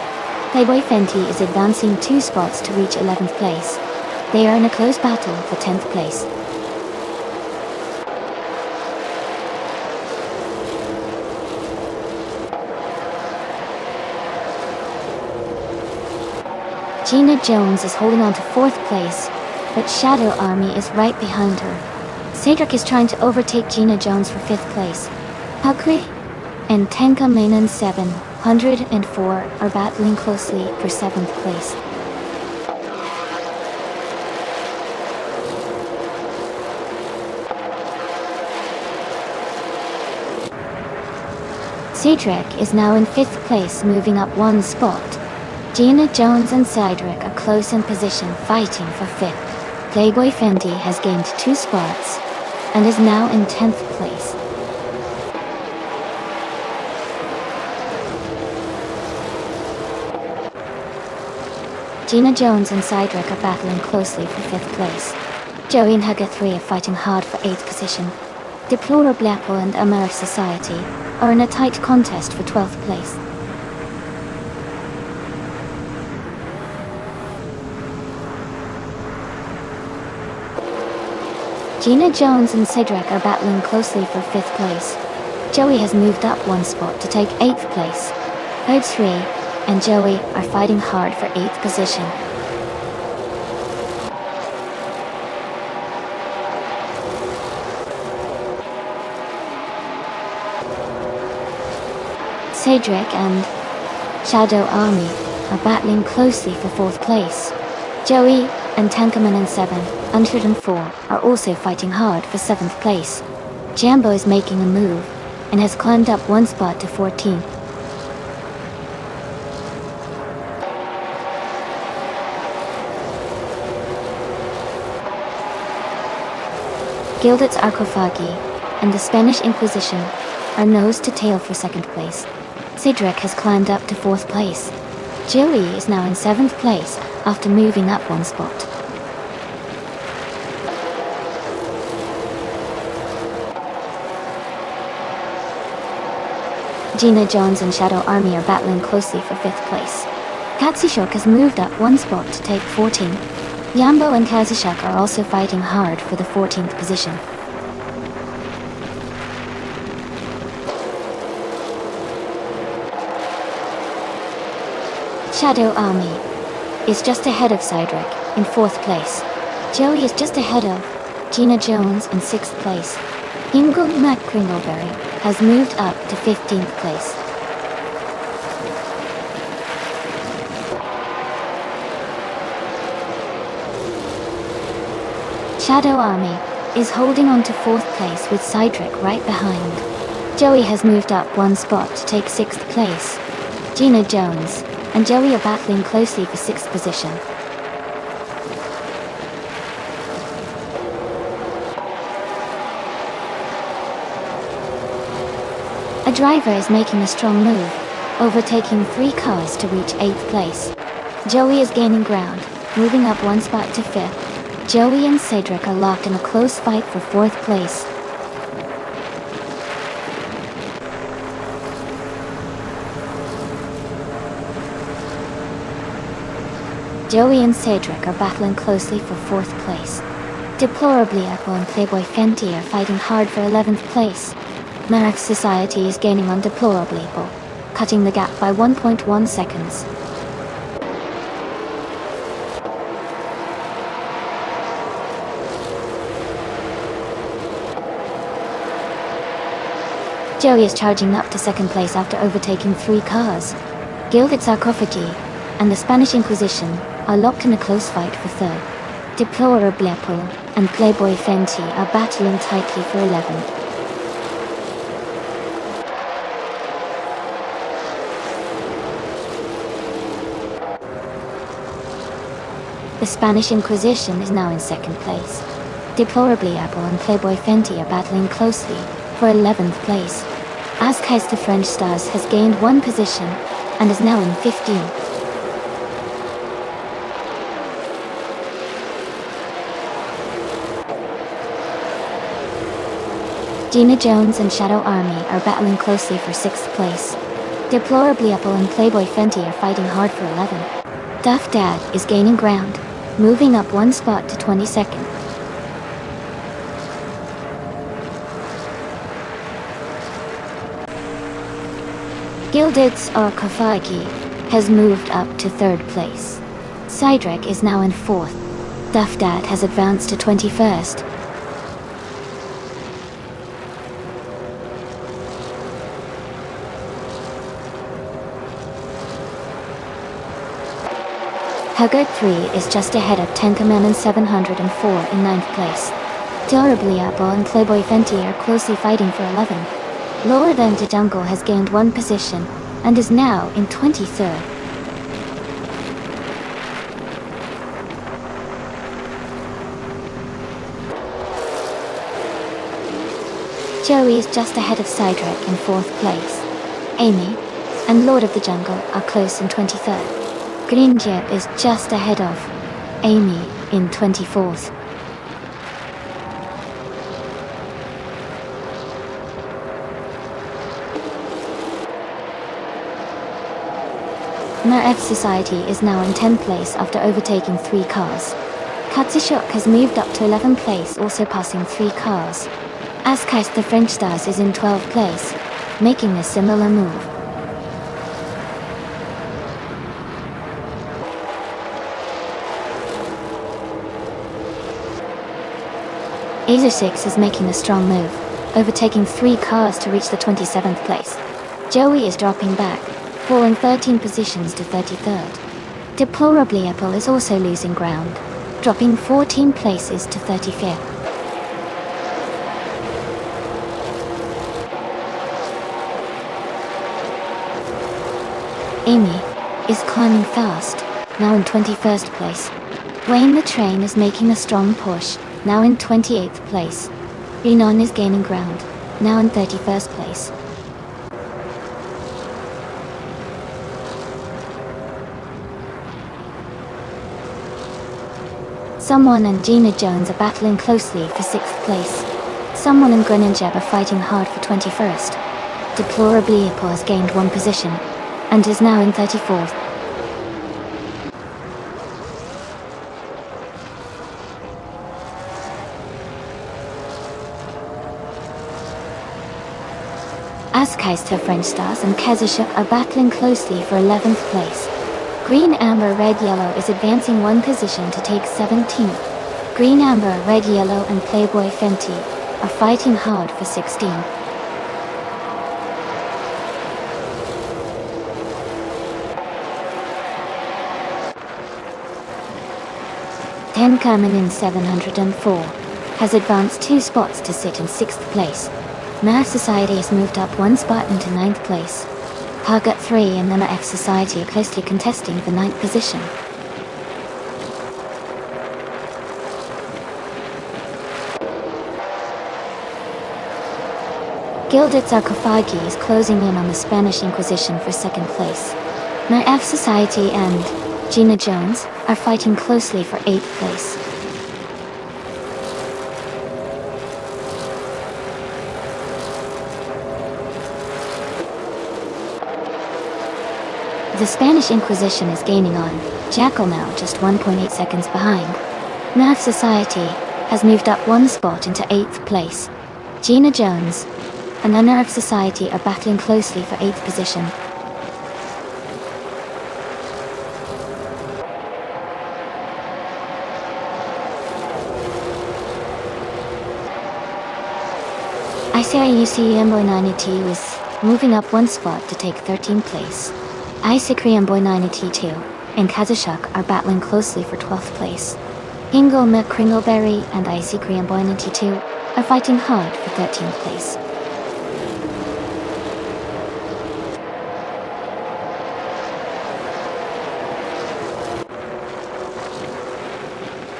Playboy Fenty is advancing 2 spots to reach 11th place. They are in a close battle for 10th place. Gina Jones is holding on to 4th place, but Shadow Army is right behind her. Cedric is trying to overtake Gina Jones for 5th place. Hugsley and Tenka Mainan 704 are battling closely for 7th place. Cedric is now in 5th place, moving up 1 spot. Gina Jones and Cydric are close in position, fighting for 5th. Playboy Fenty has gained 2 spots and is now in 10th place. Gina Jones and Cydric are battling closely for 5th place. Joey and Hugger 3 are fighting hard for 8th position. Deplorable Apple and American Society are in a tight contest for 12th place. Gina Jones and Cydric are battling closely for 5th place. Joey has moved up 1 spot to take 8th place. Hugger 3 and Joey are fighting hard for 8th position. Cydric and Shadow Army are battling closely for 4th place. Joey and Tankerman and 704 are also fighting hard for 7th place. Jambo is making a move and has climbed up 1 spot to 14th. Gilded's Arcofagi and the Spanish Inquisition are nose to tail for 2nd place. Cydric has climbed up to 4th place. Joey is now in 7th place after moving up 1 spot. Gina Jones and Shadow Army are battling closely for 5th place. Katsishok has moved up 1 spot to take 14th. Yambo and Kazishak are also fighting hard for the 14th position. Shadow Army is just ahead of Cydric in 4th place. Joey is just ahead of Gina Jones in 6th place. Ingo McCringleberry has moved up to 15th place. Shadow Army is holding on to 4th place with Cydric right behind. Joey has moved up 1 spot to take 6th place. Gina Jones and Joey are battling closely for 6th position. A driver is making a strong move, overtaking 3 cars to reach 8th place. Joey is gaining ground, moving up 1 spot to 5th. Joey and Cydric are locked in a close fight for 4th place. Joey and Cydric are battling closely for 4th place. Deplorably Apple and Playboy Fenty are fighting hard for 11th place. Marek Society is gaining on Deplorably Apple, cutting the gap by 1.1 seconds. Joey is charging up to 2nd place after overtaking 3 cars. Gilded Sarcophagi and the Spanish Inquisition are locked in a close fight for 3rd. Deplorable Apple and Playboy Fenty are battling tightly for 11th. The Spanish Inquisition is now in 2nd place. Deplorably Apple and Playboy Fenty are battling closely for 11th place. Azkaz the French Stars has gained 1 position and is now in 15th. Gina Jones and Shadow Army are battling closely for 6th place. Deplorably Apple and Playboy Fenty are fighting hard for 11th. Duff Dad is gaining ground, moving up 1 spot to 22nd. Gilded's Arcofagi has moved up to 3rd place. Cydric is now in 4th. Duff Dad has advanced to 21st. Hugger 3 is just ahead of Tankerman and 704 in 9th place. Deplorably Apple and Playboy Fenty are closely fighting for 11th. Lower than the Jungle has gained 1 position and is now in 23rd. Joey is just ahead of Cydric in 4th place. Amy and Lord of the Jungle are close in 23rd. Green Jeb is just ahead of Amy in 24th. F Society is now in 10th place after overtaking 3 cars. Katsushok has moved up to 11th place, also passing 3 cars. Askais the French Stars is in 12th place, making a similar move. Asia 6 is making a strong move, overtaking 3 cars to reach the 27th place. Joey is dropping back, falling 13 positions to 33rd. Deplorably Apple is also losing ground, dropping 14 places to 35th. Amy is climbing fast, now in 21st place. Wayne the Train is making a strong push, now in 28th place. Renan is gaining ground, now in 31st place. Someone and Gina Jones are battling closely for 6th place. Someone and Grenenjeb are fighting hard for 21st. Deplorably Apple has gained 1 position, and is now in 34th. Askaister French Stars and Kazushuk are battling closely for 11th place. Green Amber Red Yellow is advancing 1 position to take 17th. Green Amber Red Yellow and Playboy Fenty are fighting hard for 16th. Tenkamen in 704 has advanced 2 spots to sit in 6th place. Nerf Society has moved up 1 spot into 9th place. Hargut 3 and Nana F Society are closely contesting the 9th position. Gilded Sarcophagi is closing in on the Spanish Inquisition for 2nd place. Nana F Society and Gina Jones are fighting closely for 8th place. The Spanish Inquisition is gaining on Jackal now just 1.8 seconds behind. Nerf Society has moved up 1 spot into 8th place. Gina Jones and the Nerf Society are battling closely for 8th position. ICIUC Boy 92 is moving up 1 spot to take 13th place. IC Korean Boy 92 and Kazushuk are battling closely for 12th place. Hingle Milk Kringleberry and IC Korean Boy 92 are fighting hard for 13th place.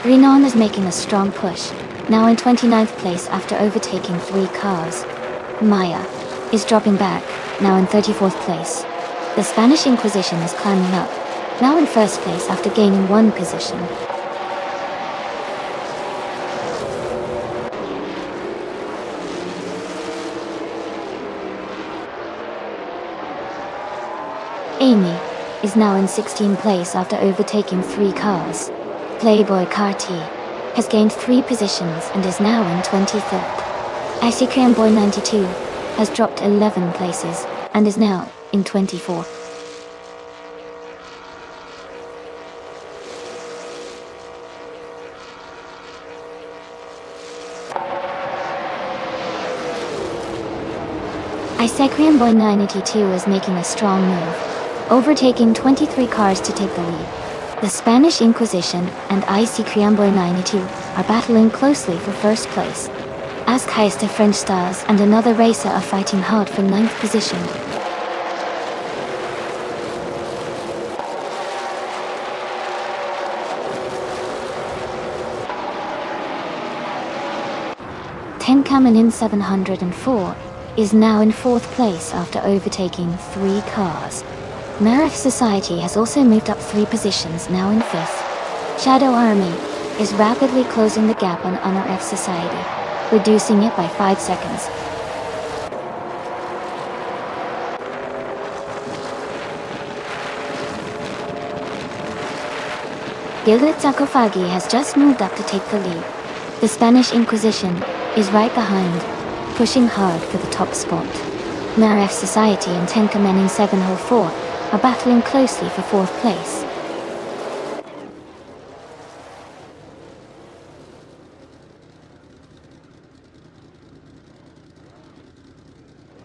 Renan is making a strong push, now in 29th place after overtaking 3 cars. Maya is dropping back, now in 34th place. The Spanish Inquisition is climbing up, now in 1st place after gaining 1 position. Amy is now in 16th place after overtaking 3 cars. Playboy Carti has gained 3 positions and is now in 23rd. IC Korean Boy 92 has dropped 11 places and is now in 24th. Korean Boy 982 is making a strong move, overtaking 23 cars to take the lead. The Spanish Inquisition and IC Korean Boy 982 are battling closely for 1st place. Askais the French Stars and another racer are fighting hard for 9th position. Tenkamen in 704 is now in 4th place after overtaking 3 cars. Marif Society has also moved up 3 positions, now in 5th. Shadow Army is rapidly closing the gap on Honor F Society, reducing it by 5 seconds. Gilded Sarcophagi has just moved up to take the lead. The Spanish Inquisition is right behind, pushing hard for the top spot. Marif Society and Tenkamen in 704 are battling closely for 4th place.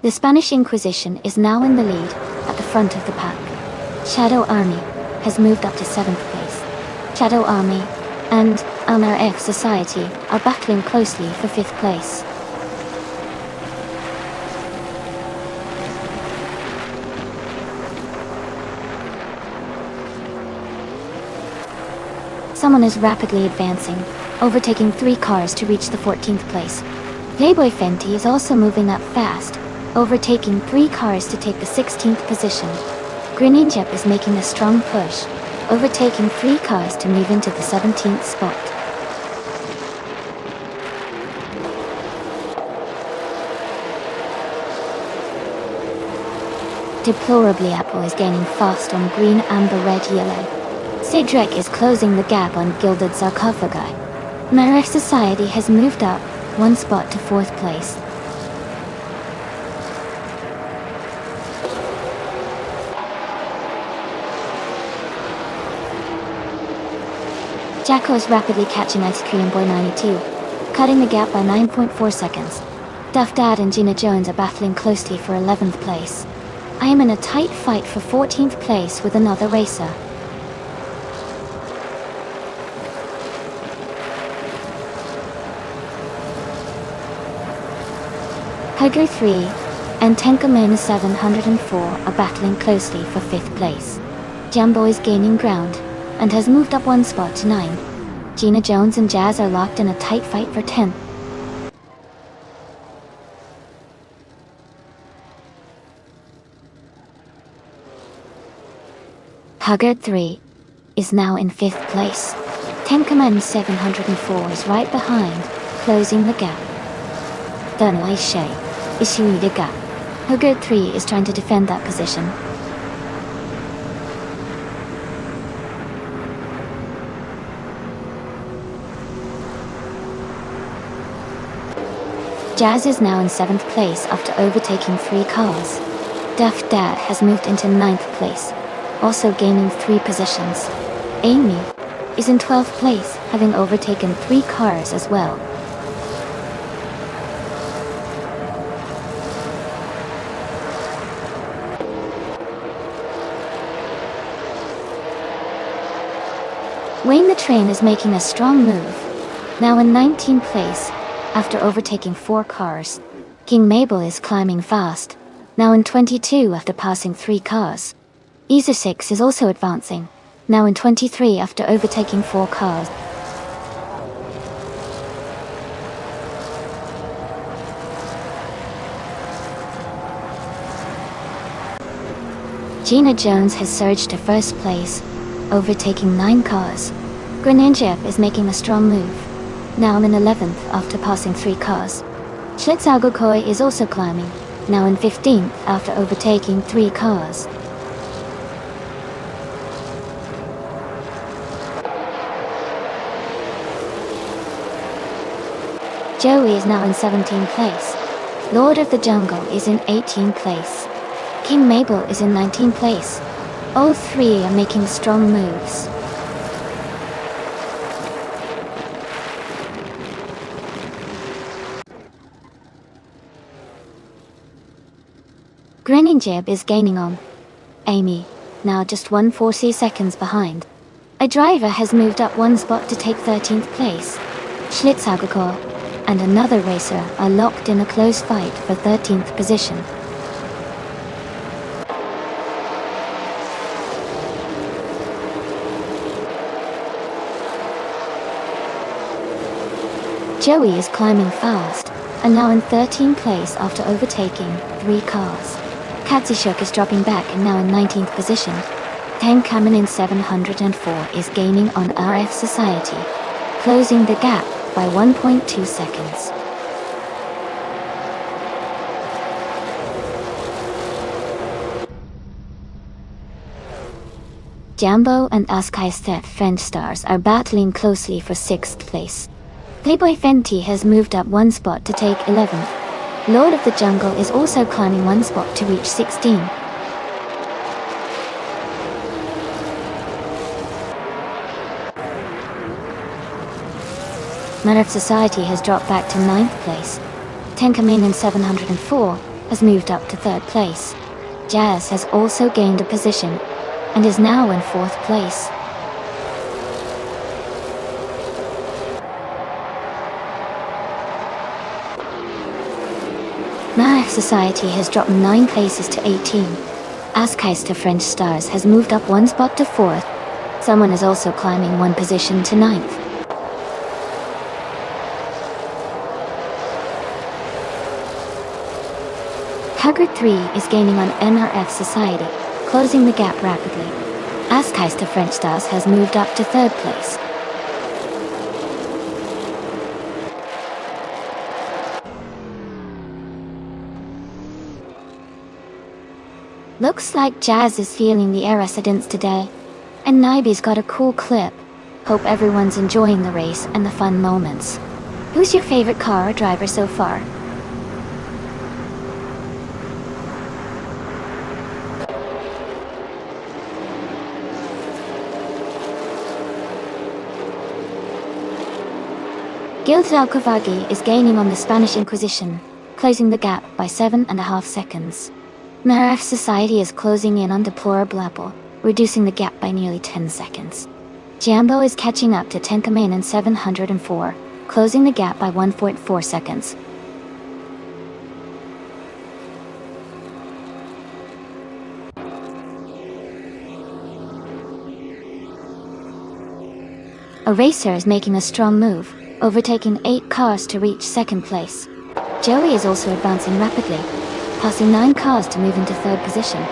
The Spanish Inquisition is now in the lead at the front of the pack. Shadow Army has moved up to 7th place. Shadow Army and Honor F Society are battling closely for 5th place. Someone is rapidly advancing, overtaking 3 cars to reach the 14th place. Playboy Fenty is also moving up fast, overtaking 3 cars to take the 16th position. Greninjep is making a strong push, overtaking 3 cars to move into the 17th spot. Deplorably, Apple is gaining fast on green, amber, red, yellow. Cedric is closing the gap on Gilded Sarcophagi. Marif Society has moved up 1 spot to 4th place. Jacko is rapidly catching Ice Cream Boy 92, cutting the gap by 9.4 seconds. Duff Dad and Gina Jones are battling closely for 11th place. I am in a tight fight for 14th place with another racer. Tiger 3 and Tenkamen 704 are battling closely for 5th place. Jumbo is gaining ground and has moved up 1 spot to 9. Gina Jones and Jazz are locked in a tight fight for 10th. Haggard 3 is now in 5th place. Tenkamen 704 is right behind, closing the gap. Dunway Shay issuing the gap. Haggard 3 is trying to defend that position. Jazz is now in 7th place after overtaking 3 cars. Duff Dad has moved into 9th place, also gaining 3 positions. Amy is in 12th place, having overtaken 3 cars as well. Wayne the Train is making a strong move, now in 19th place, after overtaking 4 cars. King Mabel is climbing fast, now in 22 after passing 3 cars. Isa 6 is also advancing, now in 23 after overtaking 4 cars. Gina Jones has surged to 1st place, overtaking 9 cars. Greninja is making a strong move, now in 11th after passing 3 cars. Schlitzalgokoi is also climbing, now in 15th after overtaking 3 cars. Joey is now in 17th place. Lord of the Jungle is in 18th place. King Mabel is in 19th place. All 3 are making strong moves. Greninjib is gaining on Amy, now just 140 seconds behind. A driver has moved up 1 spot to take 13th place. Schlitzalgokor and another racer are locked in a close fight for 13th position. Joey is climbing fast, and now in 13th place after overtaking 3 cars. Katsushuk is dropping back and now in 19th position. Tenkamen in 704 is gaining on RF Society, closing the gap by 1.2 seconds. Jambo and Askaistef French stars are battling closely for 6th place. Playboy Fenty has moved up 1 spot to take 11th. Lord of the Jungle is also climbing 1 spot to reach 16. RF Society has dropped back to 9th place. Tenkamen in 704 has moved up to 3rd place. Jazz has also gained a position and is now in 4th place. RF Society has dropped 9 places to 18. Askaista French Stars has moved up 1 spot to 4th. Someone is also climbing 1 position to 9th. Haggard 3 is gaining on NRF Society, closing the gap rapidly. Askaista French Stars has moved up to 3rd place. Looks like Jazz is feeling the air accidents today. And Naibi's got a cool clip. Hope everyone's enjoying the race and the fun moments. Who's your favorite car or driver so far? Guild Alcavagi is gaining on the Spanish Inquisition, closing the gap by 7.5 seconds. RF Society is closing in on Deplorable Apple, reducing the gap by nearly 10 seconds. Jambo is catching up to Tenkamen in 704, closing the gap by 1.4 seconds. A racer is making a strong move, overtaking 8 cars to reach 2nd place. Joey is also advancing rapidly, passing 9 cars to move into 3rd position.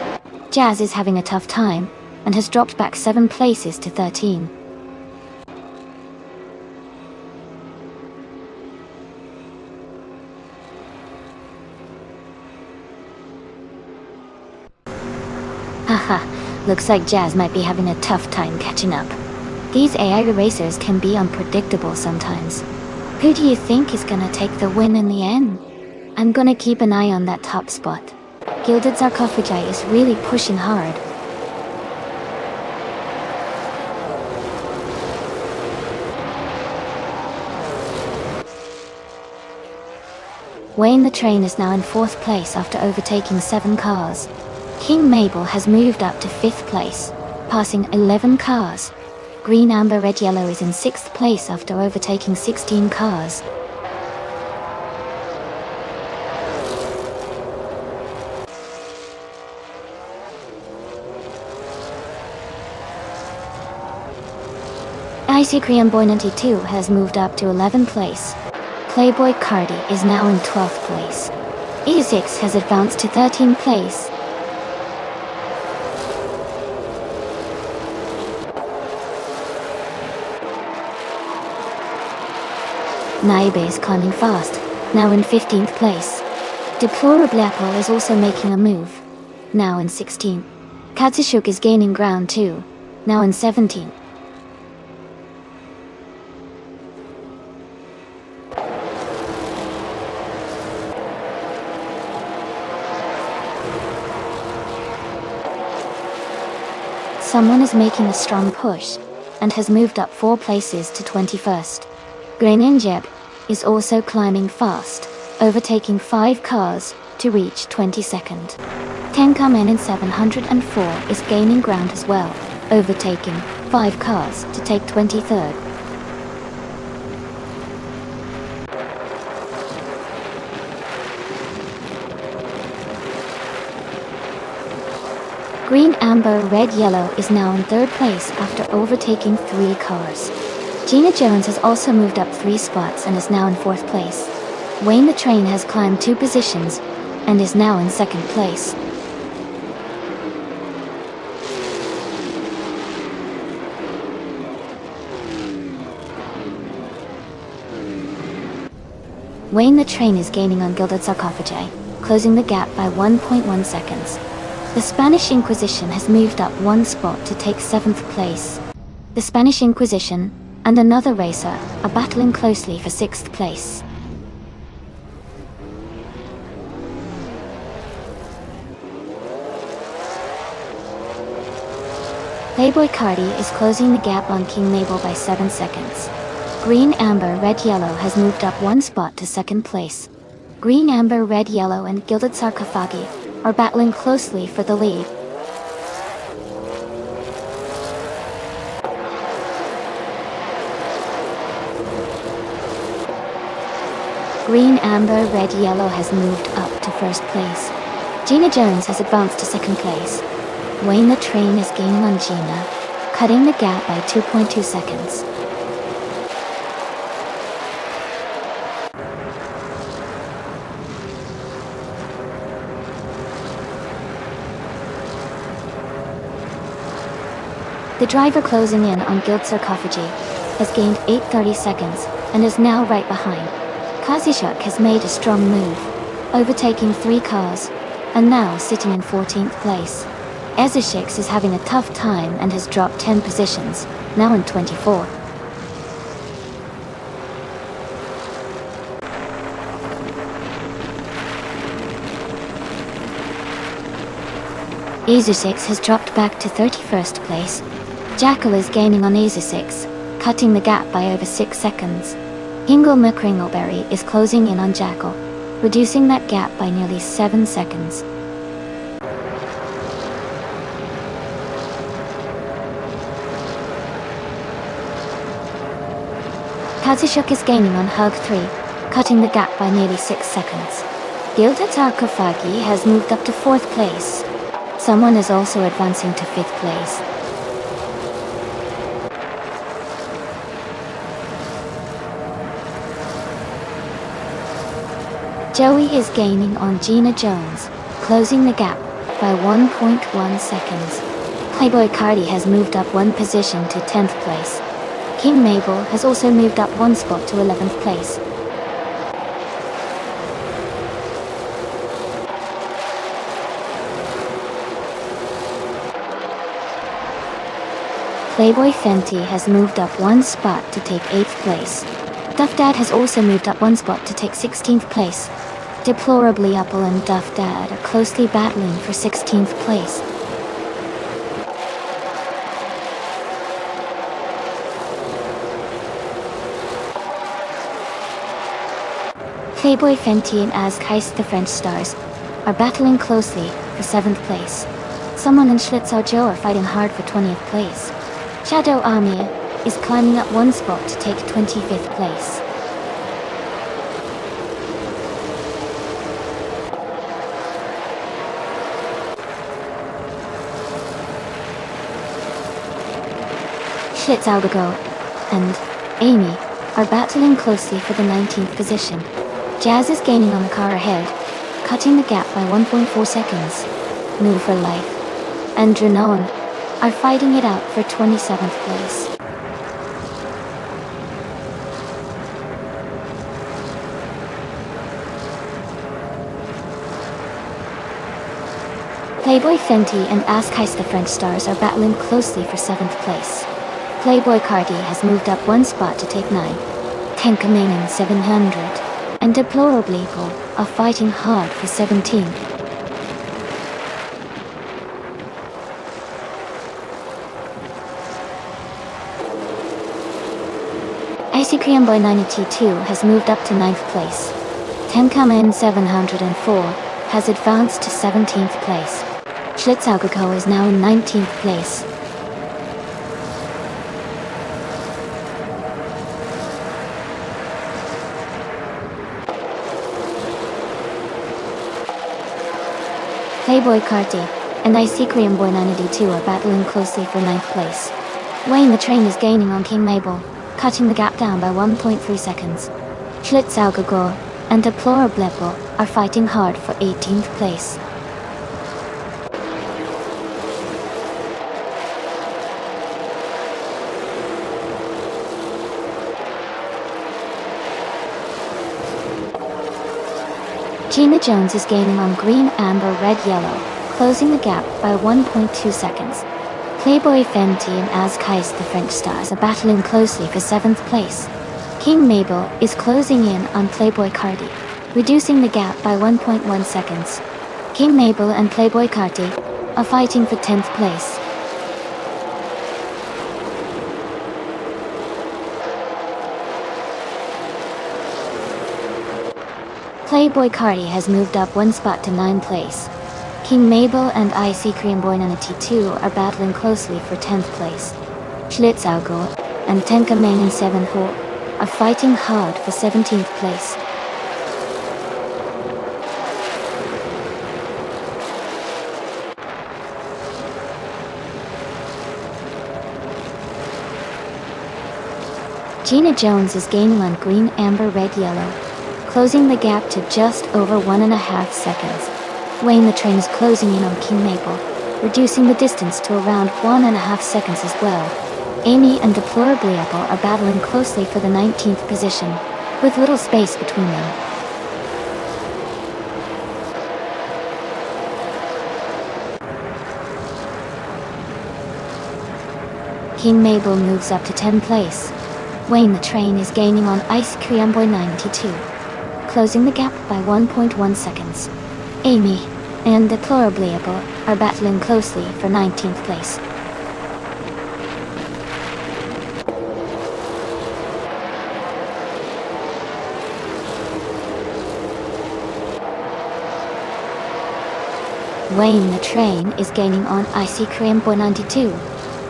Jazz is having a tough time, and has dropped back 7 places to 13. Haha, looks like Jazz might be having a tough time catching up. These AI racers can be unpredictable sometimes. Who do you think is gonna take the win in the end? I'm gonna keep an eye on that top spot. Gilded Sarcophagi is really pushing hard. Wayne the Train is now in 4th place after overtaking 7 cars. King Mabel has moved up to 5th place, passing 11 cars. Green Amber Red Yellow is in 6th place after overtaking 16 cars. Icy Cream Boy 92 has moved up to 11th place. Playboy Cardi is now in 12th place. E6 has advanced to 13th place. Naibe is climbing fast, now in 15th place. Deplorable Apple is also making a move, now in 16th. Katsushuk is gaining ground too, now in 17th. Someone is making a strong push, and has moved up 4 places to 21st. Greninjeb is also climbing fast, overtaking 5 cars to reach 22nd. Tenkamen in 704 is gaining ground as well, overtaking 5 cars to take 23rd. Green Amber Red Yellow is now in 3rd place after overtaking 3 cars. Gina Jones has also moved up 3 spots and is now in 4th place. Wayne the Train has climbed 2 positions and is now in 2nd place. Wayne the Train is gaining on Gilded Sarcophagi, closing the gap by 1.1 seconds. The Spanish Inquisition has moved up one spot to take 7th place. The Spanish Inquisition and another racer are battling closely for 6th place. Playboy Cardi is closing the gap on King Mabel by 7 seconds. Green, Amber, Red, Yellow has moved up one spot to 2nd place. Green, Amber, Red, Yellow, and Gilded Sarcophagi are battling closely for the lead. Green, Amber, Red, Yellow has moved up to 1st place. Gina Jones has advanced to 2nd place. Wayne the Train is gaining on Gina, cutting the gap by 2.2 seconds. The driver closing in on Gilded Sarcophagi has gained 8.30 seconds and is now right behind. Kazishuk has made a strong move, overtaking 3 cars, and now sitting in 14th place. Ezeshix is having a tough time and has dropped 10 positions, now in 24. Ezeshix has dropped back to 31st place. Jackal is gaining on Ezeshix, cutting the gap by over 6 seconds. Hingle McCringleberry is closing in on Jackal, reducing that gap by nearly 7 seconds. Kazishuk is gaining on Hug 3, cutting the gap by nearly 6 seconds. Gilded Sarcophagi has moved up to 4th place. Someone is also advancing to 5th place. Joey is gaining on Gina Jones, closing the gap by 1.1 seconds. Playboy Cardi has moved up 1 position to 10th place. King Mabel has also moved up 1 spot to 11th place. Playboy Fenty has moved up 1 spot to take 8th place. Duff Dad has also moved up 1 spot to take 16th place. Deplorably Apple and Duff Dad are closely battling for 16th place. Playboy Fenty and Azkeist the French Stars are battling closely for 7th place. Someone and Schlitzau Joe are fighting hard for 20th place. Shadow Amir is climbing up 1 spot to take 25th place. Schlitzaugago and Amy are battling closely for the 19th position. Jazz is gaining on the car ahead, cutting the gap by 1.4 seconds. Move for Life and Dranon are fighting it out for 27th place. Playboy Fenty and Azkeist the French Stars are battling closely for 7th place. Playboy Cardi has moved up 1 spot to take 9. Tenkamainen 700 and Deplorable Eagle are fighting hard for 17. Icy Cream Boy 92 has moved up to 9th place. Tenkamen 704 has advanced to 17th place. Schlitzaugago is now in 19th place. Playboy Carti and Icy Cream Boy 92 are battling closely for 9th place. Wayne the Train is gaining on King Mabel, cutting the gap down by 1.3 seconds. Schlitzaugago and Deplorable are fighting hard for 18th place. Gina Jones is gaining on green, amber, red, yellow, closing the gap by 1.2 seconds. Playboy Fenty and Az Kais, the French stars, are battling closely for 7th place. King Mabel is closing in on Playboy Cardi, reducing the gap by 1.1 seconds. King Mabel and Playboy Cardi are fighting for 10th place. Playboy Cardi has moved up 1 spot to 9th place. King Mabel and IC Korean Boy 92 are battling closely for 10th place. Schlitzaugo and Tenka Main and 7 Ho are fighting hard for 17th place. Gina Jones is gaining on green, amber, red, yellow, closing the gap to just over 1.5 seconds. Wayne the Train is closing in on King Mabel, reducing the distance to around 1.5 seconds as well. Amy and Deplorably Apple are battling closely for the 19th position, with little space between them. King Mabel moves up to 10th place. Wayne the Train is gaining on Ice Korean Boy 92, closing the gap by 1.1 seconds. Amy and Deplorably Apple are battling closely for 19th place. Wayne the Train is gaining on Icy Korean Boy 92,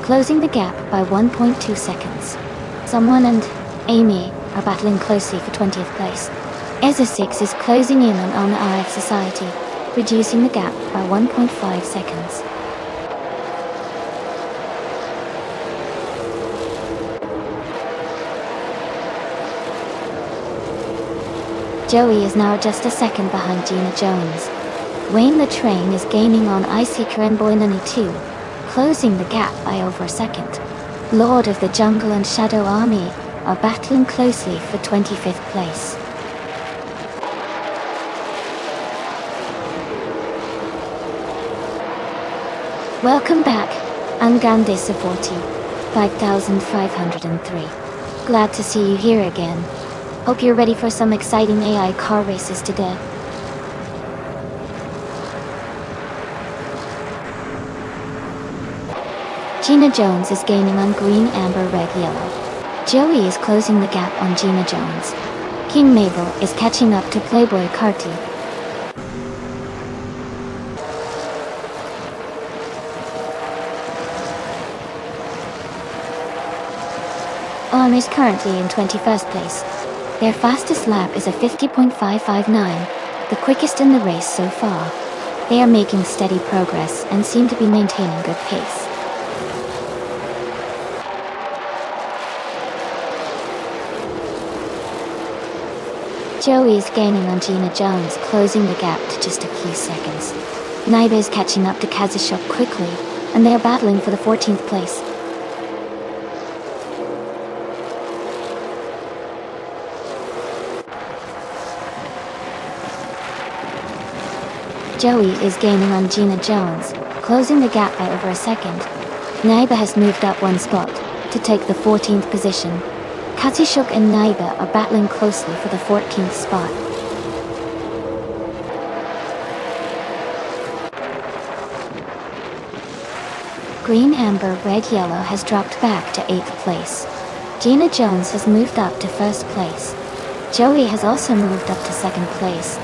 closing the gap by 1.2 seconds. Someone and Amy are battling closely for 20th place. Ezra 6 is closing in on Honor RF Society, reducing the gap by 1.5 seconds. Joey is now just a second behind Gina Jones. Wayne the Train is gaining on Icy Korean Boy 92, closing the gap by over a second. Lord of the Jungle and Shadow Army are battling closely for 25th place. Welcome back, I'm Gande Supporti, 5503. Glad to see you here again. Hope you're ready for some exciting AI car races today. Gina Jones is gaining on green, amber, red, yellow. Joey is closing the gap on Gina Jones. King Mabel is catching up to Playboy Carti. OM is currently in 21st place. Their fastest lap is a 50.559, the quickest in the race so far. They are making steady progress and seem to be maintaining good pace. Joey is gaining on Gina Jones, closing the gap to just a few seconds. Naiba is catching up to Kazushok quickly, and they are battling for the 14th place. Joey is gaining on Gina Jones, closing the gap by over a second. Naiba has moved up 1 spot to take the 14th position. Kazushok and Naiba are battling closely for the 14th spot. Green, amber, red, yellow has dropped back to 8th place. Gina Jones has moved up to 1st place. Joey has also moved up to 2nd place.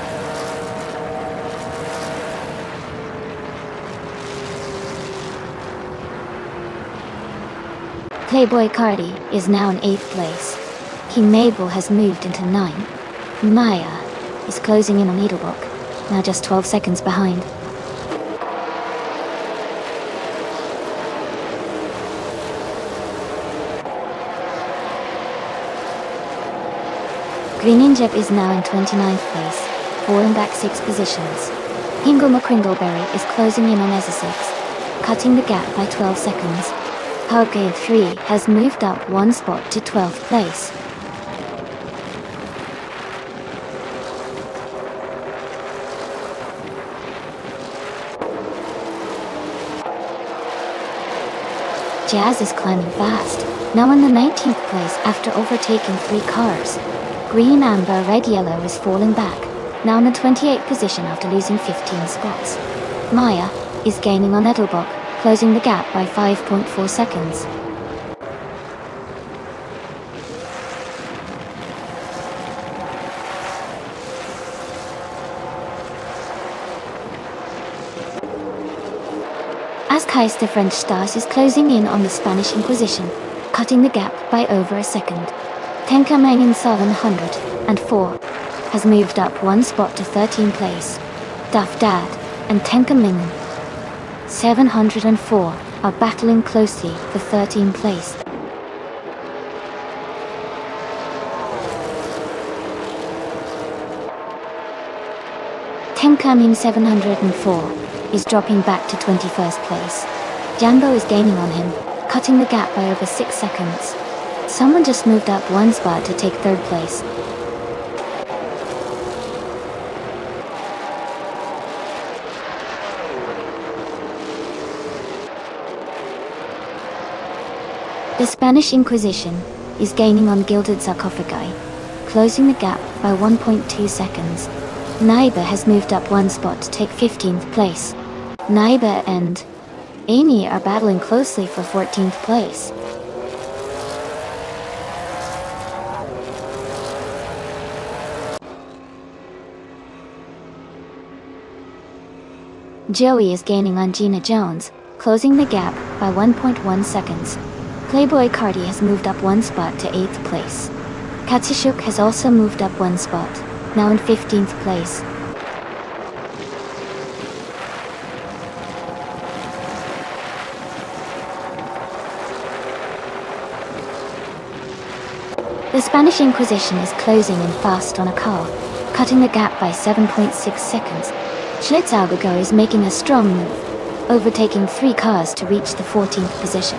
Playboy Cardi is now in 8th place. King Mabel has moved into 9th. Maya is closing in on Needlebook, now just 12 seconds behind. Green Ninja is now in 29th place, falling back 6 positions. Hingle McCrindleberry is closing in on Ezra 6, cutting the gap by 12 seconds. Hurricane 3 has moved up 1 spot to 12th place. Jazz is climbing fast, now in the 19th place after overtaking 3 cars. Green, amber, red, yellow is falling back, now in the 28th position after losing 15 spots. Maya is gaining on Edelbrock, closing the gap by 5.4 seconds. As Kais the French Stars is closing in on the Spanish Inquisition, cutting the gap by over a second. Tenka Mangin 704 has moved up 1 spot to 13th place. Duff Dad and Tenka Mingin 704 are battling closely for 13th place. Tenka Ming 704 is dropping back to 21st place. Jambo is gaining on him, cutting the gap by over 6 seconds. Someone just moved up 1 spot to take 3rd place. The Spanish Inquisition is gaining on Gilded Sarcophagi, closing the gap by 1.2 seconds. Naiba has moved up 1 spot to take 15th place. Naiba and Amy are battling closely for 14th place. Joey is gaining on Gina Jones, closing the gap by 1.1 seconds. Playboy Cardi has moved up 1 spot to 8th place. Katsushuk has also moved up 1 spot, now in 15th place. The Spanish Inquisition is closing in fast on a car, cutting the gap by 7.6 seconds. Schlitzaugago is making a strong move, overtaking 3 cars to reach the 14th position.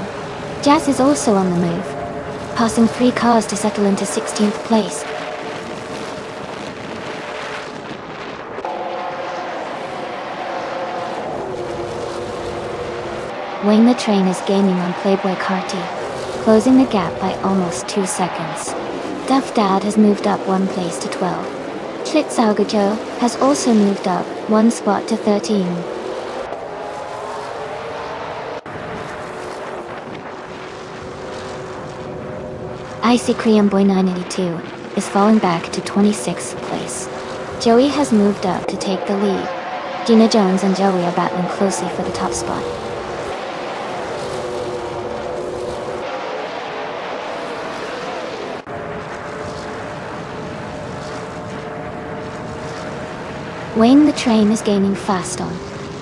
Jazz is also on the move, passing 3 cars to settle into 16th place. Wayne the Train is gaining on Playboy Carti, closing the gap by almost 2 seconds. Duff Dad has moved up 1 place to 12. Schlitzaugajo has also moved up 1 spot to 13. Icy Cream Boy 982 is falling back to 26th place. Joey has moved up to take the lead. Gina Jones and Joey are battling closely for the top spot. Wayne the Train is gaining fast on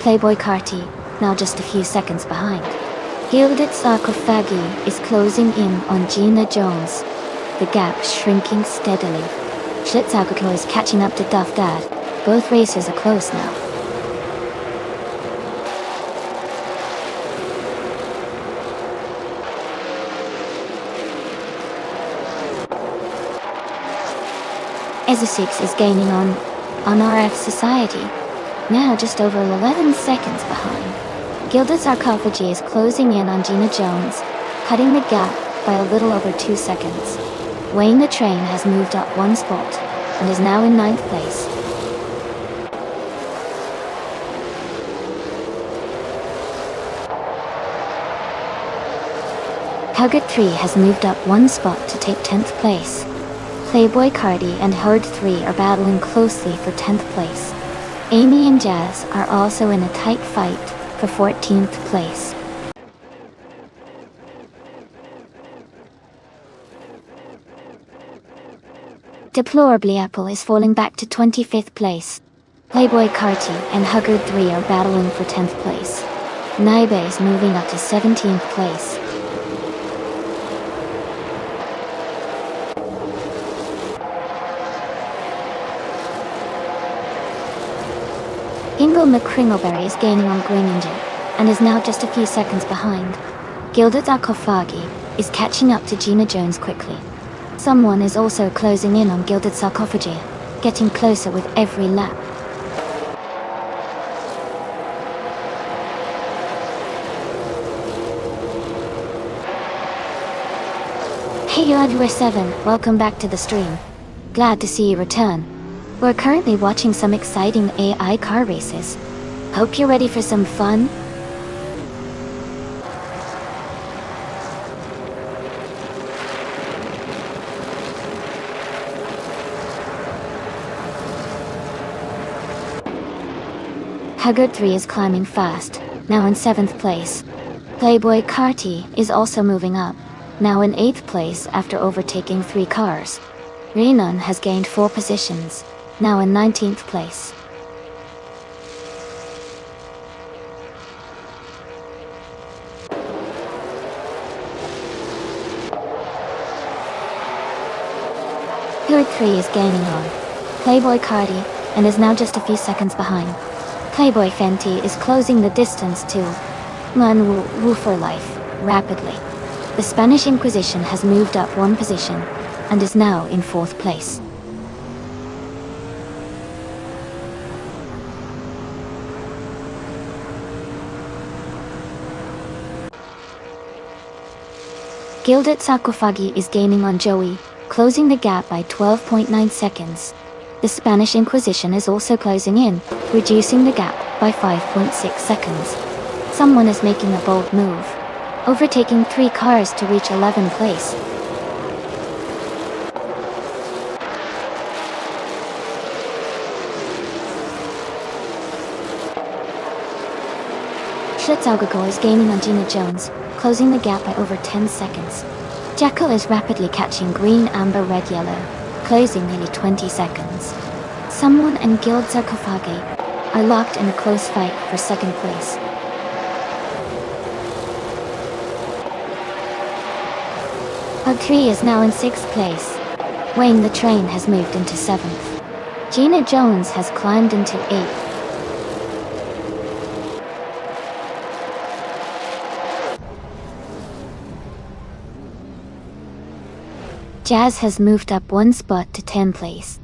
Playboy Carti, now just a few seconds behind. Gilded Sarcophagi is closing in on Gina Jones, the gap shrinking steadily. Schlitzaugago is catching up to Duff Dad. Both racers are close now. Ezesix is gaining on RF Society, now just over 11 seconds behind. Gilded Sarcophagi is closing in on Gina Jones, cutting the gap by a little over 2 seconds. Wayne the Train has moved up 1 spot and is now in 9th place. Hugget 3 has moved up 1 spot to take 10th place. Playboy Cardi and Herd 3 are battling closely for 10th place. Amy and Jazz are also in a tight fight for 14th place. Deplorably Apple is falling back to 25th place. Playboy Carti and Hugger 3 are battling for 10th place. Naibe is moving up to 17th place. Ingle McCringleberry is gaining on Green Engine, and is now just a few seconds behind. Gilded Sarcophagi is catching up to Gina Jones quickly. Someone is also closing in on Gilded Sarcophagi, getting closer with every lap. Hey you viewer 7, welcome back to the stream. Glad to see you return. We're currently watching some exciting AI car races. Hope you're ready for some fun. Haggard 3 is climbing fast, now in 7th place. Playboy Carty is also moving up, now in 8th place after overtaking 3 cars. Renan has gained 4 positions, now in 19th place. Haggard 3 is gaining on Playboy Carty and is now just a few seconds behind. Playboy Fenty is closing the distance to Man Wu for life, rapidly. The Spanish Inquisition has moved up 1 position, and is now in 4th place. Gilded Sarcophagi is gaining on Joey, closing the gap by 12.9 seconds. The Spanish Inquisition is also closing in, reducing the gap by 5.6 seconds. Someone is making a bold move, overtaking 3 cars to reach 11th place. Schlitzaugago is gaining on Gina Jones, closing the gap by over 10 seconds. Jacko is rapidly catching green, amber, red, yellow, closing nearly 20 seconds. Someone and Guild Sarcophagi are locked in a close fight for 2nd place. Hug 3 is now in 6th place. Wayne the Train has moved into 7th. Gina Jones has climbed into 8th. Jazz has moved up 1 spot to 10th place.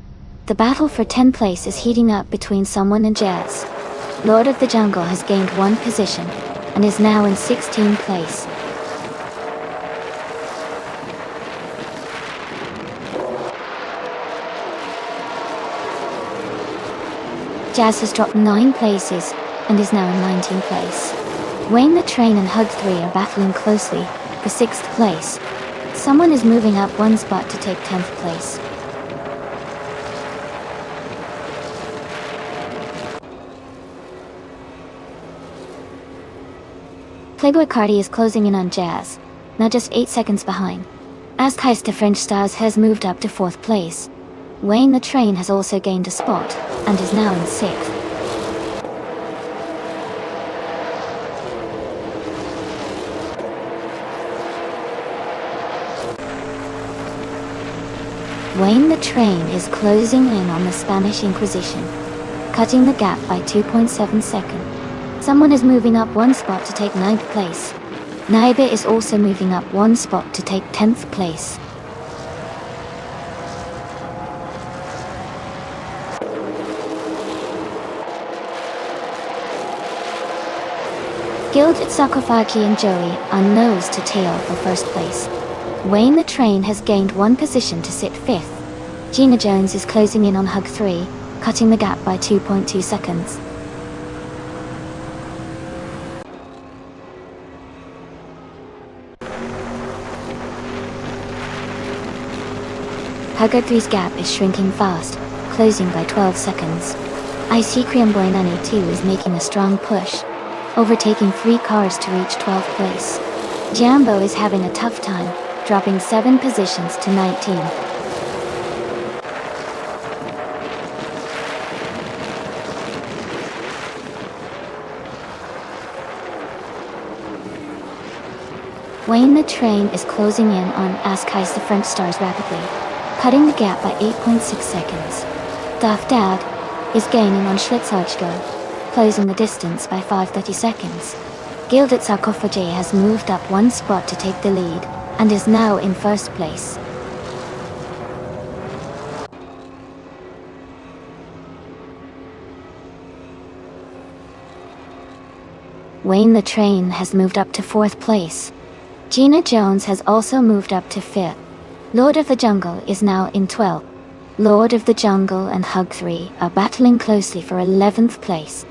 The battle for 10th place is heating up between someone and Jazz. Lord of the Jungle has gained 1 position, and is now in 16th place. Jazz has dropped 9 places, and is now in 19th place. Wayne the Train and Hug 3 are battling closely for 6th place. Someone is moving up 1 spot to take 10th place. Playboy Carty is closing in on Jazz, now just 8 seconds behind. Askeis the French Stars has moved up to 4th place. Wayne the Train has also gained a spot, and is now in 6th. Wayne the Train is closing in on the Spanish Inquisition, cutting the gap by 2.7 seconds. Someone is moving up 1 spot to take 9th place. Naiba is also moving up 1 spot to take 10th place. Gilded Sarcophagi and Joey are nose to tail for 1st place. Wayne the Train has gained 1 position to sit 5th. Gina Jones is closing in on Hug 3, cutting the gap by 2.2 seconds. Haggard 3's gap is shrinking fast, closing by 12 seconds. Icy Cream Boinani 2 is making a strong push, overtaking 3 cars to reach 12th place. Jambo is having a tough time, dropping 7 positions to 19. Wayne the Train is closing in on Askeis the French Stars rapidly, cutting the gap by 8.6 seconds. Daft Dad is gaining on Schlitzaugago, closing the distance by 5.30 seconds. Gilded Sarcophagi has moved up 1 spot to take the lead, and is now in 1st place. Wayne the Train has moved up to 4th place. Gina Jones has also moved up to 5th. Lord of the Jungle is now in 12th. Lord of the Jungle and Hug 3 are battling closely for 11th place.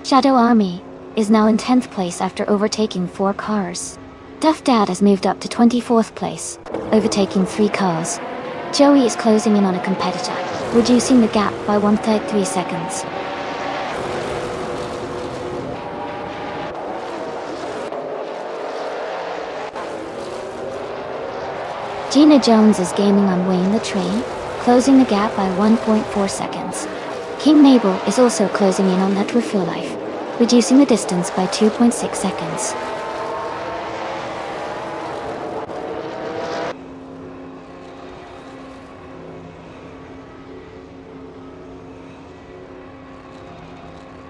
Shadow Army is now in 10th place after overtaking 4 cars. Duff Dad has moved up to 24th place, overtaking 3 cars. Joey is closing in on a competitor, reducing the gap by 1/3 seconds. Gina Jones is gaining on Wayne the Train, closing the gap by 1.4 seconds. King Mabel is also closing in on that Refuel Life, reducing the distance by 2.6 seconds.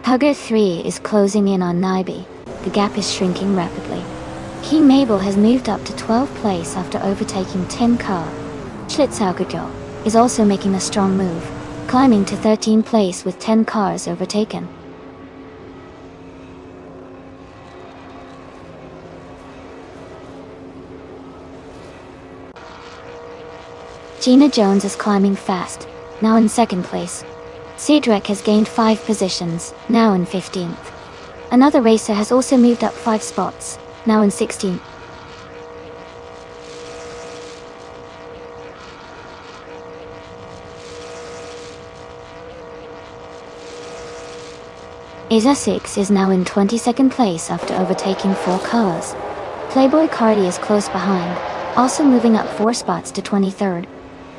Hugger 3 is closing in on Naibi. The gap is shrinking rapidly. King Mabel has moved up to 12th place after overtaking 10 car. Schlitzaugergirl is also making a strong move, climbing to 13th place with 10 cars overtaken. Gina Jones is climbing fast, now in 2nd place. Cedric has gained 5 positions, now in 15th. Another racer has also moved up 5 spots, now in 16th. Isa 6 is now in 22nd place after overtaking 4 cars. Playboy Cardi is close behind, also moving up 4 spots to 23rd.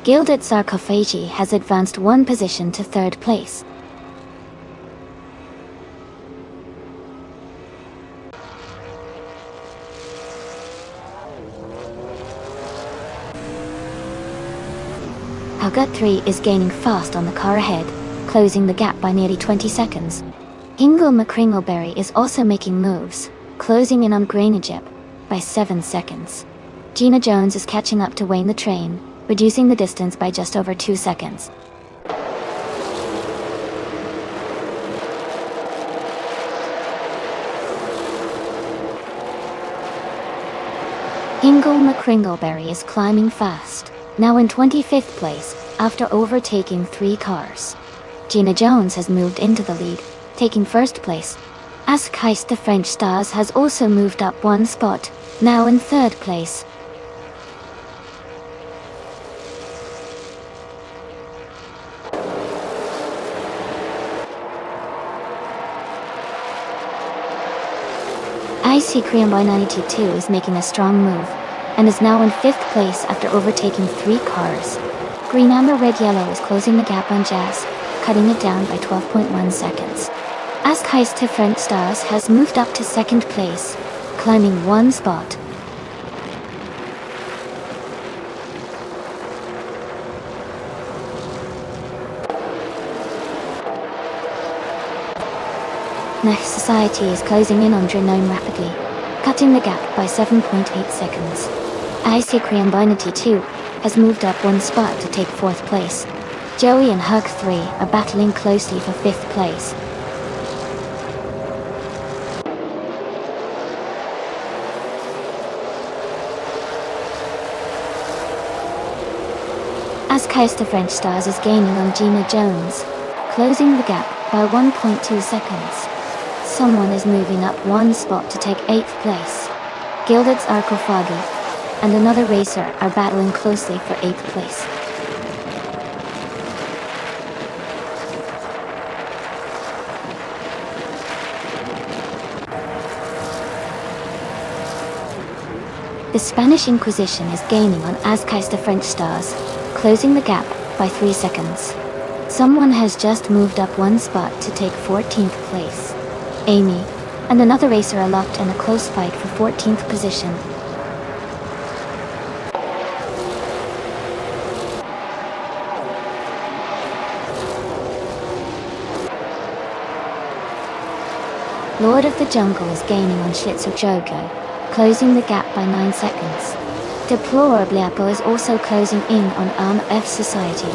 Gilded Sarcophagi has advanced 1 position to 3rd place. Hugger 3 is gaining fast on the car ahead, closing the gap by nearly 20 seconds. Ingle McCringleberry is also making moves, closing in on Grainajip by 7 seconds. Gina Jones is catching up to Wayne the Train, reducing the distance by just over 2 seconds. Ingle McCringleberry is climbing fast, now in 25th place after overtaking 3 cars. Gina Jones has moved into the lead, taking 1st place. Ask Heist the French Stars has also moved up 1 spot, now in 3rd place. IC Korean by 92 is making a strong move, and is now in 5th place after overtaking 3 cars. Green Amber Red Yellow is closing the gap on Jazz, cutting it down by 12.1 seconds. Ask Heist to French Stars has moved up to 2nd place, climbing 1 spot. Nash Society is closing in on Drenome rapidly, cutting the gap by 7.8 seconds. IC Korean Binary 2 has moved up 1 spot to take 4th place. Joey and Hug 3 are battling closely for 5th place. As Coaster French Stars is gaining on Gina Jones, closing the gap by 1.2 seconds. Someone is moving up 1 spot to take 8th place. Gilded Sarcophagi and another racer are battling closely for 8th place. The Spanish Inquisition is gaining on Azkais the French Stars, closing the gap by 3 seconds. Someone has just moved up 1 spot to take 14th place. Amy and another racer are locked in a close fight for 14th position. Lord of the Jungle is gaining on Shitsujogo, closing the gap by 9 seconds. Deplorably Apple is also closing in on Arm F Society,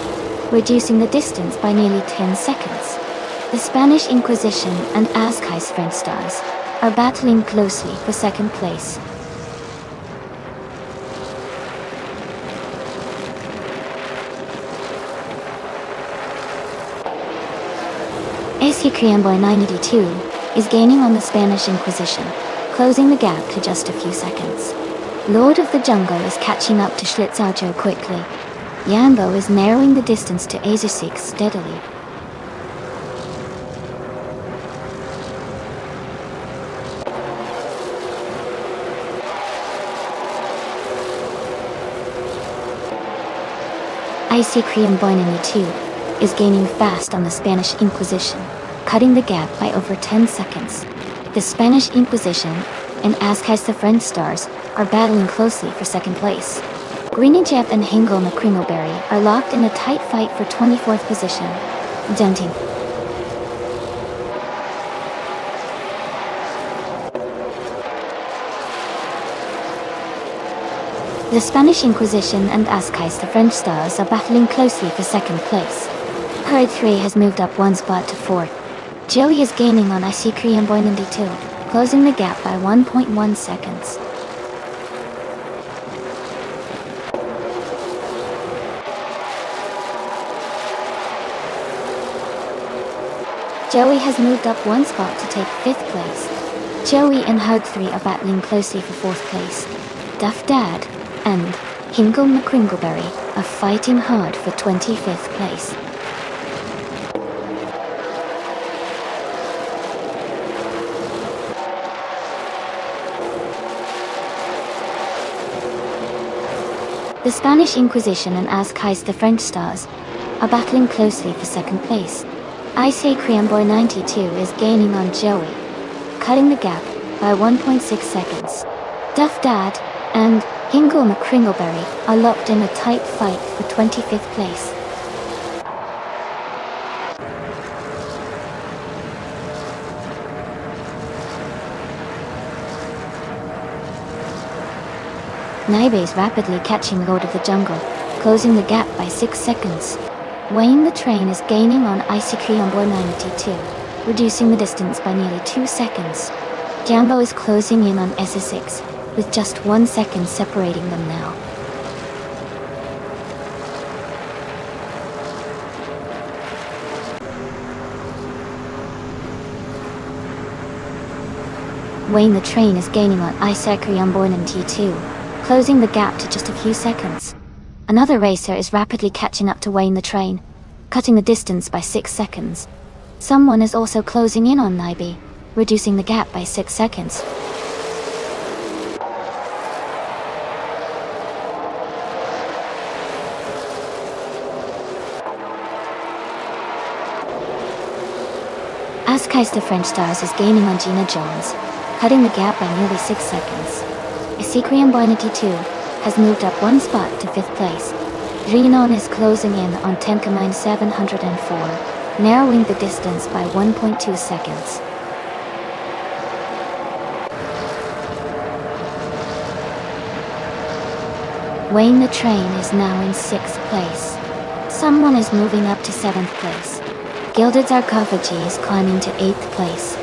reducing the distance by nearly 10 seconds. The Spanish Inquisition and Azkai's French stars are battling closely for second place. AC Criamboy 982 is gaining on the Spanish Inquisition, closing the gap to just a few seconds. Lord of the Jungle is catching up to Schlitzaujo quickly. Yambo is narrowing the distance to Azer6 steadily. IC Criamboy 982 is gaining fast on the Spanish Inquisition, cutting the gap by over 10 seconds. The Spanish Inquisition and Azkai's the French stars are battling closely for second place. Greenijep and Hingle McCringleberry are locked in a tight fight for 24th position. Denting. The Spanish Inquisition and Azkai's the French stars are battling closely for second place. Herd 3 has moved up one spot to 4th. Joey is gaining on IC Criamboy 92, closing the gap by 1.1 seconds. Joey has moved up one spot to take 5th place. Joey and Herd 3 are battling closely for 4th place. Duff Dad and Hingle McCringleberry are fighting hard for 25th place. The Spanish Inquisition and Azkai's the French stars are battling closely for second place. IC Criamboy 92 is gaining on Joey, cutting the gap by 1.6 seconds. Duff Dad and Hingle McCringleberry are locked in a tight fight for 25th place. Naibe is rapidly catching Lord of the Jungle, closing the gap by 6 seconds. Wayne the Train is gaining on IC Criamboy 92, reducing the distance by nearly 2 seconds. Jambo is closing in on SS6, with just 1 second separating them now. Wayne the Train is gaining on IC Criamboy 92, closing the gap to just a few seconds. Another racer is rapidly catching up to Wayne the Train, cutting the distance by 6 seconds. Someone is also closing in on Naibe, reducing the gap by 6 seconds. Azkai's the French stars is gaining on Gina Jones, cutting the gap by nearly 6 seconds. Criamboy 92 has moved up one spot to 5th place. Drinon is closing in on Tenkamain 704, narrowing the distance by 1.2 seconds. Wayne the Train is now in 6th place. Someone is moving up to 7th place. Gilded Sarcophagi is climbing to 8th place.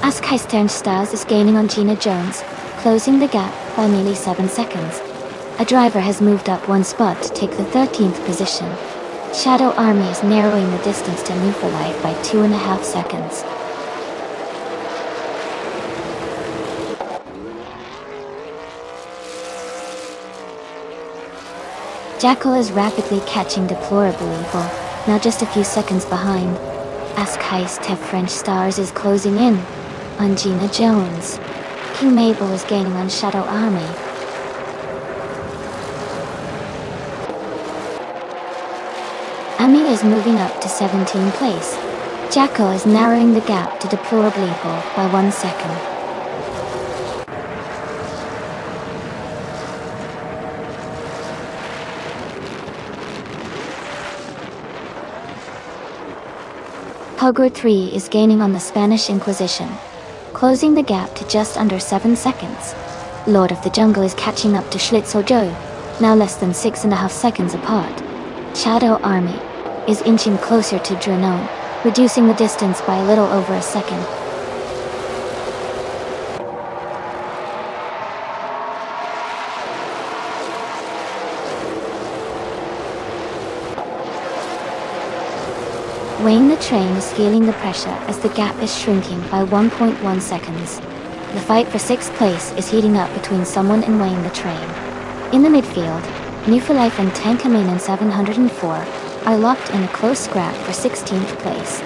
Azkai's Stern Stars is gaining on Gina Jones, closing the gap by nearly 7 seconds. A driver has moved up one spot to take the 13th position. Shadow Army is narrowing the distance to New for Life by 2.5 seconds. Jackal is rapidly catching Deplorable Evil, now just a few seconds behind. Azkai's French Stars is closing in on Gina Jones. King Mabel is gaining on Shadow Army. Ami is moving up to 17th place. Jackal is narrowing the gap to Deplorable Evil by 1 second. Pugward 3 is gaining on the Spanish Inquisition, closing the gap to just under 7 seconds. Lord of the Jungle is catching up to Schlitz or Joe, now less than 6.5 seconds apart. Shadow Army is inching closer to Drenone, reducing the distance by a little over a second. Wayne the Train is feeling the pressure as the gap is shrinking by 1.1 seconds. The fight for 6th place is heating up between someone and Wayne the Train. In the midfield, New for Life and Tankaman in 704 are locked in a close scrap for 16th place.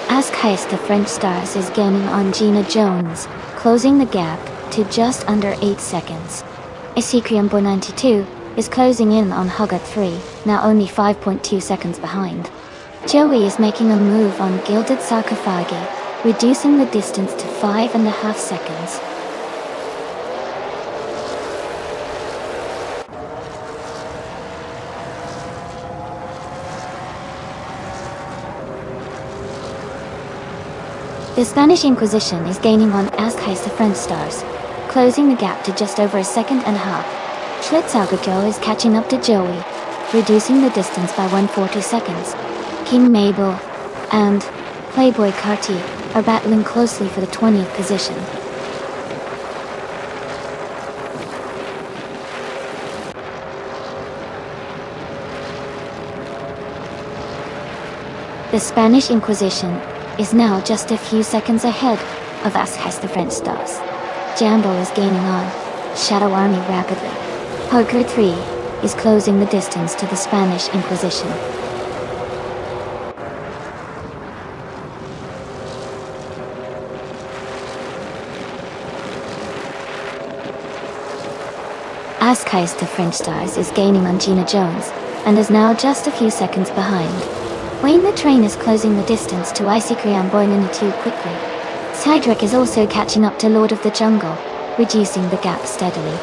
Ask Heist the French Stars is gaining on Gina Jones, closing the gap to just under 8 seconds. Isikriambo 92 is closing in on Hug at 3, now only 5.2 seconds behind. Joey is making a move on Gilded Sarcophagi, reducing the distance to 5.5 seconds. The Spanish Inquisition is gaining on Ask Heist the French Stars, closing the gap to just over a second and a half. Schlitzauger is catching up to Joey, reducing the distance by 1.42 seconds. King Mabel and Playboy Carti are battling closely for the 20th position. The Spanish Inquisition is now just a few seconds ahead of Ask Heist the French Stars. Jambo is gaining on Shadow Army rapidly. Hugger 3 is closing the distance to the Spanish Inquisition. Ask Heist the French Stars is gaining on Gina Jones, and is now just a few seconds behind. Wayne the Train is closing the distance to Isikriam Boynanitu quickly. Cydric is also catching up to Lord of the Jungle, reducing the gap steadily.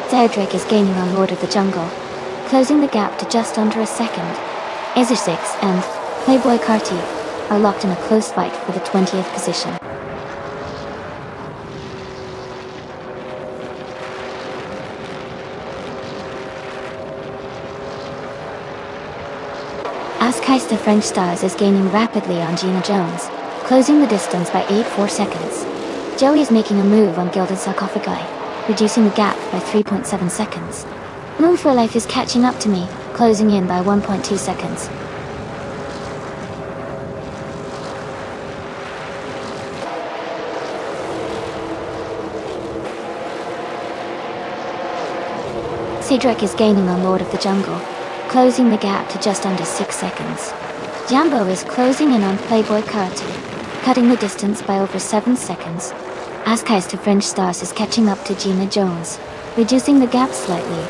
Cydric is gaining on Lord of the Jungle, closing the gap to just under a second. Ezra6 and Playboy Carti are locked in a close fight for the 20th position. Ask Heist the French Stars is gaining rapidly on Gina Jones, closing the distance by 8.4 seconds. Joey is making a move on Gilded Sarcophagi, reducing the gap by 3.7 seconds. Moon for Life is catching up to me, closing in by 1.2 seconds. Cedric is gaining on Lord of the Jungle, closing the gap to just under 6 seconds. Jambo is closing in on Playboy Carti, cutting the distance by over 7 seconds. Ask Heist the French Stars is catching up to Gina Jones, reducing the gap slightly.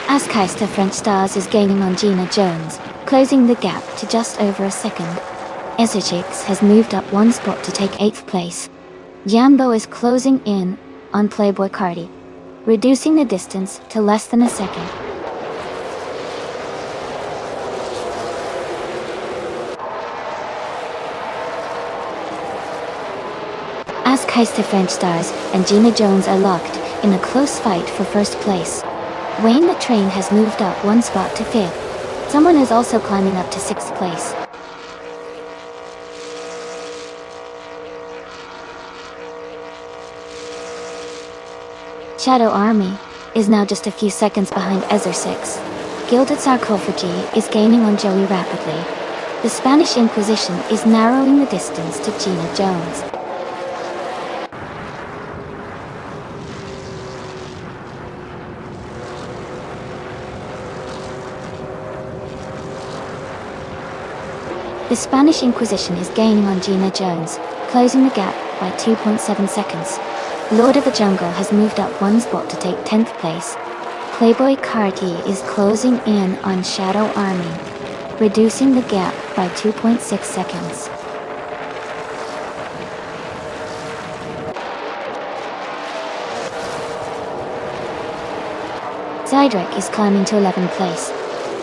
Ask Heist the French Stars is gaining on Gina Jones, closing the gap to just over a second. Ezechix has moved up one spot to take 8th place. Jambo is closing in on Playboy Carti, reducing the distance to less than a second. Ask Heist the French Stars and Gina Jones are locked in a close fight for 1st place. Wayne the Train has moved up one spot to 5th. Someone is also climbing up to 6th place. Shadow Army is now just a few seconds behind Ezra6. Gilded Sarcophagi is gaining on Joey rapidly. The Spanish Inquisition is narrowing the distance to Gina Jones. The Spanish Inquisition is gaining on Gina Jones, closing the gap by 2.7 seconds. Lord of the Jungle has moved up one spot to take 10th place. Playboy Carti is closing in on Shadow Army, reducing the gap by 2.6 seconds. Zydrek is climbing to 11th place.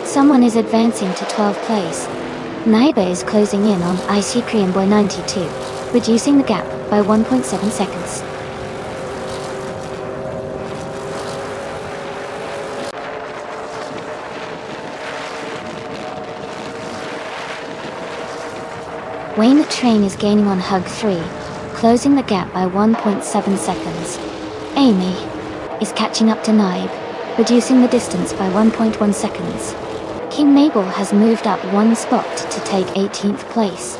Someone is advancing to 12th place. Naiba is closing in on Icy Cream Boy 92, reducing the gap by 1.7 seconds. Wayne the Train is gaining on Hug 3, closing the gap by 1.7 seconds. Amy is catching up to Naib, reducing the distance by 1.1 seconds. King Mabel has moved up one spot to take 18th place.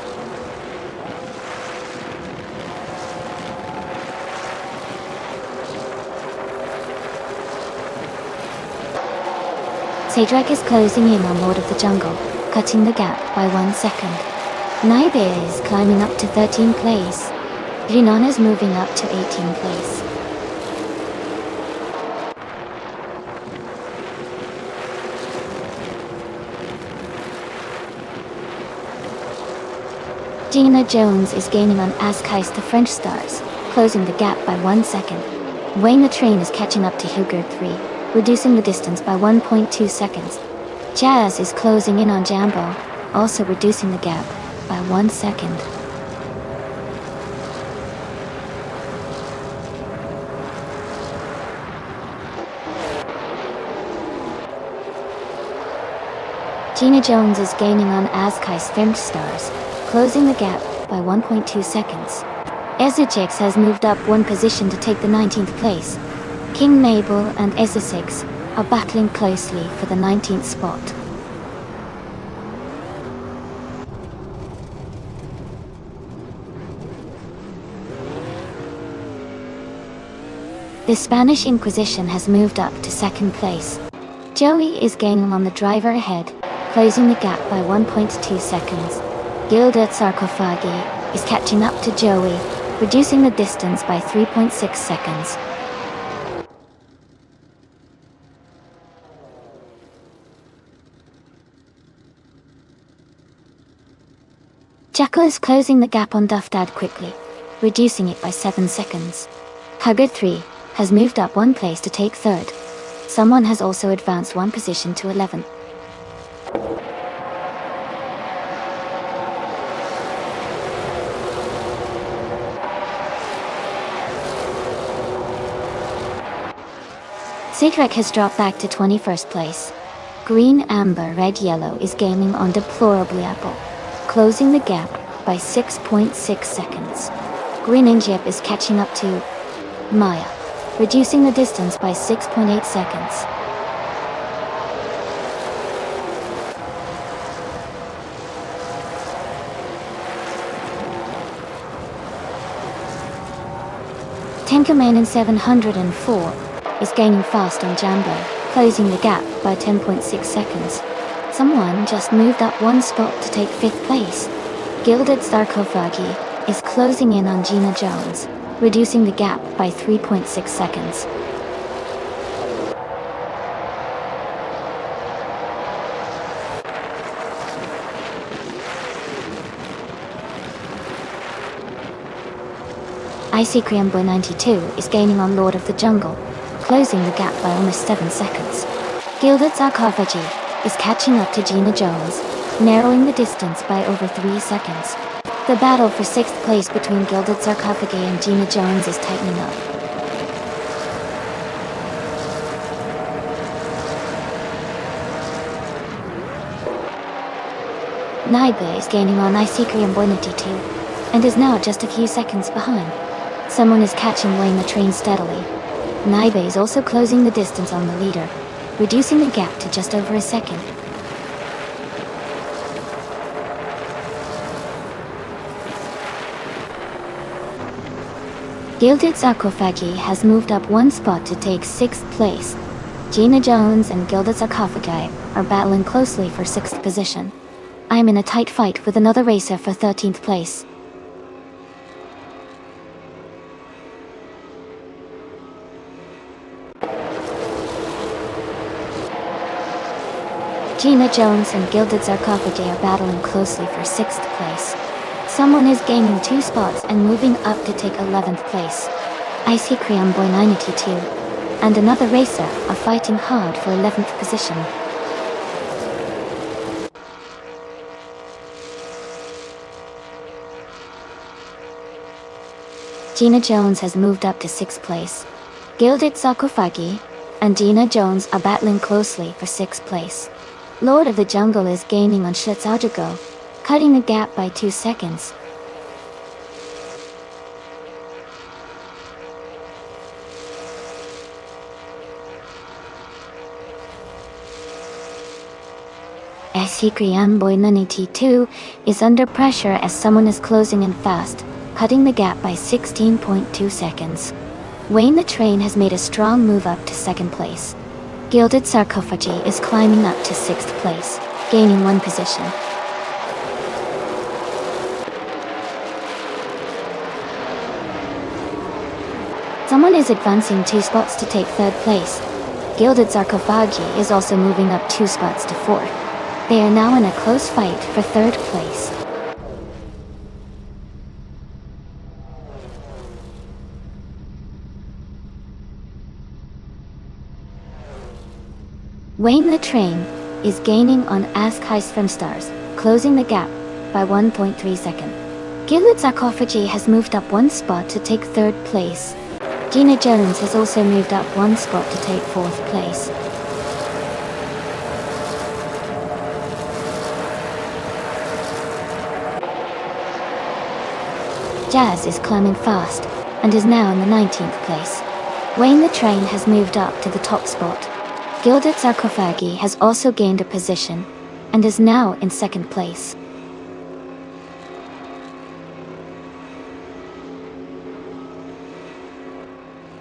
Sadrak is closing in on Lord of the Jungle, cutting the gap by 1 second. Naibe is climbing up to 13th place. Jinan is moving up to 18th place. Gina Jones is gaining on Askais the French Stars, closing the gap by 1 second. Wayne the Train is catching up to Huger 3, reducing the distance by 1.2 seconds. Jazz is closing in on Jambo, also reducing the gap by 1 second. Gina Jones is gaining on Askai's French Stars, closing the gap by 1.2 seconds. Ezechix has moved up one position to take the 19th place. King Mabel and Ezechix are battling closely for the 19th spot. The Spanish Inquisition has moved up to 2nd place. Joey is gaining on the driver ahead, closing the gap by 1.2 seconds. Gilded Sarcophagi is catching up to Joey, reducing the distance by 3.6 seconds. Jackal is closing the gap on Duffdad quickly, reducing it by 7 seconds. Huggard 3 has moved up one place to take 3rd. Someone has also advanced one position to 11th. Sidrek has dropped back to 21st place. Green, Amber, Red, Yellow is gaining on Deplorably Apple, closing the gap by 6.6 seconds. Green and Jip is catching up to Maya, reducing the distance by 6.8 seconds. Tenkaman in 704 is gaining fast on Jambo, closing the gap by 10.6 seconds. Someone just moved up one spot to take 5th place. Gilded Sarcophagi is closing in on Gina Jones, reducing the gap by 3.6 seconds. Icy Cream Boy 92 is gaining on Lord of the Jungle, closing the gap by almost 7 seconds. Gilded Sarcophagi is catching up to Gina Jones, narrowing the distance by over 3 seconds. The battle for 6th place between Gilded Sarcophagi and Gina Jones is tightening up. Naibe is gaining on Icycri and Boy 92, and is now just a few seconds behind. Someone is catching Wayne the Train steadily. Naibe is also closing the distance on the leader, reducing the gap to just over a second. Gilded Sarcophagi has moved up one spot to take 6th place. Gina Jones and Gilded Sarcophagi are battling closely for 6th position. I'm in a tight fight with another racer for 13th place. Gina Jones and Gilded Sarcophagi are battling closely for 6th place. Someone is gaining 2 spots and moving up to take 11th place. Icy Cream Boy 92 and another racer are fighting hard for 11th position. Gina Jones has moved up to 6th place. Gilded Sarcophagi and Gina Jones are battling closely for 6th place. Lord of the Jungle is gaining on Schlitzaugergo, cutting the gap by 2 seconds. Sikriam Boy 92 is under pressure as someone is closing in fast, cutting the gap by 16.2 seconds. Wayne the Train has made a strong move up to 2nd place. Gilded Sarcophagi is climbing up to 6th place, gaining 1 position. Someone is advancing 2 spots to take 3rd place. Gilded Sarcophagi is also moving up 2 spots to 4th. They are now in a close fight for 3rd place. Wayne the Train is gaining on Ask Heist from Stars, closing the gap by 1.3 seconds. Gilded Sarcophagi has moved up 1 spot to take 3rd place. Gina Jones has also moved up 1 spot to take 4th place. Jazz is climbing fast and is now in the 19th place. Wayne the Train has moved up to the top spot. Gilded Sarcophagi has also gained a position and is now in 2nd place.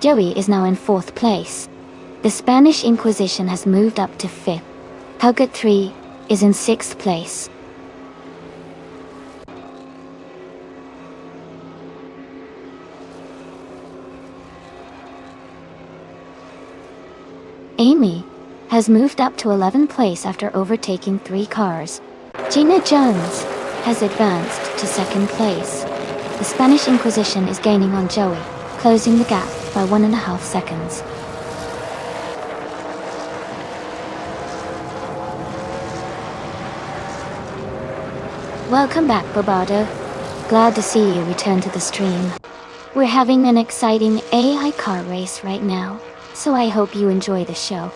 Joey is now in 4th place. The Spanish Inquisition has moved up to 5th. Huggett 3 is in 6th place. Amy has moved up to 11th place after overtaking 3 cars. Gina Jones has advanced to 2nd place. The Spanish Inquisition is gaining on Joey, closing the gap by 1.5 seconds. Welcome back, Bobardo. Glad to see you return to the stream. We're having an exciting AI car race right now, so I hope you enjoy the show.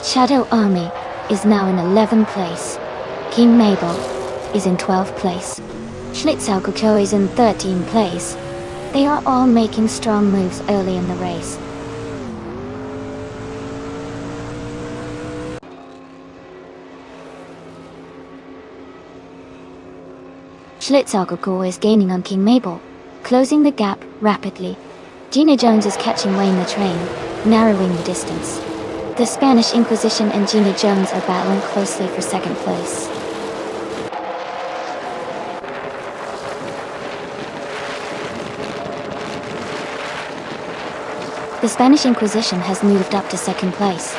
Shadow Army is now in 11th place. King Mabel is in 12th place. Schlitzaugergo is in 13th place. They are all making strong moves early in the race. Schlitzaugergo is gaining on King Mabel, closing the gap rapidly. Gina Jones is catching Wayne the Train, narrowing the distance. The Spanish Inquisition and Gina Jones are battling closely for 2nd place. The Spanish Inquisition has moved up to 2nd place.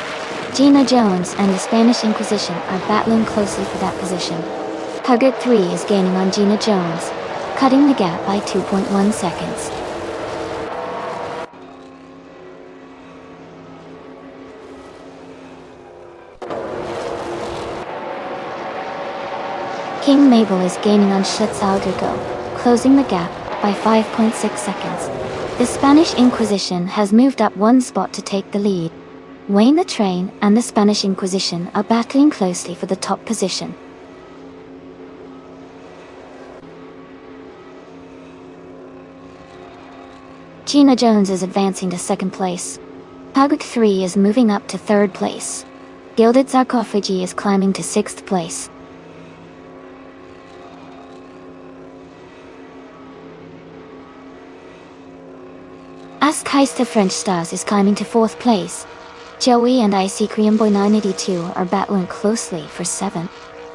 Gina Jones and the Spanish Inquisition are battling closely for that position. Huggett 3 is gaining on Gina Jones, cutting the gap by 2.1 seconds. King Mabel is gaining on Schlitzaugergo, closing the gap by 5.6 seconds. The Spanish Inquisition has moved up 1 spot to take the lead. Wayne the Train and the Spanish Inquisition are battling closely for the top position. Gina Jones is advancing to 2nd place. Huggett 3 is moving up to 3rd place. Gilded Sarcophagi is climbing to 6th place. Ask Heist of French Stars is climbing to 4th place. Joey and Icy Cream Boy 982 are battling closely for 7th.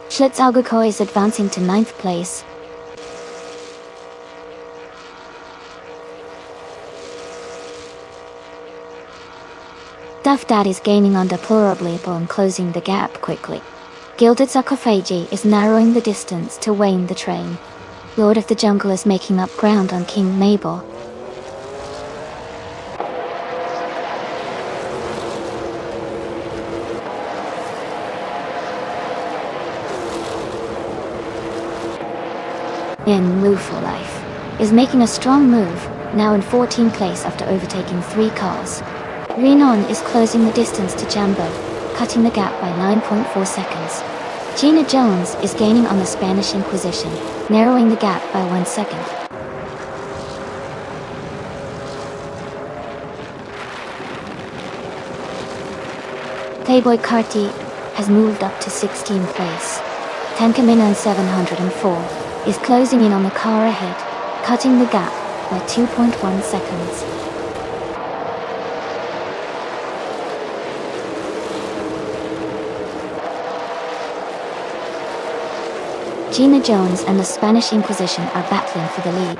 Schlitzaugergo is advancing to 9th place. Duff Dad is gaining on Deplorably and closing the gap quickly. Gilded Sarcophagi is narrowing the distance to Wayne the Train. Lord of the Jungle is making up ground on King Mabel. In Move for Life is making a strong move, now in 14th place after overtaking 3 cars. Renon is closing the distance to Jambo, cutting the gap by 9.4 seconds. Gina Jones is gaining on the Spanish Inquisition, narrowing the gap by 1 second. Playboy Carti has moved up to 16th place. Tankaminan 704 is closing in on the car ahead, cutting the gap by 2.1 seconds. Gina Jones and the Spanish Inquisition are battling for the lead.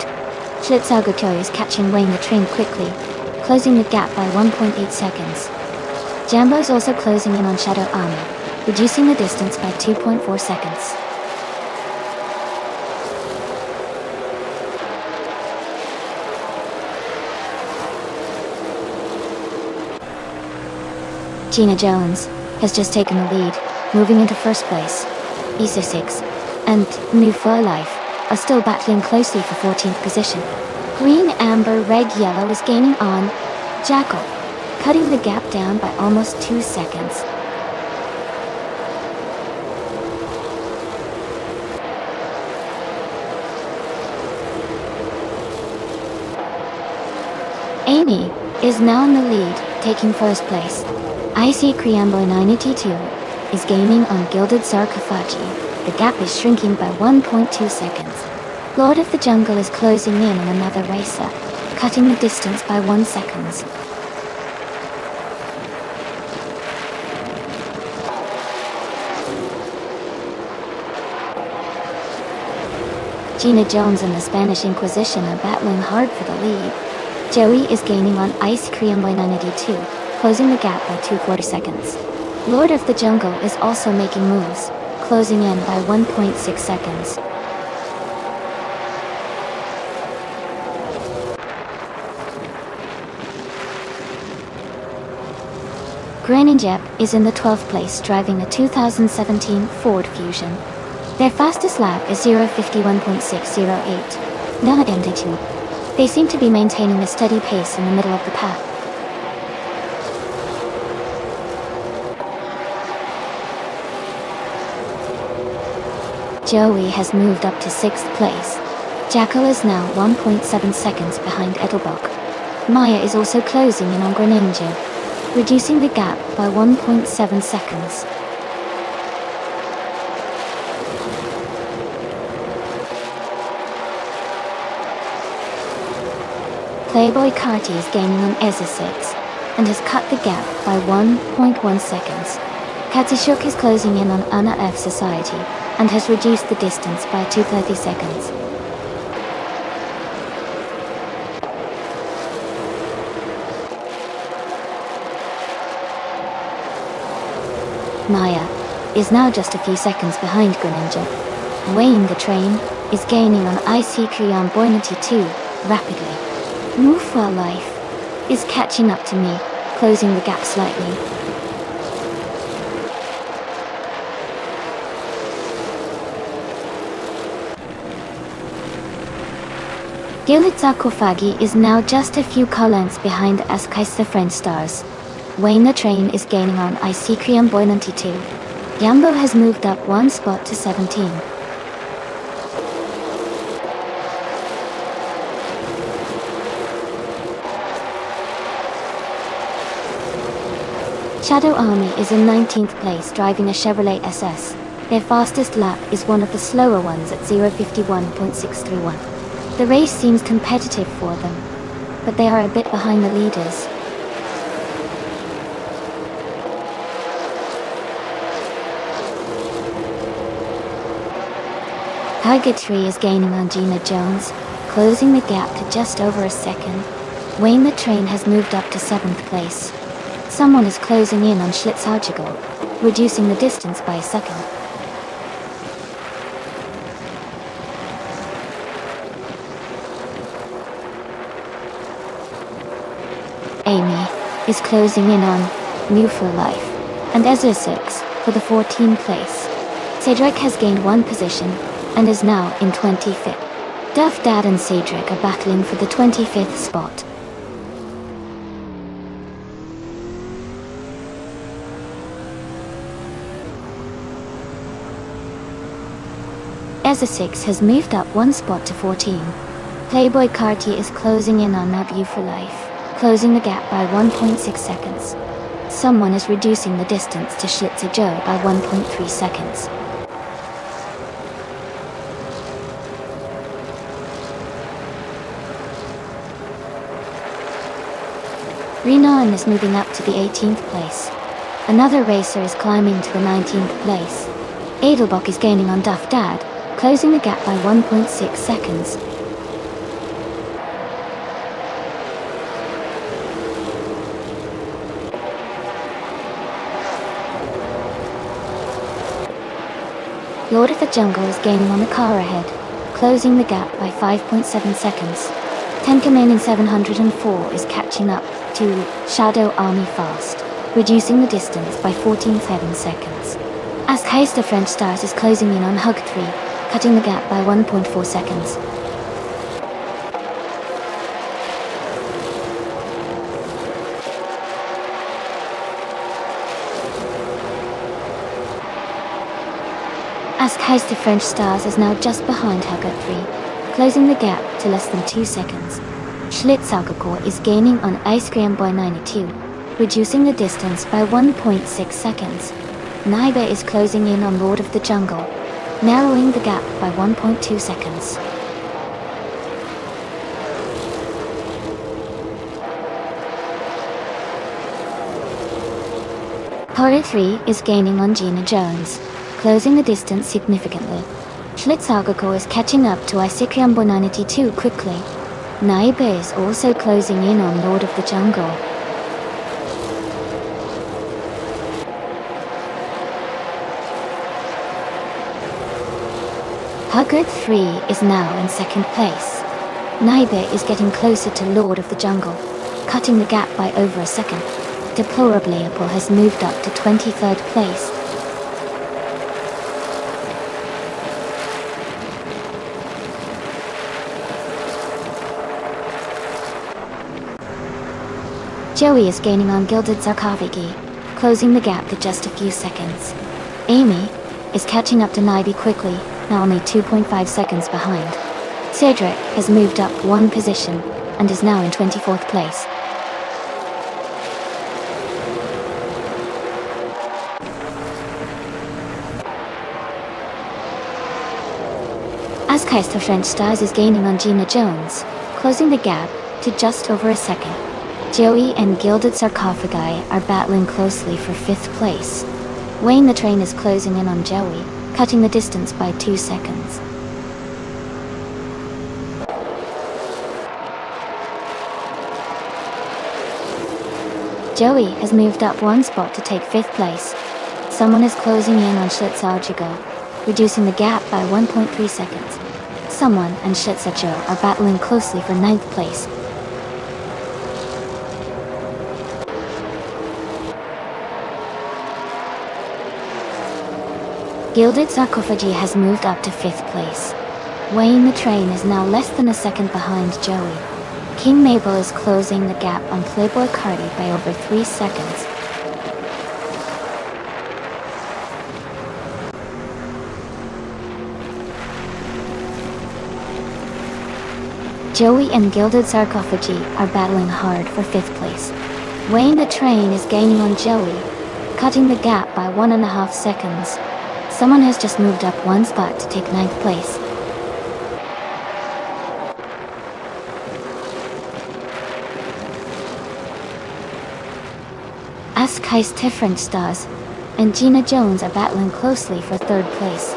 Schlitzauguto is catching Wayne the Train quickly, closing the gap by 1.8 seconds. Jambo is also closing in on Shadow Army, reducing the distance by 2.4 seconds. Gina Jones has just taken the lead, moving into first place. Isa 6 and Move for Life are still battling closely for 14th position. Green, Amber, Red, Yellow is gaining on Jackal, cutting the gap down by almost 2 seconds. Amy is now in the lead, taking first place. IC Criambo 92 is gaining on Gilded Sarcophagi. The gap is shrinking by 1.2 seconds. Lord of the Jungle is closing in on another racer, cutting the distance by 1 second. Gina Jones and the Spanish Inquisition are battling hard for the lead. Joey is gaining on Ice Cream by 92, closing the gap by 2/4 seconds. Lord of the Jungle is also making moves, closing in by 1.6 seconds. Greningep is in the 12th place driving a 2017 Ford Fusion. Their fastest lap is 0:51.608. Now at MD2. They seem to be maintaining a steady pace in the middle of the pack. Joey has moved up to 6th place. Jackal is now 1.7 seconds behind Edelbach. Maya is also closing in on Greninja, reducing the gap by 1.7 seconds. Playboy Carti is gaining on Ezza 6 and has cut the gap by 1.1 seconds. Katsushuk is closing in on Anna F Society and has reduced the distance by 2:30 seconds. Maya is now just a few seconds behind Greninja. Wayne the Train is gaining on IC Krion Boynity 2 rapidly. Move for Life is catching up to me, closing the gap slightly. Gilded Sarcophagi is now just a few car lengths behind Askaisa French Stars. Wayne the Train is gaining on Icycrium Boynanty 2. Yambo has moved up 1 spot to 17. Shadow Army is in 19th place driving a Chevrolet SS. Their fastest lap is one of the slower ones at 0:51.631. The race seems competitive for them, but they are a bit behind the leaders. Tiger Tree is gaining on Gina Jones, closing the gap to just over a second. Wayne the Train has moved up to 7th place. Someone is closing in on Schlitzaugigal, reducing the distance by a second. Amy is closing in on New for Life, and Ezra 6 for the 14th place. Cedric has gained 1 position and is now in 25th. Duff Dad and Cedric are battling for the 25th spot. Ezra 6 has moved up 1 spot to 14. Playboy Carti is closing in on Not You for Life, closing the gap by 1.6 seconds. Someone is reducing the distance to Schlitzer Joe by 1.3 seconds. Renan is moving up to the 18th place. Another racer is climbing to the 19th place. Edelbach is gaining on Duff Dad, closing the gap by 1.6 seconds. Lord of the Jungle is gaining on the car ahead, closing the gap by 5.7 seconds. Tenkaman 704 is catching up to Shadow Army fast, reducing the distance by 14.7 seconds. As Heister French Stars is closing in on Hug 3, cutting the gap by 1.4 seconds. Ask Heister French Stars is now just behind Hugger 3, closing the gap to less than 2 seconds. Schlitzaugigal is gaining on Ice Cream Boy 92, reducing the distance by 1.6 seconds. Naiba is closing in on Lord of the Jungle, narrowing the gap by 1.2 seconds. Horror 3 is gaining on Gina Jones, closing the distance significantly. Schlitzaugigal is catching up to Isikriambo 92 quickly. Naiba is also closing in on Lord of the Jungle. Huggard 3 is now in 2nd place. Naiba is getting closer to Lord of the Jungle, cutting the gap by over a second. Deplorably Apple has moved up to 23rd place. Joey is gaining on Gilded Sarcophagi, closing the gap to just a few seconds. Amy is catching up to Naibi quickly, now only 2.5 seconds behind. Cedric has moved up 1 position and is now in 24th place. Askeister French Stars is gaining on Gina Jones, closing the gap to just over a second. Joey and Gilded Sarcophagi are battling closely for 5th place. Wayne the Train is closing in on Joey, cutting the distance by 2 seconds. Joey has moved up 1 spot to take 5th place. Someone is closing in on Schlitzaugigal, reducing the gap by 1.3 seconds. Someone and Schlitzer Joe are battling closely for 9th place. Gilded Sarcophagi has moved up to 5th place. Wayne the Train is now less than a second behind Joey. King Mabel is closing the gap on Playboy Cardi by over 3 seconds. Joey and Gilded Sarcophagi are battling hard for 5th place. Wayne the Train is gaining on Joey, cutting the gap by 1.5 seconds. Someone has just moved up 1 spot to take 9th place. Ask Heist Different Stars and Gina Jones are battling closely for 3rd place.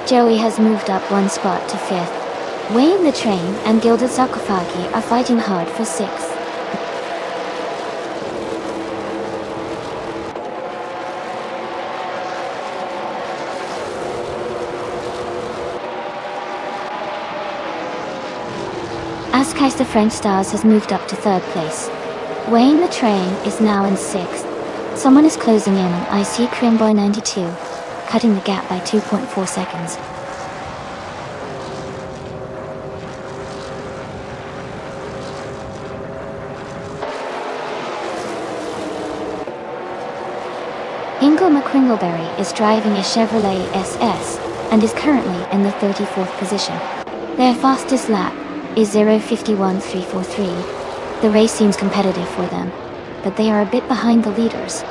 Joey has moved up 1 spot to 5th. Wayne the Train and Gilded Sarcophagi are fighting hard for 6th. Ascais the French Stars has moved up to 3rd place. Wayne the Train is now in 6th. Someone is closing in on IC Korean Boy 92, cutting the gap by 2.4 seconds. Ingle McCringleberry is driving a Chevrolet SS and is currently in the 34th position. Their fastest lap is 0:51.343. The race seems competitive for them, but they are a bit behind the leaders.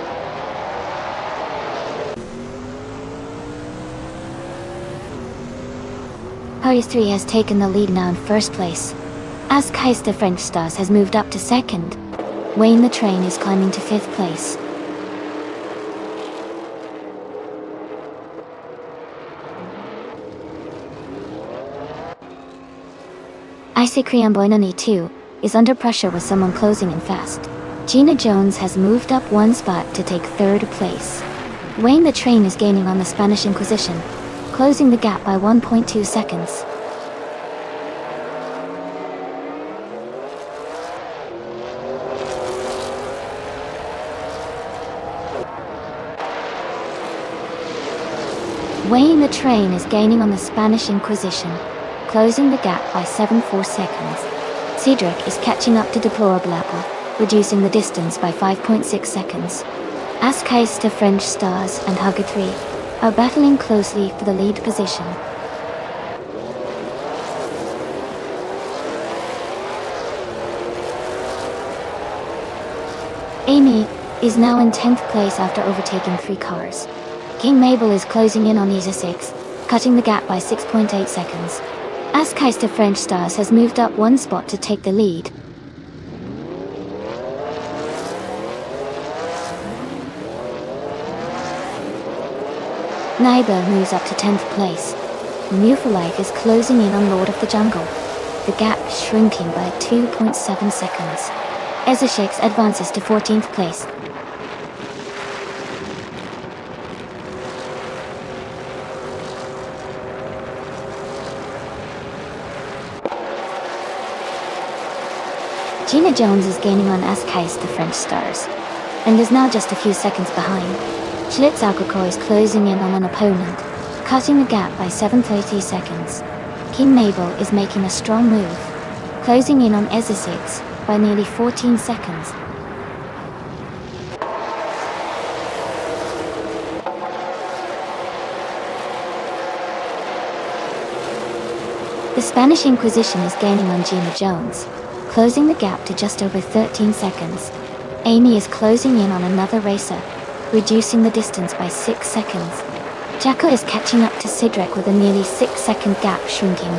Paris 3 has taken the lead now in 1st place. Ascais the French Stars has moved up to 2nd. Wayne the Train is climbing to 5th place. IC Korean Boy 92 is under pressure with someone closing in fast. Gina Jones has moved up 1 spot to take 3rd place. Wayne the Train is gaining on the Spanish Inquisition, closing the gap by 1.2 seconds. Wayne the Train is gaining on the Spanish Inquisition, closing the gap by 7.4 seconds. Cedric is catching up to Deplorable Apple, reducing the distance by 5.6 seconds. Ascais the French Stars and Hugger 3 are battling closely for the lead position. Amy is now in 10th place after overtaking 3 cars. King Mabel is closing in on Isa 6, cutting the gap by 6.8 seconds. Ascais the French Stars has moved up 1 spot to take the lead. Naiba moves up to 10th place. Life is closing in on Lord of the Jungle, the gap shrinking by 2.7 seconds. Ezeshix advances to 14th place. Gina Jones is gaining on Ascais the French Stars, and is now just a few seconds behind. Schlitzalcohol is closing in on an opponent, cutting the gap by 7.30 seconds. King Mabel is making a strong move, closing in on Ezeshix by nearly 14 seconds. The Spanish Inquisition is gaining on Gina Jones, closing the gap to just over 13 seconds. Amy is closing in on another racer, reducing the distance by 6 seconds. Jacko is catching up to Cedric with a nearly 6-second gap shrinking.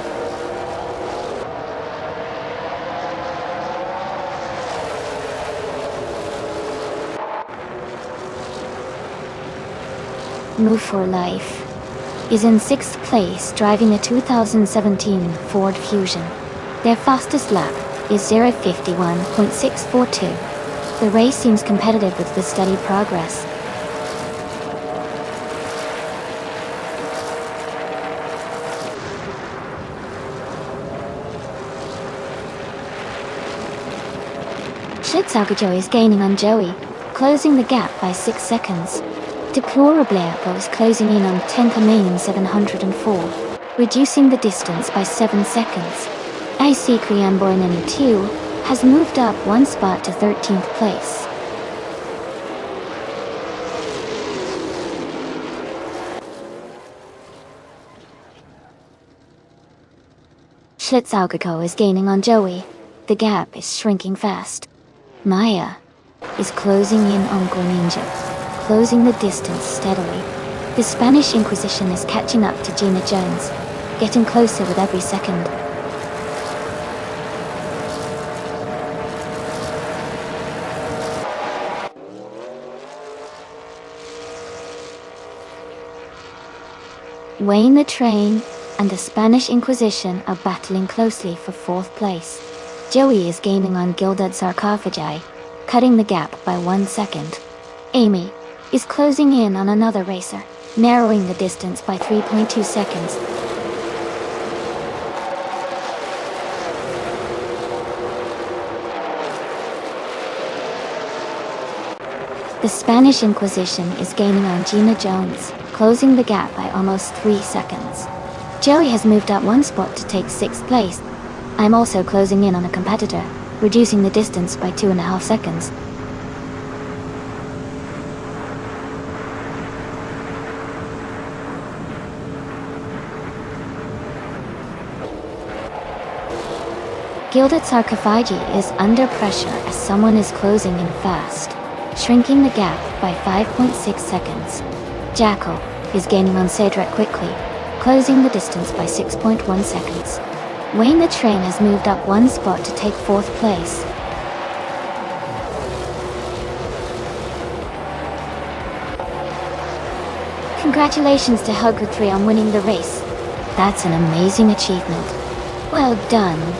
Move for Life is in 6th place driving a 2017 Ford Fusion. Their fastest lap is 0:51.642. The race seems competitive with the steady progress. Schlitzalcohol is gaining on Joey, closing the gap by 6 seconds. Deplorable is closing in on Tenkamane 704, reducing the distance by 7 seconds. IC Korean Boy 92 has moved up 1 spot to 13th place. Schlitzalcohol is gaining on Joey. The gap is shrinking fast. Maya is closing in on Greninja, closing the distance steadily. The Spanish Inquisition is catching up to Gina Jones, getting closer with every second. Wayne the Train and the Spanish Inquisition are battling closely for 4th place. Joey is gaining on Gilded Sarcophagi, cutting the gap by 1 second. Amy is closing in on another racer, narrowing the distance by 3.2 seconds. The Spanish Inquisition is gaining on Gina Jones, closing the gap by almost 3 seconds. Joey has moved up 1 spot to take 6th place. I'm also closing in on a competitor, reducing the distance by 2.5 seconds. Gilded Sarcophagi is under pressure as someone is closing in fast, shrinking the gap by 5.6 seconds. Jackal is gaining on Cedric quickly, closing the distance by 6.1 seconds. Wayne the Train has moved up 1 spot to take 4th place. Congratulations to Hugger3 on winning the race. That's an amazing achievement. Well done.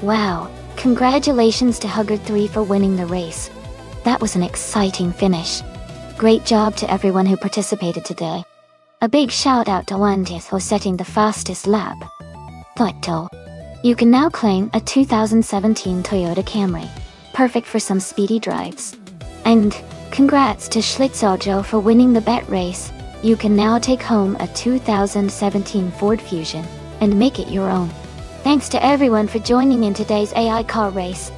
Wow, congratulations to Hugger3 for winning the race. That was an exciting finish. Great job to everyone who participated today. A big shout out to Wantis for setting the fastest lap. Thought you can now claim a 2017 Toyota Camry, perfect for some speedy drives. And congrats to Schlitzaujo for winning the bet race. You can now take home a 2017 Ford Fusion and make it your own. Thanks to everyone for joining in today's AI car race.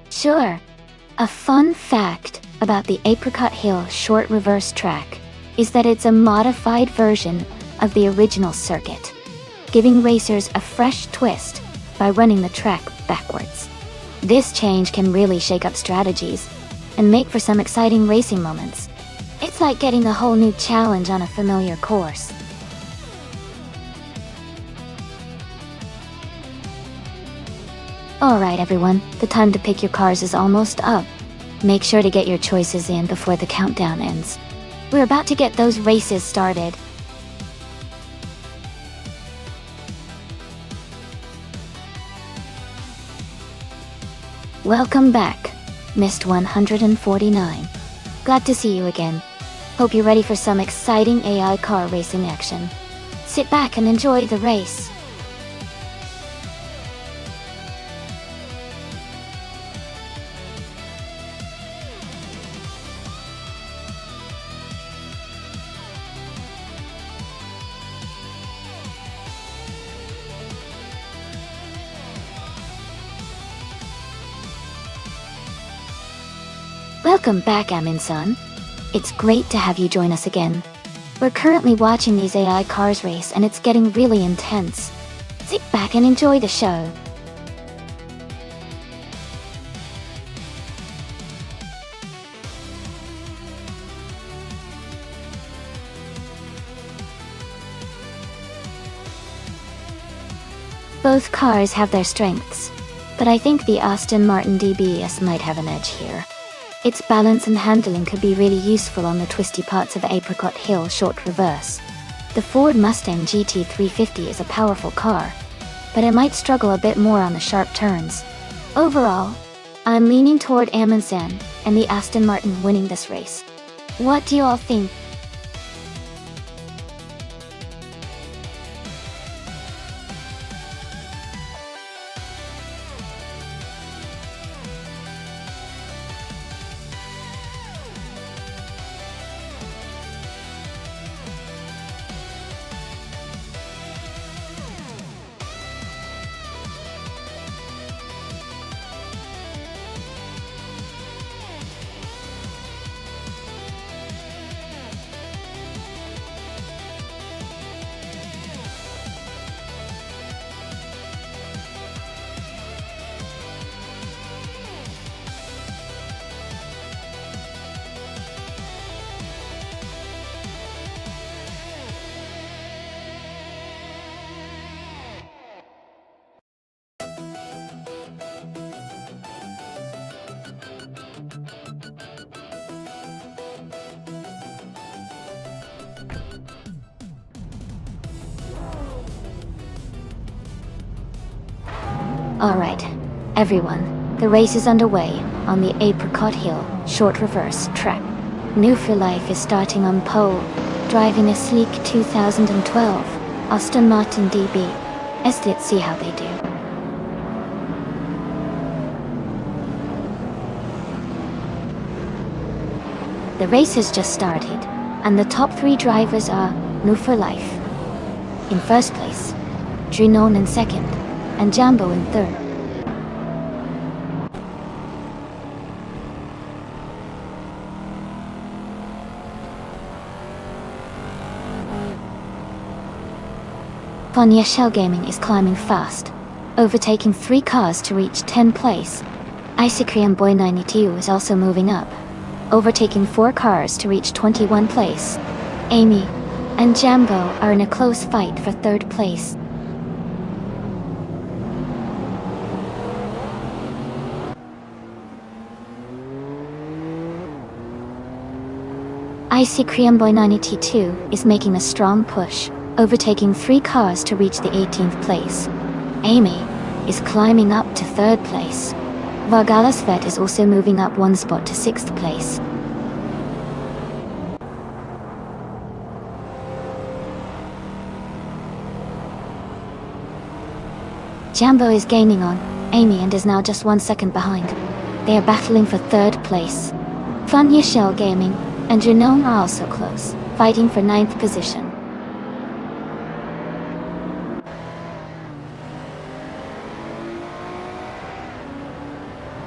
Sure. A fun fact about the Apricot Hill short reverse track is that it's a modified version of the original circuit, giving racers a fresh twist by running the track backwards. This change can really shake up strategies and make for some exciting racing moments. It's like getting a whole new challenge on a familiar course. Alright everyone, the time to pick your cars is almost up. Make sure to get your choices in before the countdown ends. We're about to get those races started. Welcome back, Missed 149. Glad to see you again. Hope you're ready for some exciting AI car racing action. Sit back and enjoy the race. Welcome back, Amin-san. It's great to have you join us again. We're currently watching these AI cars race and it's getting really intense. Sit back and enjoy the show. Both cars have their strengths, but I think the Aston Martin DBS might have an edge here. Its balance and handling could be really useful on the twisty parts of Apricot Hill short reverse. The Ford Mustang GT350 is a powerful car, but it might struggle a bit more on the sharp turns. Overall, I'm leaning toward Amundsen and the Aston Martin winning this race. What do you all think? Alright, everyone, the race is underway on the Apricot Hill short reverse track. New for Life is starting on pole, driving a sleek 2012 Aston Martin DB. Let's see how they do. The race has just started, and the top 3 drivers are New for Life in first place, Drinon in second, and Jambo in third. Fonya Shell Gaming is climbing fast, overtaking 3 cars to reach 10th place. Icy Cream Boy 92 is also moving up, overtaking 4 cars to reach 21 place. Amy and Jambo are in a close fight for 3rd place. Icy Cream Boy 92 is making a strong push, overtaking 3 cars to reach the 18th place. Amy is climbing up to 3rd place. Vargalas Vet is also moving up 1 spot to 6th place. Jambo is gaining on Amy and is now just 1 second behind. They are battling for 3rd place. Fonya Shell Gaming and Drinon are also close, fighting for 9th position.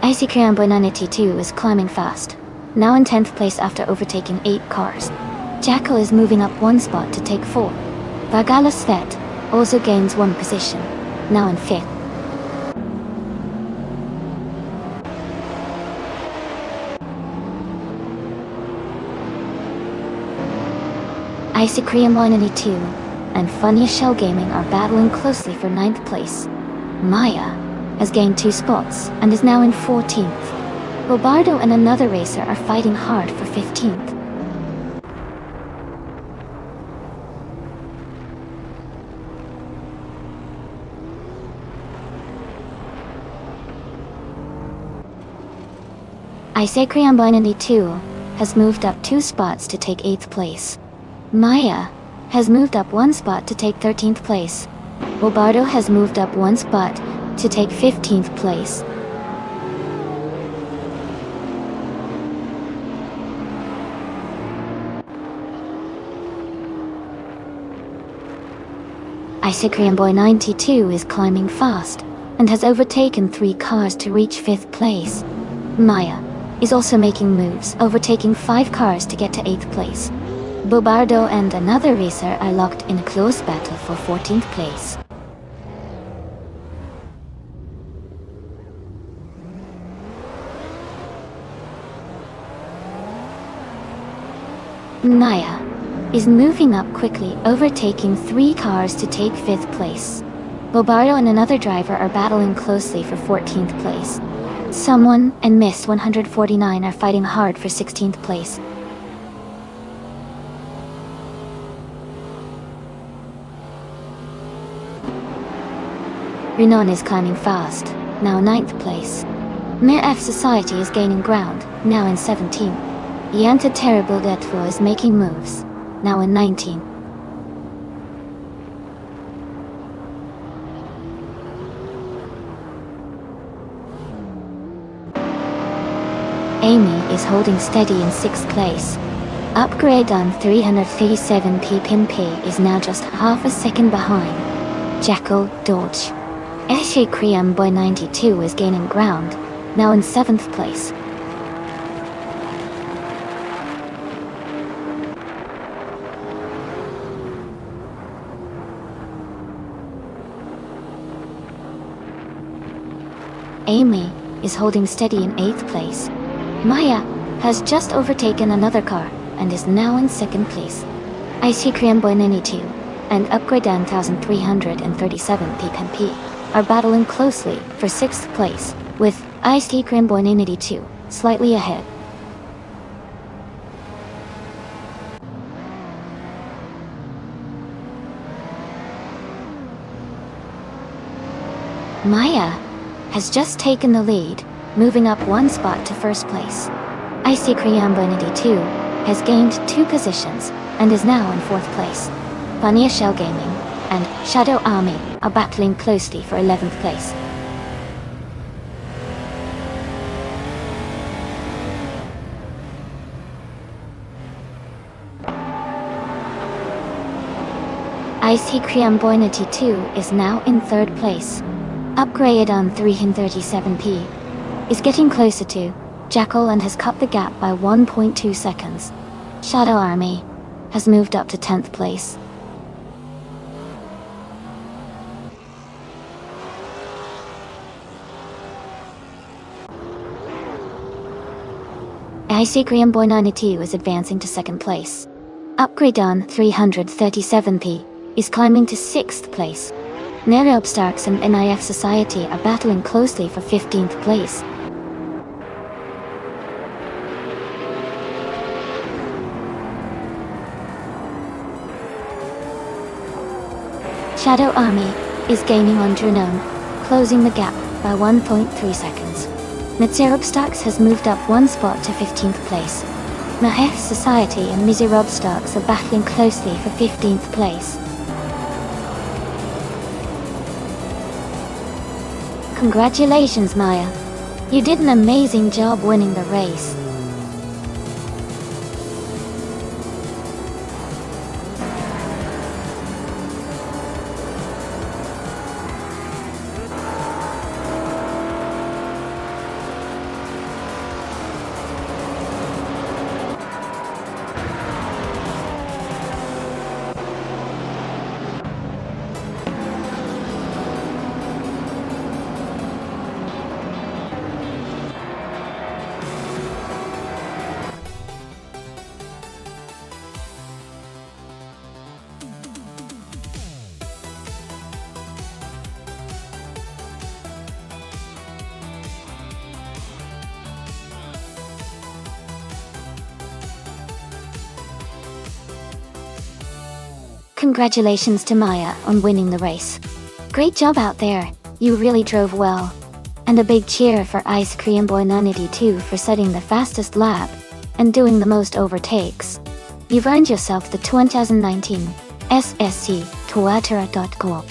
Icy Cream Boy 92 is climbing fast, now in 10th place after overtaking 8 cars. Jackal is moving up 1 spot to take 4. Vargalas Vet also gains 1 position, now in 5th. Icy Cream Boy 92 and Fonya Shell Gaming are battling closely for 9th place. Maya has gained 2 spots and is now in 14th. Bobardo and another racer are fighting hard for 15th. Icy Cream Boy 92 has moved up 2 spots to take 8th place. Maya has moved up 1 spot to take 13th place. Bobardo has moved up 1 spot to take 15th place. Icy Cream Boy 92 is climbing fast and has overtaken 3 cars to reach 5th place. Maya is also making moves, overtaking 5 cars to get to 8th place. Bobardo and another racer are locked in a close battle for 14th place. Maya is moving up quickly, overtaking 3 cars to take 5th place. Bobardo and another driver are battling closely for 14th place. Someone and Miss 149 are fighting hard for 16th place. Renan is climbing fast, now 9th place. Mir F Society is gaining ground, now in 17th. Yanta Terrible Detvo is making moves, now in 19th. Amy is holding steady in 6th place. Upgrade on 337 ppmp is now just half a second behind. Jackal Dodge. Icy Cream Boy 92 is gaining ground, now in 7th place. Amy is holding steady in 8th place. Maya has just overtaken another car and is now in 2nd place. Icy Cream Boy 92 and Upgrade 1337 ppmp are battling closely for 6th place, with Icy Cream Boy 92 slightly ahead. Maya has just taken the lead, moving up one spot to first place. Icy Creambonity 2 has gained 2 positions and is now in 4th place. Funnier Shell Gaming and Shadow Army are battling closely for 11th place. Icy Creambonity 2 is now in 3rd place. Upgraded on 337p. Is getting closer to Jackal and has cut the gap by 1.2 seconds. Shadow Army has moved up to 10th place. Icy Creambonity was advancing to 2nd place. Upgrade on 337p is climbing to 6th place. Nereobstarks and NIF Society are battling closely for 15th place. Shadow Army is gaining on Drunome, closing the gap by 1.3 seconds. Nereobstarks has moved up 1 spot to 15th place. NIF Society and Miserobstarks are battling closely for 15th place. Congratulations, Maya. You did an amazing job winning the race. Congratulations to Maya on winning the race. Great job out there, you really drove well. And a big cheer for Ice Cream Boy Nunity 2 for setting the fastest lap and doing the most overtakes. You've earned yourself the 2019 SSC Tuatara.co.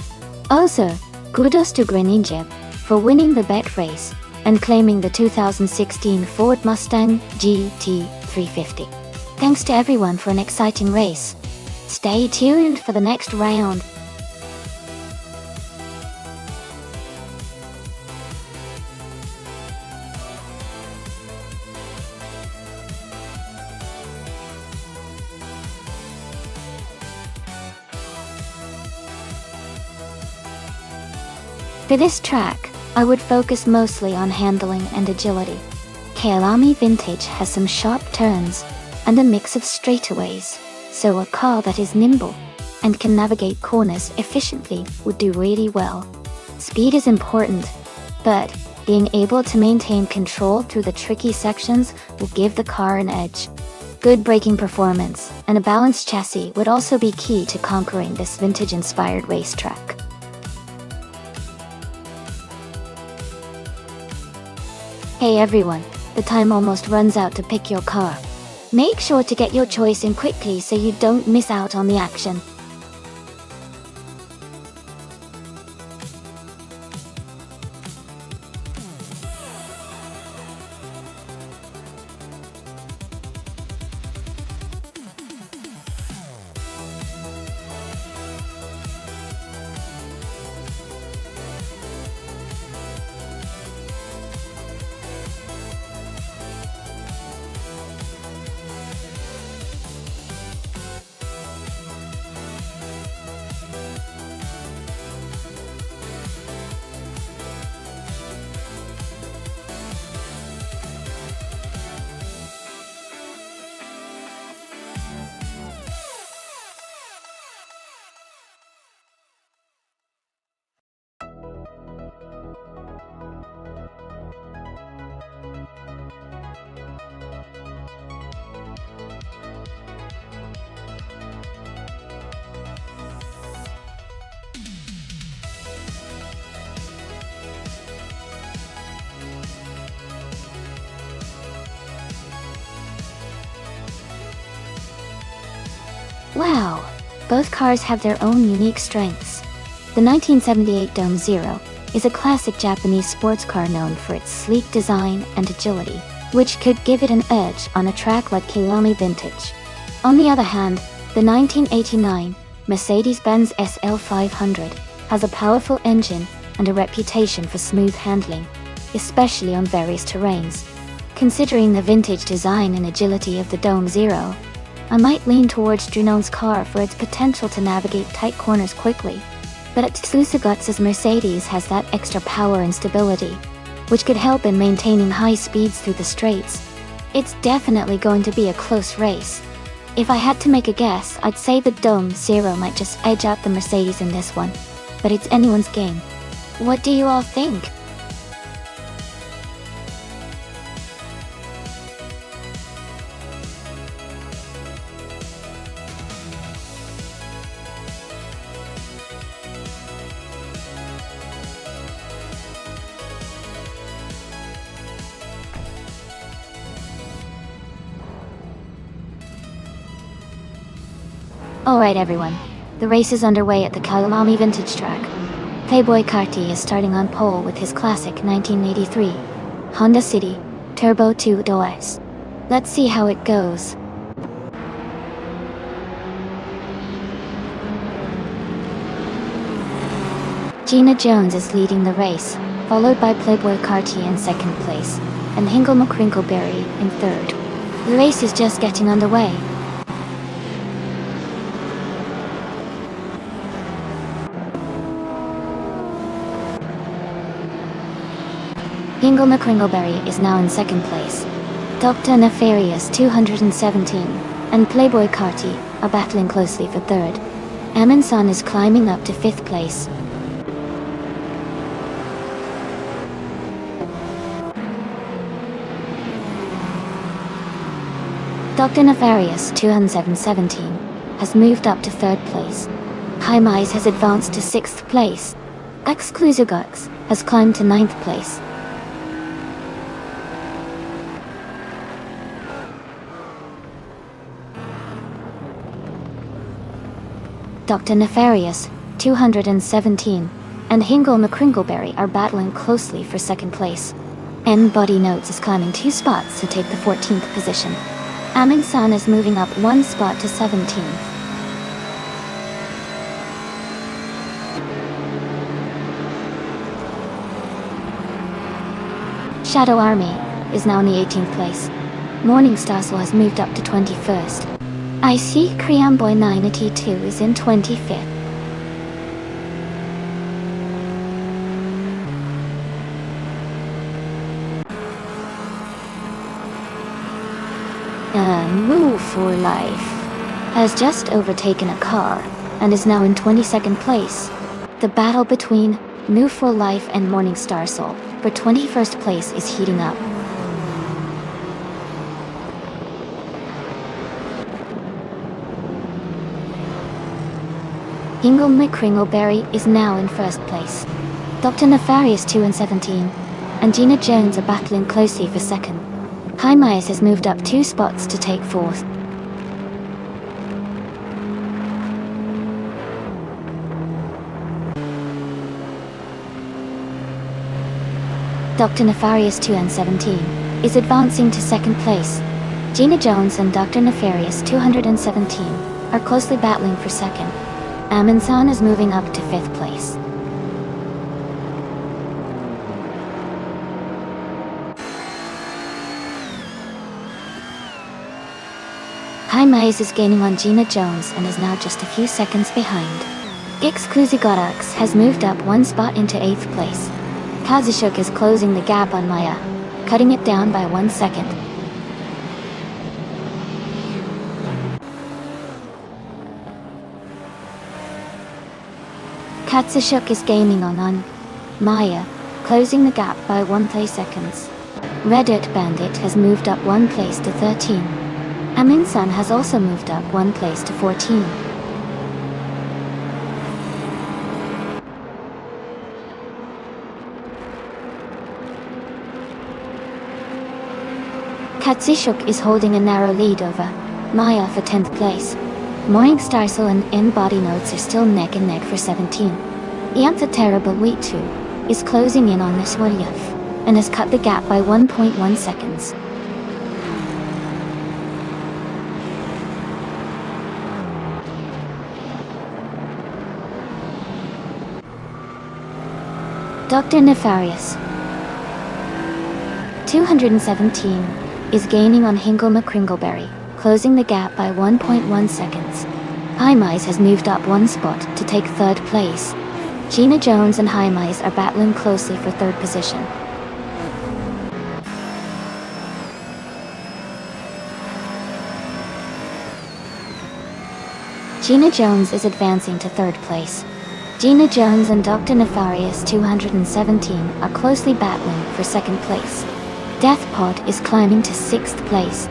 Also, kudos to Greninja for winning the bet race and claiming the 2016 Ford Mustang GT350. Thanks to everyone for an exciting race. Stay tuned for the next round. For this track, I would focus mostly on handling and agility. Kailami Vintage has some sharp turns and a mix of straightaways, so a car that is nimble and can navigate corners efficiently would do really well. Speed is important, but being able to maintain control through the tricky sections will give the car an edge. Good braking performance and a balanced chassis would also be key to conquering this vintage-inspired racetrack. Hey everyone, the time almost runs out to pick your car. Make sure to get your choice in quickly so you don't miss out on the action. Wow! Both cars have their own unique strengths. The 1978 Dome Zero is a classic Japanese sports car known for its sleek design and agility, which could give it an edge on a track like Kiwami Vintage. On the other hand, the 1989 Mercedes-Benz SL 500 has a powerful engine and a reputation for smooth handling, especially on various terrains. Considering the vintage design and agility of the Dome Zero, I might lean towards Junon's car for its potential to navigate tight corners quickly. But Tsutsugotsu's Mercedes has that extra power and stability, which could help in maintaining high speeds through the straights. It's definitely going to be a close race. If I had to make a guess, I'd say the Dome Zero might just edge out the Mercedes in this one. But it's anyone's game. What do you all think? Alright everyone, the race is underway at the Kiwami Vintage track. Playboy Carti is starting on pole with his classic 1983 Honda City Turbo 2 DOS. Let's see how it goes. Gina Jones is leading the race, followed by Playboy Carti in second place, and Hingle McCrinkleberry in third. The race is just getting underway. Hingle McCringleberry is now in second place. Dr. Nefarious 217 and Playboy Carti are battling closely for third. Amin-san is climbing up to fifth place. Dr. Nefarious 217 has moved up to third place. Haimais has advanced to sixth place. Exclusugux has climbed to ninth place. Dr. Nefarious 217 and Hingle McCringleberry are battling closely for second place. N-Body Notes is climbing 2 spots to take the 14th position. Amin-san is moving up 1 spot to 17th. Shadow Army is now in the 18th place. Morning Star Soul has moved up to 21st. I see Creamboy 92 is in 25th. Move for Life has just overtaken a car and is now in 22nd place. The battle between Move for Life and Morning Star Soul for 21st place is heating up. Hingle McCringleberry is now in first place. Dr. Nefarious 217 and Gina Jones are battling closely for second. Haimais has moved up 2 spots to take fourth. Dr. Nefarious 217 is advancing to second place. Gina Jones and Dr. Nefarious 217 are closely battling for second. Amin-san is moving up to 5th place. Haimais is gaining on Gina Jones and is now just a few seconds behind. Exclusugotux has moved up 1 spot into 8th place. Kazushuk is closing the gap on Maya, cutting it down by 1 second. Katsushuk is gaining on Maya, closing the gap by 1 seconds. Red Dirt Bandit has moved up 1 place to 13. Amin-san has also moved up 1 place to 14. Katsushuk is holding a narrow lead over Maya for 10th place. Morningstar Soul and N body notes are still neck and neck for 17. Ianta Terrible Wait 2 is closing in on this Warrior and has cut the gap by 1.1 seconds. Dr. Nefarious 217 is gaining on Hingle McCringleberry, closing the gap by 1.1 seconds. Highmise has moved up one spot to take third place. Gina Jones and Highmise are battling closely for third position. Gina Jones is advancing to third place. Gina Jones and Dr. Nefarious 217 are closely battling for second place. Deathpot is climbing to sixth place.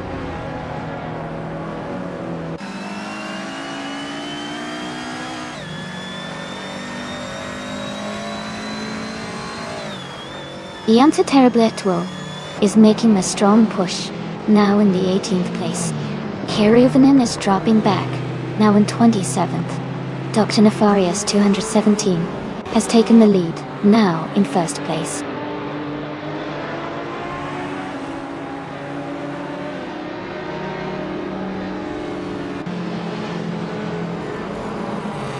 Ianta Terribletwo is making a strong push, now in the 18th place. Keruvanen is dropping back, now in 27th. Dr. Nefarious 217 has taken the lead, now in first place.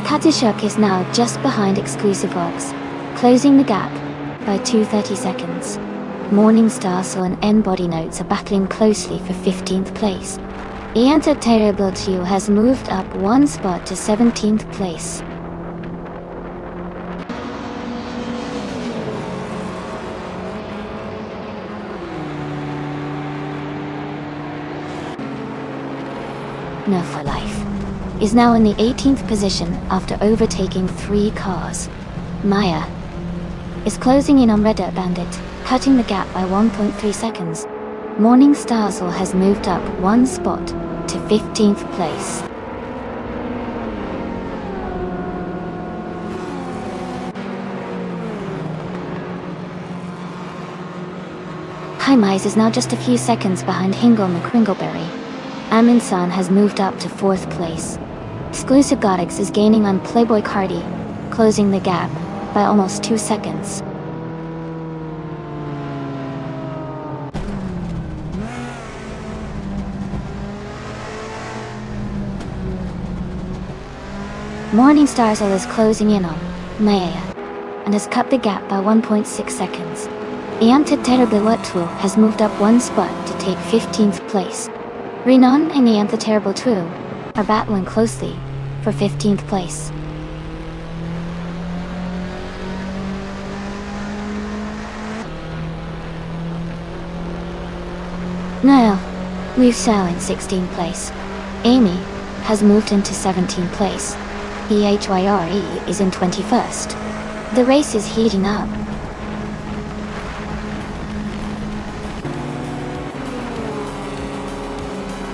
Katishuk is now just behind Exclusive Ox, closing the gap by 2:30 seconds. Morningstar Soul and N body notes are battling closely for 15th place. Ianta Terrible 2 has moved up one spot to 17th place. No for Life is now in the 18th position after overtaking 3 cars. Maya is closing in on Red Dirt Bandit, cutting the gap by 1.3 seconds. Morningstar Soul has moved up one spot to 15th place. Highmise is now just a few seconds behind Hingle McCringleberry. Aminsan has moved up to 4th place. Exclusive Godix is gaining on Playboy Cardi, closing the gap by almost 2 seconds. Morningstar Soul is closing in on Maya and has cut the gap by 1.6 seconds. Ianta Terrible has moved up one spot to take 15th place. Renan and Ianta Terrible 2 are battling closely for 15th place. Niall Russo in 16th place. Amy has moved into 17th place. EHYRE is in 21st. The race is heating up.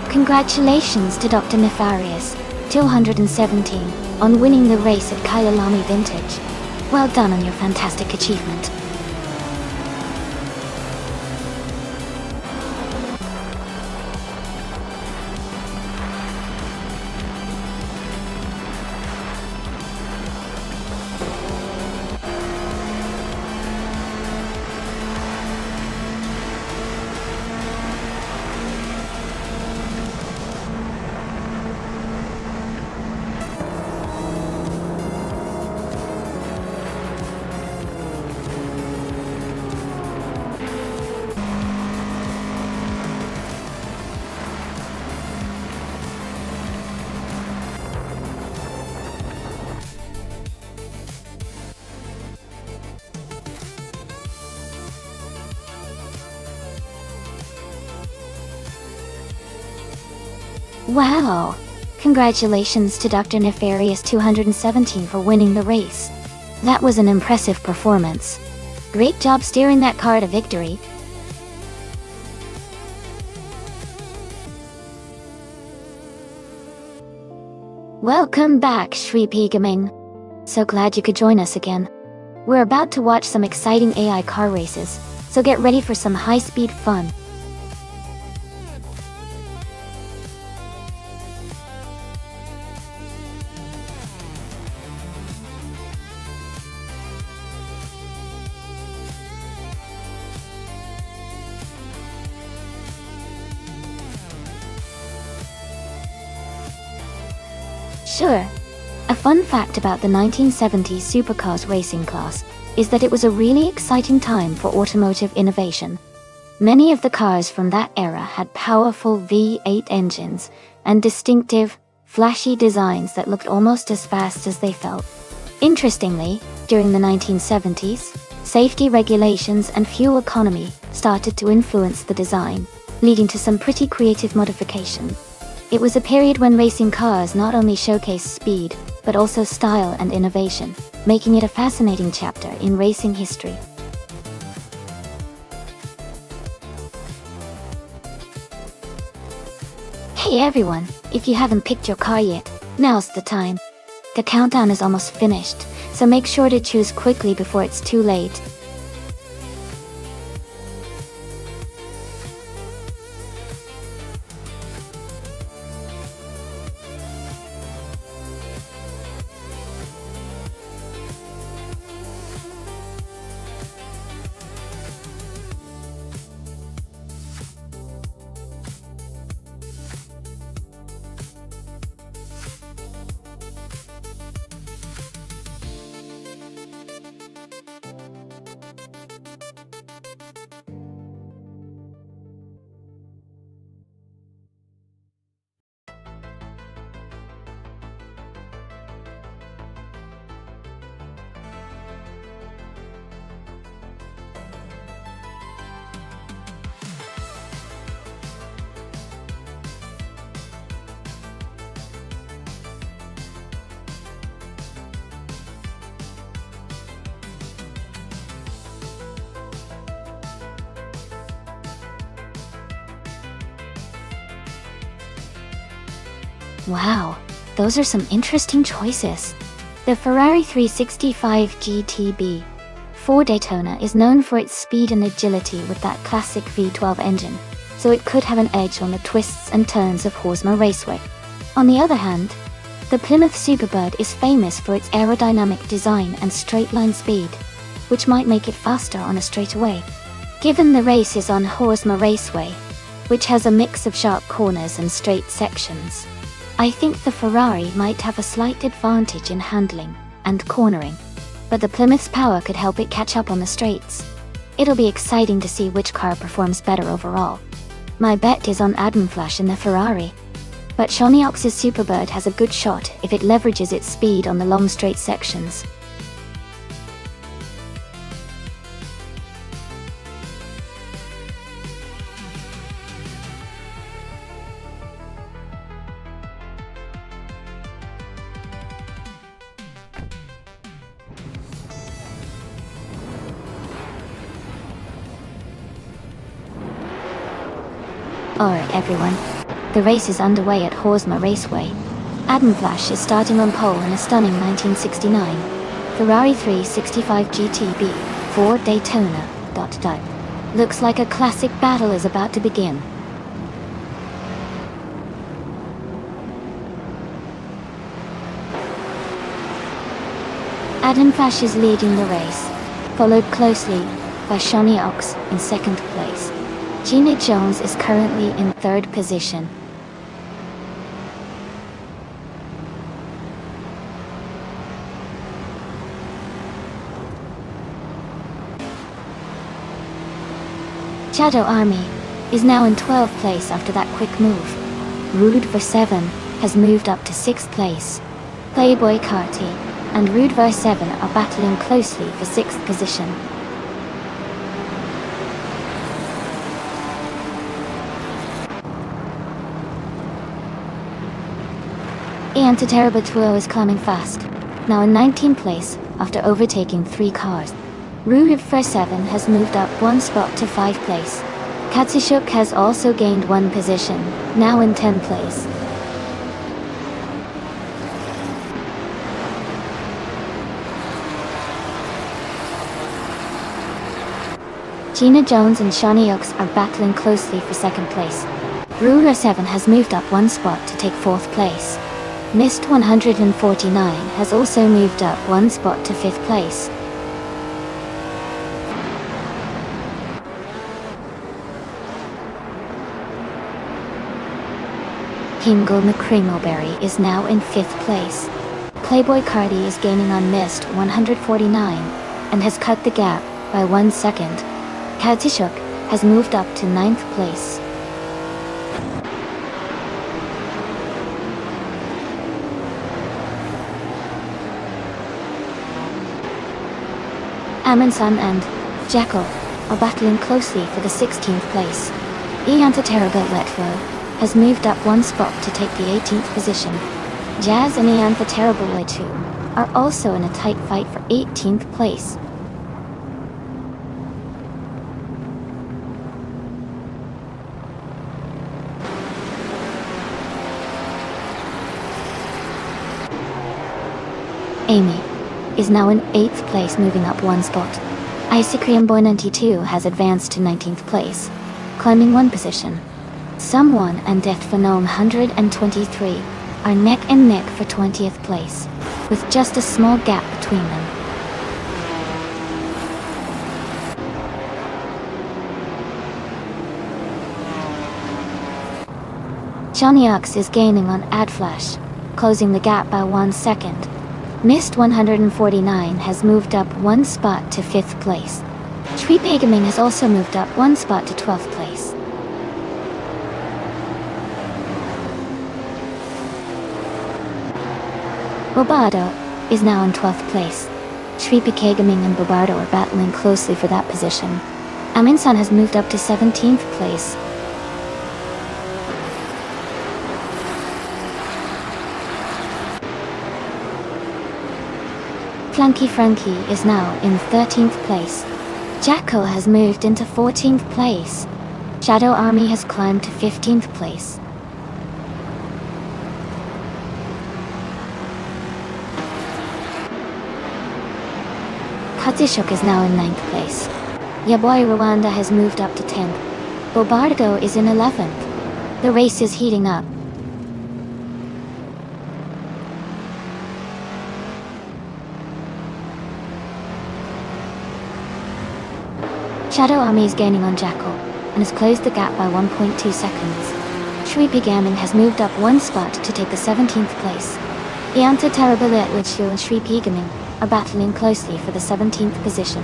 Congratulations to Dr. Nefarious 217 on winning the race at Kyalami Vintage. Well done on your fantastic achievement. Wow! Congratulations to Dr. Nefarious 217 for winning the race. That was an impressive performance. Great job steering that car to victory. Welcome back, Shri Pigaming. So glad you could join us again. We're about to watch some exciting AI car races, so get ready for some high-speed fun. Sure. A fun fact about the 1970s supercars racing class is that it was a really exciting time for automotive innovation. Many of the cars from that era had powerful V8 engines and distinctive, flashy designs that looked almost as fast as they felt. Interestingly, during the 1970s, safety regulations and fuel economy started to influence the design, leading to some pretty creative modification. It was a period when racing cars not only showcased speed, but also style and innovation, making it a fascinating chapter in racing history. Hey everyone, if you haven't picked your car yet, now's the time. The countdown is almost finished, so make sure to choose quickly before it's too late. Wow, those are some interesting choices. The Ferrari 365 GTB 4 Daytona is known for its speed and agility with that classic V12 engine, so it could have an edge on the twists and turns of Horsma Raceway. On the other hand, the Plymouth Superbird is famous for its aerodynamic design and straight-line speed, which might make it faster on a straightaway. Given the race is on Horsma Raceway, which has a mix of sharp corners and straight sections, I think the Ferrari might have a slight advantage in handling and cornering, but the Plymouth's power could help it catch up on the straights. It'll be exciting to see which car performs better overall. My bet is on Adam Flash in the Ferrari, but Shoniox's Superbird has a good shot if it leverages its speed on the long straight sections. Alright everyone, the race is underway at Horsma Raceway. Adam Flash is starting on pole in a stunning 1969 Ferrari 365 GTB 4 Daytona. Looks like a classic battle is about to begin. Adam Flash is leading the race, followed closely by Shoniox in second place. Gina Jones is currently in third position. Shadow Army is now in 12th place after that quick move. Rude Ver7 has moved up to 6th place. Playboy Carty and Rude Ver7 are battling closely for 6th position. Antiterabatuo is climbing fast, now in 19th place after overtaking 3 cars. Rude Ver7 has moved up 1 spot to 5th place. Katsushuk has also gained 1 position, now in 10th place. Gina Jones and Shoniox are battling closely for 2nd place. Rude Ver7 has moved up 1 spot to take 4th place. Mist 149 has also moved up 1 spot to 5th place. Hingle McCringleberry is now in 5th place. Playboy Cardi is gaining on Mist 149 and has cut the gap by 1 second. Katishuk has moved up to 9th place. Amundsen and Jackal are battling closely for the 16th place. Ianthateraba Letvo has moved up 1 spot to take the 18th position. Jazz and Ianthateraba Letu are also in a tight fight for 18th place. Amy is now in 8th place, moving up 1 spot. Icycream Boy 92 has advanced to 19th place, climbing 1 position. Someone and Death Phenome 123 are neck and neck for 20th place, with just a small gap between them. Johnny Ox is gaining on Adflash, closing the gap by 1 second. Mist 149 has moved up 1 spot to 5th place. Tree Pagaming has also moved up 1 spot to 12th place. Bobardo is now in 12th place. Shripi Kagaming and Bobardo are battling closely for that position. Aminsan has moved up to 17th place. Flanky Frankie is now in 13th place. Jackal has moved into 14th place. Shadow Army has climbed to 15th place. Katishuk is now in 9th place. Yaboy Rwanda has moved up to 10th. Bobardo is in 11th. The race is heating up. Shadow Army is gaining on Jackal, and has closed the gap by 1.2 seconds. Shripi Gaming has moved up 1 spot to take the 17th place. Ianta Tarabalit Lichu and Shripi Gaming are battling closely for the 17th position.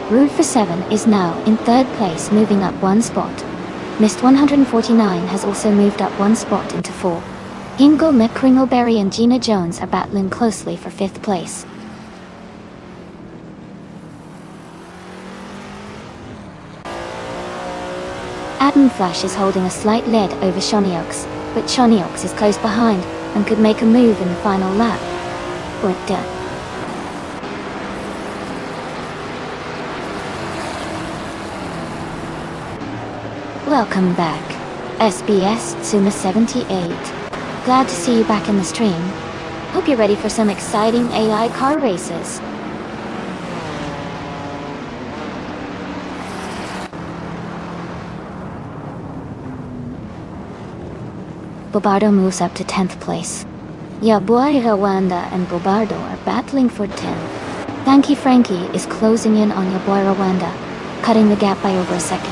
Rude for 7 is now in 3rd place, moving up 1 spot. Mist 149 has also moved up 1 spot into 4. Hingle McCringleberry and Gina Jones are battling closely for 5th place. Adam Flash is holding a slight lead over Shoniox, but Shoniox is close behind and could make a move in the final lap. Or it did. Welcome back, SBS Tsuma 78. Glad to see you back in the stream. Hope you're ready for some exciting AI car races. Bobardo moves up to 10th place. Yaboy Rwanda and Bobardo are battling for 10th. Thanky Frankie is closing in on Yaboy Rwanda, cutting the gap by over a second.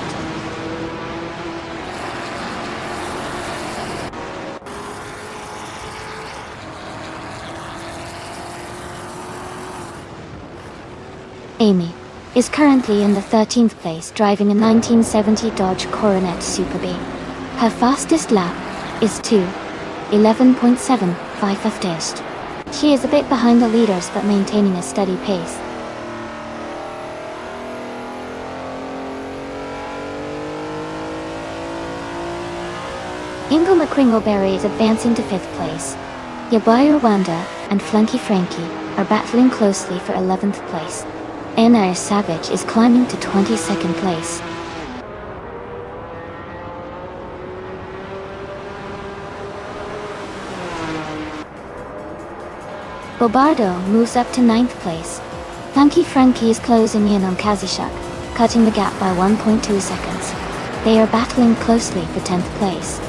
Amy is currently in the 13th place, driving a 1970 Dodge Coronet Super B. Her fastest lap is 2:11.75 fastest. She is a bit behind the leaders but maintaining a steady pace. Ingo McCringleberry is advancing to 5th place. Yaboy Rwanda and Flanky Frankie are battling closely for 11th place. N.R. Savage is climbing to 22nd place. Bobardo moves up to 9th place. Funky Frankie is closing in on Kazishak, cutting the gap by 1.2 seconds. They are battling closely for 10th place.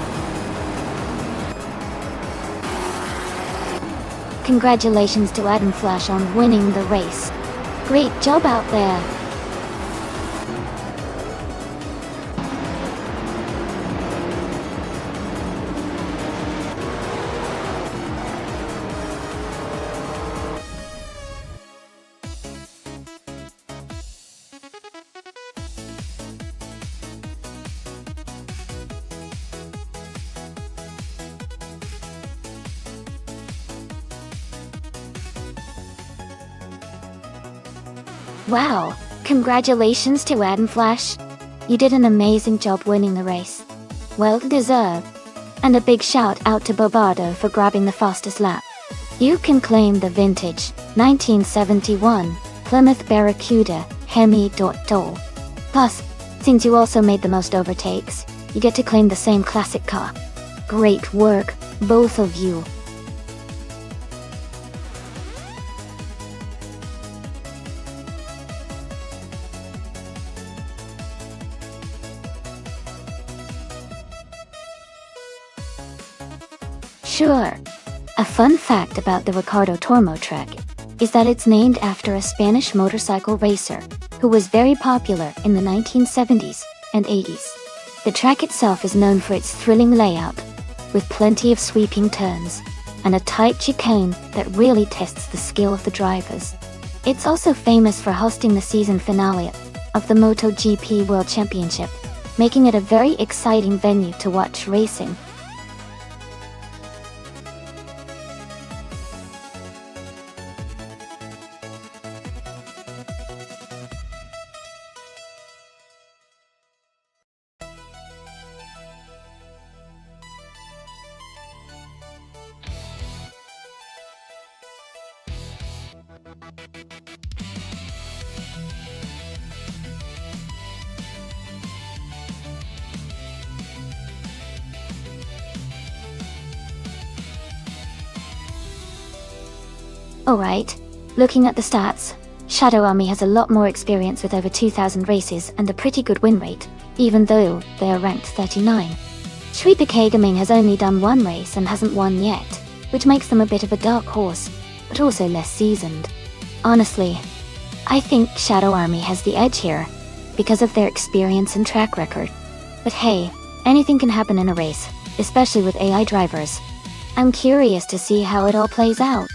Congratulations to Adam Flash on winning the race. Great job out there. Wow, congratulations to Adam Flash. You did an amazing job winning the race. Well deserved. And a big shout out to Bobardo for grabbing the fastest lap. You can claim the vintage 1971 Plymouth Barracuda Hemi.Dole. Plus, since you also made the most overtakes, you get to claim the same classic car. Great work, both of you. Sure. A fun fact about the Ricardo Tormo track is that it's named after a Spanish motorcycle racer who was very popular in the 1970s and 80s. The track itself is known for its thrilling layout, with plenty of sweeping turns and a tight chicane that really tests the skill of the drivers. It's also famous for hosting the season finale of the MotoGP World Championship, making it a very exciting venue to watch racing. Alright, looking at the stats, Shadow Army has a lot more experience with over 2,000 races and a pretty good win rate, even though they are ranked 39. Shuipa Kagaming has only done one race and hasn't won yet, which makes them a bit of a dark horse, but also less seasoned. Honestly, I think Shadow Army has the edge here, because of their experience and track record. But hey, anything can happen in a race, especially with AI drivers. I'm curious to see how it all plays out.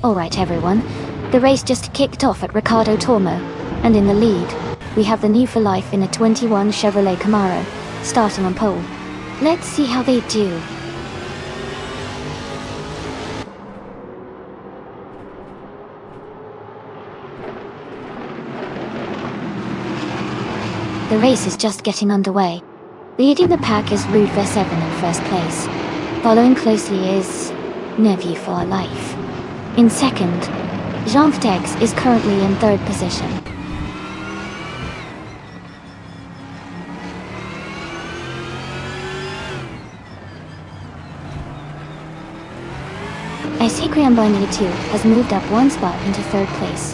Alright everyone, the race just kicked off at Ricardo Tormo, and in the lead, we have the new for life in a 21 Chevrolet Camaro, starting on pole. Let's see how they do. The race is just getting underway. Leading the pack is Rude V7 in first place. Following closely is Nephew for Life. In second, Jean-Tex is currently in third position. I see Criamboy 2 has moved up one spot into third place.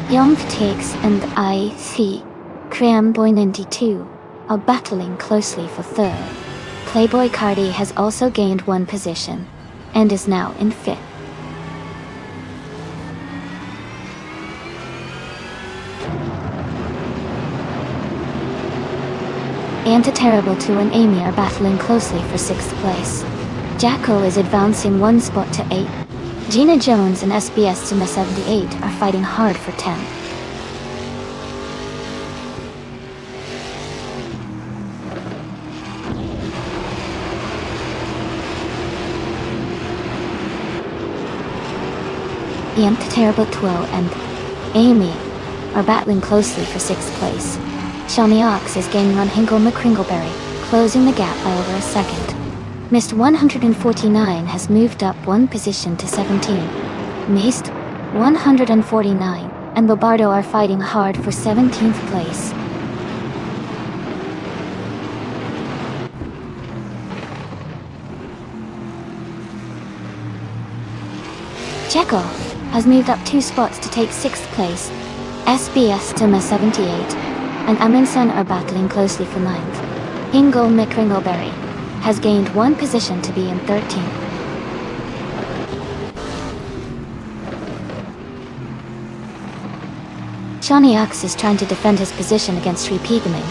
Jean-Tex and I see Criamboy 2 are battling closely for third. Playboy Cardi has also gained one position, and is now in fifth. Anti-Terrible 2 and Amy are battling closely for 6th place. Jacko is advancing one spot to 8. Gina Jones and SBS Sima 78 are fighting hard for 10th. Ian Terrible and Amy are battling closely for 6th place. Shawnee Ox is gaining on Hingle McCringleberry, closing the gap by over a second. Mist 149 has moved up 1 position to 17. Mist 149 and Bobardo are fighting hard for 17th place. Checo has moved up 2 spots to take 6th place. SBS Tuma 78 and Amundsen are battling closely for 9th. Hingle McCringleberry has gained 1 position to be in 13th. Shawnee Ox is trying to defend his position against Sri Pigaming.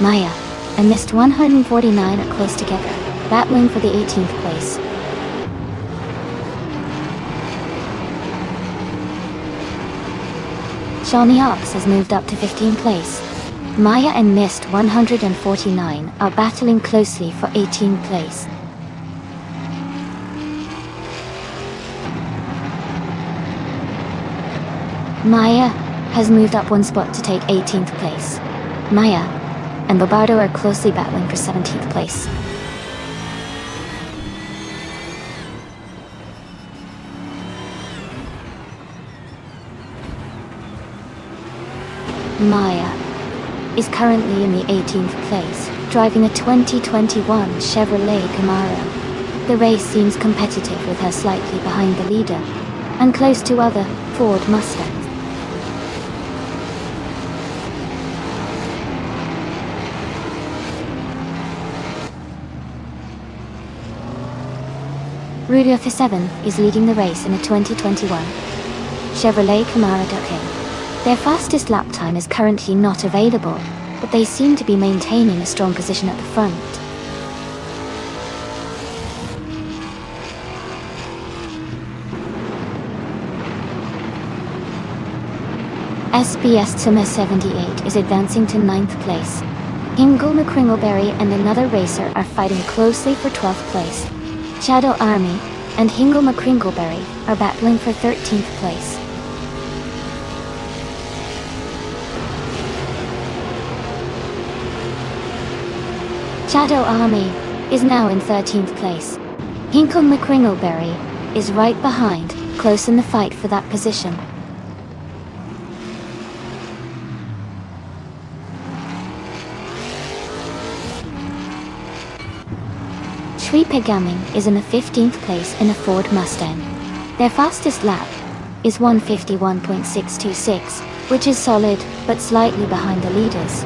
Maya and Mist 149 are close together, battling for the 18th place. Shawnee Ox has moved up to 15th place. Maya and Mist 149 are battling closely for 18th place. Maya has moved up 1 spot to take 18th place. Maya and Bobardo are closely battling for 17th place. Maya is currently in the 18th place, driving a 2021 Chevrolet Camaro. The race seems competitive with her slightly behind the leader, and close to other Ford Mustangs. Rudolph 7 is leading the race in a 2021 Chevrolet Camaro. Their fastest lap time is currently not available, but they seem to be maintaining a strong position at the front. SBS Tuma 78 is advancing to 9th place. Hingle McCringleberry and another racer are fighting closely for 12th place. Shadow Army and Hingle McCringleberry are battling for 13th place. Shadow Army is now in 13th place. Hingle McCringleberry is right behind, close in the fight for that position. Sri Pigaming is in the 15th place in a Ford Mustang. Their fastest lap is 151.626, which is solid but slightly behind the leaders.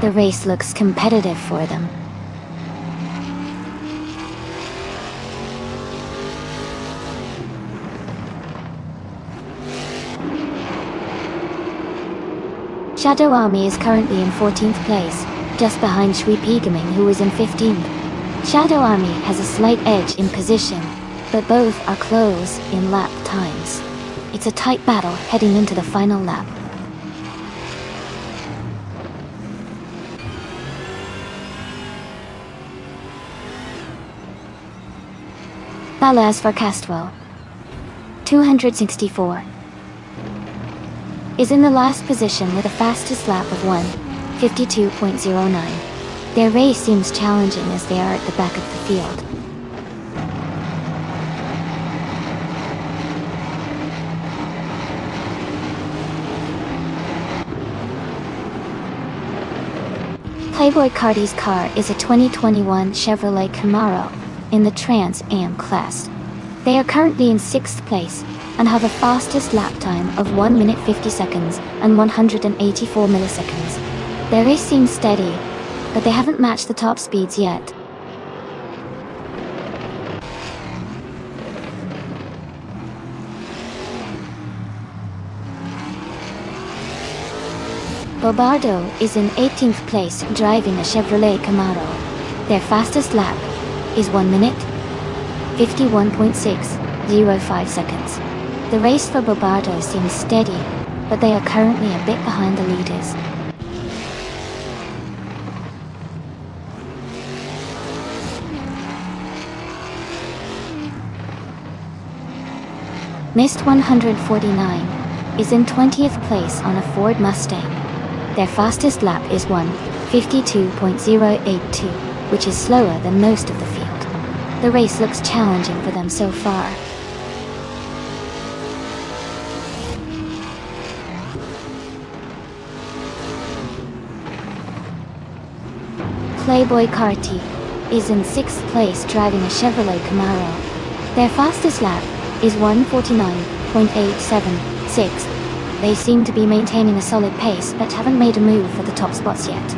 The race looks competitive for them. Shadow Army is currently in 14th place, just behind Sri Pigaming, who is in 15th. Shadow Army has a slight edge in position, but both are close in lap times. It's a tight battle heading into the final lap. Balaz for Castwell 264 is in the last position with a fastest lap of 1:52.09. Their race seems challenging as they are at the back of the field. Playboy Cardi's car is a 2021 Chevrolet Camaro in the Trans Am class. They are currently in 6th place and have a fastest lap time of 1 minute 50 seconds and 184 milliseconds. Their race seems steady, but they haven't matched the top speeds yet. Bobardo is in 18th place driving a Chevrolet Camaro. Their fastest lap is 1 minute 51.605 seconds. The race for Bobardo seems steady, but they are currently a bit behind the leaders. Mist 149 is in 20th place on a Ford Mustang. Their fastest lap is 1:52.082, which is slower than most of the field. The race looks challenging for them so far. Playboy Carty is in 6th place driving a Chevrolet Camaro. Their fastest lap is 1:49.876. They seem to be maintaining a solid pace but haven't made a move for the top spots yet.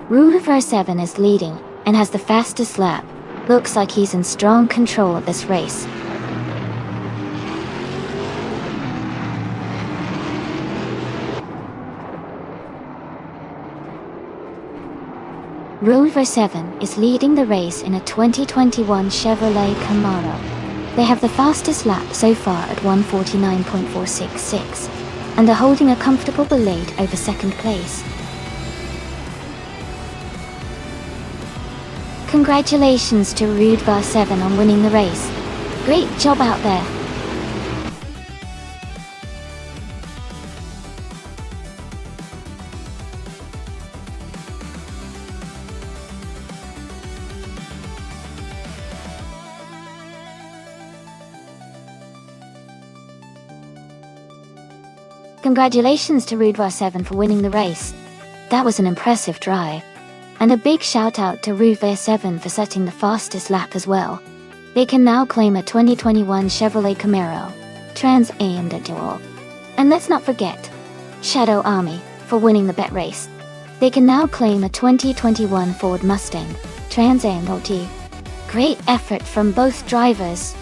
Rover 7 is leading and has the fastest lap. Looks like he's in strong control of this race. Rover 7 is leading the race in a 2021 Chevrolet Camaro. They have the fastest lap so far at 1:49.466, and are holding a comfortable lead over second place. Congratulations to Rover 7 on winning the race. Great job out there. Congratulations to Rover 7 for winning the race. That was an impressive drive. And a big shout out to Rover 7 for setting the fastest lap as well. They can now claim a 2021 Chevrolet Camaro, Trans Am Duel. And let's not forget Shadow Army for winning the bet race. They can now claim a 2021 Ford Mustang, Trans Am Duel. Great effort from both drivers.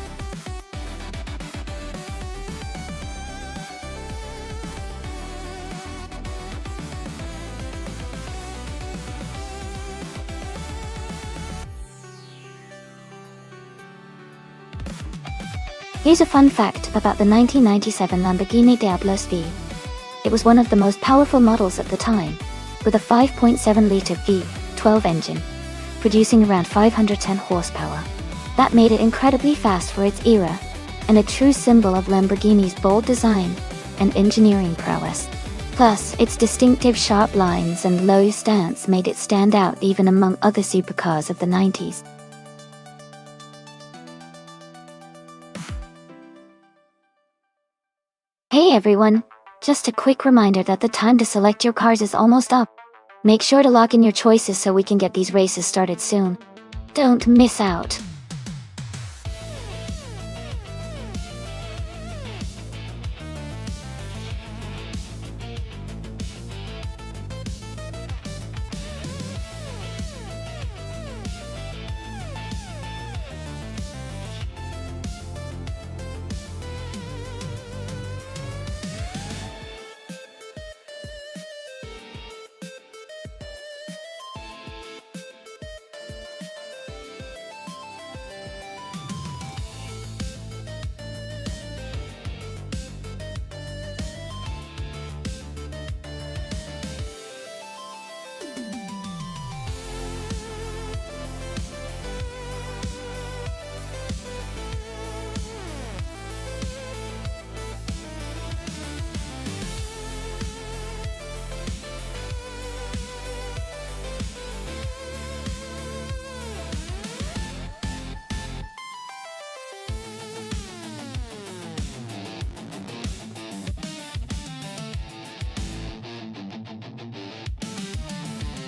Here's a fun fact about the 1997 Lamborghini Diablo SV. It was one of the most powerful models at the time, with a 5.7-liter V12 engine, producing around 510 horsepower. That made it incredibly fast for its era, and a true symbol of Lamborghini's bold design and engineering prowess. Plus, its distinctive sharp lines and low stance made it stand out even among other supercars of the 90s. Hey everyone! Just a quick reminder that the time to select your cars is almost up. Make sure to lock in your choices so we can get these races started soon. Don't miss out!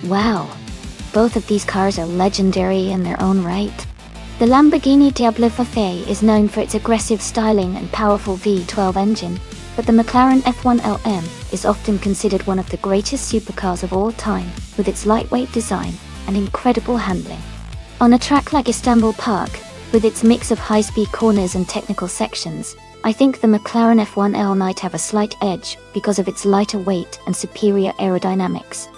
Wow! Both of these cars are legendary in their own right. The Lamborghini Diablo F1 is known for its aggressive styling and powerful V12 engine, but the McLaren F1 LM is often considered one of the greatest supercars of all time, with its lightweight design and incredible handling. On a track like Istanbul Park, with its mix of high-speed corners and technical sections, I think the McLaren F1L might have a slight edge because of its lighter weight and superior aerodynamics.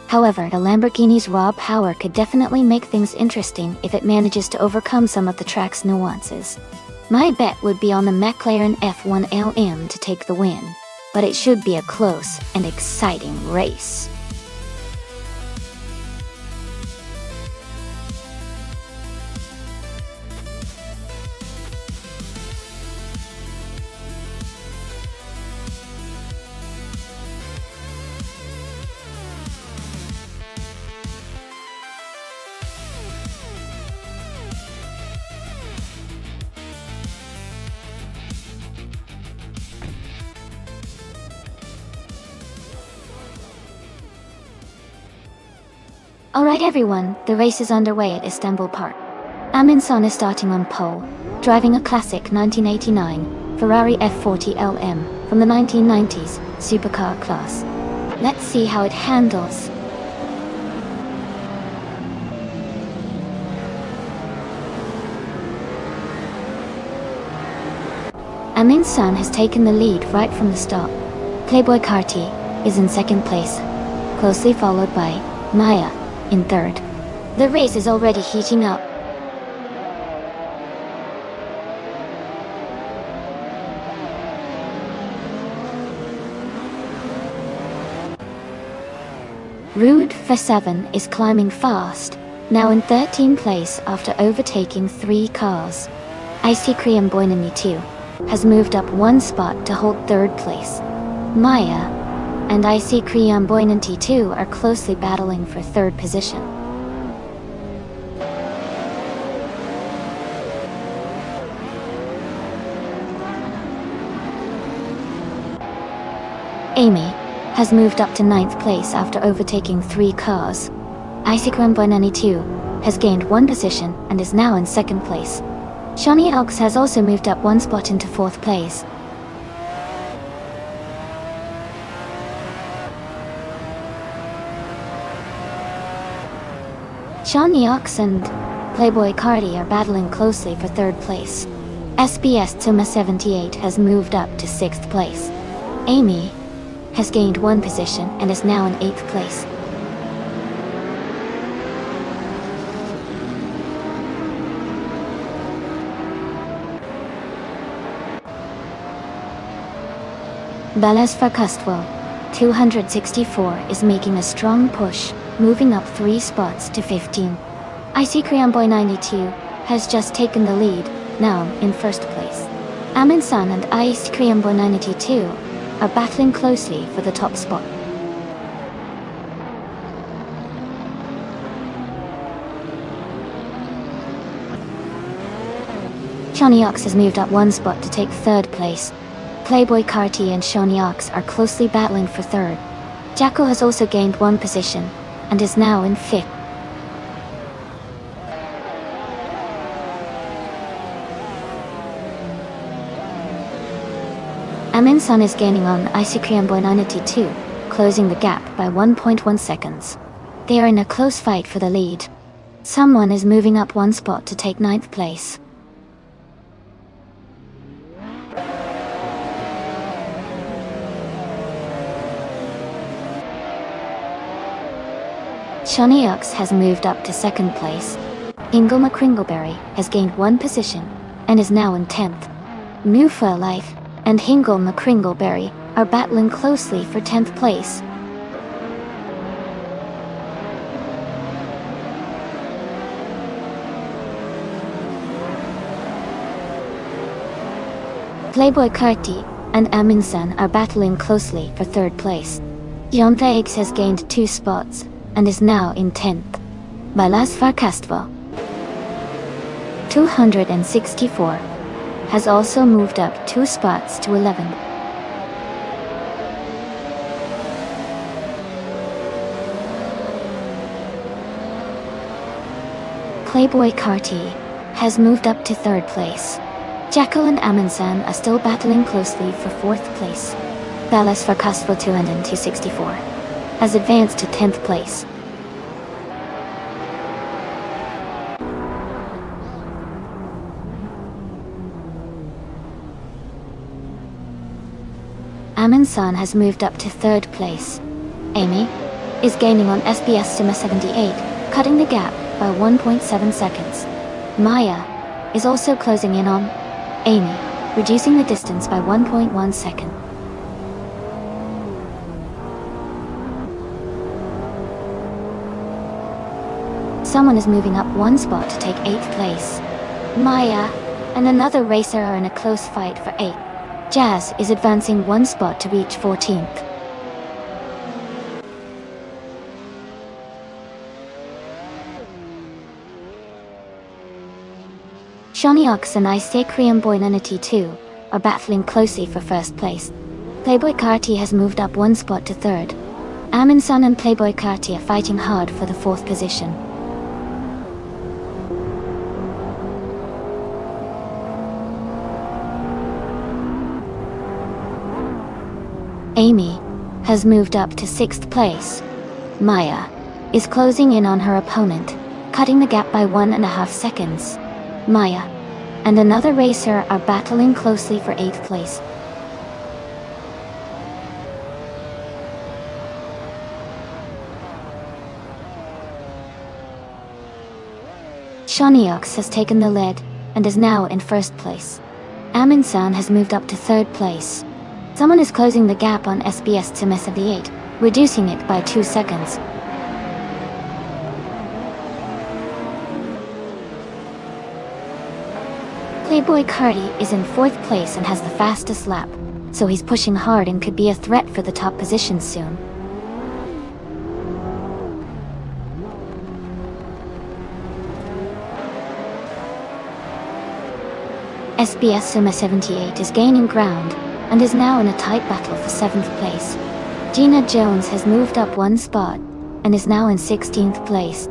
However, the Lamborghini's raw power could definitely make things interesting if it manages to overcome some of the track's nuances. My bet would be on the McLaren F1 LM to take the win, but it should be a close and exciting race. Alright everyone, the race is underway at Istanbul Park. Aminsan is starting on pole, driving a classic 1989 Ferrari F40 LM from the 1990s supercar class. Let's see how it handles. Aminsan has taken the lead right from the start. Playboy Carti is in second place, closely followed by Maya in third. The race is already heating up. Rude for 7 is climbing fast, now in 13th place after overtaking 3 cars. IC Kriam Boynani 2 has moved up 1 spot to hold 3rd place. Maya and IC Kriam Boynanti 2 are closely battling for 3rd position. Amy has moved up to 9th place after overtaking 3 cars. IC Kriam Boynani 2 has gained 1 position and is now in 2nd place. Shawnee Elks has also moved up 1 spot into 4th place. Shawnee Ox and Playboy Cardi are battling closely for 3rd place. SBS Tuma 78 has moved up to 6th place. Amy has gained 1 position and is now in 8th place. Balas Farkastvo 264 is making a strong push, moving up 3 spots to 15. IC Kriamboy 92 has just taken the lead, now in 1st place. Aminsan and IC Kriamboy 92 are battling closely for the top spot. Shawnee Ox has moved up 1 spot to take 3rd place. Playboy Carti and Shawnee Ox are closely battling for 3rd. Jacko has also gained 1 position and is now in 5th. Aminsan is gaining on IC Kriamboy 92, closing the gap by 1.1 seconds. They are in a close fight for the lead. Someone is moving up 1 spot to take 9th place. Shawnee Ox has moved up to 2nd place. Hingle McCringleberry has gained 1 position and is now in 10th. Mufa Life and Hingle McCringleberry are battling closely for 10th place. Playboy Carti and Aminsan are battling closely for 3rd place. Yonta X has gained 2 spots and is now in 10th. Balas Farkastvo 264 has also moved up 2 spots to 11th. Playboy Carti has moved up to 3rd place. Jacko and Aminsan are still battling closely for 4th place. Balas Farkastvo 264 has advanced to 10th place. Aminsan has moved up to 3rd place. Amy is gaining on SBS Sima 78, cutting the gap by 1.7 seconds. Maya is also closing in on Amy, reducing the distance by 1.1 second. Someone is moving up 1 spot to take 8th place. Maya and another racer are in a close fight for 8th. Jazz is advancing 1 spot to reach 14th. Shawnee Ox and IC Kriamboy 92 are battling closely for 1st place. Playboy Carti has moved up 1 spot to 3rd. Amin-san and Playboy Carti are fighting hard for the 4th position. Amy has moved up to 6th place. Maya is closing in on her opponent, cutting the gap by 1.5 seconds. Maya and another racer are battling closely for 8th place. Shoniox has taken the lead and is now in 1st place. Amin-san has moved up to 3rd place. Someone is closing the gap on SBS Tsume78, reducing it by 2 seconds. Playboy Carti is in 4th place and has the fastest lap, so he's pushing hard and could be a threat for the top position soon. SBS Tsume78 is gaining ground and is now in a tight battle for 7th place. Gina Jones has moved up 1 spot and is now in 16th place.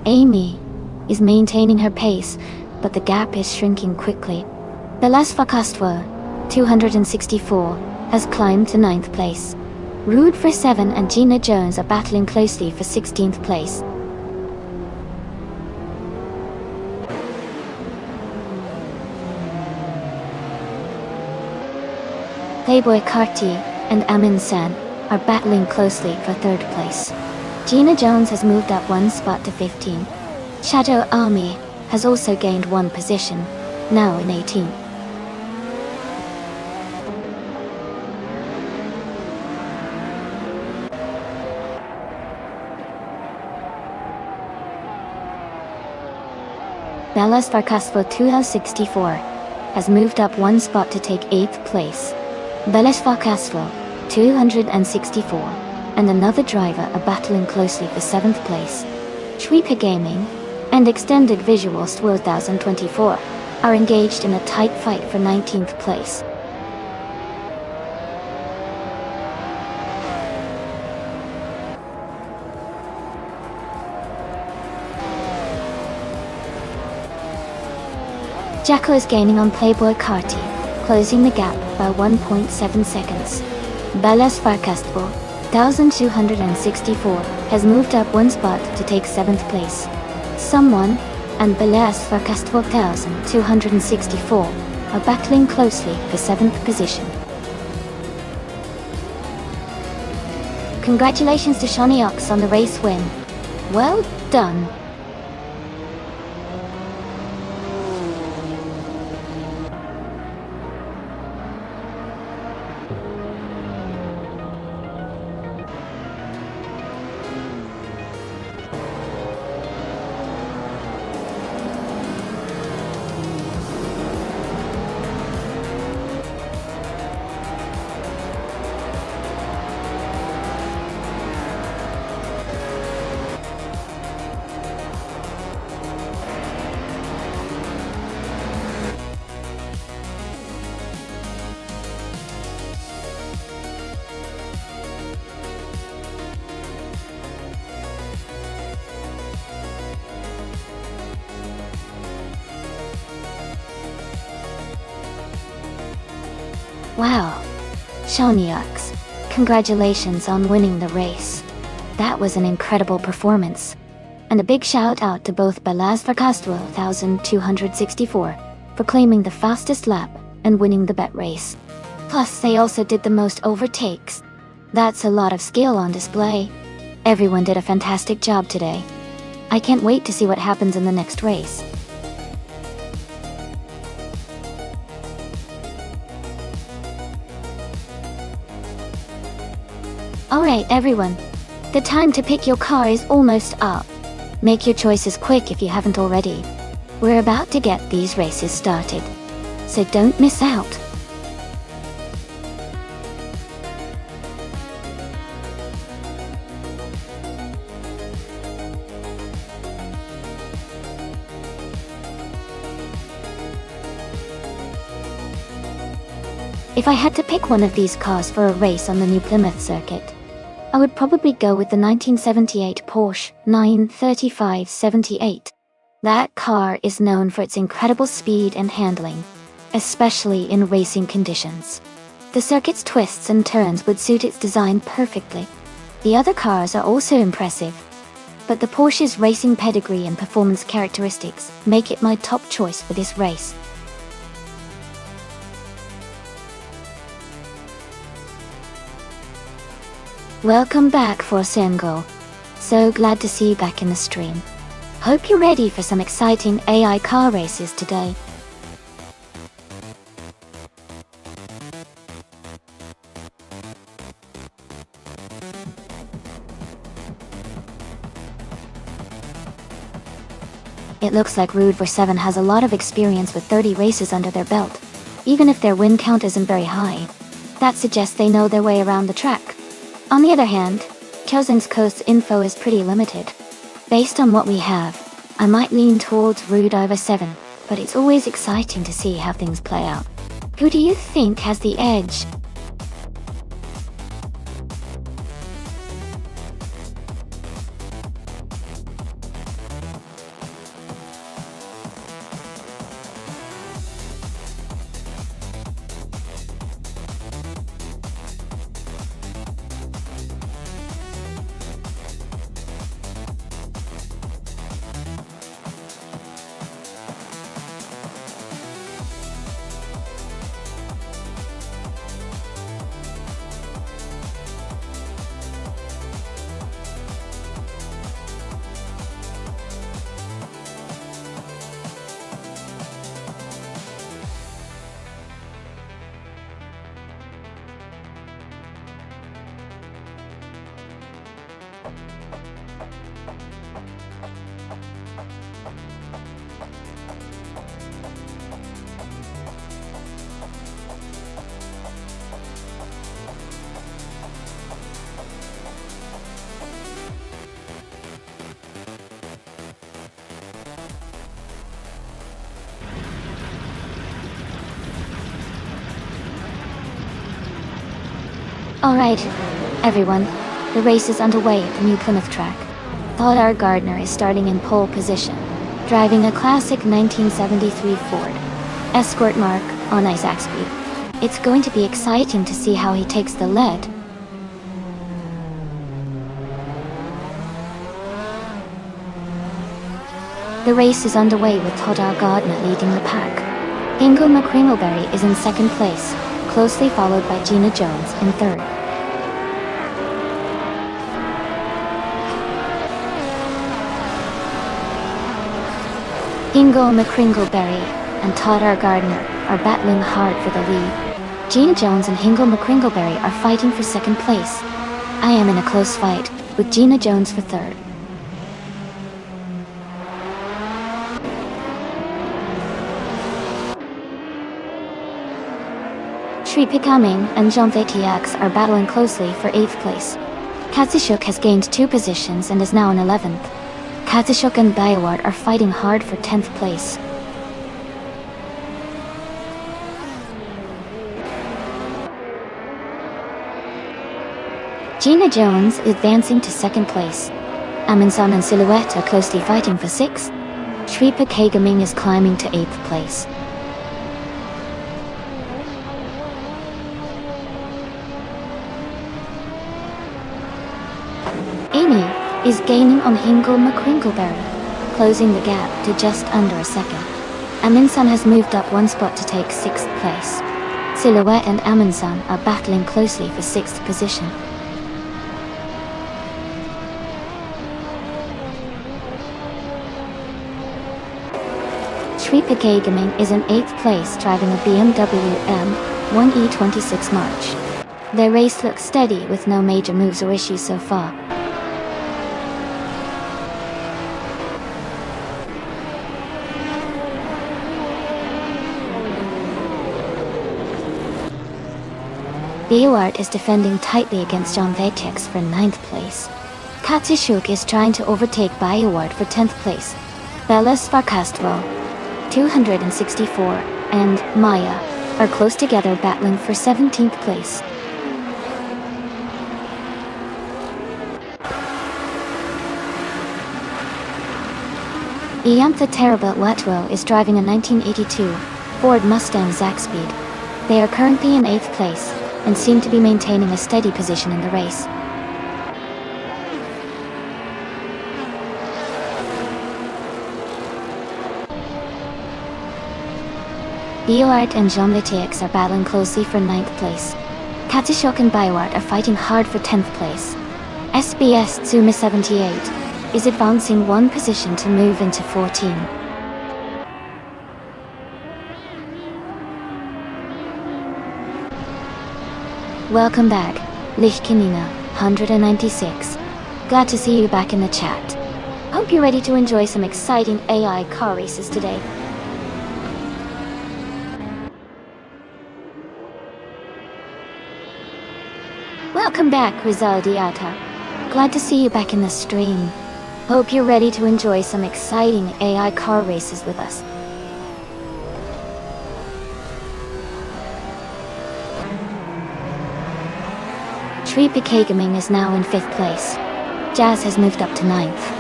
Amy is maintaining her pace, but the gap is shrinking quickly. Velasquez 264 has climbed to 9th place. Rude for 7 and Gina Jones are battling closely for 16th place. Playboy Carti and Amin-san are battling closely for 3rd place. Gina Jones has moved up 1 spot to 15. Shadow Army has also gained 1 position, now in 18th. Velasquez 264 has moved up 1 spot to take 8th place. Velasquez 264 and another driver are battling closely for 7th place. Shweepa Gaming and Extended Visuals 2024 are engaged in a tight fight for 19th place. Jacko is gaining on Playboy Carti, closing the gap by 1.7 seconds. Velasquez 1264 has moved up 1 spot to take 7th place. Someone and Velasquez 1264 are battling closely for 7th position. Congratulations to Shoniox on the race win. Well done. Wow, Shoniox, congratulations on winning the race. That was an incredible performance. And a big shout out to both Velasquez 1264 for claiming the fastest lap and winning the bet race. Plus, they also did the most overtakes. That's a lot of skill on display. Everyone did a fantastic job today. I can't wait to see what happens in the next race. Alright everyone, the time to pick your car is almost up. Make your choices quick if you haven't already. We're about to get these races started, so don't miss out. If I had to pick one of these cars for a race on the New Plymouth circuit, I would probably go with the 1978 Porsche 935/78. That car is known for its incredible speed and handling, especially in racing conditions. The circuit's twists and turns would suit its design perfectly. The other cars are also impressive, but the Porsche's racing pedigree and performance characteristics make it my top choice for this race. Welcome back, Forsengo. So glad to see you back in the stream. Hope you're ready for some exciting AI car races today. It looks like Rood47 has a lot of experience with 30 races under their belt, even if their win count isn't very high. That suggests they know their way around the track. On the other hand, Chosen's Coast's info is pretty limited. Based on what we have, I might lean towards Rood47, but it's always exciting to see how things play out. Who do you think has the edge? Alright, everyone, the race is underway at the New Plymouth track. Todd Gardner is starting in pole position, driving a classic 1973 Ford Escort Mark on Isaac speed. It's going to be exciting to see how he takes the lead. The race is underway with Todd Gardner leading the pack. Ingo McCringleberry is in second place, closely followed by Gina Jones in third. Ingo McCringleberry and Todd Gardner are battling hard for the lead. Gina Jones and Ingo McCringleberry are fighting for second place. I am in a close fight, with Gina Jones for third. Sri Pikaming and Jean Vetiax are battling closely for 8th place. Katsishuk has gained 2 positions and is now in 11th. Katsishuk and Bayaward are fighting hard for 10th place. Gina Jones is advancing to 2nd place. Aminsan and Silhouette are closely fighting for 6th. Shripa Kagaming is climbing to 8th place. Amy is gaining on Ingo McCringleberry, closing the gap to just under a second. Aminsan has moved up 1 spot to take 6th place. Silhouette and Aminsan are battling closely for 6th position. Shripa Kagaming is in 8th place driving a BMW M1E26 March. Their race looks steady with no major moves or issues so far. Bayaward is defending tightly against John Vatex for 9th place. Katsishuk is trying to overtake Bayaward for 10th place. Bella Sparkastro, 264, and Maya, are close together battling for 17th place. Iantha Tarabat-Watwo is driving a 1982 Ford Mustang Zaxpeed. They are currently in 8th place and seem to be maintaining a steady position in the race. Bioart and Jean Letix are battling closely for 9th place. Katishok and Bioart are fighting hard for 10th place. SBS Tsuma 78 is advancing one position to move into 14. Welcome back, Lichkinina, 196. Glad to see you back in the chat. Hope you're ready to enjoy some exciting AI car races today. Welcome back, Rizaldi Atta. Glad to see you back in the stream. Hope you're ready to enjoy some exciting AI car races with us. Sri Pikagaming is now in 5th place. Jazz has moved up to 9th.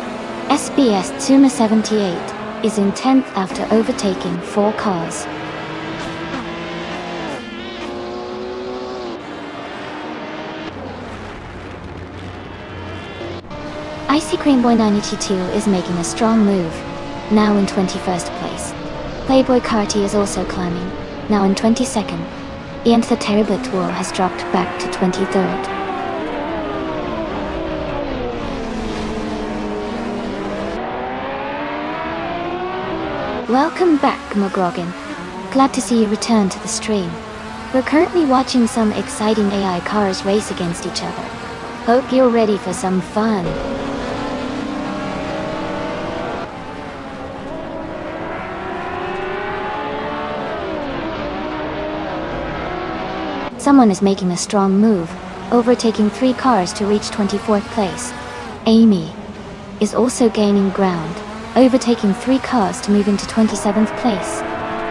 SBS Tsuma 78 is in 10th after overtaking 4 cars. Icy Cream Boy 982 is making a strong move, now in 21st place. Playboy Carty is also climbing, now in 22nd. Iantha Tarabat-Watwo has dropped back to 23rd. Welcome back, McGrogan. Glad to see you return to the stream. We're currently watching some exciting AI cars race against each other. Hope you're ready for some fun. Someone is making a strong move, overtaking 3 cars to reach 24th place. Amy is also gaining ground, overtaking 3 cars to move into 27th place.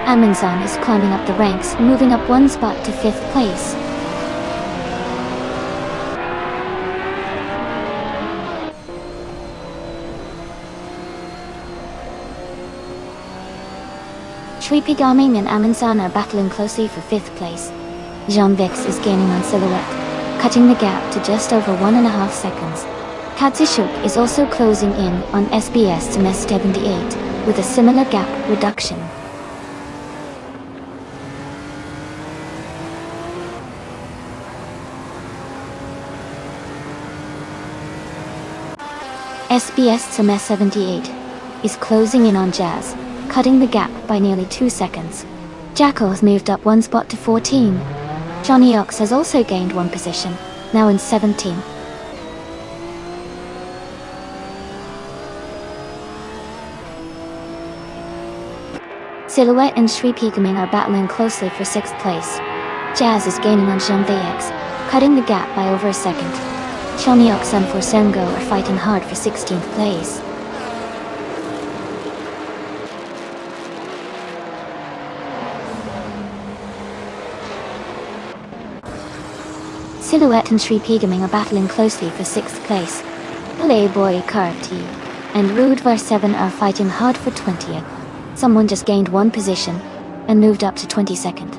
Amanzan is climbing up the ranks, moving up 1 spot to 5th place. Sri Pigaming and Amanzan are battling closely for 5th place. Jean Vix is gaining on Silhouette, cutting the gap to just over 1.5 seconds. Katsishuk is also closing in on SBS Tsuma 78 with a similar gap reduction. SBS Tsuma 78 is closing in on Jazz, cutting the gap by nearly 2 seconds. Jacko has moved up 1 spot to 14. Johnny Ox has also gained 1 position, now in 17. Silhouette and Sri Pigaming are battling closely for 6th place. Jazz is gaining on Jean Vix, cutting the gap by over a second. Johnny Ox and Forsengo are fighting hard for 16th place. Silhouette and Sri Pigaming are battling closely for 6th place. Playboy Carty and Rudvar 7 are fighting hard for 20th. Someone just gained 1 position and moved up to 22nd.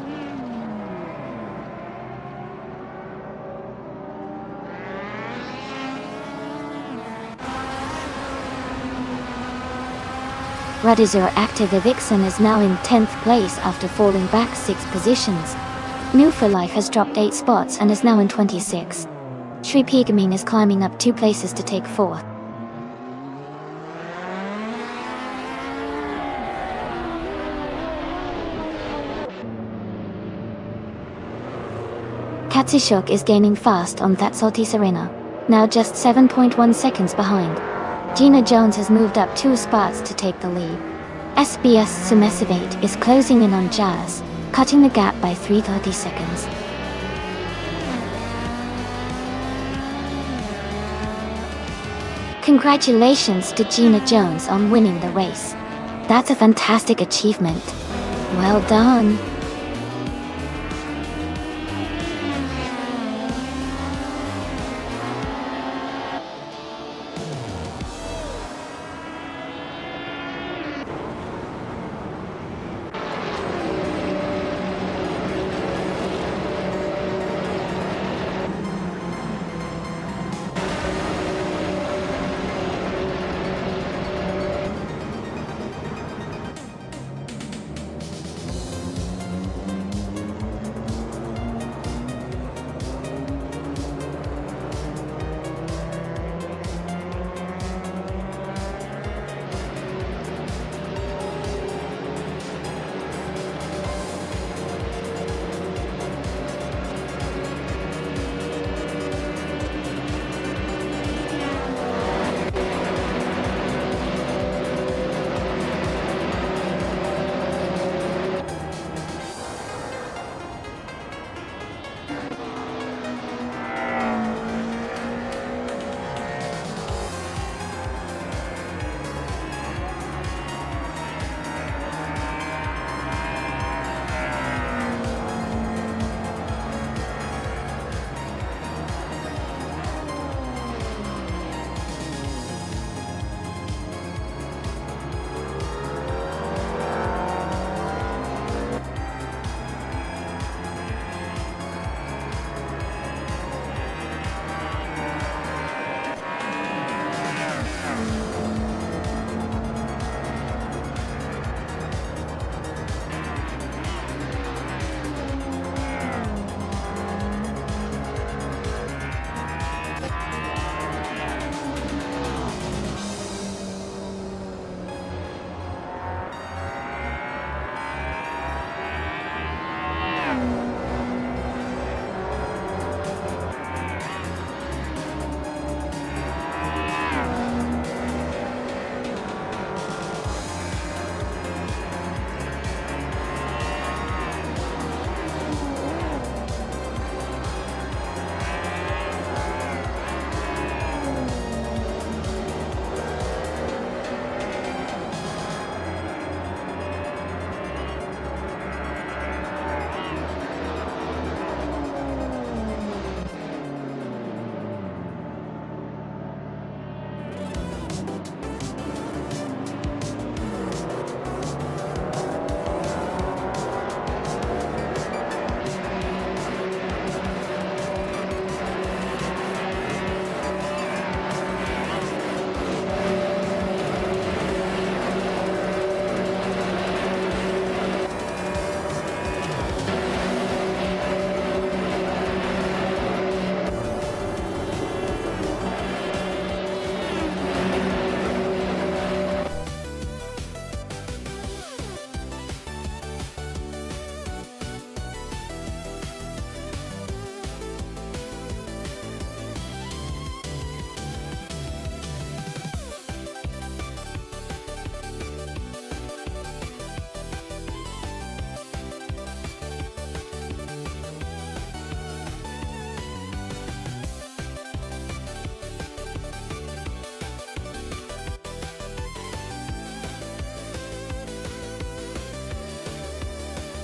Radizur Active Vixen is now in 10th place after falling back 6 positions. New for Life has dropped 8 spots and is now in 26. Sri Pigaming is climbing up 2 places to take 4th. Katsishuk is gaining fast on Thatsalti Arena, now just 7.1 seconds behind. Gina Jones has moved up 2 spots to take the lead. SBS Sumesivate is closing in on Jazz, cutting the gap by 330 seconds. Congratulations to Gina Jones on winning the race. That's a fantastic achievement. Well done.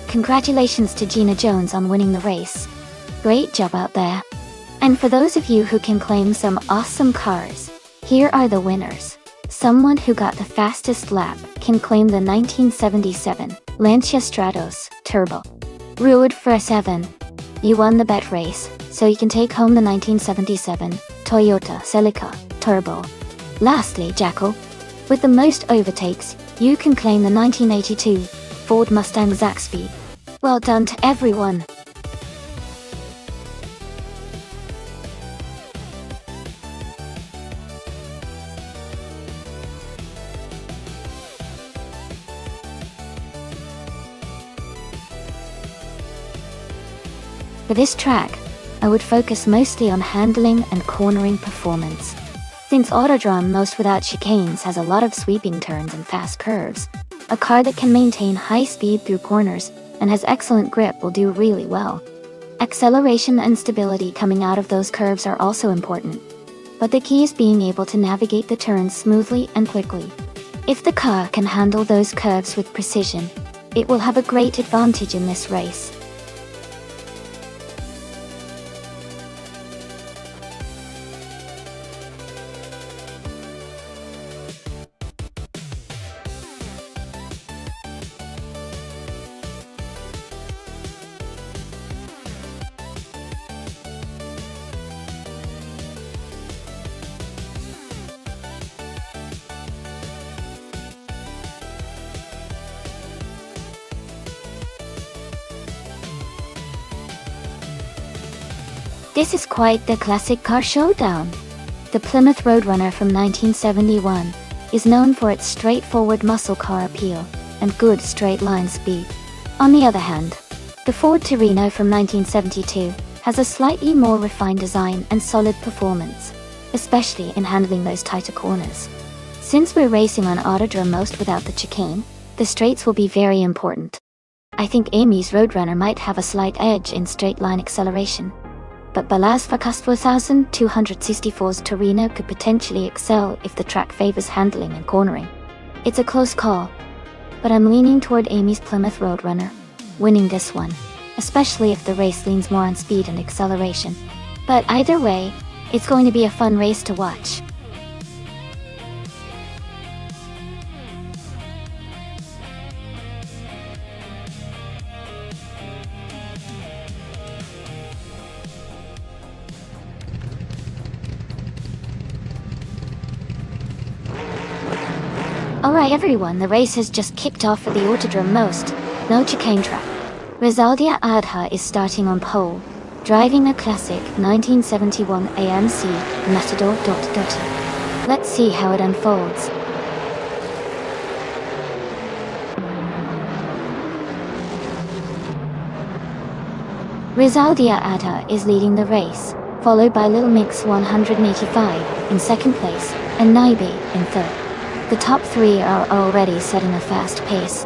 Congratulations to Gina Jones on winning the race. Great job out there. And for those of you who can claim some awesome cars, here are the winners. Someone who got the fastest lap can claim the 1977 Lancia Stratos Turbo. Rude for a 7. You won the bet race, so you can take home the 1977 Toyota Celica Turbo. Lastly, Jackal, with the most overtakes, you can claim the 1982 Ford Mustang Zaxby. Well done to everyone. For this track, I would focus mostly on handling and cornering performance. Since Autodrome Most without chicanes has a lot of sweeping turns and fast curves, a car that can maintain high speed through corners and has excellent grip will do really well. Acceleration and stability coming out of those curves are also important, but the key is being able to navigate the turns smoothly and quickly. If the car can handle those curves with precision, it will have a great advantage in this race. This is quite the classic car showdown. The Plymouth Roadrunner from 1971 is known for its straightforward muscle car appeal and good straight-line speed. On the other hand, the Ford Torino from 1972 has a slightly more refined design and solid performance, especially in handling those tighter corners. Since we're racing on Autodrome Most without the chicane, the straights will be very important. I think Amy's Roadrunner might have a slight edge in straight-line acceleration, but Balazs Verkast 4264's Torino could potentially excel if the track favors handling and cornering. It's a close call, but I'm leaning toward Amy's Plymouth Roadrunner winning this one, especially if the race leans more on speed and acceleration. But either way, it's going to be a fun race to watch. Alright everyone, the race has just kicked off for the Autodrome Most, no chicane track. Rizaldia Adha is starting on pole, driving a classic 1971 AMC Matador. Let's see how it unfolds. Rizaldia Adha is leading the race, followed by Little Mix 185 in second place and Naibi in third. The top three are already setting a fast pace.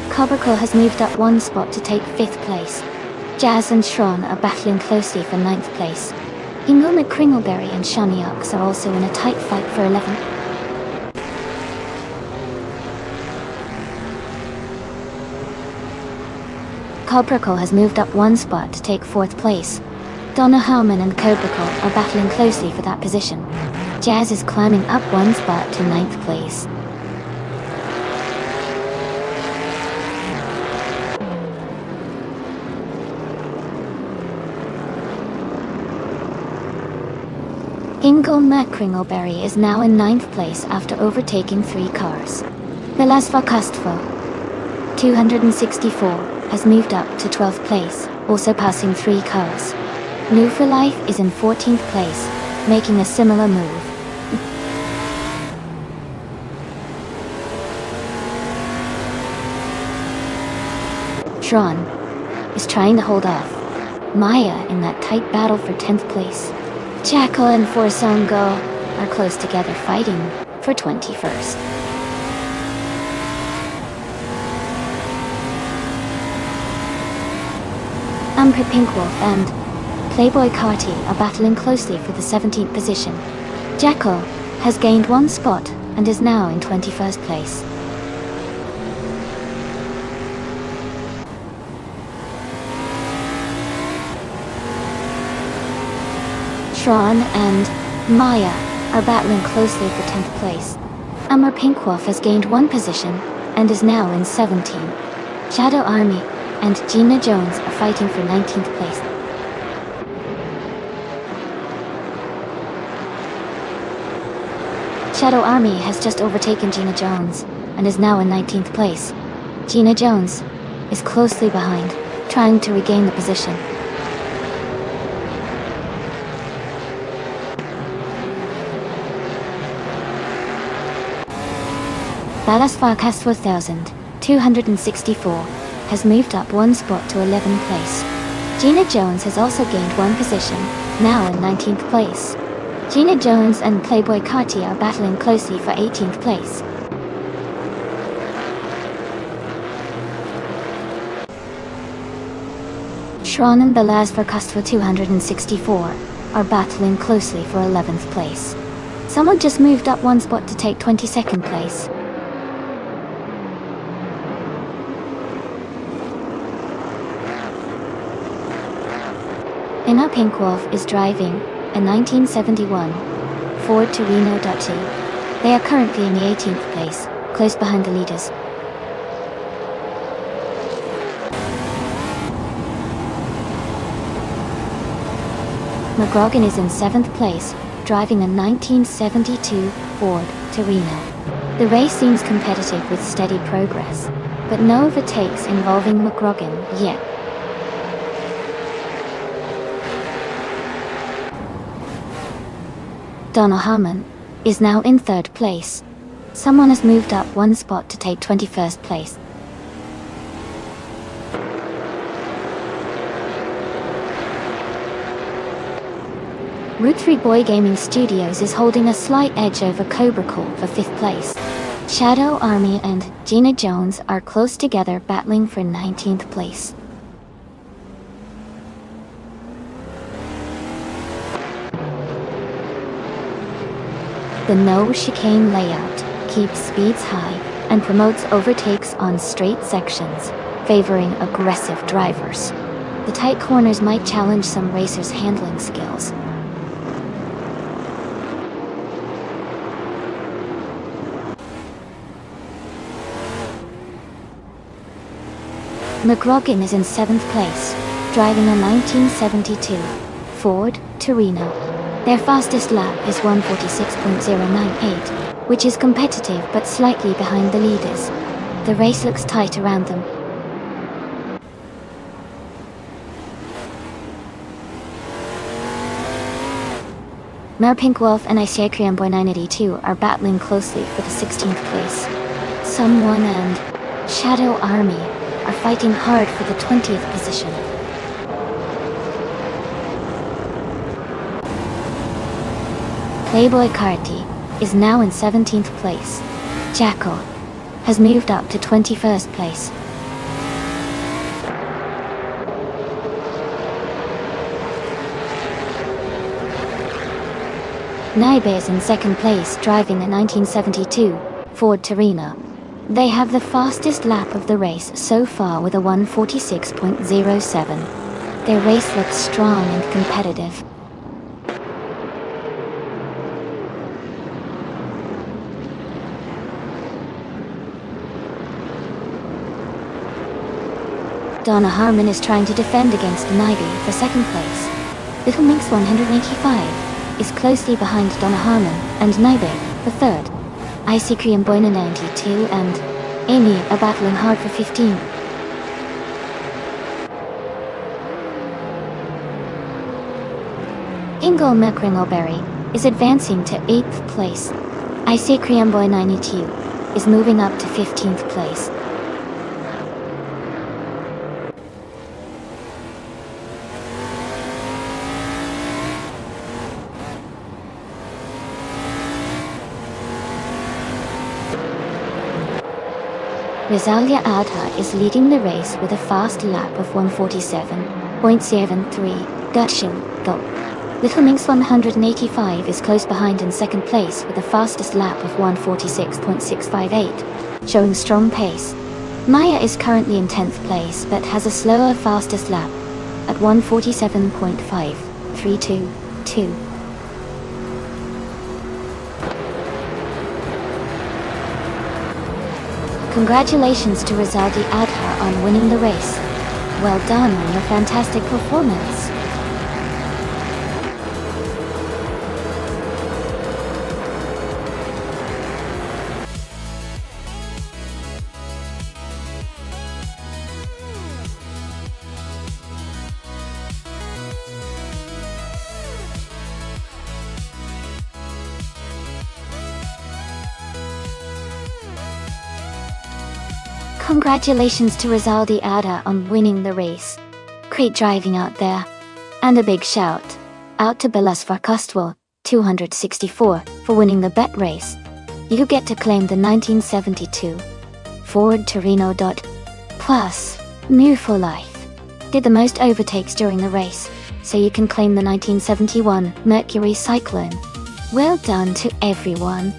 Cobracle has moved up one spot to take 5th place. Jazz and Shron are battling closely for 9th place. Ingo McCringleberry and Shani Ox are also in a tight fight for 11th. Cobracle has moved up one spot to take 4th place. Donna Harmon and Cobracle are battling closely for that position. Jazz is climbing up one spot to 9th place. Ingo McCringleberry is now in 9th place after overtaking 3 cars. Balazs Verkast 264 has moved up to 12th place, also passing 3 cars. New for Life is in 14th place, making a similar move. Shron is trying to hold off Maya in that tight battle for 10th place. Jackal and Forsongo are close together fighting for 21st. Amber Pinkwolf and Playboy Carti are battling closely for the 17th position. Jackal has gained 1 spot and is now in 21st place. Shran and Maya are battling closely for 10th place. Amar Pinkwoff has gained 1 position and is now in 17th. Shadow Army and Gina Jones are fighting for 19th place. Shadow Army has just overtaken Gina Jones and is now in 19th place. Gina Jones is closely behind, trying to regain the position. Balasfarkas 4264 has moved up 1 spot to 11th place. Gina Jones has also gained 1 position, now in 19th place. Gina Jones and Playboy Carti are battling closely for 18th place. Shran and Balasfarkas 264 are battling closely for 11th place. Someone just moved up 1 spot to take 22nd place. Ina Pinkwoff is driving a 1971 Ford Torino Duchy. They are currently in the 18th place, close behind the leaders. McGrogan is in 7th place, driving a 1972 Ford Torino. The race seems competitive with steady progress, but no overtakes involving McGrogan yet. Donna Harmon is now in 3rd place. Someone has moved up 1 spot to take 21st place. Route 3 Boy Gaming Studios is holding a slight edge over Cobra Corp for 5th place. Shadow Army and Gina Jones are close together battling for 19th place. The no chicane layout keeps speeds high and promotes overtakes on straight sections, favoring aggressive drivers. The tight corners might challenge some racers' handling skills. McGrogan is in 7th place, driving a 1972 Ford Torino. Their fastest lap is 1:46.098, which is competitive but slightly behind the leaders. The race looks tight around them. Mer Pinkwolf and Isiakrian Boy 982 are battling closely for the 16th place. Someone and Shadow Army are fighting hard for the 20th position. Playboy Carti is now in 17th place. Jackal has moved up to 21st place. Naibe is in 2nd place, driving a 1972 Ford Torino. They have the fastest lap of the race so far with a 1:46.07. Their race looks strong and competitive. Donna Harmon is trying to defend against Naibe for 2nd place. Little Minx 185 is closely behind Donna Harmon and Naibe for 3rd. Icy Korean Boyna 92 and Amy are battling hard for 15. Ingo Mekringelberry is advancing to 8th place. Icy Korean Boy 92 is moving up to 15th place. Rosalia Adha is leading the race with a fast lap of 1:47.73. Gershon, go. Little Minx 185 is close behind in second place with the fastest lap of 1:46.658, showing strong pace. Maya is currently in 10th place but has a slower fastest lap at 1:47.5322. Congratulations to Rizaldi Adha on winning the race. Well done on your fantastic performance. Congratulations to Rizaldi Adha on winning the race. Great driving out there. And a big shout out to Belasvar Kostwal, 264, for winning the bet race. You get to claim the 1972 Ford Torino. Plus, new for life. Did the most overtakes during the race, so you can claim the 1971 Mercury Cyclone. Well done to everyone.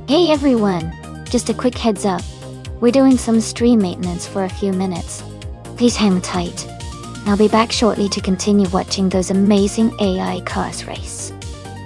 Hey everyone! Just a quick heads up. We're doing some stream maintenance for a few minutes. Please hang tight. I'll be back shortly to continue watching those amazing AI cars race.